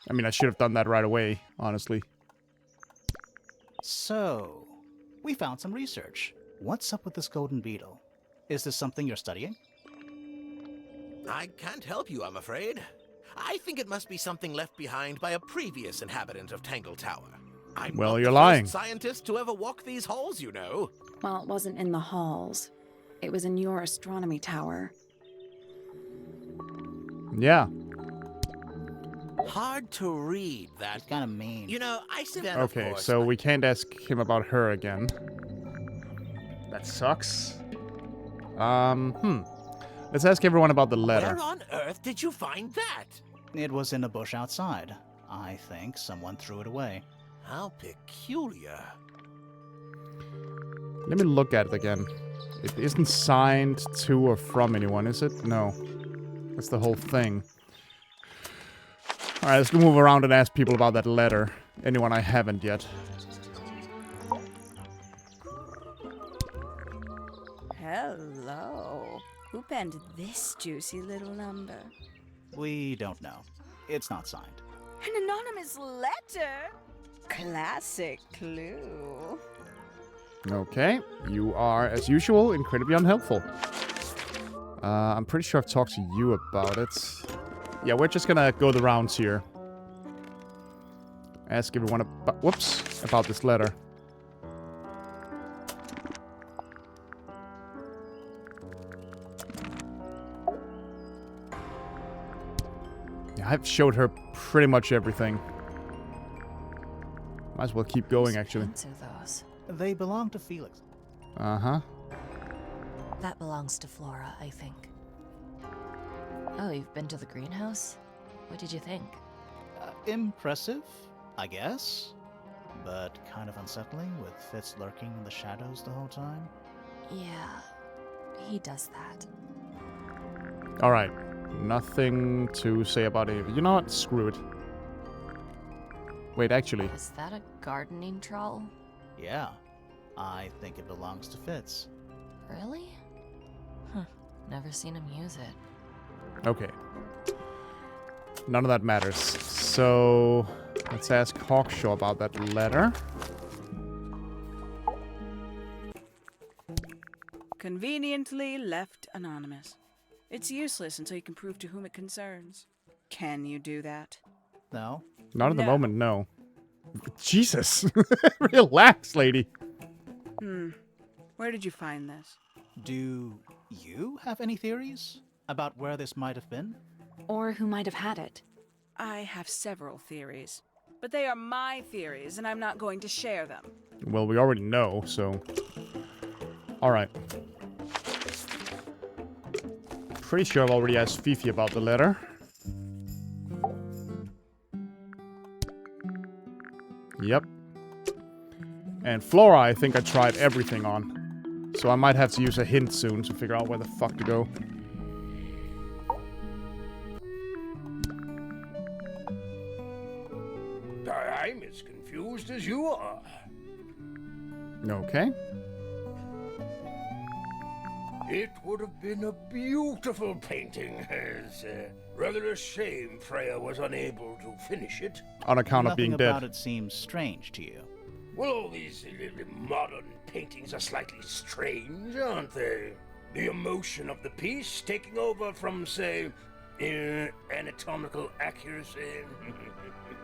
I mean, I should have done that right away, honestly. So, we found some research. What's up with this golden beetle? Is this something you're studying? I can't help you, I'm afraid. I think it must be something left behind by a previous inhabitant of Tangle Tower. I'm Well, not you're the lying. first scientist to ever walk these halls, you know. Well, it wasn't in the halls. It was in your astronomy tower. Yeah. Hard to read that. It's kind of mean. You know, I said that. Okay, so we can't ask him about her again. That sucks. Let's ask everyone about the letter. Where on earth did you find that? It was in a bush outside. I think someone threw it away. How peculiar. Let me look at it again. It isn't signed to or from anyone, is it? No. That's the whole thing. Alright, let's move around and ask people about that letter. Anyone I haven't yet. Hello. Who penned this juicy little number? We don't know. It's not signed. An anonymous letter? Classic clue. Okay, you are, as usual, incredibly unhelpful. I'm pretty sure I've talked to you about it. Yeah, we're just gonna go the rounds here. Ask everyone about this letter. Yeah, I've showed her pretty much everything. Might as well keep going, actually. Answer those. They belong to Felix. Uh-huh. That belongs to Flora, I think. Oh, you've been to the greenhouse? What did you think? Impressive, I guess. But kind of unsettling, with Fitz lurking in the shadows the whole time. Yeah, he does that. Alright. Nothing to say about it. You know what? Screw it. Wait, actually. Is that a gardening trowel? Yeah, I think it belongs to Fitz. Really? Huh. Never seen him use it. Okay. None of that matters. So, let's ask Hawkshaw about that letter. Conveniently left anonymous. It's useless until you can prove to whom it concerns. Can you do that? No? Not at the moment, no. Jesus. Relax, lady. Where did you find this? Do you have any theories about where this might have been? Or who might have had it? I have several theories. But they are my theories, and I'm not going to share them. Well, we already know, so... Alright. Pretty sure I've already asked Fifi about the letter. Yep. And Flora, I think I tried everything on. So I might have to use a hint soon to figure out where the fuck to go. I'm as confused as you are. Okay. It would have been a beautiful painting. It's rather a shame Freya was unable to finish it. On account of being Nothing dead. about it seems strange to you. Well, all these modern paintings are slightly strange, aren't they? The emotion of the piece taking over from, say, anatomical accuracy.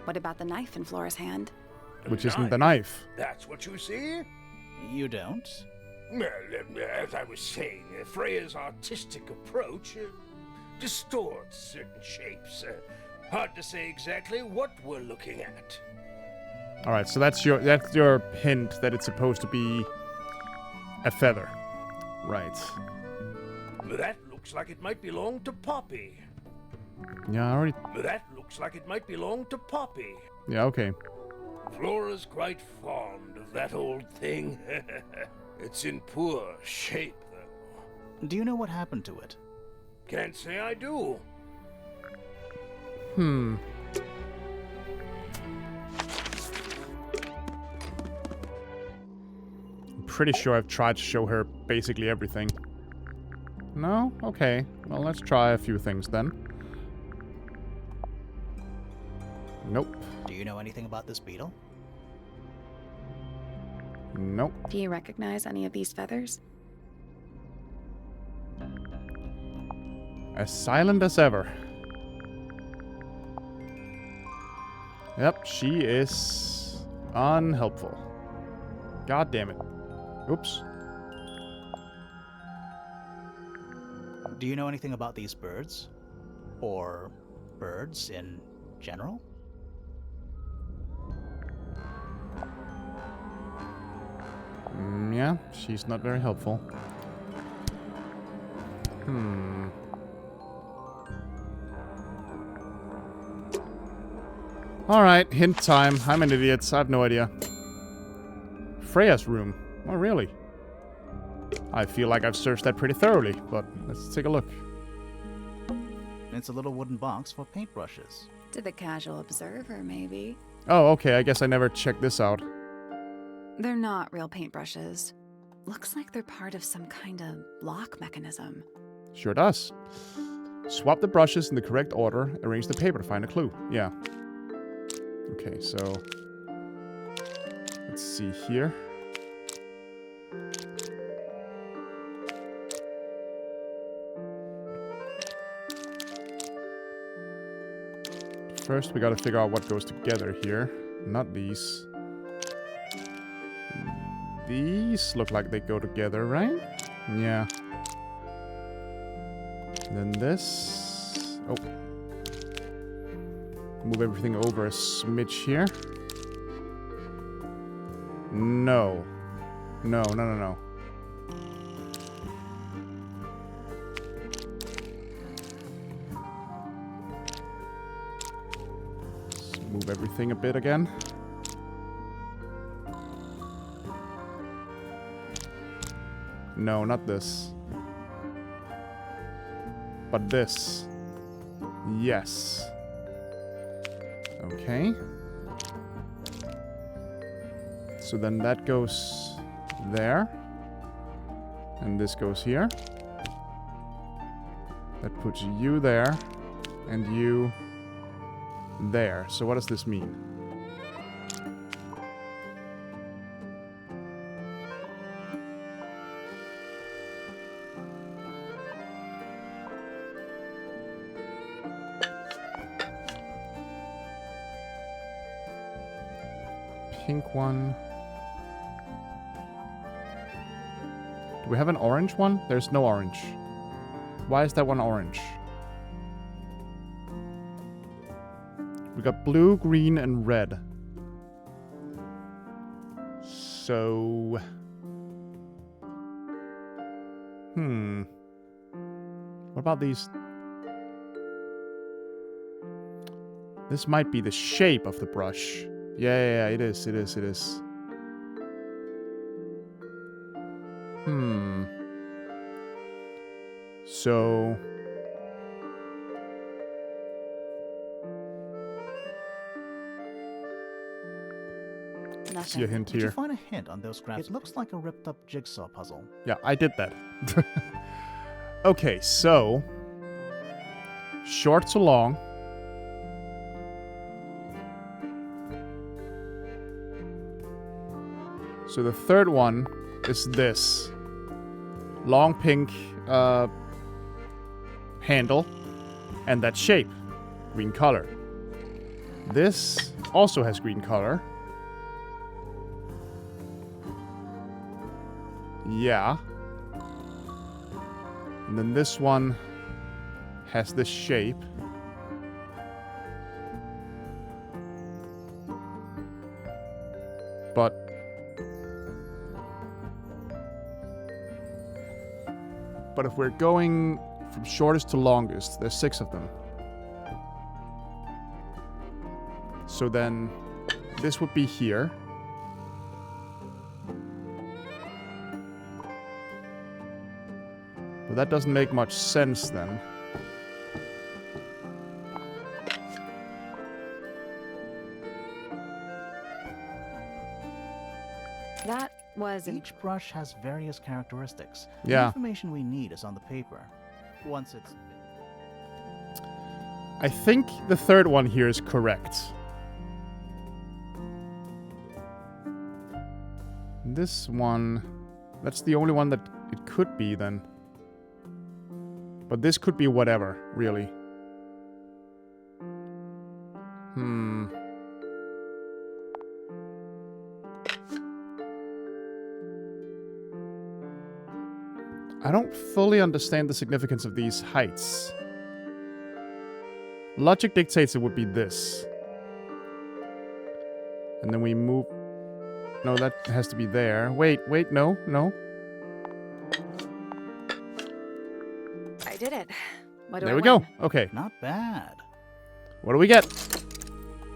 What about the knife in Flora's hand? Which isn't the knife. That's what you see? You don't? Well, as I was saying, Freya's artistic approach distorts certain shapes. Hard to say exactly what we're looking at. Alright, so that's your hint that it's supposed to be a feather. Right. That looks like it might belong to Poppy. Yeah, I already... That looks like it might belong to Poppy. Yeah, okay. Flora's quite fond of that old thing. It's in poor shape, though. Do you know what happened to it? Can't say I do. I'm pretty sure I've tried to show her basically everything. No? Okay. Well, let's try a few things then. Nope. Do you know anything about this beetle? Nope. Do you recognize any of these feathers? As silent as ever. Yep, she is unhelpful. God damn it. Oops. Do you know anything about these birds? Or birds in general? Yeah, she's not very helpful. Alright, hint time. I'm an idiot. I have no idea. Freya's room. Oh, really? I feel like I've searched that pretty thoroughly, but let's take a look. It's a little wooden box for paintbrushes. To the casual observer, maybe. Oh, okay. I guess I never checked this out. They're not real paintbrushes. Looks like they're part of some kind of lock mechanism. Sure does. Swap the brushes in the correct order. Arrange the paper to find a clue. Yeah. Okay, so... let's see here. First, we gotta figure out what goes together here. Not these. These look like they go together, right? Yeah. And then this... oh. Move everything over a smidge here. No. No, no, no, no. Let's move everything a bit again. No, not this. But this. Yes. Okay. So then that goes there. And this goes here. That puts you there. And you there. So what does this mean? Pink one. Do we have an orange one? There's no orange. Why is that one orange? We got blue, green, and red. So... what about these? This might be the shape of the brush. Yeah, it is. So... see a hint Did here. you find a hint on those scraps? It looks like a ripped-up jigsaw puzzle. Yeah, I did that. Okay, so... short to long. So the third one is this. Long pink handle. And that shape. Green color. This also has green color. Yeah. And then this one has this shape. But if we're going from shortest to longest, there's 6 of them. So then this would be here. But that doesn't make much sense then. That was Each brush has various characteristics. Yeah. The information we need is on the paper. Once it's... I think the third one here is correct. This one... that's the only one that it could be then. But this could be whatever, really. I don't fully understand the significance of these heights. Logic dictates it would be this. And then we move... no, that has to be there. Wait, no. I did it. What do There I we win? go. Okay. Not bad. What do we get?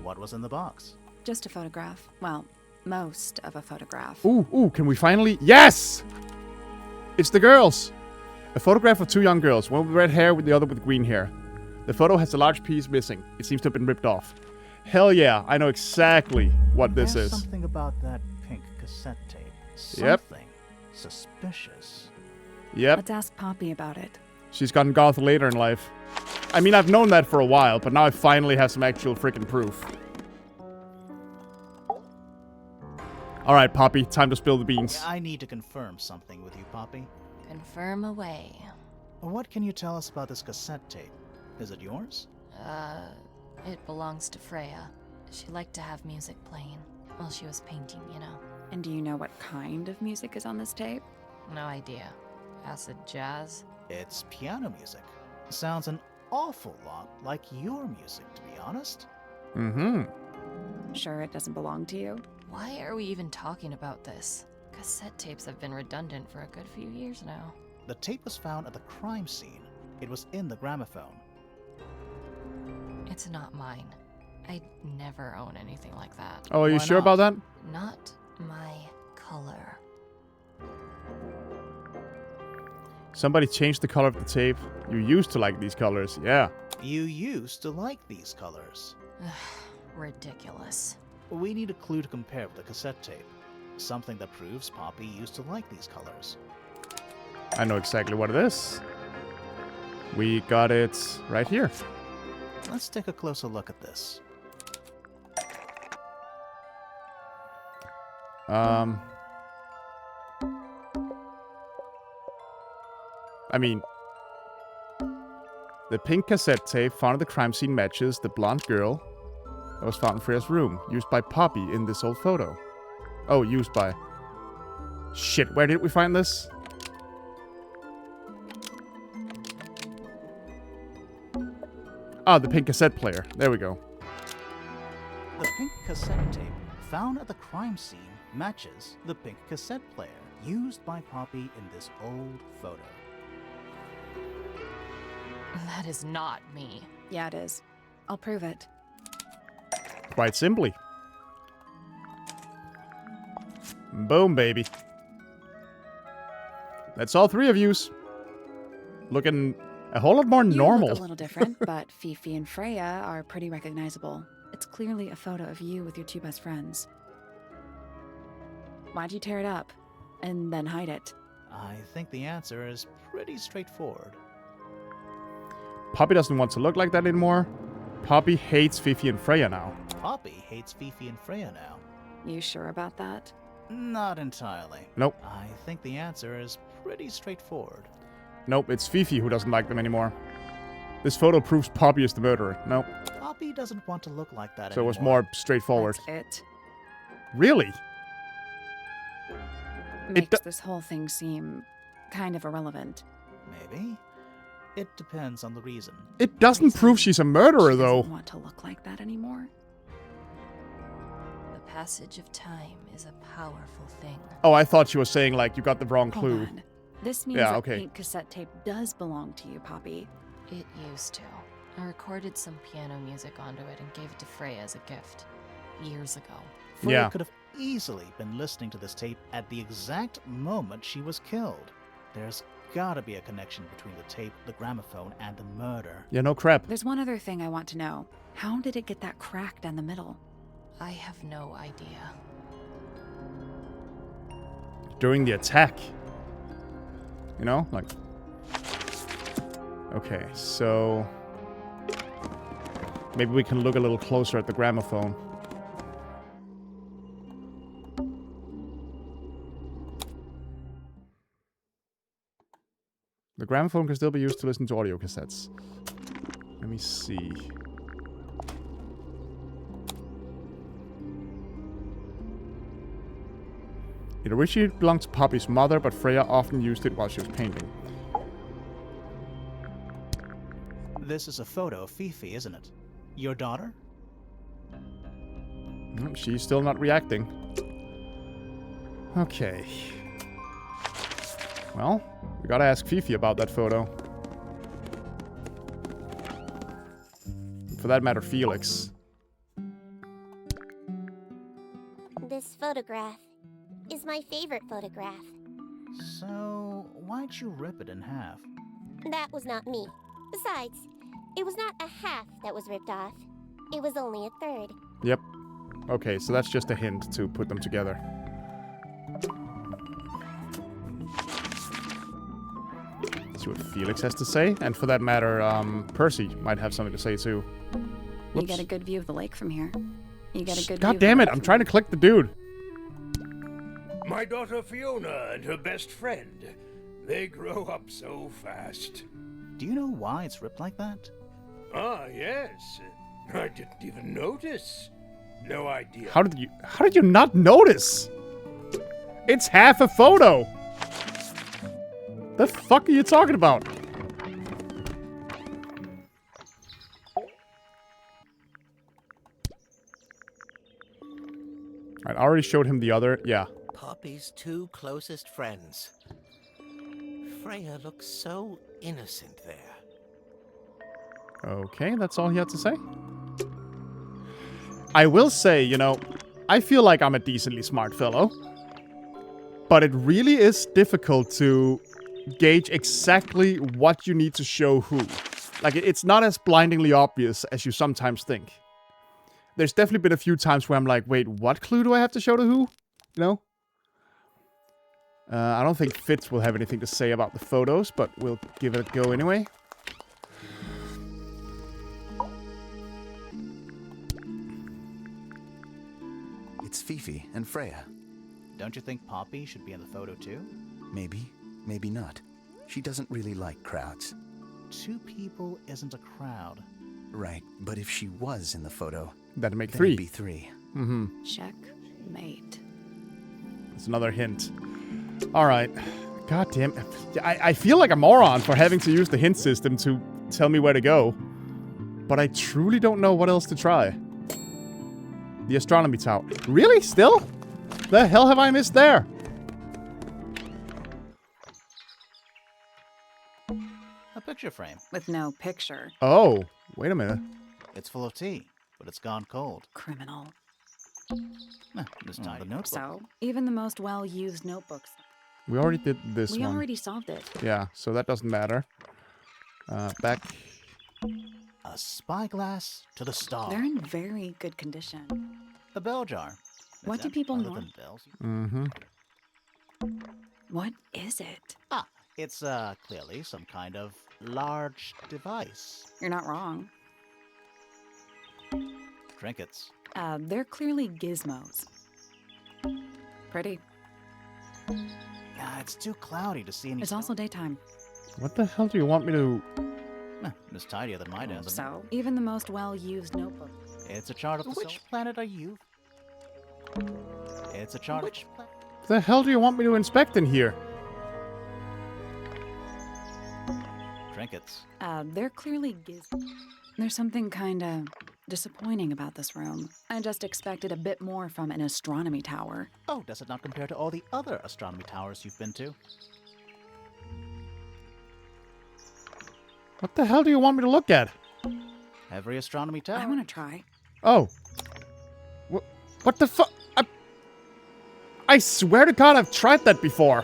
What was in the box? Just a photograph. Well, most of a photograph. Ooh, can we finally... Yes! It's the girls! A photograph of two young girls, one with red hair, with the other with green hair. The photo has a large piece missing. It seems to have been ripped off. Hell yeah, I know exactly what this There's is. something about that pink cassette tape. Yep. Something suspicious. Yep. Let's ask Poppy about it. She's gotten goth later in life. I mean, I've known that for a while, but now I finally have some actual freaking proof. Alright, Poppy, time to spill the beans. I need to confirm something with you, Poppy. Confirm away. What can you tell us about this cassette tape? Is it yours? It belongs to Freya. She liked to have music playing while she was painting, you know. And do you know what kind of music is on this tape? No idea. Acid jazz? It's piano music. Sounds an awful lot like your music, to be honest. Mm-hmm. Sure it doesn't belong to you? Why are we even talking about this? Cassette tapes have been redundant for a good few years now. The tape was found at the crime scene. It was in the gramophone. It's not mine. I'd never own anything like that. Oh, are you Why sure not? about that? Not my color. Somebody changed the color of the tape. You used to like these colors, yeah. You used to like these colors. Ridiculous. We need a clue to compare with the cassette tape. Something that proves Poppy used to like these colors. I know exactly what it is. We got it right here. Let's take a closer look at this. I mean, the pink cassette tape found at the crime scene matches the blonde girl that was found in Freya's room, used by Poppy in this old photo. Oh, used by... Shit, where did we find this? Ah, the pink cassette player. There we go. The pink cassette tape found at the crime scene matches the pink cassette player used by Poppy in this old photo. That is not me. Yeah, it is. I'll prove it. Quite simply. Boom, baby. That's all three of yous. Looking a whole lot more You normal. look a little different, but Fifi and Freya are pretty recognizable. It's clearly a photo of you with your two best friends. Why'd you tear it up and then hide it? I think the answer is pretty straightforward. Poppy doesn't want to look like that anymore. Poppy hates Fifi and Freya now. Poppy hates Fifi and Freya now. You sure about that? Not entirely. Nope. I think the answer is pretty straightforward. Nope, it's Fifi who doesn't like them anymore. This photo proves Poppy is the murderer. Nope. Poppy doesn't want to look like that So it anymore. was more straightforward. That's it. Really? Makes this whole thing seem kind of irrelevant. Maybe. It depends on the reason. It doesn't prove she's a murderer, She though. doesn't want to look like that anymore. The passage of time is a powerful thing. Oh, I thought she was saying, like, you got the wrong Hold clue. on. This means Yeah, that okay. pink cassette tape does belong to you, Poppy. It used to. I recorded some piano music onto it and gave it to Freya as a gift. Years ago. Freya Yeah. could have easily been listening to this tape at the exact moment she was killed. There's gotta be a connection between the tape, the gramophone, and the murder. Yeah, no crap. There's one other thing I want to know. How did it get that crack down the middle? I have no idea. During the attack. You know? Like... Okay, so... Maybe we can look a little closer at the gramophone. The gramophone can still be used to listen to audio cassettes. Let me see. It originally belonged to Poppy's mother, but Freya often used it while she was painting. This is a photo of Fifi, isn't it? Your daughter? She's still not reacting. Okay. Well, we gotta ask Fifi about that photo. For that matter, Felix. This photograph is my favorite photograph. So, why'd you rip it in half? That was not me. Besides, it was not a half that was ripped off. It was only a third. Yep. Okay, so that's just a hint to put them together. See what Felix has to say, and for that matter, Percy might have something to say too. You get a good view of the lake from here. You get a good God view damn of it! I'm trying to click the dude. My daughter Fiona and her best friend. They grow up so fast. Do you know why it's ripped like that? Ah, yes. I didn't even notice. No idea. How did you not notice? It's half a photo. The fuck are you talking about? I already showed him the other. Yeah. Poppy's two closest friends. Freya looks so innocent there. Okay, that's all he had to say. I will say, you know, I feel like I'm a decently smart fellow. But it really is difficult to gauge exactly what you need to show who. Like, it's not as blindingly obvious as you sometimes think. There's definitely been a few times where I'm like, wait, what clue do I have to show to who? You know? I don't think Fitz will have anything to say about the photos, but we'll give it a go anyway. It's Fifi and Freya. Don't you think Poppy should be in the photo too? Maybe, maybe not. She doesn't really like crowds. 2 people isn't a crowd. Right, but if she was in the photo, that'd make then 3. it'd be 3. Mm-hmm. Checkmate. That's another hint. Alright. God damn. I feel like a moron for having to use the hint system to tell me where to go. But I truly don't know what else to try. The astronomy tower. Really? Still? The hell have I missed there? A picture frame. With no picture. Oh, wait a minute. It's full of tea, but it's gone cold. Criminal. This time the notebook. So, even the most well-used notebooks. We already did this We one. already solved it. Yeah, so that doesn't matter. Back. A spyglass to the star. They're in very good condition. A bell jar. What do people know? Mm-hmm. What is it? Ah, it's clearly some kind of large device. You're not wrong. Trinkets. They're clearly gizmos. Pretty. It's too cloudy to see any. It's also daytime. What the hell do you want me to... It's tidier than my desk. So, even the most well-used notebook. It's a chart of the Which planet are you? It's a chart What the hell do you want me to inspect in here? Trinkets. They're clearly There's something kinda disappointing about this room. I just expected a bit more from an astronomy tower. Oh, does it not compare to all the other astronomy towers you've been to? What the hell do you want me to look at? Every astronomy tower. I want to try. Oh. What the fuck? I swear to God I've tried that before.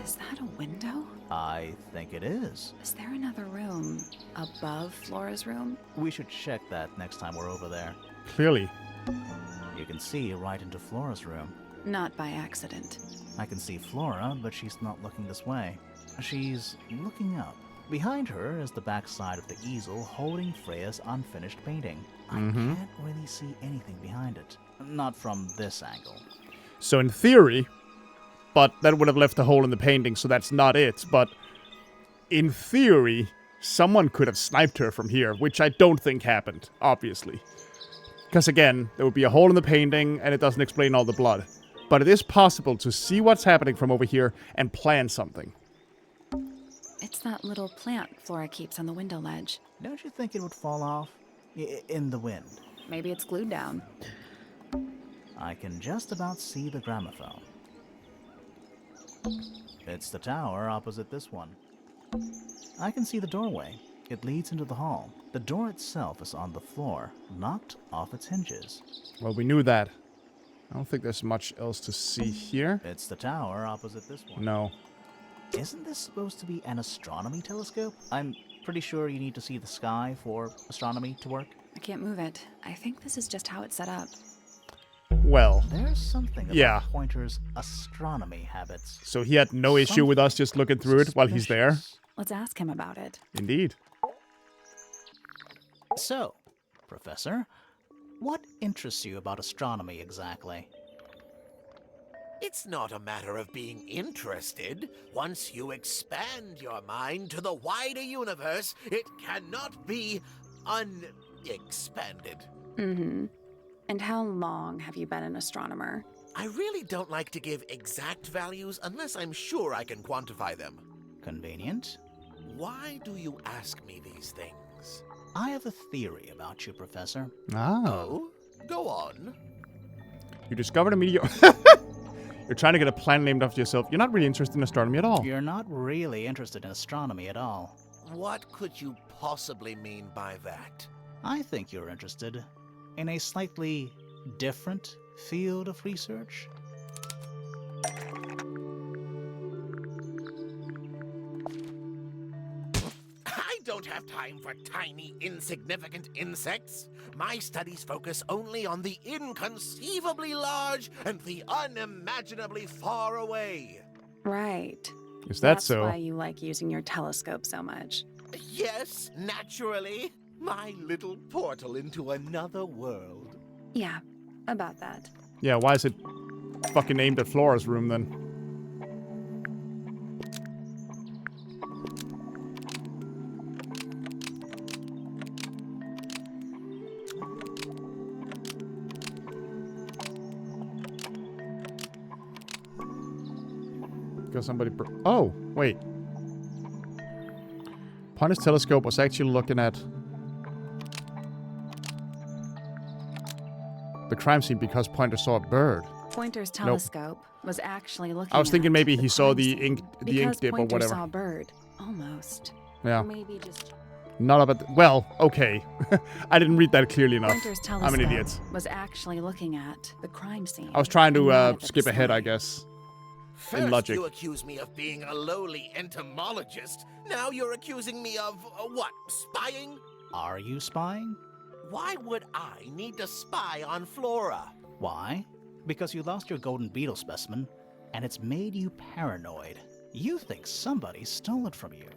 Is that a window? I think it is. Is there another room above Flora's room? We should check that next time we're over there. Clearly. You can see right into Flora's room. Not by accident. I can see Flora, but she's not looking this way. She's looking up. Behind her is the backside of the easel holding Freya's unfinished painting. I can't really see anything behind it. Not from this angle. So in theory, but that would have left a hole in the painting, so that's not it. But in theory, someone could have sniped her from here, which I don't think happened, obviously. Because again, there would be a hole in the painting, and it doesn't explain all the blood. But it is possible to see what's happening from over here and plan something. It's that little plant Flora keeps on the window ledge. Don't you think it would fall off? In the wind. Maybe it's glued down. I can just about see the gramophone. It's the tower opposite this one. I can see the doorway. It leads into the hall. The door itself is on the floor, knocked off its hinges. Well, we knew that. I don't think there's much else to see here. It's the tower opposite this one. No. Isn't this supposed to be an astronomy telescope? I'm pretty sure you need to see the sky for astronomy to work. I can't move it. I think this is just how it's set up. Well, There's something about yeah. Pointer's astronomy habits. So he had no issue with us just looking through it while he's there? Suspicious. Let's ask him about it. Indeed. So, Professor, what interests you about astronomy exactly? It's not a matter of being interested. Once you expand your mind to the wider universe, it cannot be unexpanded. Mm-hmm. And how long have you been an astronomer? I really don't like to give exact values unless I'm sure I can quantify them. Convenient. Why do you ask me these things? I have a theory about you, Professor. Oh? Go on. You discovered a meteor. You're trying to get a planet named after yourself. You're not really interested in astronomy at all. You're not really interested in astronomy at all. What could you possibly mean by that? I think you're interested in a slightly different field of research. I don't have time for tiny, insignificant insects. My studies focus only on the inconceivably large and the unimaginably far away. Right. Is that so? That's why you like using your telescope so much. Yes, naturally. My little portal into another world. Yeah, about that. Yeah, why is it fucking aimed at Flora's room then? Because somebody... Oh, wait. Pointer's telescope was actually looking at the crime scene because Pointer saw a bird. Pointer's telescope was actually looking I was thinking at maybe he the saw crime the scene. ink Because dip or Pointer whatever. saw a bird. Almost. Yeah. Or maybe just... Not about... well, okay. I didn't read that clearly enough. Pointer's I'm telescope an idiot. was actually looking at the crime scene. I was trying and not to at the skip ahead, I sky. guess. First, logic. you accuse me of being a lowly entomologist. Now you're accusing me of, what, spying? Are you spying? Why would I need to spy on Flora? Why? Because you lost your golden beetle specimen, and it's made you paranoid. You think somebody stole it from you.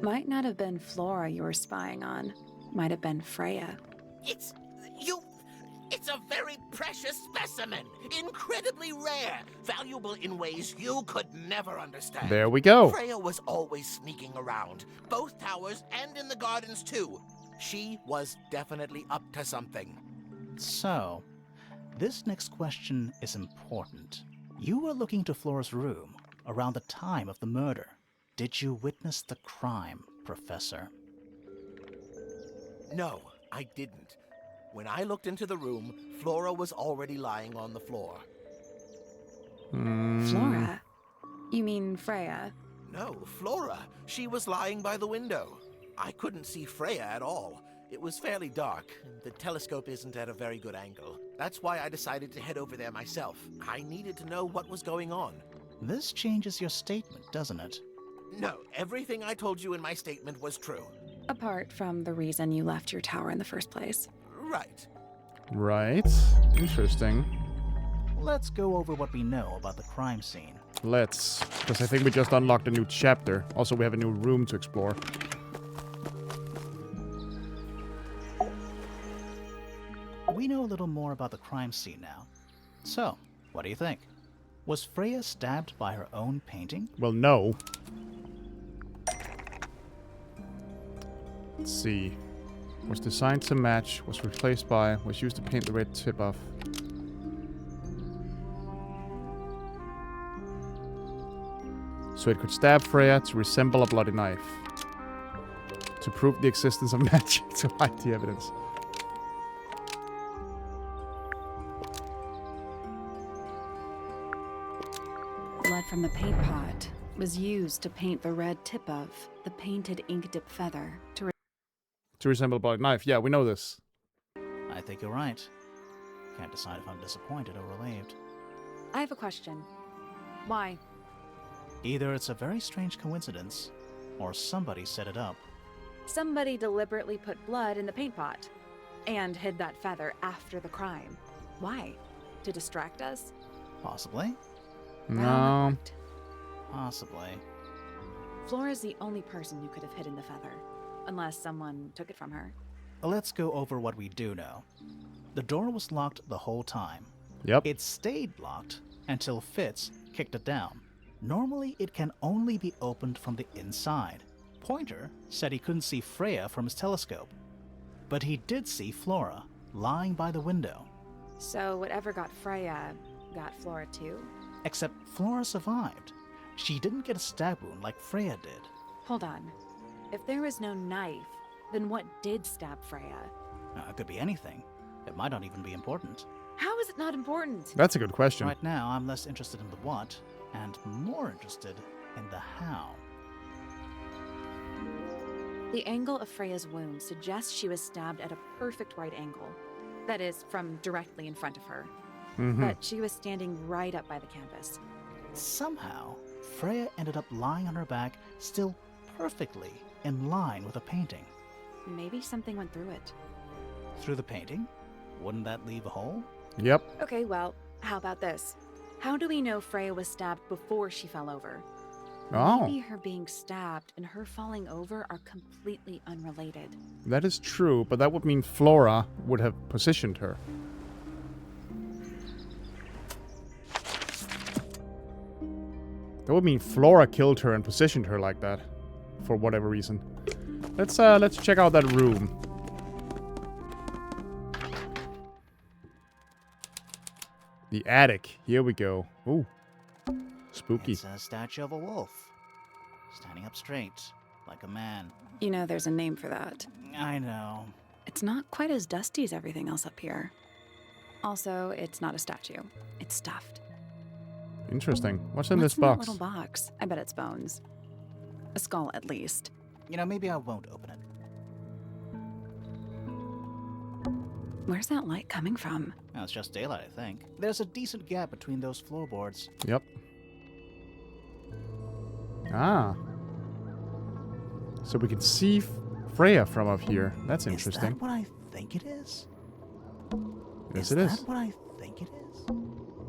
Might not have been Flora you were spying on. Might have been Freya. It's a very precious specimen. Incredibly rare. Valuable in ways you could never understand. There we go. Freya was always sneaking around. Both towers and in the gardens, too. She was definitely up to something. So, this next question is important. You were looking to Flora's room around the time of the murder. Did you witness the crime, Professor? No, I didn't. When I looked into the room, Flora was already lying on the floor. Flora? You mean Freya? No, Flora. She was lying by the window. I couldn't see Freya at all. It was fairly dark. The telescope isn't at a very good angle. That's why I decided to head over there myself. I needed to know what was going on. This changes your statement, doesn't it? No, everything I told you in my statement was true. Apart from the reason you left your tower in the first place. Right. Right. Interesting. Let's go over what we know about the crime scene. Let's. Because I think we just unlocked a new chapter. Also, we have a new room to explore. We know a little more about the crime scene now. So, what do you think? Was Freya stabbed by her own painting? Well, no. Let's see. Was designed to match, was replaced by, was used to paint the red tip off. So it could stab Freya to resemble a bloody knife. To prove the existence of magic, to hide the evidence. Blood from the paint pot was used to paint the red tip of the painted ink dip feather to To resemble a bloody knife. Yeah, we know this. I think you're right. Can't decide if I'm disappointed or relieved. I have a question. Why? Either it's a very strange coincidence, or somebody set it up. Somebody deliberately put blood in the paint pot and hid that feather after the crime. Why? To distract us? Possibly. No. Possibly. Flora's the only person who could have hidden the feather, unless someone took it from her. Let's go over what we do know. The door was locked the whole time. Yep. It stayed locked until Fitz kicked it down. Normally, it can only be opened from the inside. Pointer said he couldn't see Freya from his telescope, but he did see Flora lying by the window. So whatever got Freya got Flora too? Except Flora survived. She didn't get a stab wound like Freya did. Hold on. If there was no knife, then what did stab Freya? It could be anything. It might not even be important. How is it not important? That's a good question. Right now, I'm less interested in the what, and more interested in the how. The angle of Freya's wound suggests she was stabbed at a perfect right angle. That is, from directly in front of her. But she was standing right up by the canvas. Somehow, Freya ended up lying on her back, still perfectly in line with a painting. Maybe something went through it. Through the painting? Wouldn't that leave a hole? Yep. Okay, well, how about this? How do we know Freya was stabbed before she fell over? Oh. Maybe her being stabbed and her falling over are completely unrelated. That is true, but that would mean Flora would have positioned her. That would mean Flora killed her and positioned her like that, for whatever reason. Let's check out that room. The attic. Here we go. Ooh, spooky. It's a statue of a wolf, standing up straight, like a man. You know, there's a name for that. I know. It's not quite as dusty as everything else up here. Also, it's not a statue. It's stuffed. Interesting. What's in this What's in that box? little box? I bet it's bones. A skull, at least. You know, maybe I won't open it. Where's that light coming from? Well, it's just daylight, I think. There's a decent gap between those floorboards. Yep. Ah. So we can see Freya from up here. That's interesting. Is that what I think it is? Yes, it is. Is that what I think it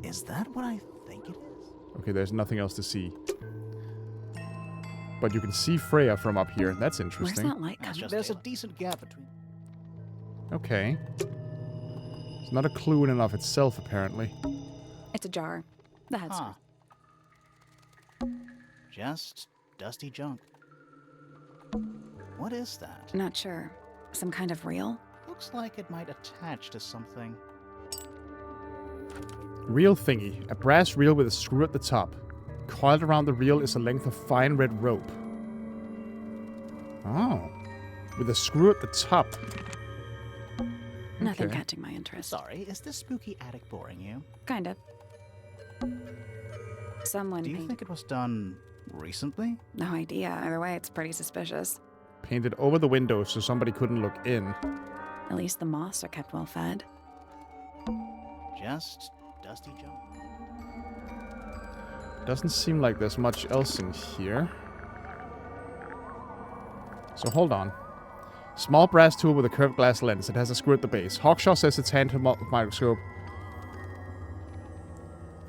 is? Is that what I think it is? Okay, there's nothing else to see. But you can see Freya from up here. That's Where's interesting. that light coming from? There's a decent gap between... Okay. It's not a clue in and of itself, apparently. It's a jar. The head's Just dusty junk. What is that? Not sure. Some kind of reel? Looks like it might attach to something. Reel thingy. A brass reel with a screw at the top. Coiled around the reel is a length of fine red rope. Oh. With a screw at the top. Nothing Okay. catching my interest. Sorry, is this spooky attic boring you? Kind of. Someone Do you painted... think it was done recently? No idea. Either way, it's pretty suspicious. Painted over the window so somebody couldn't look in. At least the moths are kept well fed. Just dusty junk. Doesn't seem like there's much else in here. So hold on. Small brass tool with a curved glass lens. It has a screw at the base. Hawkshaw says it's handheld microscope.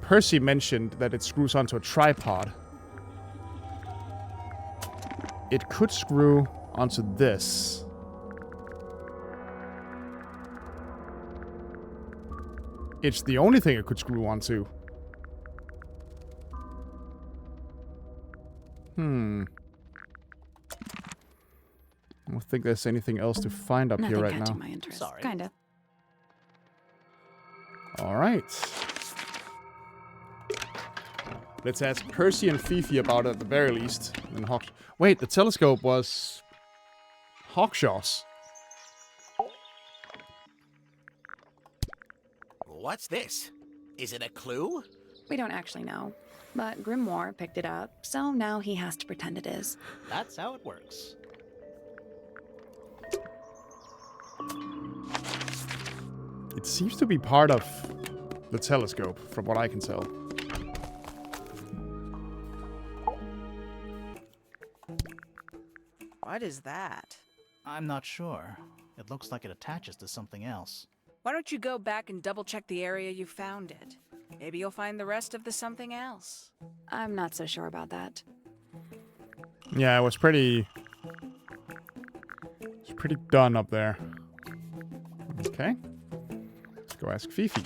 Percy mentioned that it screws onto a tripod. It could screw onto this. It's the only thing it could screw onto. I don't think there's anything else to find up Nothing here right catching now. my interest. Sorry. Kinda. Alright. Let's ask Percy and Fifi about it at the very least. And Wait, the telescope was... Hawkshaw's. What's this? Is it a clue? We don't actually know. But Grimoire picked it up, so now he has to pretend it is. That's how it works. It seems to be part of the telescope, from what I can tell. What is that? I'm not sure. It looks like it attaches to something else. Why don't you go back and double check the area you found it? Maybe you'll find the rest of the something else. I'm not so sure about that. Yeah, it was pretty... It's pretty done up there. Okay. Let's go ask Fifi.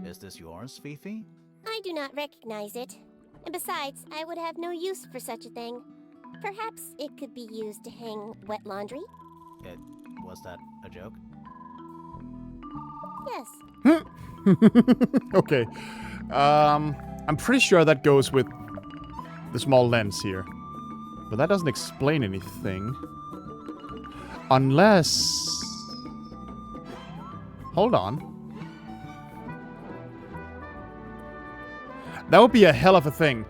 Is this yours, Fifi? I do not recognize it. And besides, I would have no use for such a thing. Perhaps it could be used to hang wet laundry? Was that a joke? Yes. Okay. I'm pretty sure that goes with the small lens here. But that doesn't explain anything. Unless... Hold on. That would be a hell of a thing.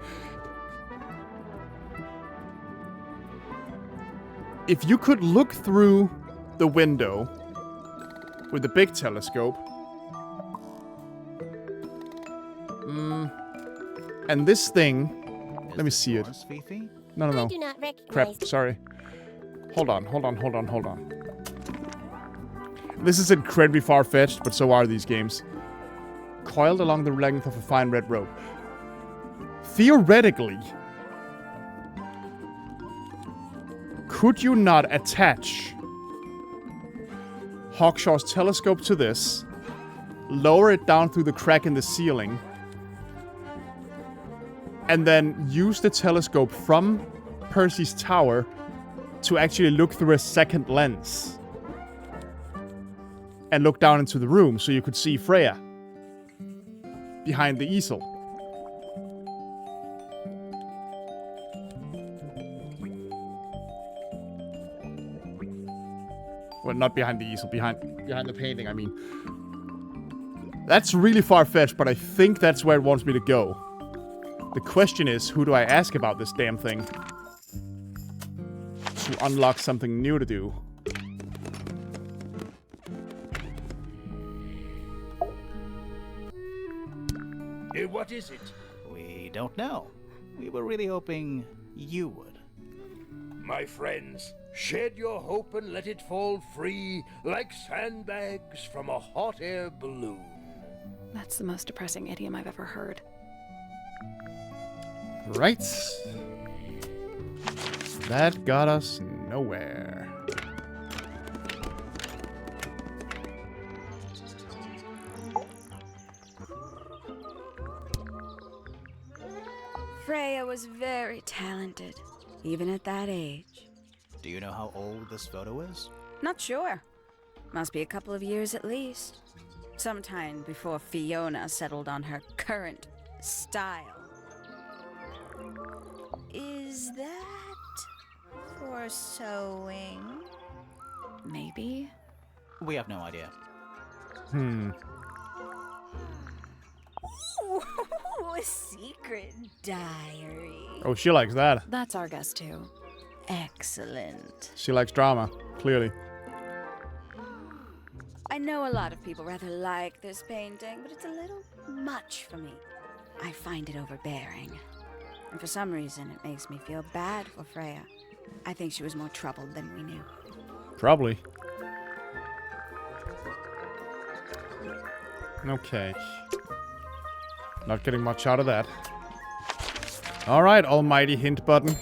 If you could look through the window with the big telescope, and this thing, let me see it. Fifi? No. I do not recognize. Crap, sorry. Hold on. This is incredibly far-fetched, but so are these games. Coiled along the length of a fine red rope. Theoretically, could you not attach Hawkshaw's telescope to this, lower it down through the crack in the ceiling, and then use the telescope from Percy's tower to actually look through a second lens and look down into the room so you could see Freya behind the easel? Well, not behind the easel, behind the painting, I mean. That's really far-fetched, but I think that's where it wants me to go. The question is, who do I ask about this damn thing? To unlock something new to do. What is it? We don't know. We were really hoping you would. My friends, shed your hope and let it fall free like sandbags from a hot air balloon. That's the most depressing idiom I've ever heard. Right. That got us nowhere. Freya was very talented, even at that age. Do you know how old this photo is? Not sure. Must be a couple of years at least. Sometime before Fiona settled on her current style. Is that for sewing? Maybe? We have no idea. Ooh, a secret diary. Oh, she likes that. That's our guess, too. Excellent. She likes drama, clearly. I know a lot of people rather like this painting, but it's a little much for me. I find it overbearing. And for some reason, it makes me feel bad for Freya. I think she was more troubled than we knew. Probably. Okay. Not getting much out of that. Alright, almighty hint button.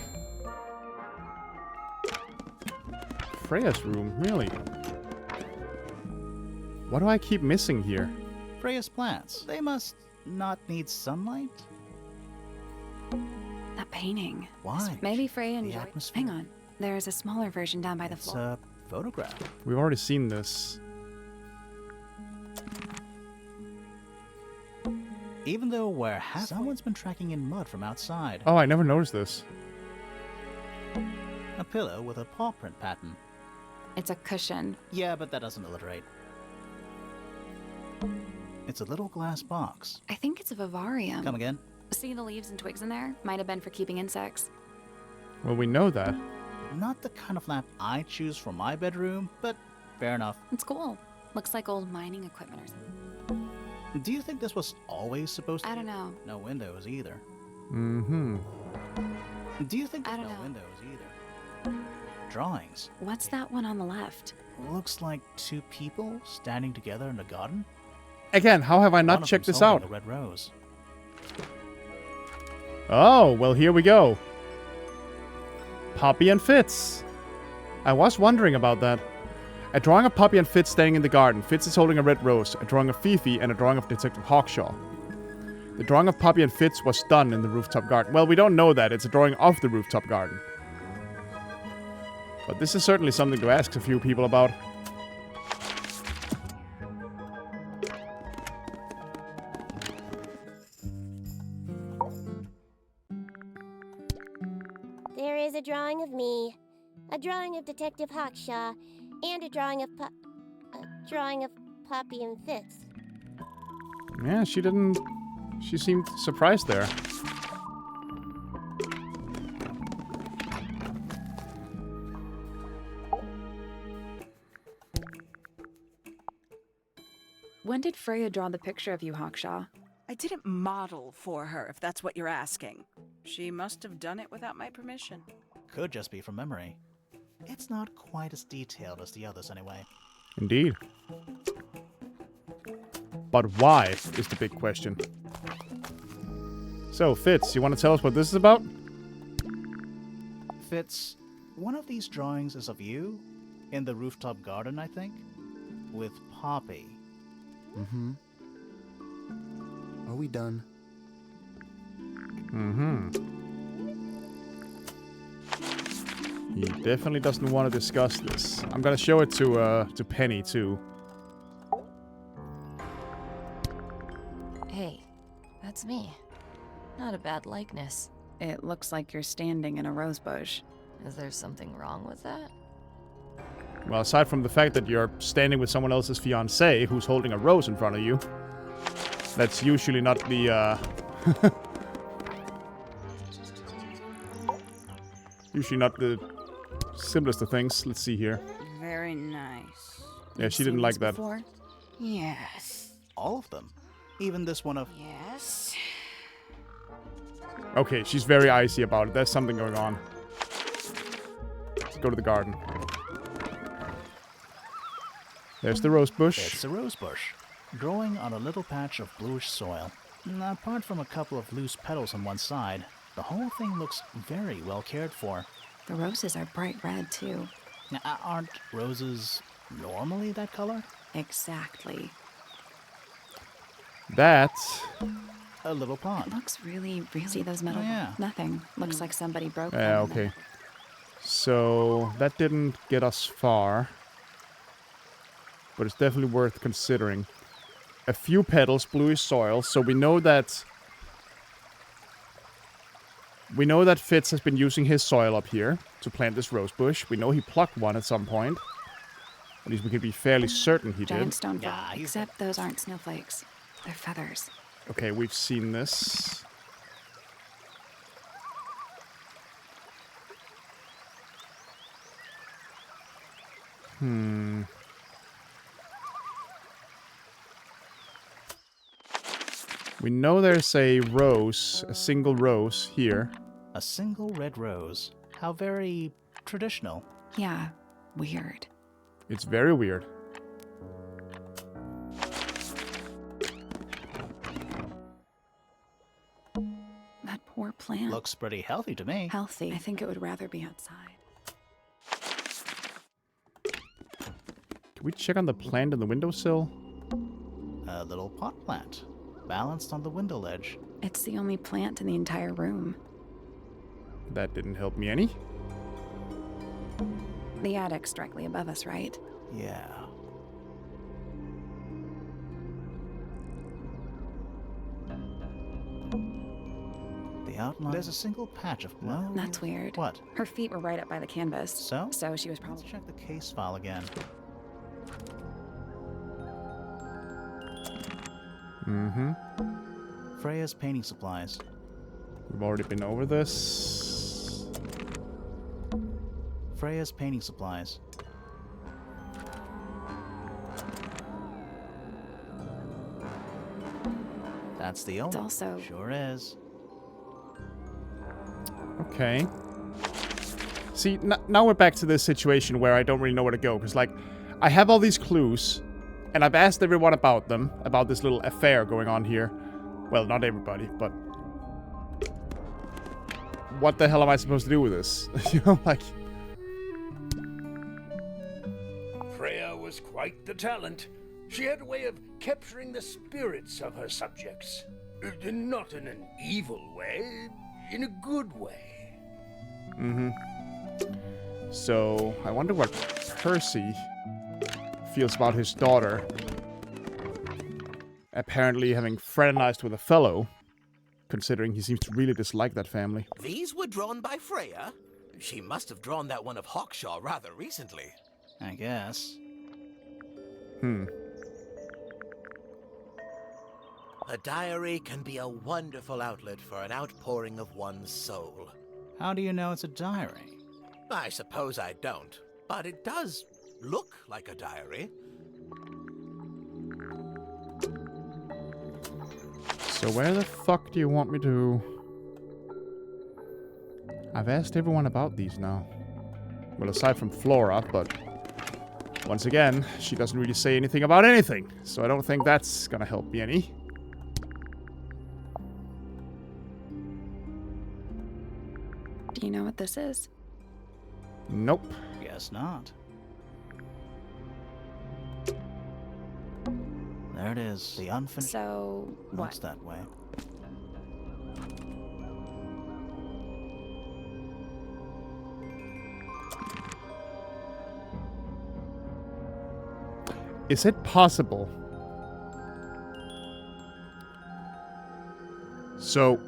Freya's room, really? What do I keep missing here? Freya's plants. They must not need sunlight? That painting. Why? Maybe Freya The enjoyed... atmosphere. Hang on. There's a smaller version down by the It's floor. a photograph. We've already seen this. Even though we're halfway, someone's been tracking in mud from outside. Oh, I never noticed this. A pillow with a paw print pattern. It's a cushion. Yeah, but that doesn't alliterate. It's a little glass box. I think it's a vivarium. Come again? See the leaves and twigs in there? Might have been for keeping insects. Well, we know that. Not the kind of lamp I choose for my bedroom, but fair enough. It's cool. Looks like old mining equipment or something. Do you think this was always supposed to I be? don't know. No windows either. Mm-hmm. Do you think I there's don't no know. windows either? Drawings. What's that one on the left? Looks like two people standing together in a garden. Again, how have I One not of checked them's this holding out? A red rose. Oh, well, here we go. Poppy and Fitz. I was wondering about that. A drawing of Poppy and Fitz standing in the garden. Fitz is holding a red rose, a drawing of Fifi, and a drawing of Detective Hawkshaw. The drawing of Poppy and Fitz was done in the rooftop garden. Well, we don't know that. It's a drawing of the rooftop garden. But this is certainly something to ask a few people about. There is a drawing of me, a drawing of Detective Hawkshaw, and a drawing of Poppy and Fitz. Yeah, she didn't... She seemed surprised there. When did Freya draw the picture of you, Hawkshaw? I didn't model for her, if that's what you're asking. She must have done it without my permission. Could just be from memory. It's not quite as detailed as the others anyway. Indeed. But why is the big question. So, Fitz, you want to tell us what this is about? Fitz, one of these drawings is of you in the rooftop garden, I think, with Poppy. Mm-hmm. Are we done? Mm-hmm. He definitely doesn't want to discuss this. I'm gonna show it to Penny, too. Hey, that's me. Not a bad likeness. It looks like you're standing in a rose bush. Is there something wrong with that? Well, aside from the fact that you're standing with someone else's fiancé who's holding a rose in front of you, that's usually not the, usually not the simplest of things. Let's see here. Very nice. Yeah, she didn't like that. Before? Yes. All of them. Even this one of... Yes. Okay, she's very icy about it. There's something going on. Let's go to the garden. There's the rose bush. It's a rose bush, growing on a little patch of bluish soil. Apart from a couple of loose petals on one side, the whole thing looks very well cared for. The roses are bright red, too. Now, aren't roses normally that color? Exactly. That's... A little It pond. looks really, really... See those metal... Oh, yeah. Nothing. Looks like somebody broke them. Yeah, okay. So, that didn't get us far. But it's definitely worth considering. A few petals, bluish soil, so we know that... We know that Fitz has been using his soil up here to plant this rose bush. We know he plucked one at some point. At least we can be fairly certain he Giant did. stone frog. Yeah, he's- Except those aren't snowflakes. They're feathers. Okay, we've seen this. We know there's a rose, a single rose here. A single red rose. How very traditional. Yeah, weird. It's very weird. That poor plant. Looks pretty healthy to me. Healthy. I think it would rather be outside. Can we check on the plant in the windowsill? A little pot plant, balanced on the window ledge. It's the only plant in the entire room. That didn't help me any. The attic's directly above us, right? Yeah. The outline. There's a single patch of glow. That's weird. What? Her feet were right up by the canvas. So? So she was Let's probably... check the case file again. Mm-hmm. Freya's painting supplies. We've already been over this. Freya's painting supplies. That's the owner. It's also... Sure is. Okay. See, now we're back to this situation where I don't really know where to go. Because, like, I have all these clues. And I've asked everyone about them. About this little affair going on here. Well, not everybody, but... What the hell am I supposed to do with this? You know, like... Freya was quite the talent. She had a way of capturing the spirits of her subjects. Not in an evil way, in a good way. Mm-hmm. So, I wonder what Percy feels about his daughter apparently having fraternized with a fellow, considering he seems to really dislike that family. These were drawn by Freya? She must have drawn that one of Hawkshaw rather recently. I guess. A diary can be a wonderful outlet for an outpouring of one's soul. How do you know it's a diary? I suppose I don't, but it does look like a diary. So where the fuck do you want me to... I've asked everyone about these now. Well, aside from Flora, but... Once again, she doesn't really say anything about anything, so I don't think that's gonna help me any. Do you know what this is? Nope. Guess not. There it is. The unfinished... So, what? Looks that way. Is it possible? So...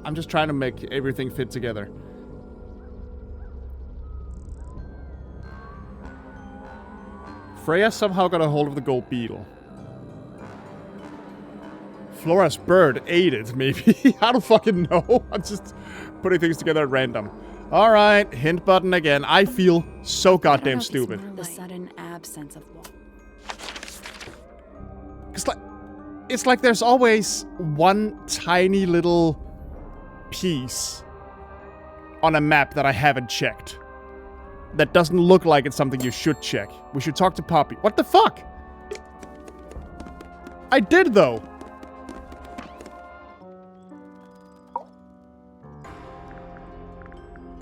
I'm just trying to make everything fit together. Freya somehow got a hold of the gold beetle. Flora's bird ate it, maybe. I don't fucking know. I'm just putting things together at random. Alright, hint button again. I feel so goddamn stupid. The sudden absence of water. It's like there's always one tiny little piece on a map that I haven't checked. That doesn't look like it's something you should check. We should talk to Poppy. What the fuck? I did, though.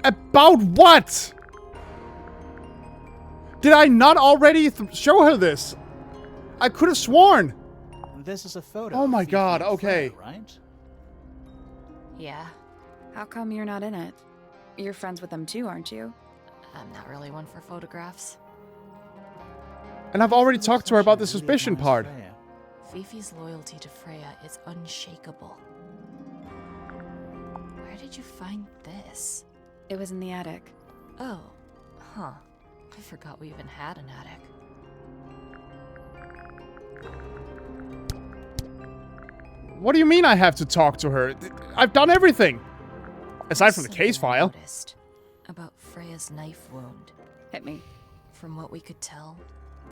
About what? Did I not already show her this? I could have sworn. This is a photo. Oh my of god, Fifi and okay. Freya, right? Yeah, How come you're not in it? You're friends with them too, aren't you? I'm not really one for photographs. And I've already talked to her about the suspicion part. Fifi's loyalty to Freya is unshakable. Where did you find this? It was in the attic. Oh, huh. I forgot we even had an attic. What do you mean I have to talk to her? I've done everything! Aside from the case Something I file. noticed about Freya's knife wound. Hit me. From what we could tell,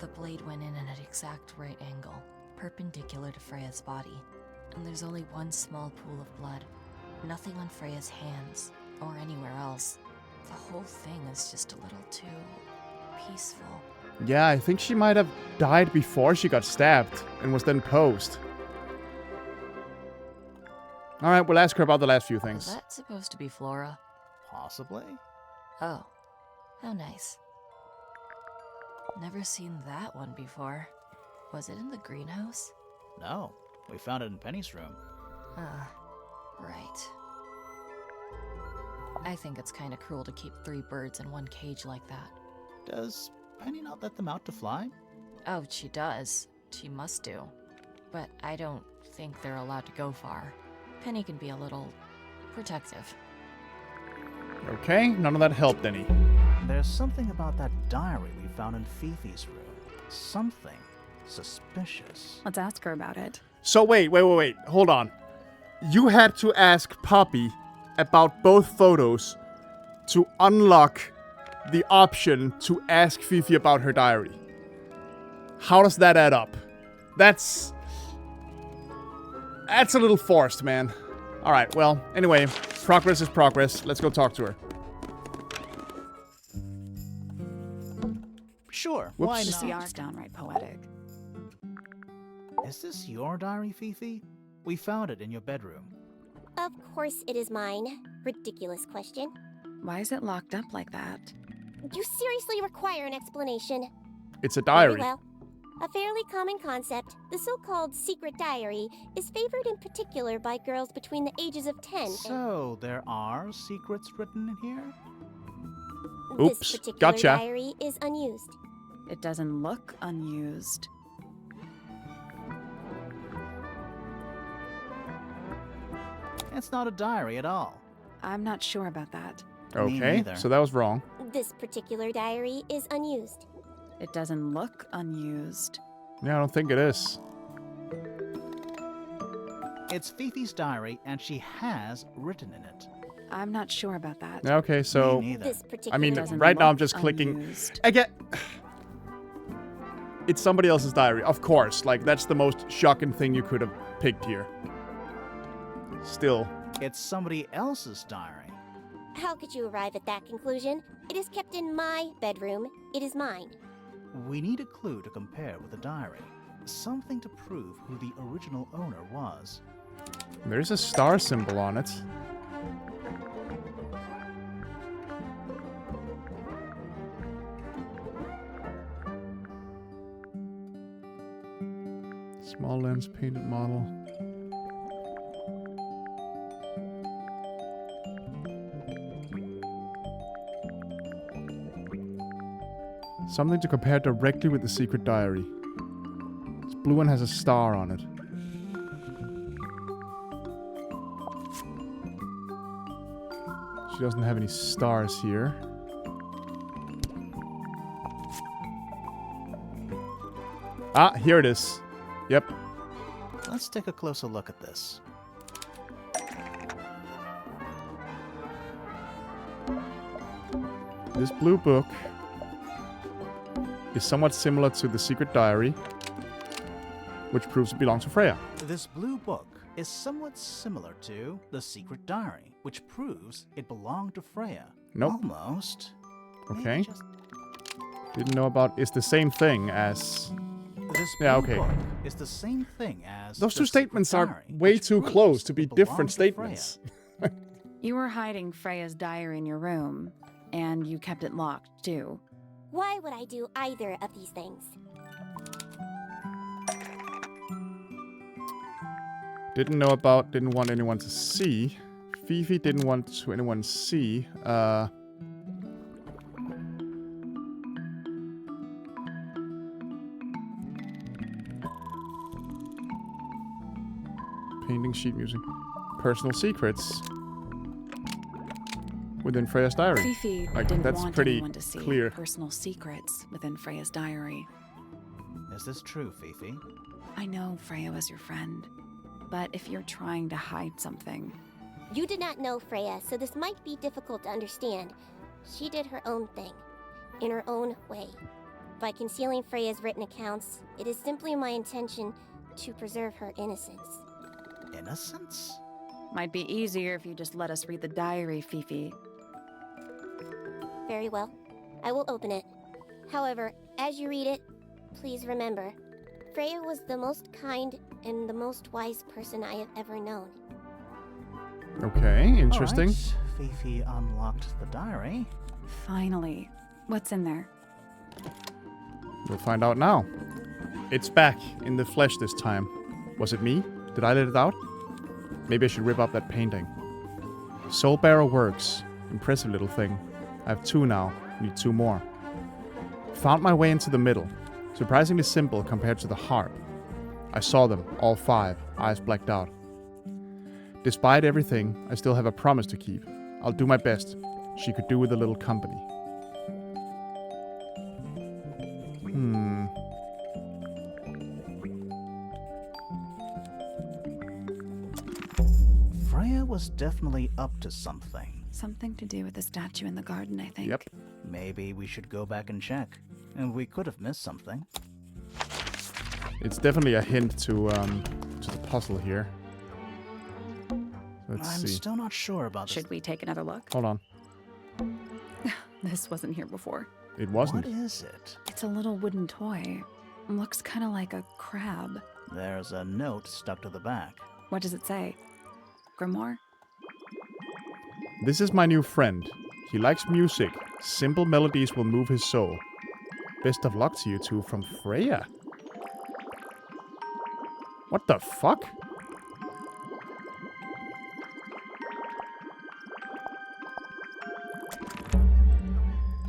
the blade went in at an exact right angle, perpendicular to Freya's body. And there's only one small pool of blood. Nothing on Freya's hands, or anywhere else. The whole thing is just a little too peaceful. Yeah, I think she might have died before she got stabbed, and was then posed. Alright, we'll ask her about the last few things. Was that supposed to be Flora? Possibly. Oh, how nice. Never seen that one before. Was it in the greenhouse? No, we found it in Penny's room. Right. I think it's kind of cruel to keep 3 birds in one cage like that. Does Penny not let them out to fly? Oh, she does. She must do. But I don't think they're allowed to go far. Penny can be a little protective. Okay, none of that helped any. There's something about that diary we found in Fifi's room. Something suspicious. Let's ask her about it. So wait, hold on. You had to ask Poppy about both photos to unlock the option to ask Fifi about her diary. How does that add up? That's a little forced, man. Alright, well, anyway, progress is progress. Let's go talk to her. Sure, Whoops. why This not? yarn's downright poetic. Is this your diary, Fifi? We found it in your bedroom. Of course it is mine. Ridiculous question. Why is it locked up like that? You seriously require an explanation. It's a diary. Very well. A fairly common concept, the so-called secret diary, is favored in particular by girls between the ages of 10 So, there are secrets written in here? Oops, This particular gotcha. diary is unused. It doesn't look unused. It's not a diary at all. I'm not sure about that. Me Okay, neither. so that was wrong. This particular diary is unused. It doesn't look unused. Yeah, I don't think it is. It's Fifi's diary, and she has written in it. I'm not sure about that. Yeah, okay, so... Me neither. This particular I mean, Doesn't right now I'm look just clicking... unused. I get... It's somebody else's diary, of course. Like, that's the most shocking thing you could have picked here. Still. It's somebody else's diary. How could you arrive at that conclusion? It is kept in my bedroom. It is mine. We need a clue to compare with the diary. Something to prove who the original owner was. There's a star symbol on it. Small lens painted model. Something to compare directly with the secret diary. This blue one has a star on it. She doesn't have any stars here. Ah, here it is. Yep. Let's take a closer look at this. This blue book is somewhat similar to the secret diary, which proves to belong to Freya. This blue book is somewhat similar to the secret diary, which proves it belonged to Freya. Nope. Almost. Maybe Okay. just- Didn't know about... It's the same thing as... This Yeah, blue okay. book is the same thing as Those the two secret statements are diary, way which too proves close to be it belonged different to Freya. statements. You were hiding Freya's diary in your room, and you kept it locked, too. Why would I do either of these things? Didn't know about, didn't want anyone to see. Fifi didn't want to anyone see. Painting, sheet music. Personal secrets within Freya's diary. Fifi Like, didn't that's want pretty anyone to see clear. personal secrets within Freya's diary. Is this true, Fifi? I know Freya was your friend, but if you're trying to hide something, You did not know Freya, so this might be difficult to understand. She did her own thing, in her own way. By concealing Freya's written accounts, it is simply my intention to preserve her innocence. Innocence? might be easier if you just let us read the diary, Fifi. Very well. I will open it. However, as you read it, please remember, Freya was the most kind and the most wise person I have ever known. Okay, interesting. All right. Fifi unlocked the diary. Finally. What's in there? We'll find out now. It's back in the flesh this time. Was it me? Did I let it out? Maybe I should rip up that painting. Soul Bearer works. Impressive little thing. I have 2 now. Need 2 more. Found my way into the middle. Surprisingly simple compared to the harp. I saw them, all 5, eyes blacked out. Despite everything, I still have a promise to keep. I'll do my best. She could do with a little company. Freya was definitely up to something. Something to do with the statue in the garden, I think. Yep. Maybe we should go back and check. And we could have missed something. It's definitely a hint to the puzzle here. Let's I'm see. still not sure about this. Should we take another look? Hold on. This wasn't here before. It wasn't. What is it? It's a little wooden toy. Looks kind of like a crab. There's a note stuck to the back. What does it say? Grimoire? This is my new friend. He likes music. Simple melodies will move his soul. Best of luck to you two from Freya. What the fuck?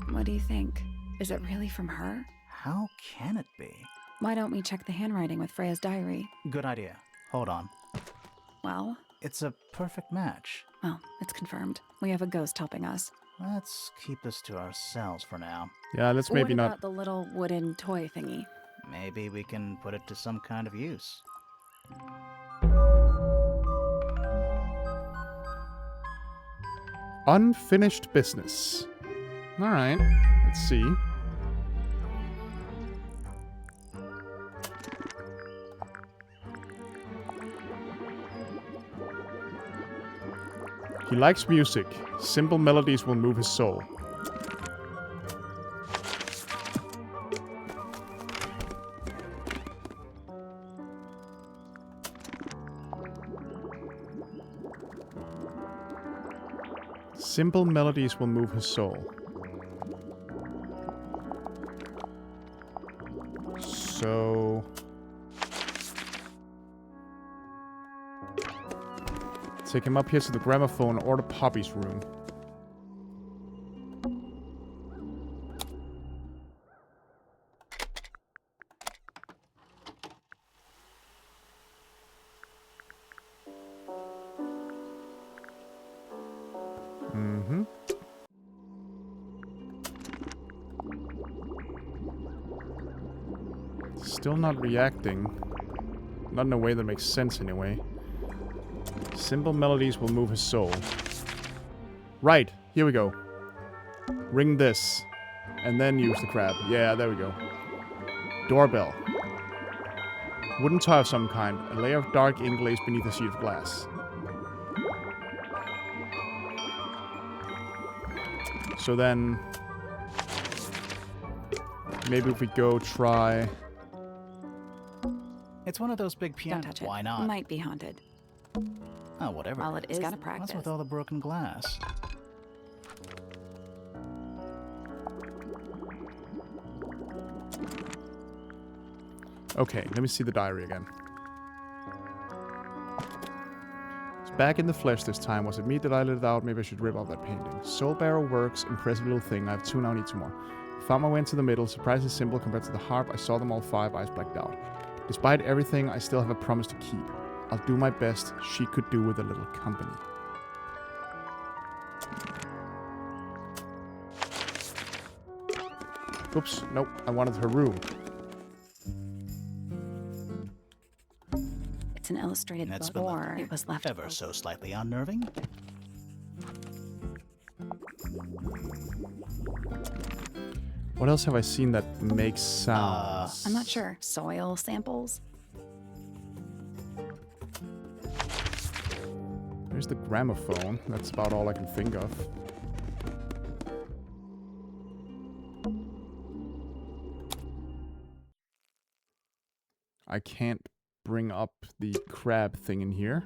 What do you think? Is it really from her? How can it be? Why don't we check the handwriting with Freya's diary? Good idea. Hold on. Well? It's a perfect match. Well, it's confirmed. We have a ghost helping us. Let's keep this to ourselves for now. Yeah, let's maybe what not. about the little wooden toy thingy? Maybe we can put it to some kind of use. Unfinished business. Alright, let's see. He likes music. Simple melodies will move his soul. Simple melodies will move his soul. So... take him up here to the gramophone or the Poppy's room. Mm-hmm. Still not reacting. Not in a way that makes sense anyway. Simple melodies will move his soul. Right, here we go. Ring this. And then use the crab. Yeah, there we go. Doorbell. Wooden toy of some kind. A layer of dark ink lays beneath a sheet of glass. So then... maybe if we go try... It's one of those big pianos. Don't touch it. Why not? Might be haunted. Oh, whatever. Well, it is. Gotta practice. What's with all the broken glass? Okay, let me see the diary again. It's back in the flesh this time. Was it me that I let it out? Maybe I should rip out that painting. Soul Barrow works. Impressive little thing. I have 2 now, need 2 more. Found my way into the middle. Surprisingly simple compared to the harp. I saw them all 5. Eyes blacked out. Despite everything, I still have a promise to keep. I'll do my best. She could do with a little company. Oops, nope. I wanted her room. It's an illustrated That's book, been or it was left ever so slightly unnerving. What else have I seen that makes sounds? I'm not sure. Soil samples? There's the gramophone. That's about all I can think of. I can't bring up the crab thing in here.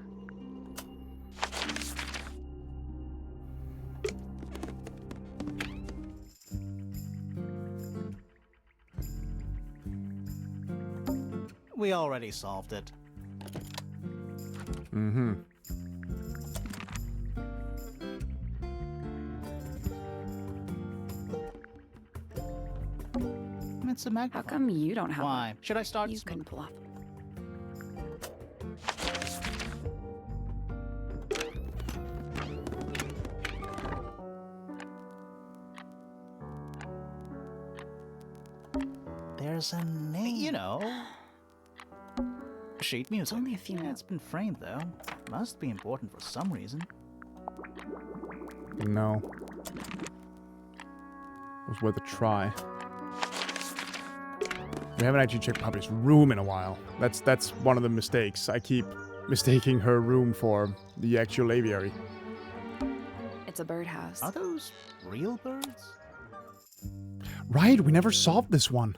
We already solved it. Mm-hmm. It's a magnifier. How come you don't have Why? one? Should I start? You can bluff. There's a name. You know. Sheet music. Only a few It's been framed, though. Must be important for some reason. No. It was worth a try. We haven't actually checked Poppy's room in a while. That's one of the mistakes. I keep mistaking her room for the actual aviary. It's a birdhouse. Are those real birds? Right, we never solved this one.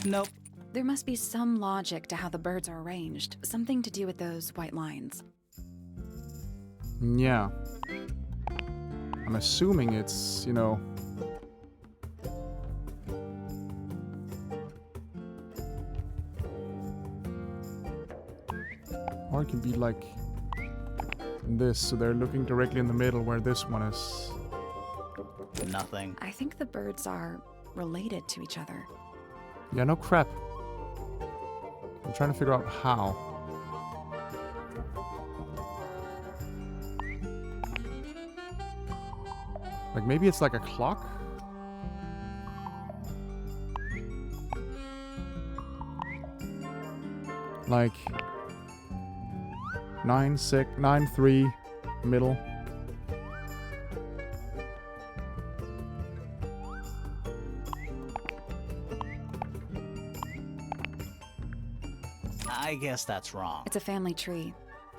Nope. There must be some logic to how the birds are arranged. Something to do with those white lines. Yeah. I'm assuming it's, you know... Or it can be like this, so they're looking directly in the middle where this one is. Nothing. I think the birds are related to each other. Yeah, no crap. I'm trying to figure out how. Like maybe it's like a clock? Like 9, 6, 9, 3, middle. I guess that's wrong. It's a family tree.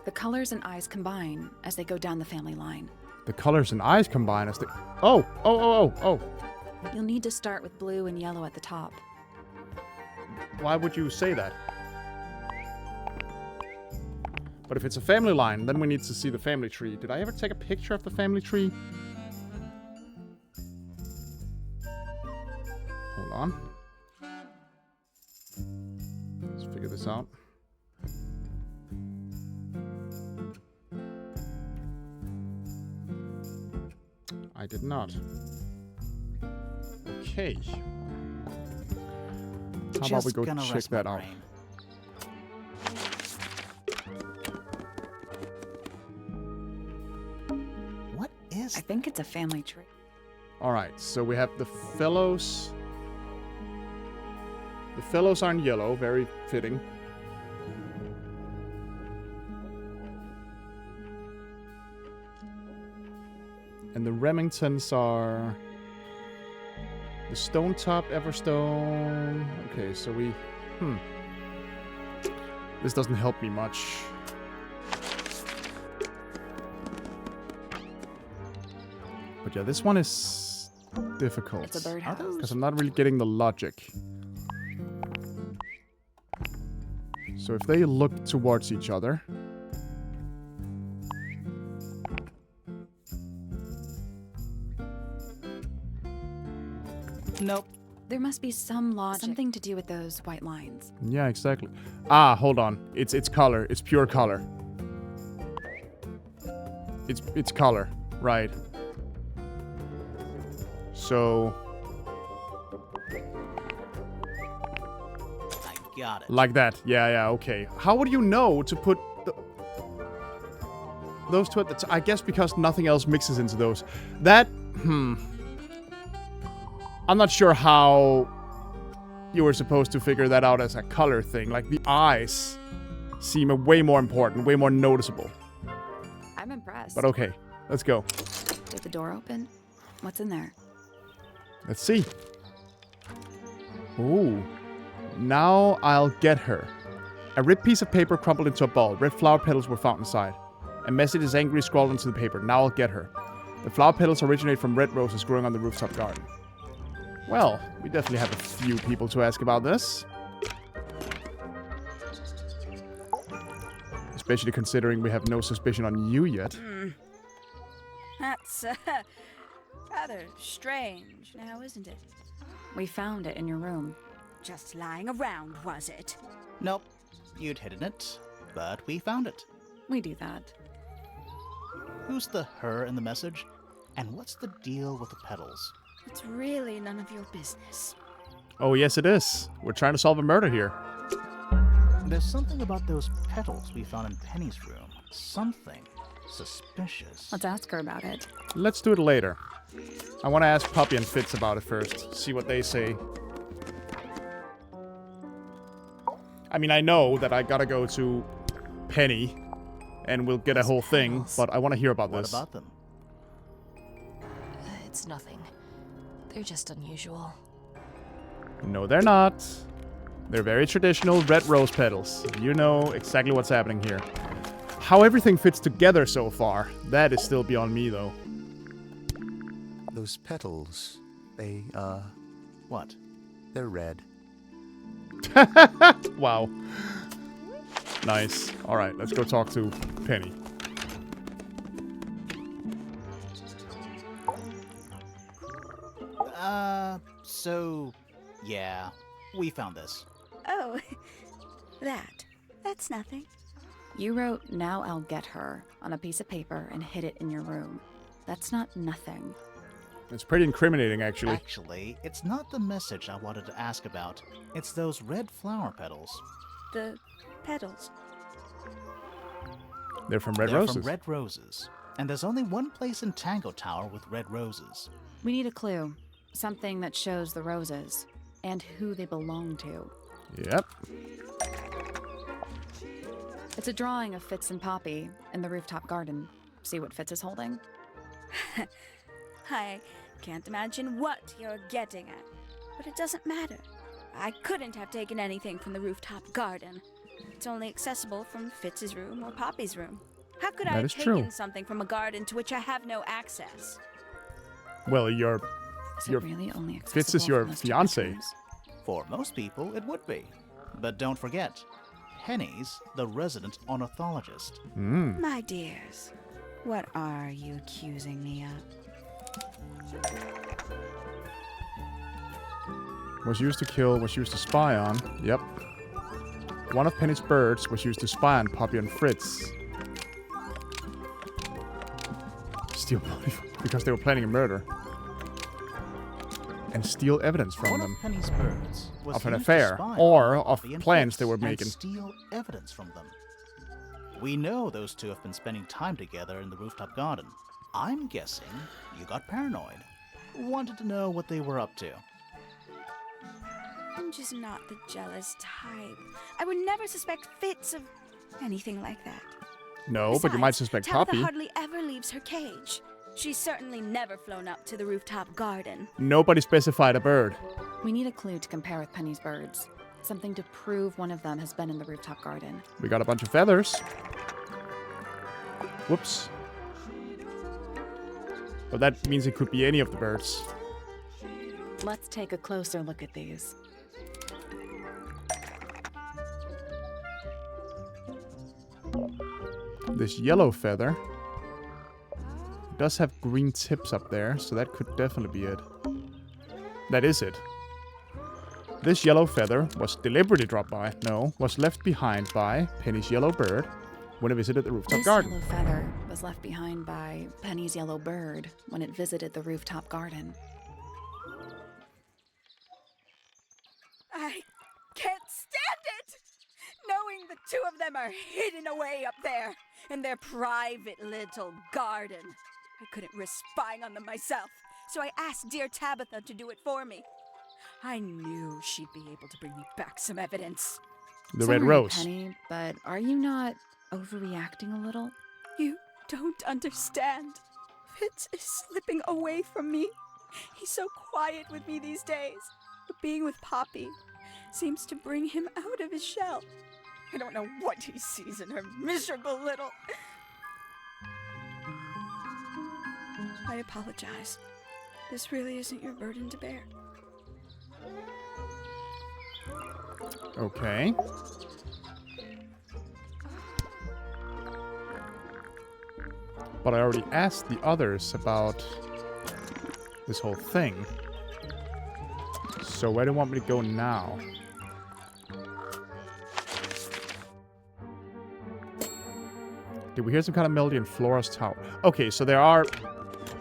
The colors and eyes combine as they go down the family line. The colors and eyes combine as they... Oh! You'll need to start with blue and yellow at the top. Why would you say that? But if it's a family line, then we need to see the family tree. Did I ever take a picture of the family tree? Hold on. Let's figure this out. I did not. Okay. How about we go check that out? What is... I think it's a family tree. Alright, so we have the fellows. The fellows are in yellow, very fitting. And the Remingtons are the Stone Top, Everstone. Okay, so we... This doesn't help me much. But yeah, this one is difficult. It's a birdhouse. Because I'm not really getting the logic. So if they look towards each other... Nope. There must be some logic. Something to do with those white lines. Yeah, exactly. Ah, hold on. It's color. It's pure color. It's color. Right. So... I got it. Like that. Yeah, okay. How would you know to put those two at the I guess because nothing else mixes into those. That... I'm not sure how you were supposed to figure that out as a color thing. Like, the eyes seem way more important, way more noticeable. I'm impressed. But okay, let's go. Get the door open. What's in there? Let's see. Ooh. Now I'll get her. A ripped piece of paper crumpled into a ball. Red flower petals were found inside. A message is angrily scrawled into the paper. Now I'll get her. The flower petals originate from red roses growing on the rooftop garden. Well, we definitely have a few people to ask about this. Especially considering we have no suspicion on you yet. That's rather strange now, isn't it? We found it in your room. Just lying around, was it? Nope. You'd hidden it, but we found it. We do that. Who's the her in the message? And what's the deal with the petals? It's really none of your business. Oh, yes it is. We're trying to solve a murder here. There's something about those petals we found in Penny's room. Something suspicious. Let's ask her about it. Let's do it later. I want to ask Poppy and Fitz about it first. See what they say. I mean, I know that I gotta go to Penny and we'll get a whole thing, petals. but I want to hear about What this. about them? It's nothing. They're just unusual. No, they're not. They're very traditional red rose petals. You know exactly what's happening here. How everything fits together so far, that is still beyond me, though. Those petals, they, What? they're red. Wow. Nice. Alright, let's go talk to Penny. So, yeah, we found this. Oh, that's nothing. You wrote, "Now I'll get her," on a piece of paper and hid it in your room. That's not nothing. It's pretty incriminating, actually. Actually, it's not the message I wanted to ask about. It's those red flower petals. The petals. They're from red They're roses. from red roses. And there's only one place in Tangle Tower with red roses. We need a clue. Something that shows the roses and who they belong to. Yep. It's a drawing of Fitz and Poppy in the rooftop garden. See what Fitz is holding? I can't imagine what you're getting at, but it doesn't matter. I couldn't have taken anything from the rooftop garden. It's only accessible from Fitz's room or Poppy's room. How could I That have is taken true. something from a garden to which I have no access? Well, your Is Your it really only accessible Fitz is your from those two fiancé. bedrooms? For most people, it would be. But don't forget, Penny's the resident ornithologist. My dears, what are you accusing me of? was used to kill, was used to spy on. Yep. One of Penny's birds was used to spy on Poppy and Fritz. Steal body because they were planning a murder. And steal evidence from One them. of Penny's birds was Of an used affair, to spy or on of Poppy and plans Fitz they were and making. steal evidence from them. We know those two have been spending time together in the rooftop garden. I'm guessing you got paranoid. Wanted to know what they were up to. I'm just not the jealous type. I would never suspect Fitz of anything like that. No, but you might suspect Tabitha Poppy. hardly ever leaves her cage. She's certainly never flown up to the rooftop garden. Nobody specified a bird. We need a clue to compare with Penny's birds. Something to prove one of them has been in the rooftop garden. We got a bunch of feathers. Whoops. But that means it could be any of the birds. Let's take a closer look at these. This yellow feather does have green tips up there, so that could definitely be it. That is it. This yellow feather was deliberately dropped by, no, was left behind by Penny's yellow bird when it visited the rooftop This garden. yellow feather was left behind by Penny's yellow bird when it visited the rooftop garden. I can't stand it! Knowing the two of them are hidden away up there in their private little garden. I couldn't risk spying on them myself, so I asked dear Tabitha to do it for me. I knew she'd be able to bring me back some evidence. The red Sorry, rose. Penny, but are you not overreacting a little? You don't understand. Fitz is slipping away from me. He's so quiet with me these days, but being with Poppy seems to bring him out of his shell. I don't know what he sees in her miserable little... I apologize. This really isn't your burden to bear. Okay. But I already asked the others about this whole thing. So where do you want me to go now? Did we hear some kind of melody in Flora's tower? Okay, so there are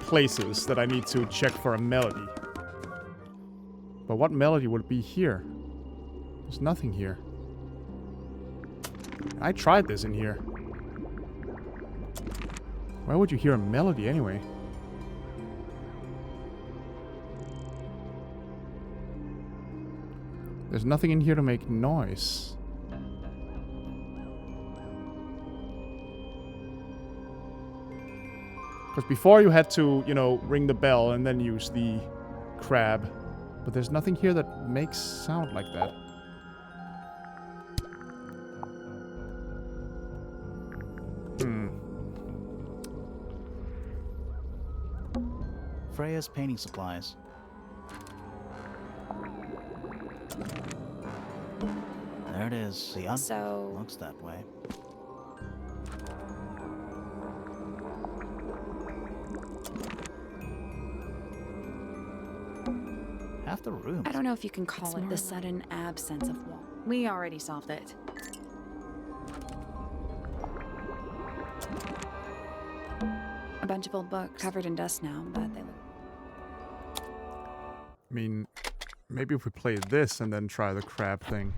places that I need to check for a melody. But what melody would be here? There's nothing here. I tried this in here. Why would you hear a melody anyway? There's nothing in here to make noise. Because before you had to, you know, ring the bell and then use the crab. But there's nothing here that makes sound like that. Freya's painting supplies. There it is. See, So looks that way. Half the room. I don't know if you can call it the sudden absence of wall. We already solved it. A bunch of old books covered in dust now, but they look. I mean, maybe if we play this and then try the crab thing.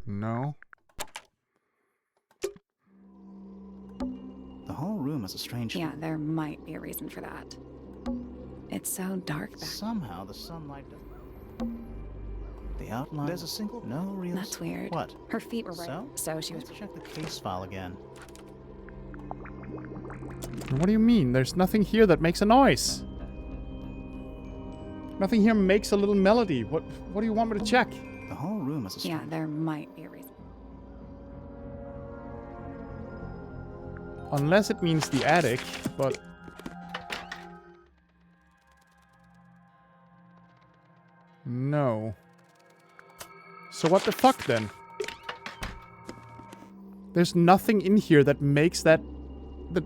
No. The whole room has a strange. Yeah, there might be a reason for that. It's so dark back. Somehow the sunlight. The outline. There's a single. No real. That's weird. What? Her feet were right. So she was. Let's check the case file again. What do you mean? There's nothing here that makes a noise. Nothing here makes a little melody. What do you want me to check? The whole room has a strange. Yeah, there might be a reason. Unless it means the attic, but... No. So what the fuck then? There's nothing in here that makes that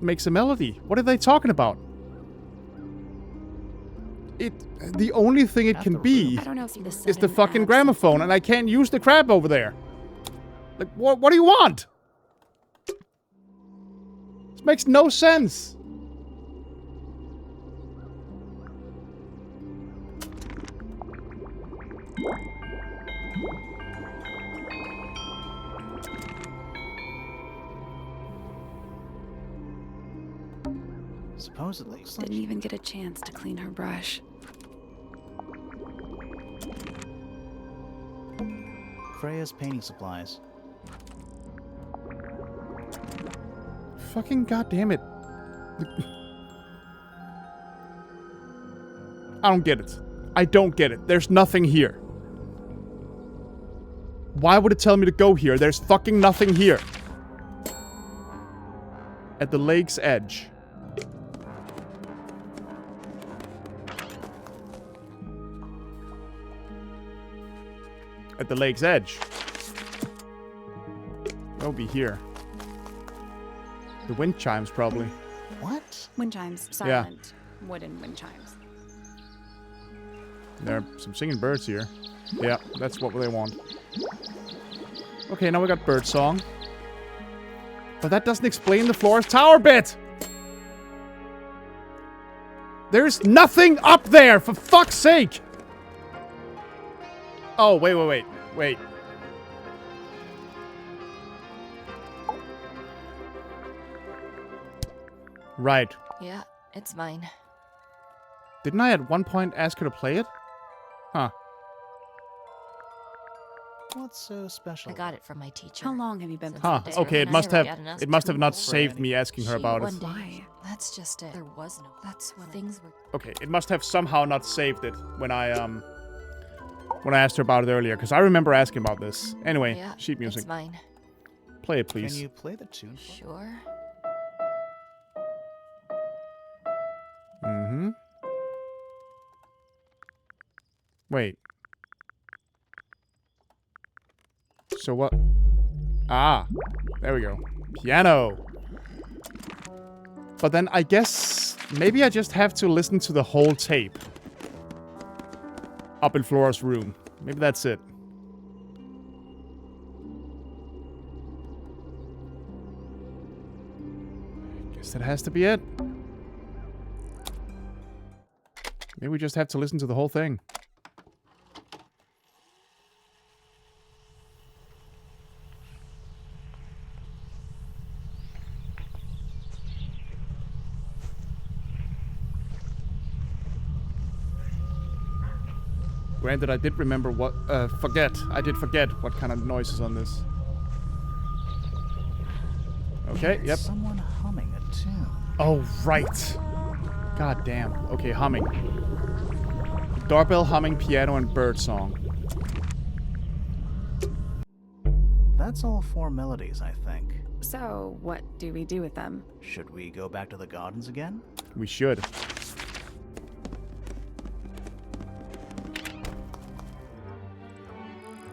makes a melody. What are they talking about? The only thing it can be I don't know if is the fucking gramophone, and I can't use the crab over there. Like, what do you want? This makes no sense. Supposedly. Didn't even get a chance to clean her brush. Freya's painting supplies. Fucking goddamn it. I don't get it. I don't get it. There's nothing here. Why would it tell me to go here? There's fucking nothing here. At the lake's edge. At the lake's edge. That would be here. The wind chimes, probably. What? Wind chimes. Silent. Wooden wind chimes. There are some singing birds here. Yeah, that's what they want. Okay, now we got bird song. But that doesn't explain the Flores Tower bit! There's nothing up there, for fuck's sake! Oh, wait. Right. Yeah, it's mine. Didn't I at one point ask her to play it? Huh. What's so special? I got it from my teacher. How long have you been? Huh. Okay, it must have not saved me asking her about it. Why? That's just it. There was no. That's when things were. Okay, it must have somehow not saved it when I asked her about it earlier, because I remember asking about this. Anyway, Yeah, sheet music. It's mine. Play it, please. Can you play the tune? Sure. Mm-hmm. Wait. So what? Ah, there we go. Piano. But then I guess maybe I just have to listen to the whole tape. Up in Flora's room. Maybe that's it. Guess that has to be it. Maybe we just have to listen to the whole thing. Granted, I did remember what... I did forget what kind of noise is on this. Okay, yep. Someone humming a tune. Oh, right. God damn. Okay, humming. Doorbell, humming, piano, and bird song. That's all 4 melodies, I think. So, what do we do with them? Should we go back to the gardens again? We should.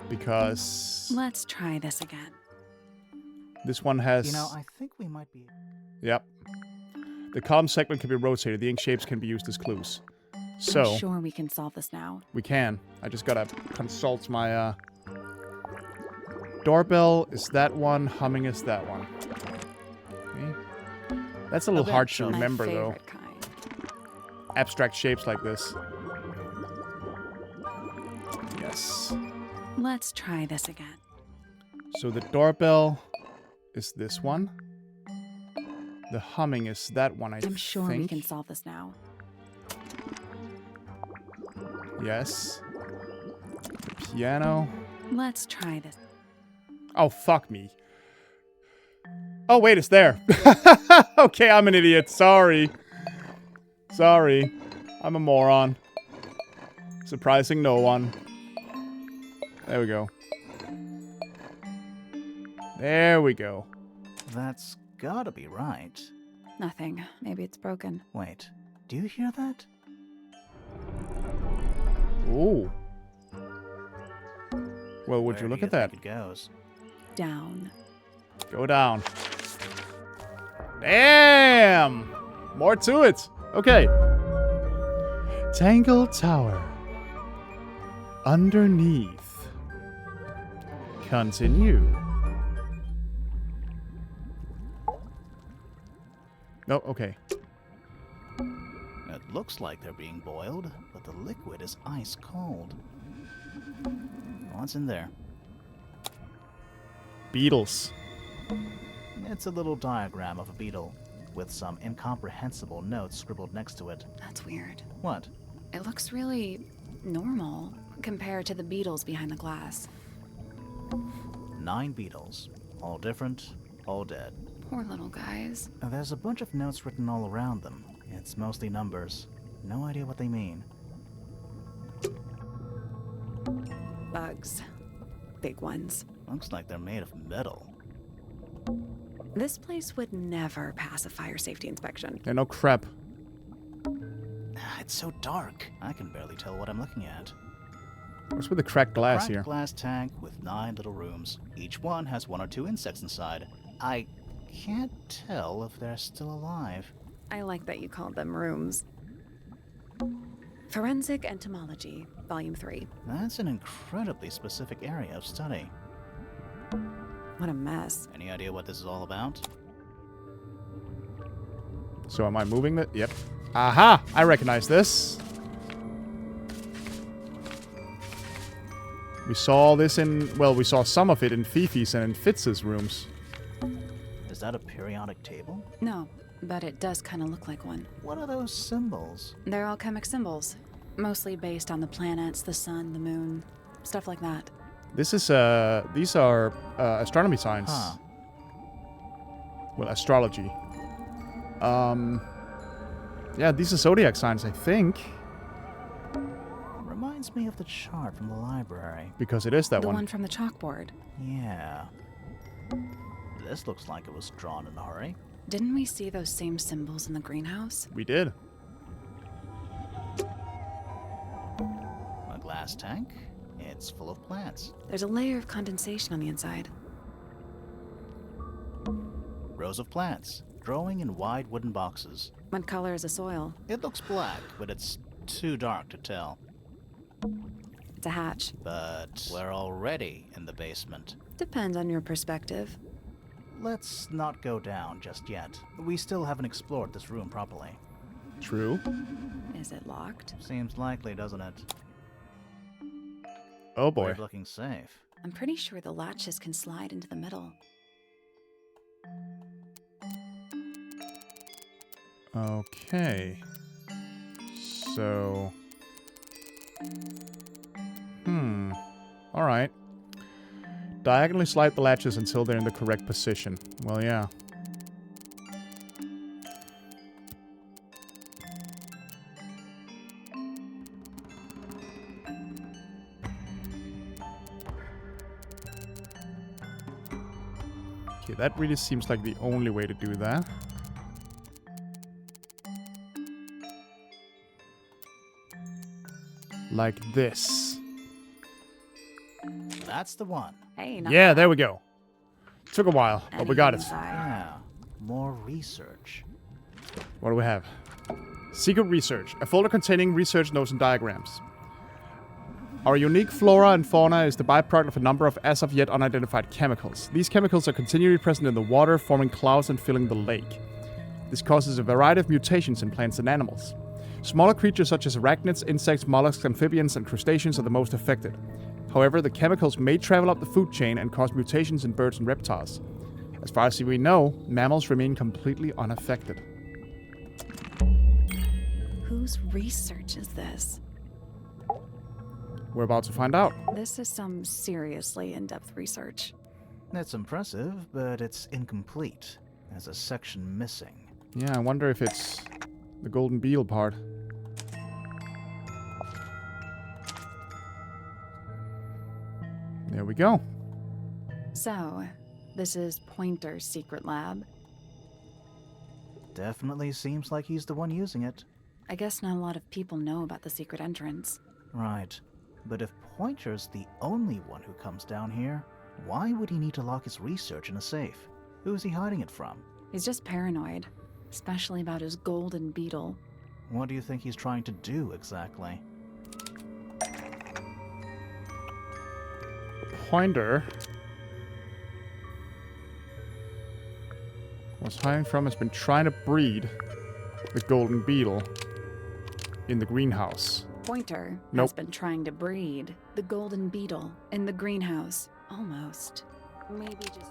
Because... Let's try this again. This one has... You know, I think we might be... Yep. The column segment can be rotated. The ink shapes can be used as clues. So... I'm sure we can solve this now. We can. I just gotta consult my, Doorbell is that one. Humming is that one. Okay. That's a little hard to remember, though. Kind. Abstract shapes like this. Yes. Let's try this again. So the doorbell is this one. The humming is that one, I think. I'm sure we can solve this now. Yes. The piano. Let's try this. Oh, fuck me. Oh, wait, it's there. Okay, I'm an idiot. Sorry. Sorry. I'm a moron. Surprising no one. There we go. There we go. That's gotta be right. Nothing. Maybe it's broken. Wait, do you hear that? Ooh. Well, would Where you look do at that? think it goes? Down. Go down. Damn! More to it. Okay. Tangle Tower. Underneath. Continue. Oh, okay. It looks like they're being boiled, but the liquid is ice cold. What's in there? Beetles. It's a little diagram of a beetle, with some incomprehensible notes scribbled next to it. That's weird. What? It looks really normal compared to the beetles behind the glass. 9 beetles. All different, all dead. Poor little guys. There's a bunch of notes written all around them. It's mostly numbers. No idea what they mean. Bugs. Big ones. Looks like they're made of metal. This place would never pass a fire safety inspection. Yeah, no crap. It's so dark. I can barely tell what I'm looking at. What's with the cracked glass here? Glass tank with 9 little rooms. Each one has 1 or 2 insects inside. I can't tell if they're still alive. I like that you called them rooms. Forensic Entomology, Volume 3. That's an incredibly specific area of study. What a mess. Any idea what this is all about? So am I moving it? Yep. Aha! I recognize this. We saw this in... Well, we saw some of it in Fifi's and in Fitz's rooms. Is that a periodic table? No, but it does kind of look like one. What are those symbols? They're alchemic symbols. Mostly based on the planets, the sun, the moon, stuff like that. This is, these are, astronomy signs. Huh. Well, astrology. Yeah, these are zodiac signs, I think. Reminds me of the chart from the library. Because it is that The one. one from the chalkboard. Yeah. This looks like it was drawn in a hurry. Didn't we see those same symbols in the greenhouse? We did. A glass tank. It's full of plants. There's a layer of condensation on the inside. Rows of plants, growing in wide wooden boxes. What color is the soil? It looks black, but it's too dark to tell. It's a hatch. But we're already in the basement. Depends on your perspective. Let's not go down just yet. We still haven't explored this room properly. True. Is it locked? Seems likely, doesn't it? Oh boy. We're looking safe. I'm pretty sure the latches can slide into the middle. Okay. So... Alright. Diagonally slide the latches until they're in the correct position. Well, yeah. Okay, that really seems like the only way to do that. Like this. That's the one. Hey, not Yeah, bad. there we go. Took a while, but we got it. Yeah, more research. What do we have? Secret research. A folder containing research notes and diagrams. Our unique flora and fauna is the byproduct of a number of as of yet unidentified chemicals. These chemicals are continually present in the water, forming clouds and filling the lake. This causes a variety of mutations in plants and animals. Smaller creatures such as arachnids, insects, mollusks, amphibians, and crustaceans are the most affected. However, the chemicals may travel up the food chain and cause mutations in birds and reptiles. As far as we know, mammals remain completely unaffected. Whose research is this? We're about to find out. This is some seriously in-depth research. It's impressive, but it's incomplete. There's a section missing. Yeah, I wonder if it's the golden beetle part. There we go. So, this is Pointer's secret lab. Definitely seems like he's the one using it. I guess not a lot of people know about the secret entrance. Right. But if Pointer's the only one who comes down here, why would he need to lock his research in a safe? Who is he hiding it from? He's just paranoid, especially about his golden beetle. What do you think he's trying to do exactly? Pointer was hiding from has been trying to breed the golden beetle in the greenhouse. Pointer Nope. has been trying to breed the golden beetle in the greenhouse. Almost. Maybe just...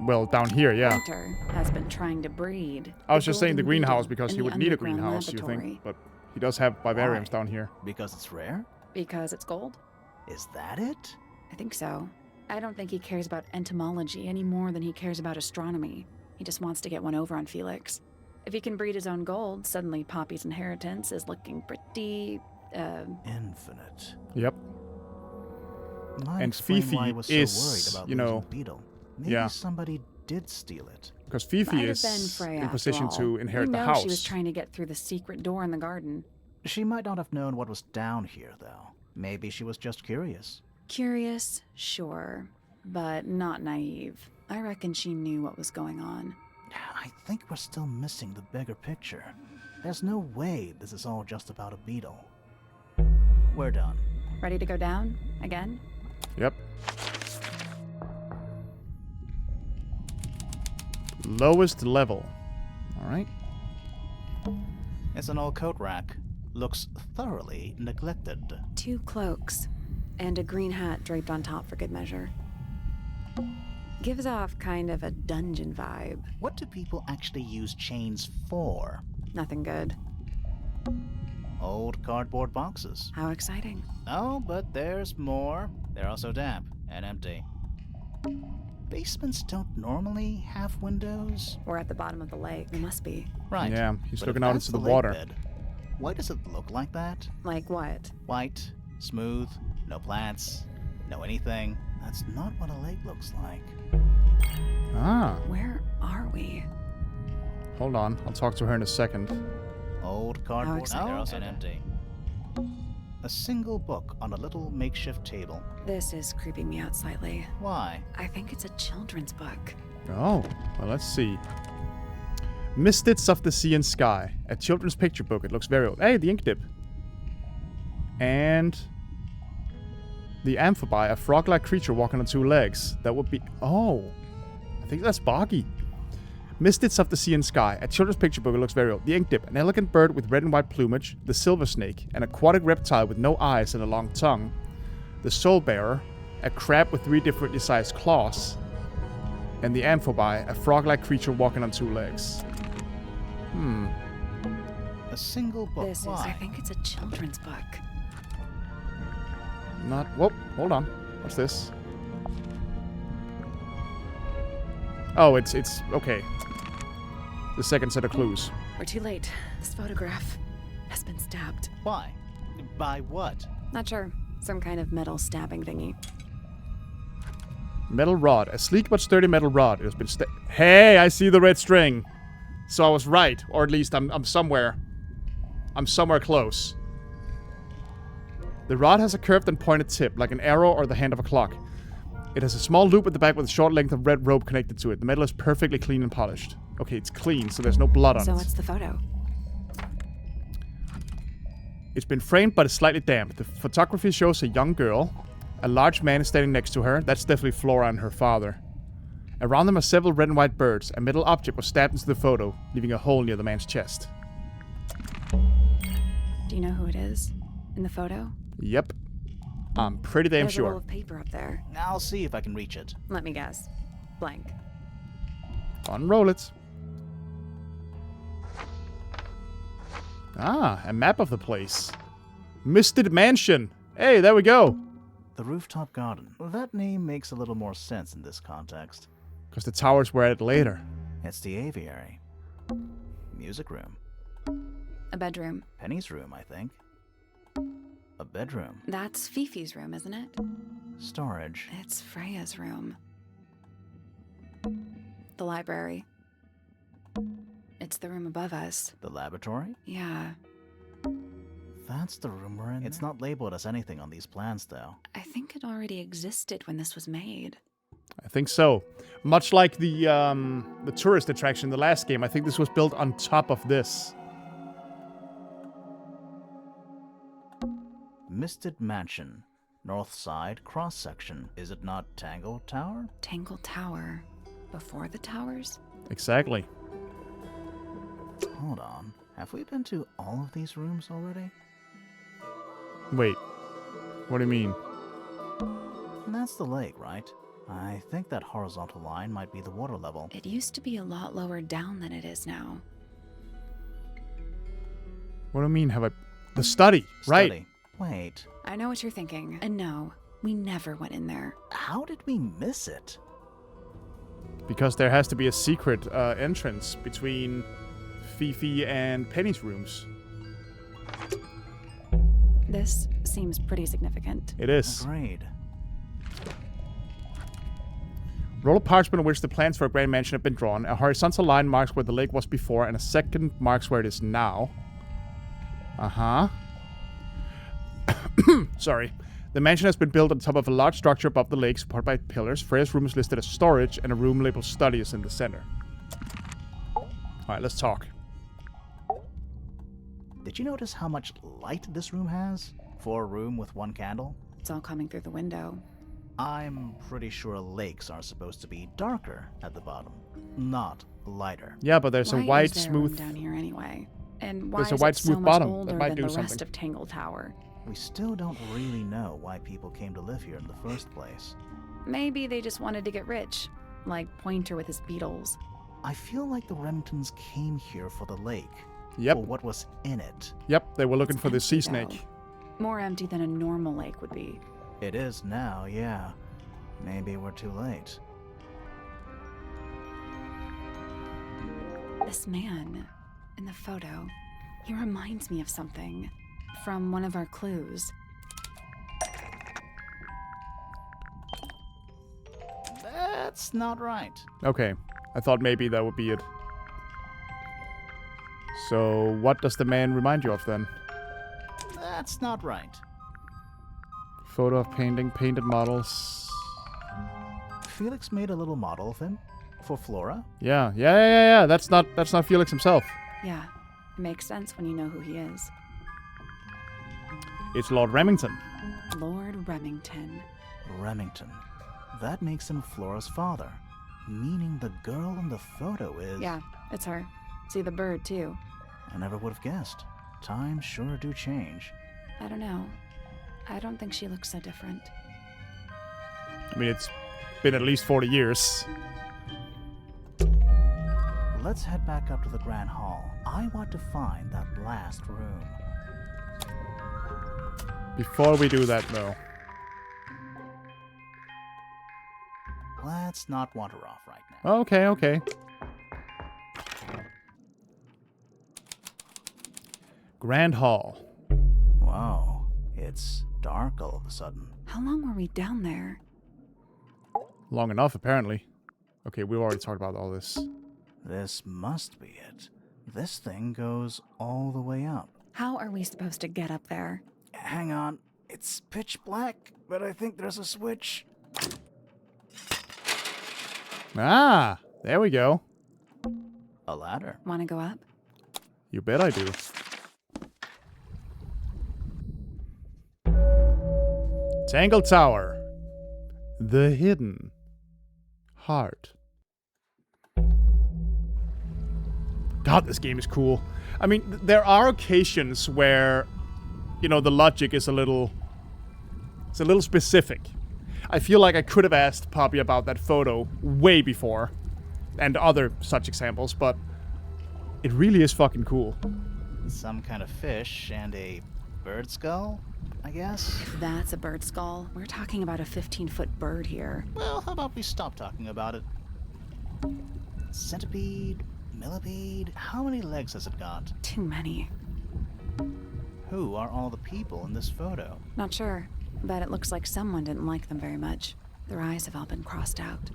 Well, down here, yeah. Pointer has been trying to breed I was just saying the golden greenhouse beetle because in he the would need a underground greenhouse, you laboratory. think. But he does have vivariums Why? down here. Because it's rare? Because it's gold? Is that it? I think so. I don't think he cares about entomology any more than he cares about astronomy. He just wants to get one over on Felix. If he can breed his own gold, suddenly Poppy's inheritance is looking pretty, Infinite. Yep. Might And explain Fifi why I was so is, worried about you know, losing Beetle. Maybe yeah. somebody did steal it. Because Fifi might have is been Freya in after position all. to inherit We the know house. she was trying to get through the secret door in the garden. She might not have known what was down here, though. Maybe she was just curious. Curious, sure, but not naive. I reckon she knew what was going on. I think we're still missing the bigger picture. There's no way this is all just about a beetle. We're done. Ready to go down? Again? Yep. Lowest level. Alright. It's an old coat rack. Looks thoroughly neglected. 2 cloaks, and a green hat draped on top for good measure. Gives off kind of a dungeon vibe. What do people actually use chains for? Nothing good. Old cardboard boxes. How exciting. Oh, but there's more. They're also damp and empty. Basements don't normally have windows. We're at the bottom of the lake. It must be. Right. Yeah, he's But looking if out that's into the lake water. bed, why does it look like that? Like what? White, smooth, no plants, no anything. That's not what a lake looks like. Ah. Where are we? Hold on. I'll talk to her in a second. Old cardboard exciting. and empty. A single book on a little makeshift table. This is creeping me out slightly. Why? I think it's a children's book. Oh, well, let's see. Mists of the Sea and Sky. A children's picture book. It looks very old. Hey, the ink dip. And the amphibi, a frog-like creature walking on 2 legs. That would be... Oh, I think that's Boggy. Mists of the Sea and Sky. A children's picture book. It looks very old. The ink dip. An elegant bird with red and white plumage. The silver snake. An aquatic reptile with no eyes and a long tongue. The soul bearer. A crab with 3 differently sized claws. And the amphibi, a frog-like creature walking on 2 legs. A single book. This is, Why? I think it's a children's book. Not... Whoop, hold on. What's this? Oh, it's... Okay. The second set of clues. We're too late. This photograph has been stabbed. Why? By what? Not sure. Some kind of metal stabbing thingy. Metal rod. A sleek but sturdy metal rod. It has been Hey, I see the red string. So I was right. Or at least I'm somewhere. I'm somewhere close. The rod has a curved and pointed tip, like an arrow or the hand of a clock. It has a small loop at the back with a short length of red rope connected to it. The metal is perfectly clean and polished. Okay, it's clean, so there's no blood on it. So what's the photo? It's been framed, but it's slightly damp. The photography shows a young girl. A large man is standing next to her. That's definitely Flora and her father. Around them are several red and white birds. A metal object was stabbed into the photo, leaving a hole near the man's chest. Do you know who it is? In the photo? Yep. I'm pretty damn There's sure. a roll of paper up there. I'll see if I can reach it. Let me guess. Blank. Unroll it. Ah, a map of the place. Misted Mansion. Hey, there we go. The rooftop garden. That name makes a little more sense in this context. Because the towers were added later. It's the aviary. Music room. A bedroom. Penny's room, I think. A bedroom. That's Fifi's room, isn't it? Storage. It's Freya's room. The library. It's the room above us. The laboratory? Yeah. That's the room we're in. It's not labeled as anything on these plans, though. I think it already existed when this was made. I think so. Much like the tourist attraction in the last game, I think this was built on top of this. Misted Mansion. North side, cross-section. Is it not Tangle Tower? Tangle Tower. Before the towers? Exactly. Hold on. Have we been to all of these rooms already? Wait. What do you mean? That's the lake, right? I think that horizontal line might be the water level. It used to be a lot lower down than it is now. What do you mean, have I... The study, right? Wait. I know what you're thinking. And no, we never went in there. How did we miss it? Because there has to be a secret entrance between Fifi and Penny's rooms. This seems pretty significant. It is. Agreed. Roll of parchment on which the plans for a grand mansion have been drawn. A horizontal line marks where the lake was before, and a second marks where it is now. Uh-huh. Sorry. The mansion has been built on top of a large structure above the lake, supported by pillars. Freya's room is listed as storage, and a room labeled study is in the center. Alright, let's talk. Did you notice how much light this room has? For a room with one candle? It's all coming through the window. I'm pretty sure lakes are supposed to be darker at the bottom, not lighter. Yeah, but there's a Why white, is there smooth... room down here anyway? And why There's a is white, it smooth so bottom much older that might than do the something. rest of Tangle Tower? We still don't really know why people came to live here in the first place. Maybe they just wanted to get rich, like Pointer with his beetles. I feel like the Remingtons came here for the lake. Yep. For what was in it. Yep, they were looking for the sea Empty, snake. though. More empty than a normal lake would be. It is now, yeah. Maybe we're too late. This man in the photo, he reminds me of something from one of our clues. That's not right. Okay, I thought maybe that would be it. So, what does the man remind you of then? That's not right. Photo of painting, painted models. Felix made a little model of him for Flora. Yeah. That's not Felix himself. Yeah, it makes sense when you know who he is. It's Lord Remington. Lord Remington. Remington. That makes him Flora's father. Meaning the girl in the photo is... Yeah, it's her. See the bird, too. I never would have guessed. Times sure do change. I don't know. I don't think she looks so different. I mean, it's been at least 40 years. Let's head back up to the Grand Hall. I want to find that last room. Before we do that, though, let's not wander off right now. Okay, okay. Grand Hall. Wow, it's dark all of a sudden. How long were we down there? Long enough, apparently. Okay, we've already talked about all this. This must be it. This thing goes all the way up. How are we supposed to get up there? Hang on, it's pitch black, but I think there's a switch. Ah, there we go. A ladder. Want to go up? You bet I do. Tangle Tower. The Hidden Heart. God, this game is cool. I mean, there are occasions where, you know, the logic is a little specific. I feel like I could have asked Poppy about that photo way before, and other such examples, but it really is fucking cool. Some kind of fish and a bird skull, I guess? If that's a bird skull, we're talking about a 15-foot bird here. Well, how about we stop talking about it? Centipede? Millipede? How many legs has it got? Too many. Who are all the people in this photo? Not sure, but it looks like someone didn't like them very much. Their eyes have all been crossed out.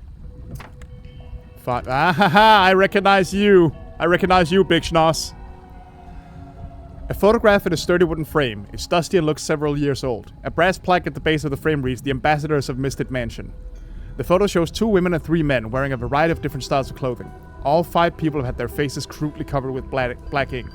Ah ha ha! I recognize you! I recognize you, Big Schnoss. A photograph in a sturdy wooden frame. It's dusty and looks several years old. A brass plaque at the base of the frame reads, "The Ambassadors of Misted Mansion." The photo shows 2 women and 3 men wearing a variety of different styles of clothing. All 5 people have had their faces crudely covered with black ink.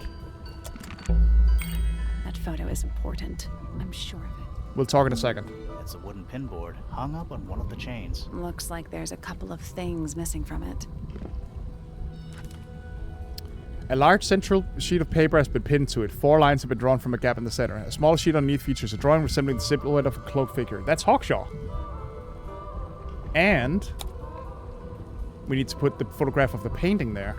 That photo is important. I'm sure of it. We'll talk in a second. It's a wooden pinboard hung up on one of the chains. Looks like there's a couple of things missing from it. A large central sheet of paper has been pinned to it. 4 lines have been drawn from a gap in the center. A small sheet underneath features a drawing resembling the silhouette of a cloaked figure. That's Hawkshaw. And we need to put the photograph of the painting there.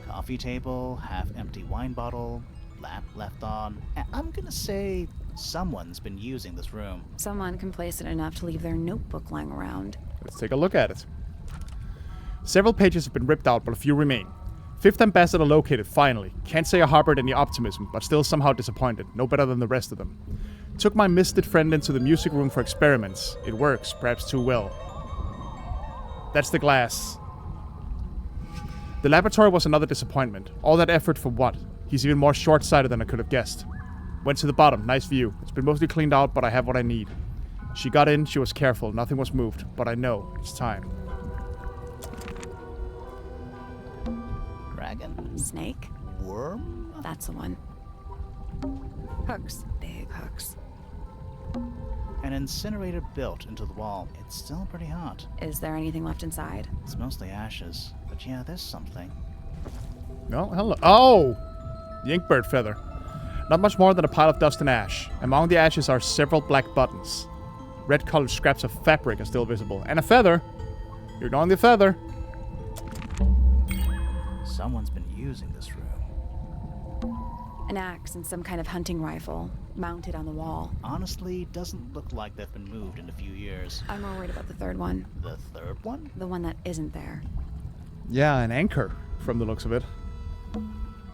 Coffee table, half-empty wine bottle, lamp left on. I'm gonna say someone's been using this room. Someone complacent enough to leave their notebook lying around. Let's take a look at it. Several pages have been ripped out, but a few remain. 5th ambassador located, finally. Can't say I harbored any optimism, but still somehow disappointed. No better than the rest of them. Took my misted friend into the music room for experiments. It works, perhaps too well. That's the glass. The laboratory was another disappointment. All that effort for what? He's even more short-sighted than I could have guessed. Went to the bottom, nice view. It's been mostly cleaned out, but I have what I need. She got in, she was careful, nothing was moved, but I know, it's time. Dragon? Snake? Worm? That's the one. Hooks. Big hooks. An incinerator built into the wall. It's still pretty hot. Is there anything left inside? It's mostly ashes. But yeah, there's something. No, hello. Oh! The inkbird feather. Not much more than a pile of dust and ash. Among the ashes are several black buttons. Red-colored scraps of fabric are still visible. And a feather! You're ignoring the feather. Someone's been using this room. An axe and some kind of hunting rifle, mounted on the wall. Honestly, doesn't look like they've been moved in a few years. I'm more worried about the third one. The third one? The one that isn't there. Yeah, an anchor, from the looks of it.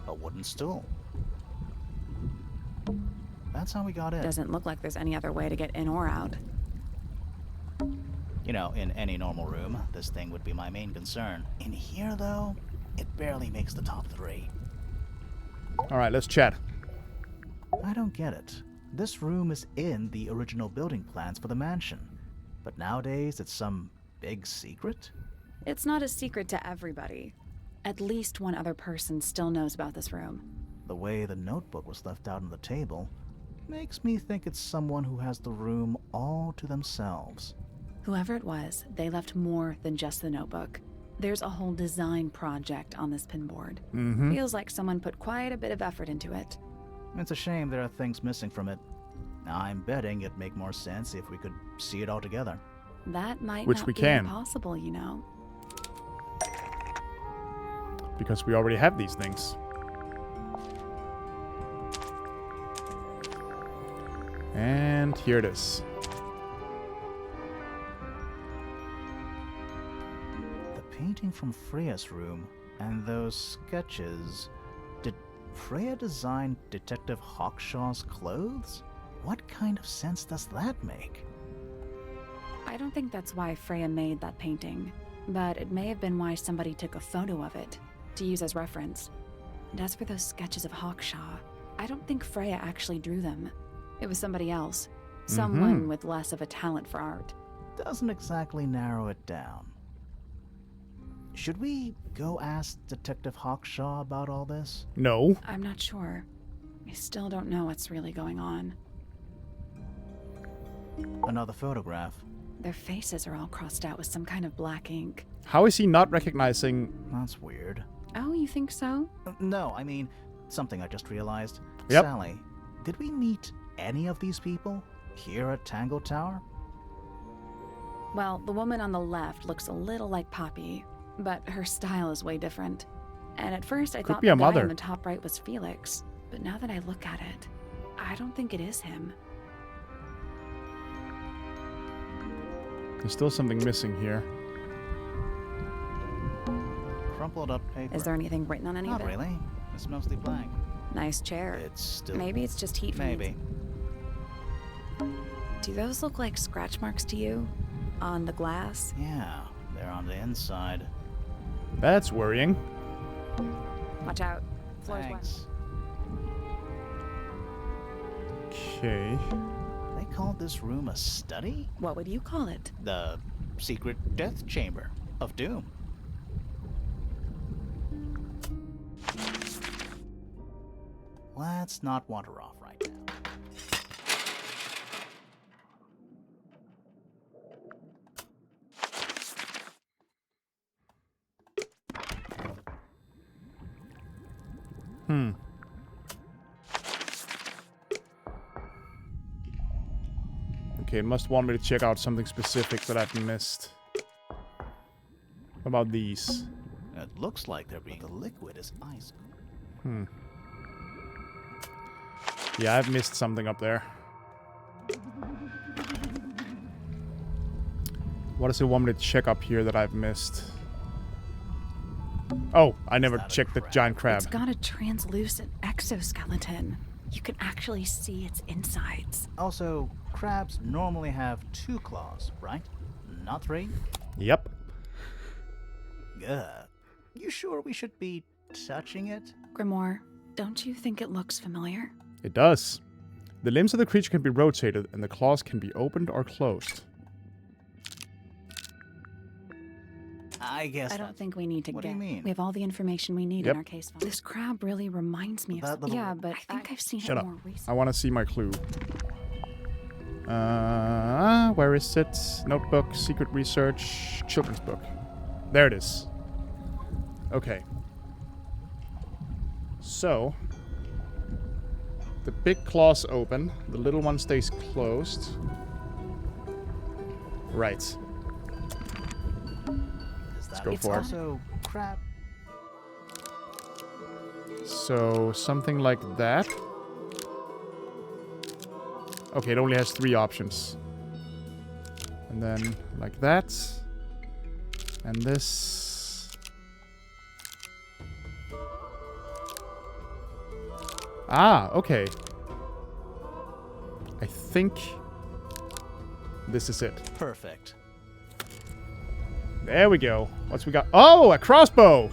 A wooden stool. That's how we got in. Doesn't look like there's any other way to get in or out. You know, in any normal room, this thing would be my main concern. In here, though, it barely makes the top 3. Alright, let's chat. I don't get it. This room is in the original building plans for the mansion. But nowadays, it's some big secret? It's not a secret to everybody. At least one other person still knows about this room. The way the notebook was left out on the table makes me think it's someone who has the room all to themselves. Whoever it was, they left more than just the notebook. There's a whole design project on this pinboard. Feels like someone put quite a bit of effort into it. It's a shame there are things missing from it. I'm betting it'd make more sense if we could see it all together. That might Which not we be can. impossible, you know. Because we already have these things. And here it is. painting from Freya's room and those sketches. Did Freya design Detective Hawkshaw's clothes? What kind of sense does that make? I don't think that's why Freya made that painting, but it may have been why somebody took a photo of it to use as reference. And as for those sketches of Hawkshaw, I don't think Freya actually drew them. It was somebody else. Someone with less of a talent for art. Doesn't exactly narrow it down. Should we go ask Detective Hawkshaw about all this? No. I'm not sure. I still don't know what's really going on. Another photograph. Their faces are all crossed out with some kind of black ink. How is he not recognizing... That's weird. Oh, you think so? No, I mean, something I just realized. Yep. Sally, did we meet any of these people here at Tangle Tower? Well, the woman on the left looks a little like Poppy, but her style is way different. And at first I Could thought be the a guy mother. on the top right was Felix, but now that I look at it, I don't think it is him. There's still something missing here. Crumpled up paper. Is there anything written on any Not of it? really. It's mostly blank. Nice chair. It's still... Maybe it's just heat from the Maybe. Do those look like scratch marks to you? On the glass? Yeah, they're on the inside. That's worrying. Watch out. Floor's wet. Thanks. Okay. They called this room a study? What would you call it? The secret death chamber of doom. Let's not wander off right now. Okay, it must want me to check out something specific that I've missed. What about these? It looks like they're being... The liquid is ice. Yeah, I've missed something up there. What does it want me to check up here that I've missed? Oh, I never checked the giant crab. It's got a translucent exoskeleton. You can actually see its insides. Also, crabs normally have 2 claws, right? Not 3? Yep. You sure we should be touching it? Grimoire, don't you think it looks familiar? It does. The limbs of the creature can be rotated, and the claws can be opened or closed. I guess I don't think we need to What get. do you mean? We have all the information we need Yep. in our case file. This crab really reminds me of That little- Yeah, but I think I've seen Shut it up. more recently. I want to see my clue. Where is it? Notebook, secret research, children's book. There it is. Okay. So, the big claws open, the little one stays closed. Right. Let's go It's for it. also crab. So, something like that. Okay, it only has 3 options. And then, like that. And this. Ah, okay. I think this is it. Perfect. There we go. What's we got? Oh, a crossbow!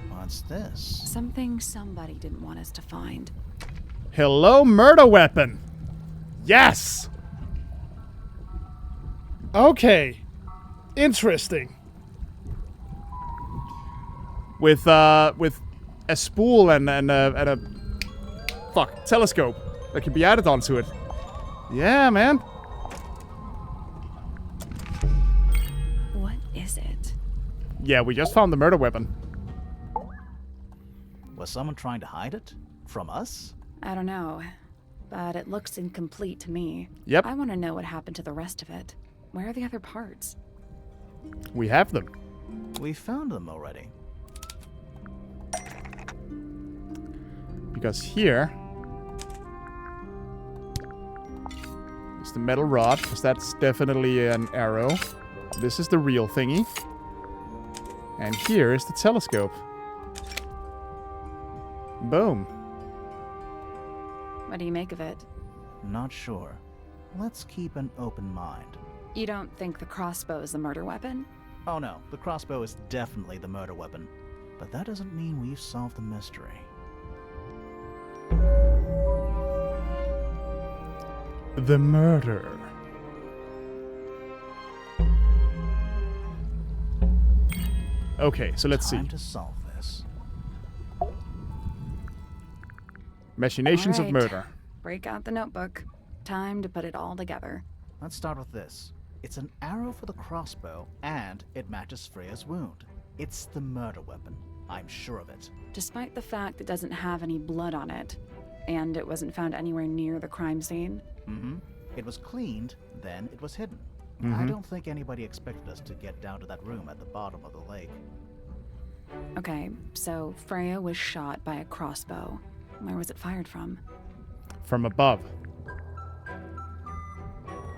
What's this? Something somebody didn't want us to find. Hello, murder weapon! Yes! Okay. Interesting. With a spool and a telescope that can be added onto it. Yeah, man. What is it? Yeah, we just found the murder weapon. Was someone trying to hide it? From us? I don't know, but it looks incomplete to me. Yep. I want to know what happened to the rest of it. Where are the other parts? We have them. We found them already. Because here is the metal rod, because that's definitely an arrow. This is the real thingy. And here is the telescope. Boom. What do you make of it? Not sure. Let's keep an open mind. You don't think the crossbow is the murder weapon? Oh no, the crossbow is definitely the murder weapon. But that doesn't mean we've solved the mystery. The murder. Okay, so let's see. Time to solve this. Machinations of Alright. murder. Break out the notebook. Time to put it all together. Let's start with this. It's an arrow for the crossbow, and it matches Freya's wound. It's the murder weapon. I'm sure of it. Despite the fact it doesn't have any blood on it, and it wasn't found anywhere near the crime scene. Mm-hmm. It was cleaned, then it was hidden. I don't think anybody expected us to get down to that room at the bottom of the lake. Okay, so Freya was shot by a crossbow. Where was it fired from? From above.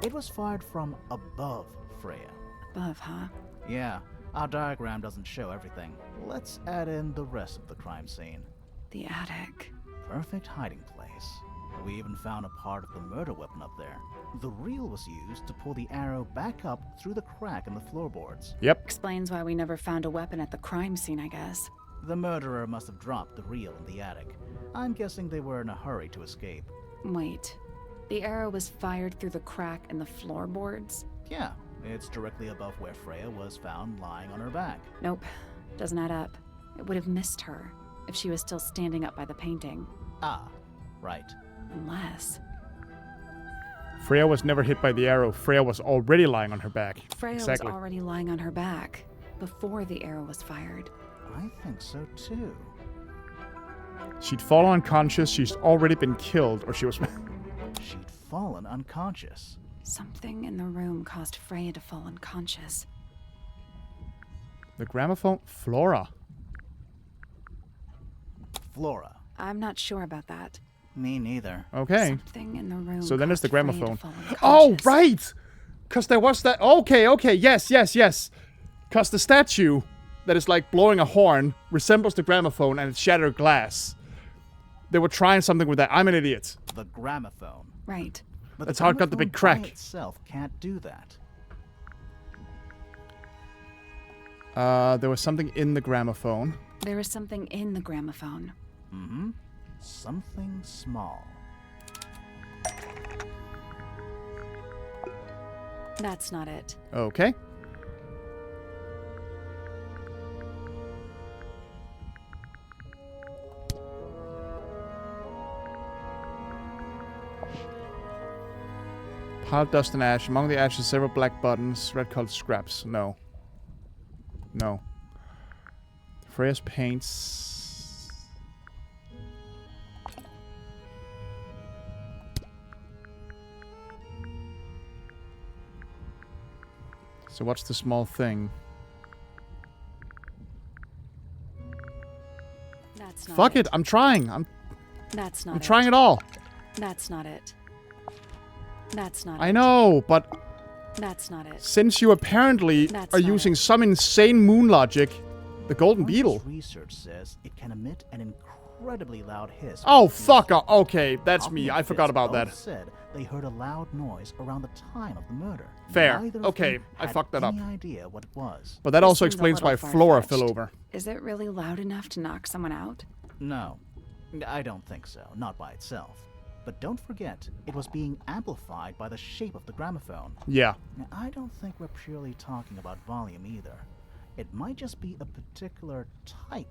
It was fired from above Freya. Above, huh? Yeah, our diagram doesn't show everything. Let's add in the rest of the crime scene. The attic. Perfect hiding place. We even found a part of the murder weapon up there. The reel was used to pull the arrow back up through the crack in the floorboards. Yep. Explains why we never found a weapon at the crime scene, I guess. The murderer must have dropped the reel in the attic. I'm guessing they were in a hurry to escape. Wait. The arrow was fired through the crack in the floorboards? Yeah, it's directly above where Freya was found lying on her back. Nope. Doesn't add up. It would have missed her if she was still standing up by the painting. Ah, right. Unless... Freya was never hit by the arrow. Freya was already lying on her back. Freya Exactly. was already lying on her back before the arrow was fired. I think so too. She'd fallen unconscious, she's already been killed, or she was... She'd fallen unconscious. Something in the room caused Freya to fall unconscious. The gramophone? Flora. Flora. I'm not sure about that. Me neither. Okay. Something in the room So then it's the caused Freya to gramophone. fall Oh, unconscious. right! Because there was that... Okay, yes. Because the statue that is like blowing a horn resembles the gramophone and it's shattered glass. They were trying something with that. I'm an idiot. The gramophone. Right. But That's how it got the big gramophone by crack. itself can't do that. There was something in the gramophone. There was something in the gramophone. Mm-hmm. Something small. That's not it. Okay. Piled dust and ash. Among the ashes, several black buttons, red-colored scraps. No. Freya's paints. So what's the small thing? That's not Fuck it, I'm trying. That's not I'm it. trying it all. That's not it. That's not it. I know, but That's not it. since you apparently That's are not using it. some insane moon logic, the golden Pointer's beetle. research says it can emit an incredibly loud hiss. Oh, when it fuck. feels Okay, that's Hoffman me. and I forgot Fitz about both that. said they heard a loud noise around the time of the murder. Fair. Neither of Okay, them I had fucked that up. any idea what it was. But that This also seems a explains why little Flora fell far-fetched. over. Is it really loud enough to knock someone out? No, I don't think so. Not by itself. But don't forget, it was being amplified by the shape of the gramophone. Yeah. Now, I don't think we're purely talking about volume either. It might just be a particular type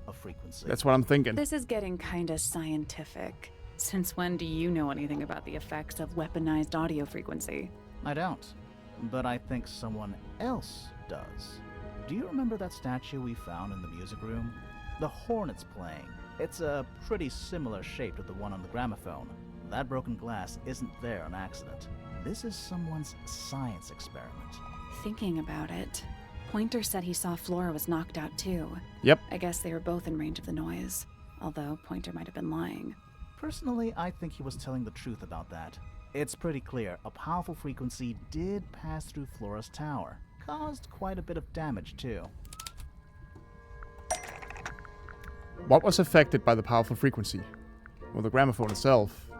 of frequency. That's what I'm thinking. This is getting kinda scientific. Since when do you know anything about the effects of weaponized audio frequency? I don't. But I think someone else does. Do you remember that statue we found in the music room? The horn it's playing. It's a pretty similar shape to the one on the gramophone. That broken glass isn't there on accident. This is someone's science experiment. Thinking about it, Pointer said he saw Flora was knocked out too. Yep. I guess they were both in range of the noise. Although Pointer might have been lying. Personally, I think he was telling the truth about that. It's pretty clear a powerful frequency did pass through Flora's tower. Caused quite a bit of damage too. What was affected by the powerful frequency? Well, the gramophone itself.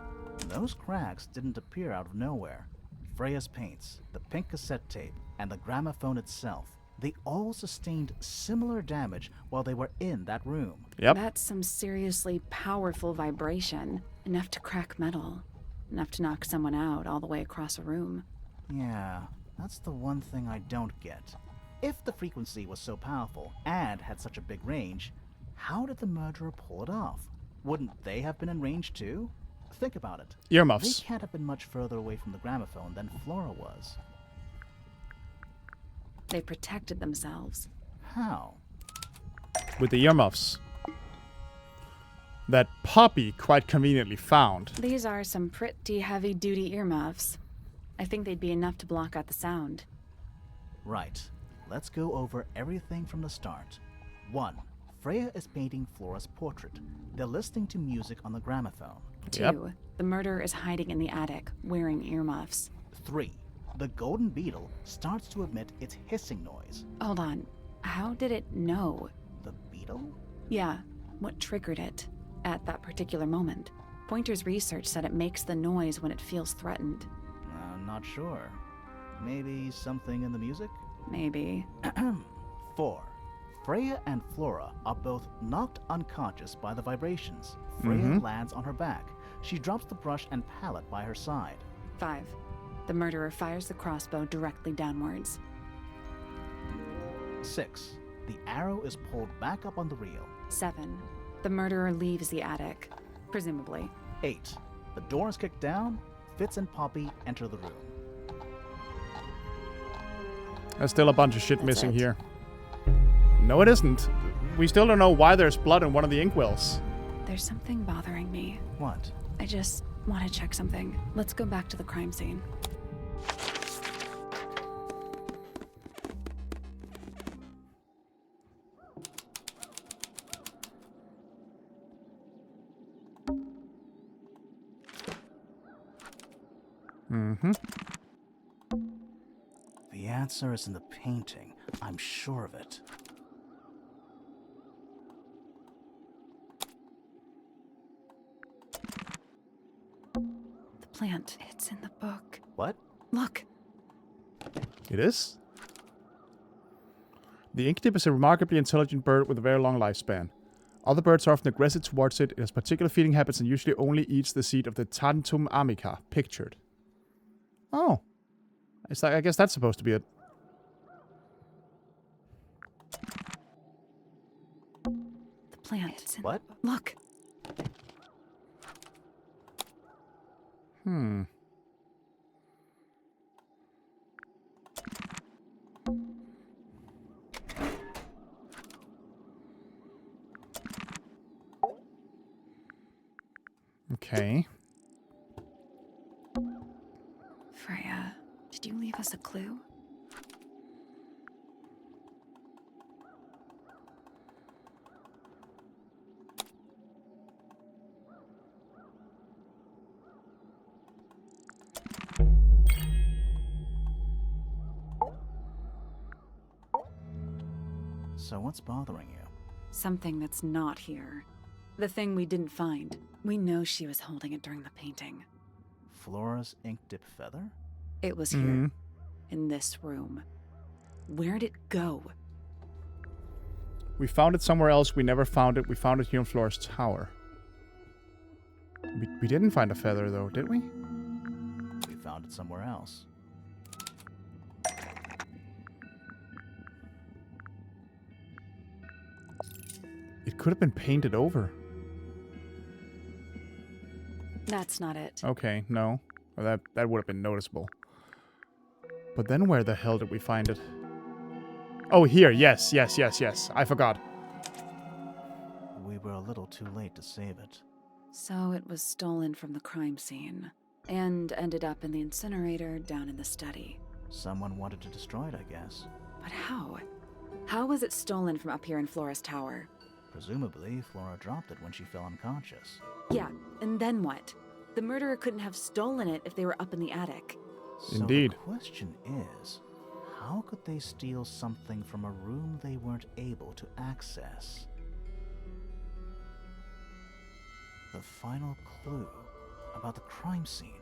Those cracks didn't appear out of nowhere. Freya's paints, the pink cassette tape, and the gramophone itself, they all sustained similar damage while they were in that room. Yep. That's some seriously powerful vibration. Enough to crack metal. Enough to knock someone out all the way across a room. Yeah, that's the one thing I don't get. If the frequency was so powerful and had such a big range, how did the murderer pull it off? Wouldn't they have been in range too? Think about it. Earmuffs. They can't have been much further away from the gramophone than Flora was. They protected themselves. How? With the earmuffs. That Poppy quite conveniently found. These are some pretty heavy-duty earmuffs. I think they'd be enough to block out the sound. Right. Let's go over everything from the start. 1. Freya is painting Flora's portrait. They're listening to music on the gramophone. 2. Yep. The murderer is hiding in the attic, wearing earmuffs. 3. The golden beetle starts to emit its hissing noise. Hold on. How did it know? The beetle? Yeah. What triggered it? At that particular moment. Pointer's research said it makes the noise when it feels threatened. I'm not sure. Maybe something in the music? Maybe. 4. Freya and Flora are both knocked unconscious by the vibrations. Freya lands on her back. She drops the brush and palette by her side. 5. The murderer fires the crossbow directly downwards. 6. The arrow is pulled back up on the reel. 7. The murderer leaves the attic, presumably. 8. The door is kicked down. Fitz and Poppy enter the room. There's still a bunch of shit That's missing it. here. No, it isn't. We still don't know why there's blood in one of the inkwells. There's something bothering me. What? I just want to check something. Let's go back to the crime scene. The answer is in the painting. I'm sure of it. The plant. It's in the book. What? Look. It is? The inktip is a remarkably intelligent bird with a very long lifespan. Other birds are often aggressive towards it. It has particular feeding habits and usually only eats the seed of the Tantum amica, pictured. Oh. It's like, I guess that's supposed to be it. The plant. It's in What? the book. Look. Okay. Freya, did you leave us a clue? So what's bothering you? Something that's not here. The thing we didn't find. We know she was holding it during the painting. Flora's ink dip feather? It was here. In this room. Where'd it go? We found it somewhere else. We never found it. We found it here in Flora's tower. We didn't find a feather, though, did we? We found it somewhere else. It could have been painted over. That's not it. Okay, no. Well, that would have been noticeable. But then where the hell did we find it? Oh, here. Yes. I forgot. We were a little too late to save it. So it was stolen from the crime scene. And ended up in the incinerator down in the study. Someone wanted to destroy it, I guess. But how? How was it stolen from up here in Flora's tower? Presumably, Flora dropped it when she fell unconscious. Yeah, and then what? The murderer couldn't have stolen it if they were up in the attic. So Indeed. the question is, how could they steal something from a room they weren't able to access? The final clue about the crime scene.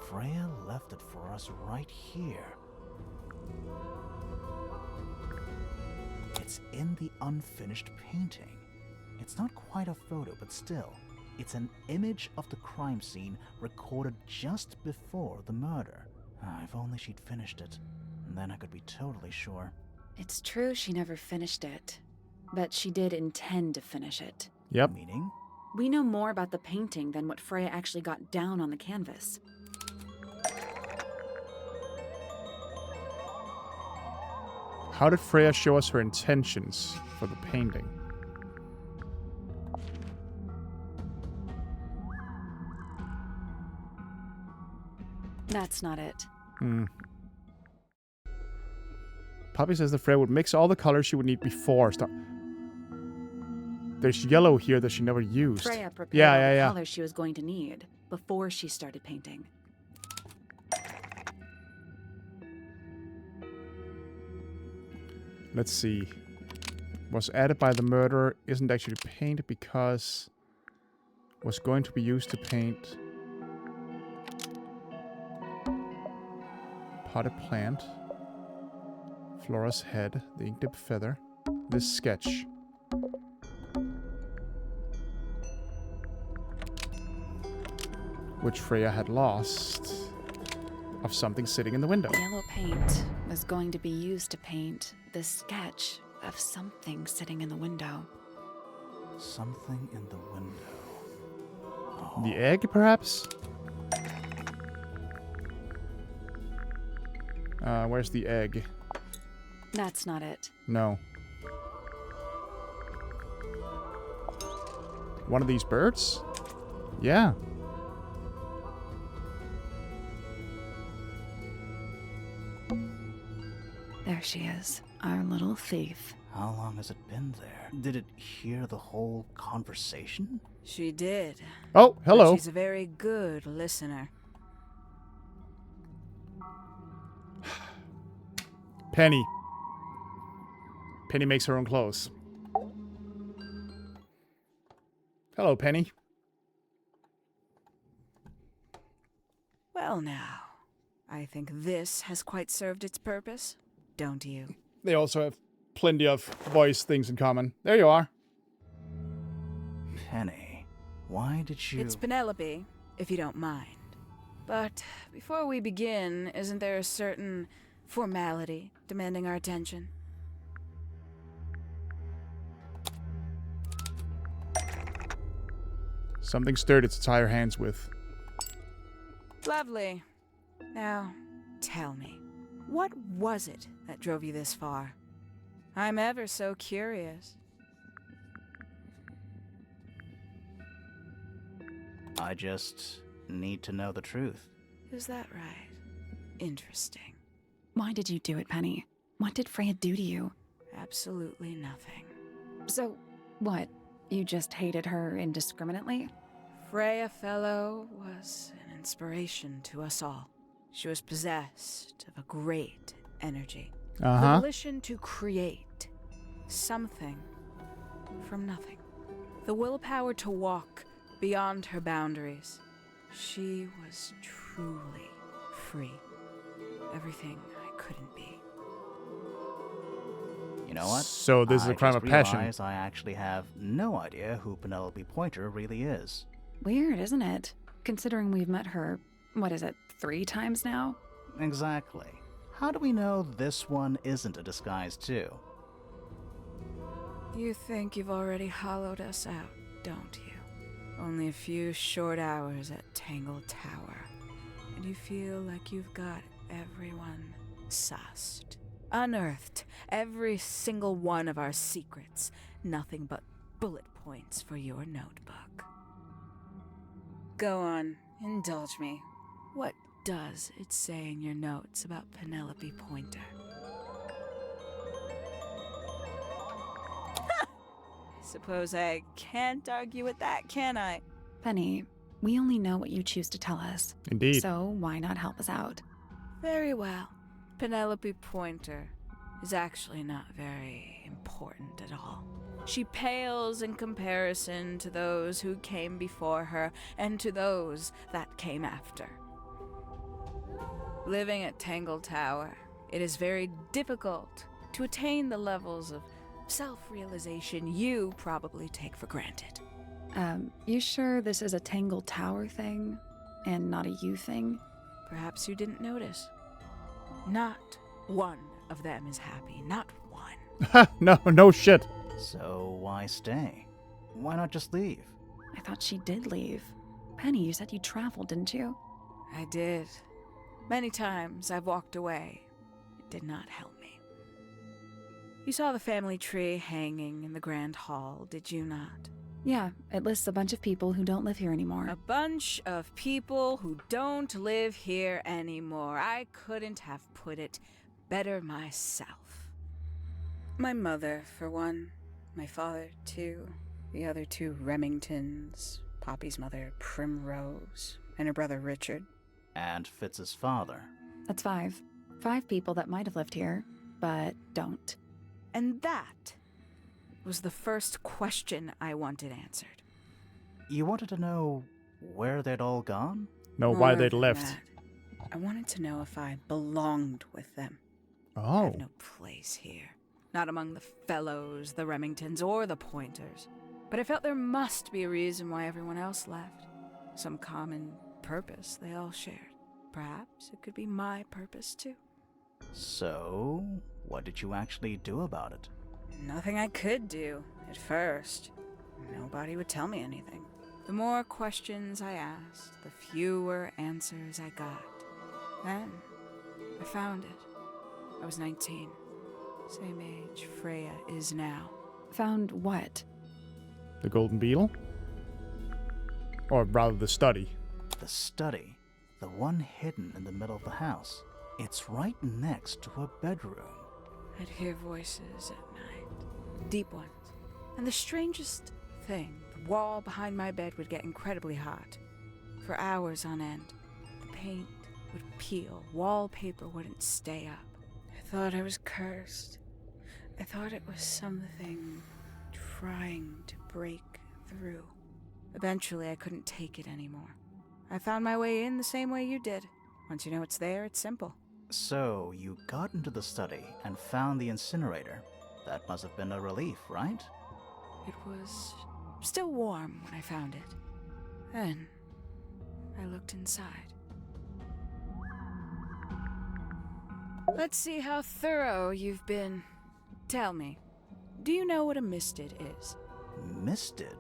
Freya left it for us right here. It's in the unfinished painting. It's not quite a photo, but still, it's an image of the crime scene recorded just before the murder. If only she'd finished it, then I could be totally sure. It's true she never finished it, but she did intend to finish it. Yep. Meaning? We know more about the painting than what Freya actually got down on the canvas. How did Freya show us her intentions for the painting? That's not it. Poppy says that Freya would mix all the colors she would need before start. There's yellow here that she never used. Freya prepared all the yeah. colors she was going to need before she started painting. Let's see. Was added by the murderer, isn't actually painted because was going to be used to paint potted plant, Flora's head, the ink dip feather, this sketch. Which Freya had lost of something sitting in the window. The yellow paint was going to be used to paint the sketch of something sitting in the window. Something in the window. Oh. The egg, perhaps? Where's the egg? That's not it. No. One of these birds? Yeah. There she is, our little thief. How long has it been there? Did it hear the whole conversation? She did. Oh, hello. But she's a very good listener. Penny. Penny makes her own clothes. Hello, Penny. Well now, I think this has quite served its purpose, don't you? They also have plenty of voice things in common. There you are. Penny, why did you... It's Penelope, if you don't mind. But before we begin, isn't there a certain formality demanding our attention? Something sturdy to tie her hands with. Lovely. Now, tell me, what was it that drove you this far? I'm ever so curious. I just need to know the truth. Is that right? Interesting. Why did you do it, Penny? What did Freya do to you? Absolutely nothing. So, what? You just hated her indiscriminately? Freya Fellow was an inspiration to us all. She was possessed of a great energy. The volition to create something from nothing. The willpower to walk beyond her boundaries. She was truly free. Everything I couldn't be. You know what? So this is a crime of passion. I actually have no idea who Penelope Pointer really is. Weird, isn't it? Considering we've met her, what is it, 3 times now? Exactly. How do we know this one isn't a disguise too? You think you've already hollowed us out, don't you? Only a few short hours at Tangle Tower, and you feel like you've got everyone sussed. Unearthed every single one of our secrets. Nothing but bullet points for your notebook. Go on, indulge me. What does it say in your notes about Penelope Pointer? Suppose I can't argue with that, can I? Penny, we only know what you choose to tell us. Indeed. So why not help us out? Very well. Penelope Pointer is actually not very important at all. She pales in comparison to those who came before her and to those that came after. Living at Tangle Tower, it is very difficult to attain the levels of self-realization you probably take for granted. You sure this is a Tangle Tower thing and not a you thing? Perhaps you didn't notice. Not one of them is happy, not one. No shit. So why stay? Why not just leave? I thought she did leave. Penny, you said you traveled, didn't you? I did. Many times I've walked away. It did not help me. You saw the family tree hanging in the grand hall, did you not? Yeah, it lists a bunch of people who don't live here anymore. A bunch of people who don't live here anymore. I couldn't have put it better myself. My mother, for one. My father, too. The other two Remingtons. Poppy's mother, Primrose. And her brother, Richard. And Fitz's father. That's 5. 5 people that might have lived here, but don't. And that was the first question I wanted answered. You wanted to know where they'd all gone? No, why More they'd than left. that, I wanted to know if I belonged with them. I Oh. have no place here. Not among the Fellows, the Remingtons, or the Pointers. But I felt there must be a reason why everyone else left. Some common purpose they all shared. Perhaps it could be my purpose, too. So, what did you actually do about it? Nothing I could do, at first. Nobody would tell me anything. The more questions I asked, the fewer answers I got. Then, I found it. I was 19. Same age Freya is now. Found what? The Golden Beetle? Or rather, the study. The study. The one hidden in the middle of the house. It's right next to a bedroom. I'd hear voices at night. Deep ones. And the strangest thing, the wall behind my bed would get incredibly hot. For hours on end. The paint would peel. Wallpaper wouldn't stay up. I thought I was cursed. I thought it was something trying to break through. Eventually, I couldn't take it anymore. I found my way in the same way you did. Once you know it's there, it's simple. So, you got into the study and found the incinerator. That must have been a relief, right? It was still warm when I found it. Then, I looked inside. Let's see how thorough you've been. Tell me, do you know what a misted is? Misted?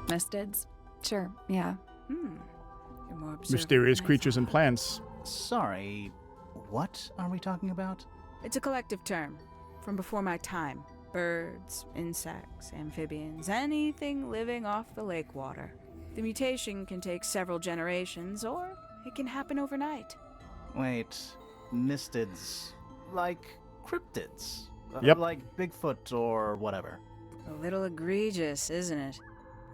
Mistids? Sure, yeah. You're more observant Mysterious than I creatures and thought. plants. Sorry, what are we talking about? It's a collective term from before my time. Birds, insects, amphibians, anything living off the lake water. The mutation can take several generations, or it can happen overnight. Wait, mistids. Like cryptids? Yep. Like Bigfoot or whatever. A little egregious, isn't it?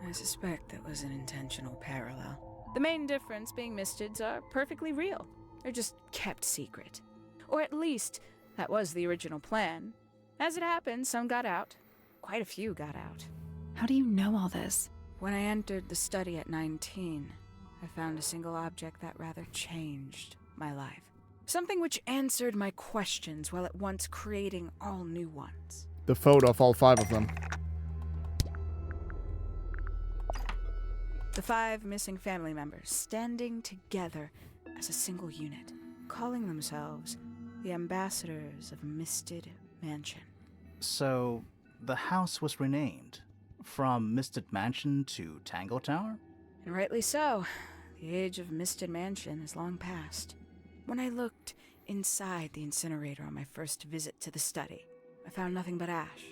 I suspect that was an intentional parallel. The main difference being mistids are perfectly real. They're just kept secret. Or at least, that was the original plan. As it happened, some got out. Quite a few got out. How do you know all this? When I entered the study at 19, I found a single object that rather changed my life. Something which answered my questions while at once creating all new ones. The photo of all 5 of them. The 5 missing family members standing together as a single unit, calling themselves the ambassadors of Misted Mansion. So, the house was renamed from Misted Mansion to Tangle Tower? And rightly so. The age of Misted Mansion is long past. When I looked inside the incinerator on my first visit to the study, I found nothing but ash.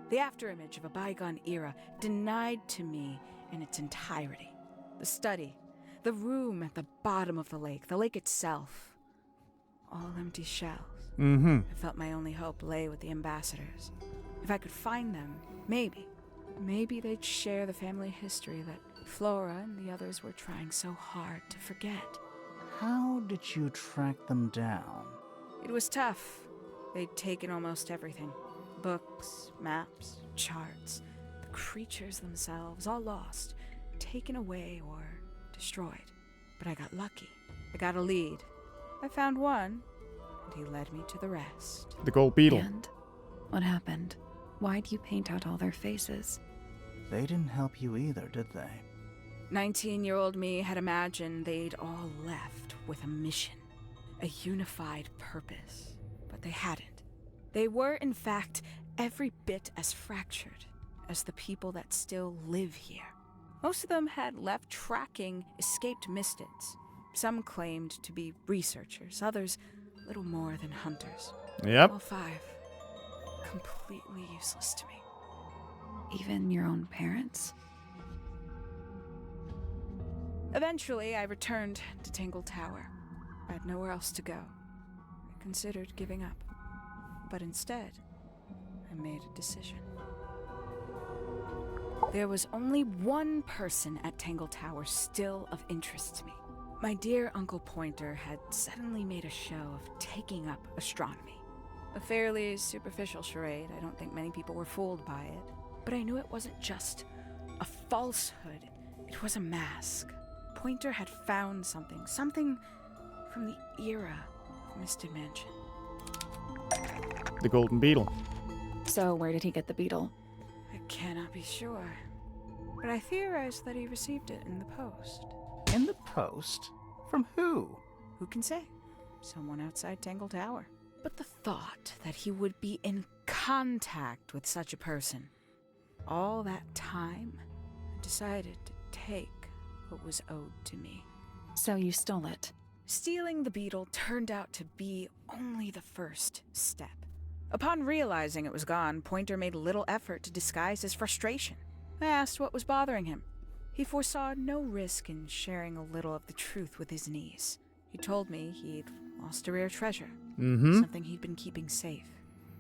The afterimage of a bygone era denied to me in its entirety. The study, the room at the bottom of the lake itself, all empty shells. Mm-hmm. I felt my only hope lay with the ambassadors. If I could find them, maybe they'd share the family history that Flora and the others were trying so hard to forget. How did you track them down? It was tough. They'd taken almost everything. Books, maps, charts, the creatures themselves, all lost, taken away or destroyed. But I got lucky. I got a lead. I found one, and he led me to the rest. The gold beetle. And what happened? Why'd you paint out all their faces? They didn't help you either, did they? 19-year-old me had imagined they'd all left with a mission, a unified purpose, but they hadn't. They were, in fact, every bit as fractured as the people that still live here. Most of them had left tracking escaped mystids. Some claimed to be researchers, others little more than hunters. Yep. All 5 completely useless to me. Even your own parents? Eventually, I returned to Tangle Tower. I had nowhere else to go. I considered giving up. But instead, I made a decision. There was only one person at Tangle Tower still of interest to me. My dear Uncle Pointer had suddenly made a show of taking up astronomy. A fairly superficial charade. I don't think many people were fooled by it. But I knew it wasn't just a falsehood. It was a mask. Pointer had found something from the era of Misted Mansion. The golden beetle. So where did he get the beetle? I cannot be sure, but I theorize that he received it in the post. In the post? From who? Who can say? Someone outside Tangle Tower. But the thought that he would be in contact with such a person, all that time, I decided to take what was owed to me. So you stole it. Stealing the beetle turned out to be only the first step. Upon realizing it was gone, Pointer made little effort to disguise his frustration. I asked what was bothering him. He foresaw no risk in sharing a little of the truth with his niece. He told me he'd lost a rare treasure, something he'd been keeping safe.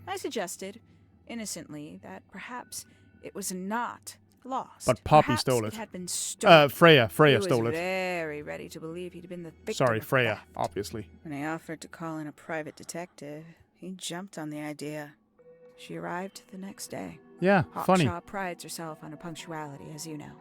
I suggested, innocently, that perhaps it was not lost. But Poppy Perhaps stole it. Had been stolen. Freya He stole was it. very ready to believe he'd been the victim Sorry, of Freya, theft. obviously. When I offered to call in a private detective, he jumped on the idea. She arrived the next day. Yeah, funny. Hawkshaw prides herself on her punctuality, as you know.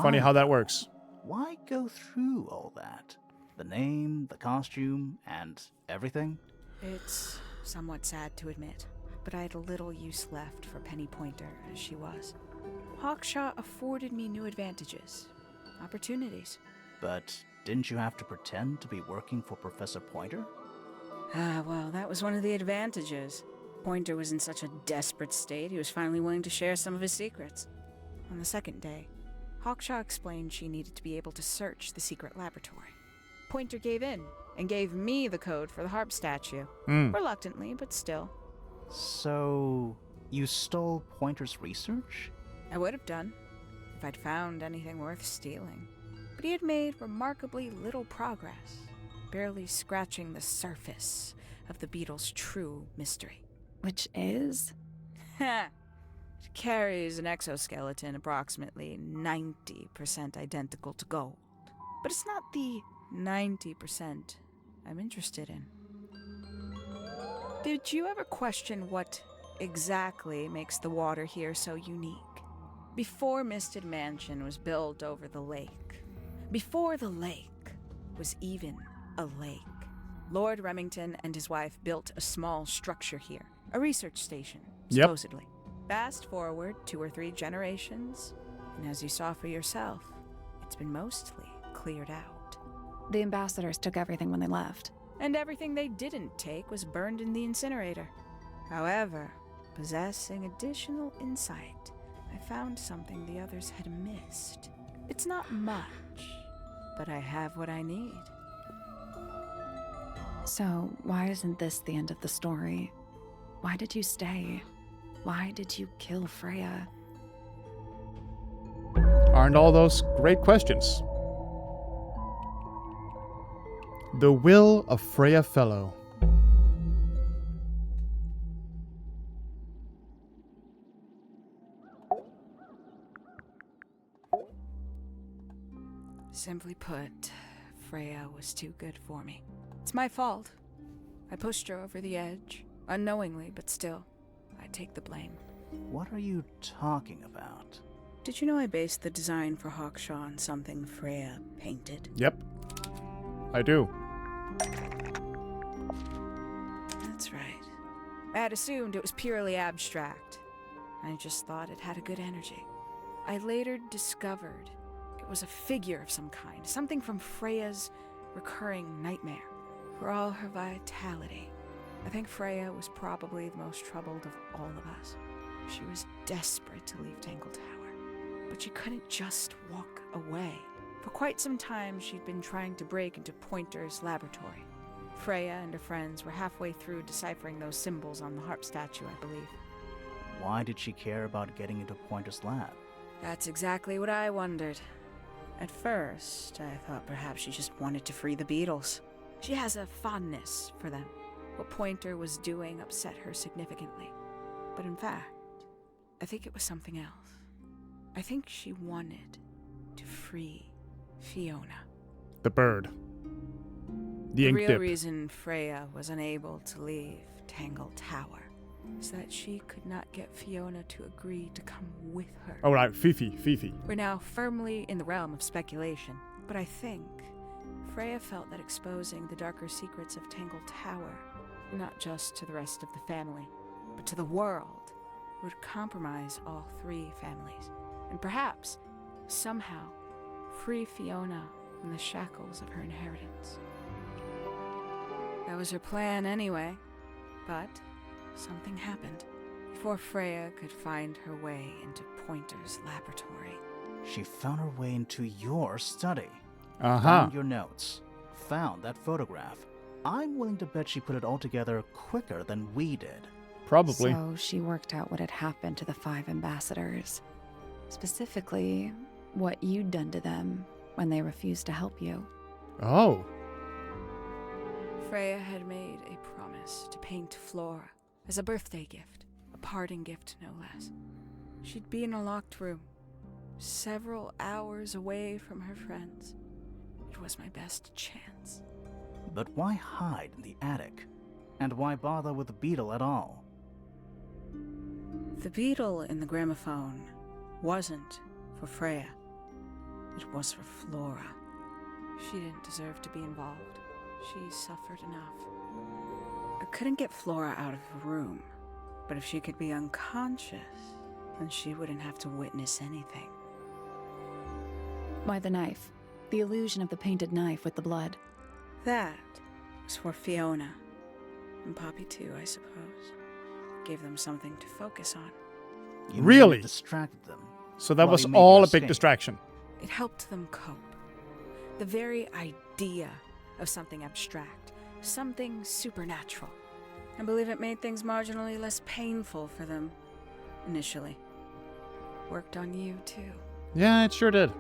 Funny how that works. Why go through all that? The name, the costume, and everything? It's somewhat sad to admit, but I had little use left for Penny Pointer as she was. Hawkshaw afforded me new advantages, opportunities. But didn't you have to pretend to be working for Professor Pointer? Well, that was one of the advantages. Pointer was in such a desperate state, he was finally willing to share some of his secrets. On the second day, Hawkshaw explained she needed to be able to search the secret laboratory. Pointer gave in and gave me the code for the harp statue. Reluctantly, but still. So, you stole Pointer's research? I would have done, if I'd found anything worth stealing. But he had made remarkably little progress, barely scratching the surface of the beetle's true mystery. Which is? It carries an exoskeleton approximately 90% identical to gold. But it's not the 90% I'm interested in. Did you ever question what exactly makes the water here so unique? Before Misted Mansion was built over the lake, before the lake was even a lake, Lord Remington and his wife built a small structure here, a research station, supposedly. Fast forward 2 or 3 generations, and as you saw for yourself, it's been mostly cleared out. The ambassadors took everything when they left. And everything they didn't take was burned in the incinerator. However, possessing additional insight, I found something the others had missed. It's not much, but I have what I need. So, why isn't this the end of the story? Why did you stay? Why did you kill Freya? Aren't all those great questions? The Will of Freya Fellow. Simply put, Freya was too good for me. It's my fault. I pushed her over the edge, unknowingly, but still. I'd take the blame. What are you talking about? Did you know I based the design for Hawkshaw on something Freya painted? Yep. I do. That's right. I had assumed it was purely abstract. I just thought it had a good energy. I later discovered it was a figure of some kind, something from Freya's recurring nightmare. For all her vitality, I think Freya was probably the most troubled of all of us. She was desperate to leave Tangle Tower, but she couldn't just walk away. For quite some time, she'd been trying to break into Pointer's laboratory. Freya and her friends were halfway through deciphering those symbols on the harp statue, I believe. Why did she care about getting into Pointer's lab? That's exactly what I wondered. At first, I thought perhaps she just wanted to free the beetles. She has a fondness for them. What Pointer was doing upset her significantly. But in fact, I think it was something else. I think she wanted to free Fiona. The bird. The ink real dip. reason Freya was unable to leave Tangle Tower is that she could not get Fiona to agree to come with her. Oh, right. Fifi. We're now firmly in the realm of speculation, but I think Freya felt that exposing the darker secrets of Tangle Tower, not just to the rest of the family, but to the world, would compromise all three families, and perhaps, somehow, free Fiona from the shackles of her inheritance. That was her plan anyway, but something happened. Before Freya could find her way into Pointer's laboratory. She found her way into your study. Uh-huh. Found your notes. Found that photograph. I'm willing to bet she put it all together quicker than we did. Probably. So she worked out what had happened to the 5 ambassadors. Specifically, what you'd done to them when they refused to help you. Oh. Freya had made a promise to paint Flora as a birthday gift, a parting gift no less. She'd be in a locked room, several hours away from her friends. It was my best chance. But why hide in the attic? And why bother with the beetle at all? The beetle in the gramophone wasn't for Freya. It was for Flora. She didn't deserve to be involved. She suffered enough. I couldn't get Flora out of the room, but if she could be unconscious, then she wouldn't have to witness anything. Why the knife? The illusion of the painted knife with the blood. That was for Fiona. And Poppy too, I suppose. Gave them something to focus on. You Really? Distracted them. So that While was you made all your a big escape. distraction. It helped them cope. The very idea of something abstract, something supernatural. I believe it made things marginally less painful for them, initially. Worked on you, too. Yeah, it sure did.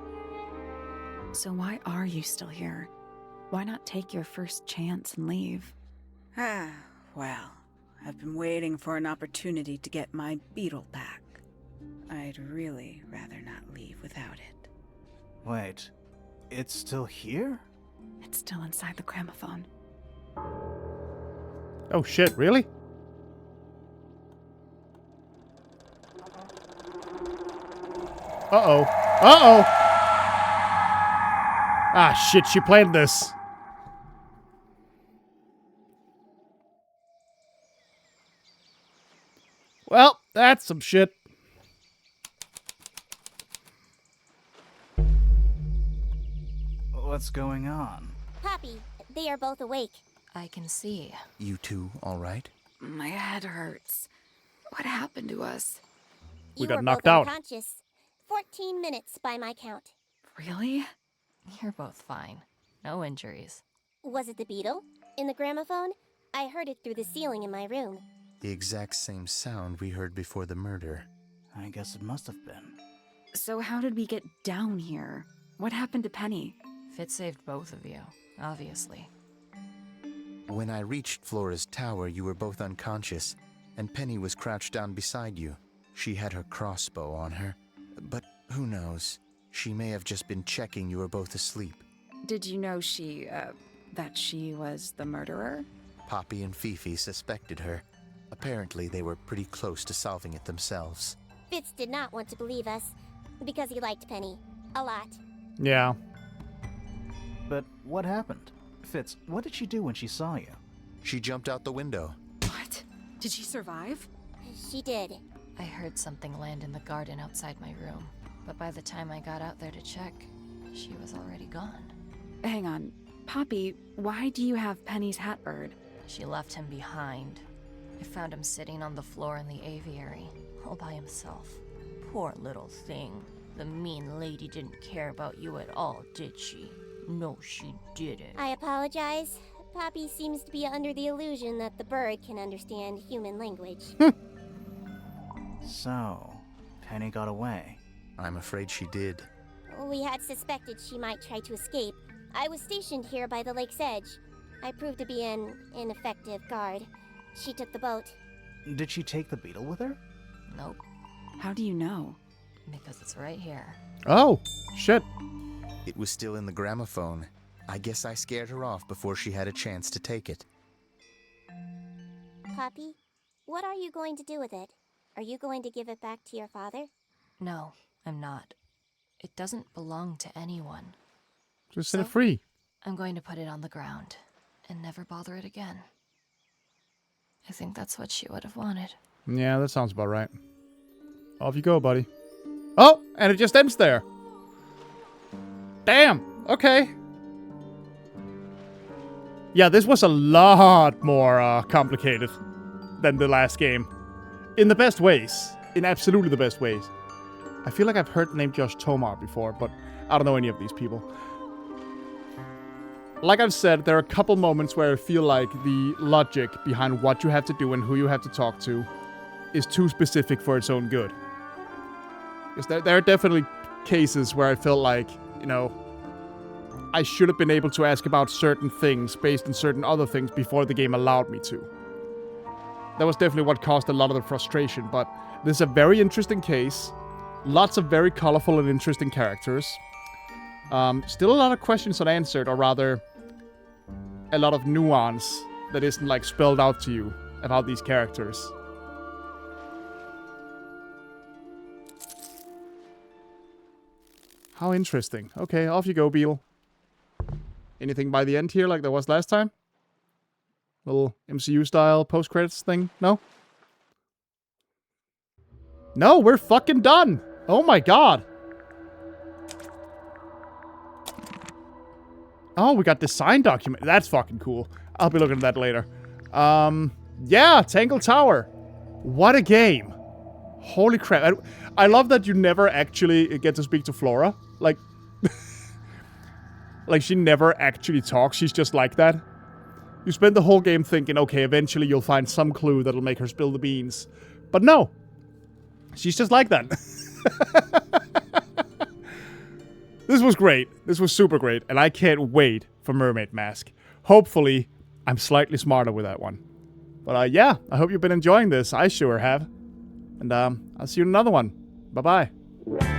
So why are you still here? Why not take your first chance and leave? Well, I've been waiting for an opportunity to get my beetle back. I'd really rather not leave without it. Wait, it's still here? It's still inside the gramophone. Oh shit, really? Uh-oh. Uh-oh! Ah, shit, she planned this. Well, that's some shit. What's going on? Poppy, they are both awake. I can see. You two all right? My head hurts. What happened to us? We You got were knocked both out. unconscious. 14 minutes by my count. Really? You're both fine. No injuries. Was it the beetle? In the gramophone? I heard it through the ceiling in my room. The exact same sound we heard before the murder. I guess it must have been. So how did we get down here? What happened to Penny? Fit saved both of you, obviously. When I reached Flora's tower, you were both unconscious, and Penny was crouched down beside you. She had her crossbow on her, but who knows? She may have just been checking you were both asleep. Did you know that she was the murderer? Poppy and Fifi suspected her. Apparently, they were pretty close to solving it themselves. Fitz did not want to believe us, because he liked Penny. A lot. Yeah. But what happened? Fitz, what did she do when she saw you? She jumped out the window. What? Did she survive? She did. I heard something land in the garden outside my room, but by the time I got out there to check, she was already gone. Hang on. Poppy, why do you have Penny's hat bird? She left him behind. I found him sitting on the floor in the aviary, all by himself. Poor little thing. The mean lady didn't care about you at all, did she? No, she didn't. I apologize. Poppy seems to be under the illusion that the bird can understand human language. So, Penny got away. I'm afraid she did. We had suspected she might try to escape. I was stationed here by the lake's edge. I proved to be an ineffective guard. She took the boat. Did she take the beetle with her? Nope, How do you know? because it's right here. Oh, shit. It was still in the gramophone. I guess I scared her off before she had a chance to take it. Poppy, what are you going to do with it? Are you going to give it back to your father? No, I'm not. It doesn't belong to anyone. Just set it free. I'm going to put it on the ground and never bother it again. I think that's what she would have wanted. Yeah, that sounds about right. Off you go, buddy. Oh, and it just ends there. Damn. Okay. Yeah, this was a lot more complicated than the last game. In the best ways. In absolutely the best ways. I feel like I've heard the name Josh Tomar before, but I don't know any of these people. Like I've said, there are a couple moments where I feel like the logic behind what you have to do and who you have to talk to is too specific for its own good. Because there are definitely cases where I felt like, you know, I should have been able to ask about certain things based on certain other things before the game allowed me to. That was definitely what caused a lot of the frustration, but this is a very interesting case. Lots of very colorful and interesting characters. Still a lot of questions unanswered, or rather, a lot of nuance that isn't, like, spelled out to you about these characters. How interesting. Okay, off you go, Beetle. Anything by the end here like there was last time? Little MCU-style post-credits thing? No? No, we're fucking done! Oh my god! Oh, we got design document. That's fucking cool. I'll be looking at that later. Yeah, Tangle Tower. What a game. Holy crap. I love that you never actually get to speak to Flora. Like, like she never actually talks. She's just like that. You spend the whole game thinking, okay, eventually you'll find some clue that'll make her spill the beans. But no. She's just like that. This was great. This was super great. And I can't wait for Mermaid Mask. Hopefully, I'm slightly smarter with that one. But yeah, I hope you've been enjoying this. I sure have. And I'll see you in another one. Bye-bye.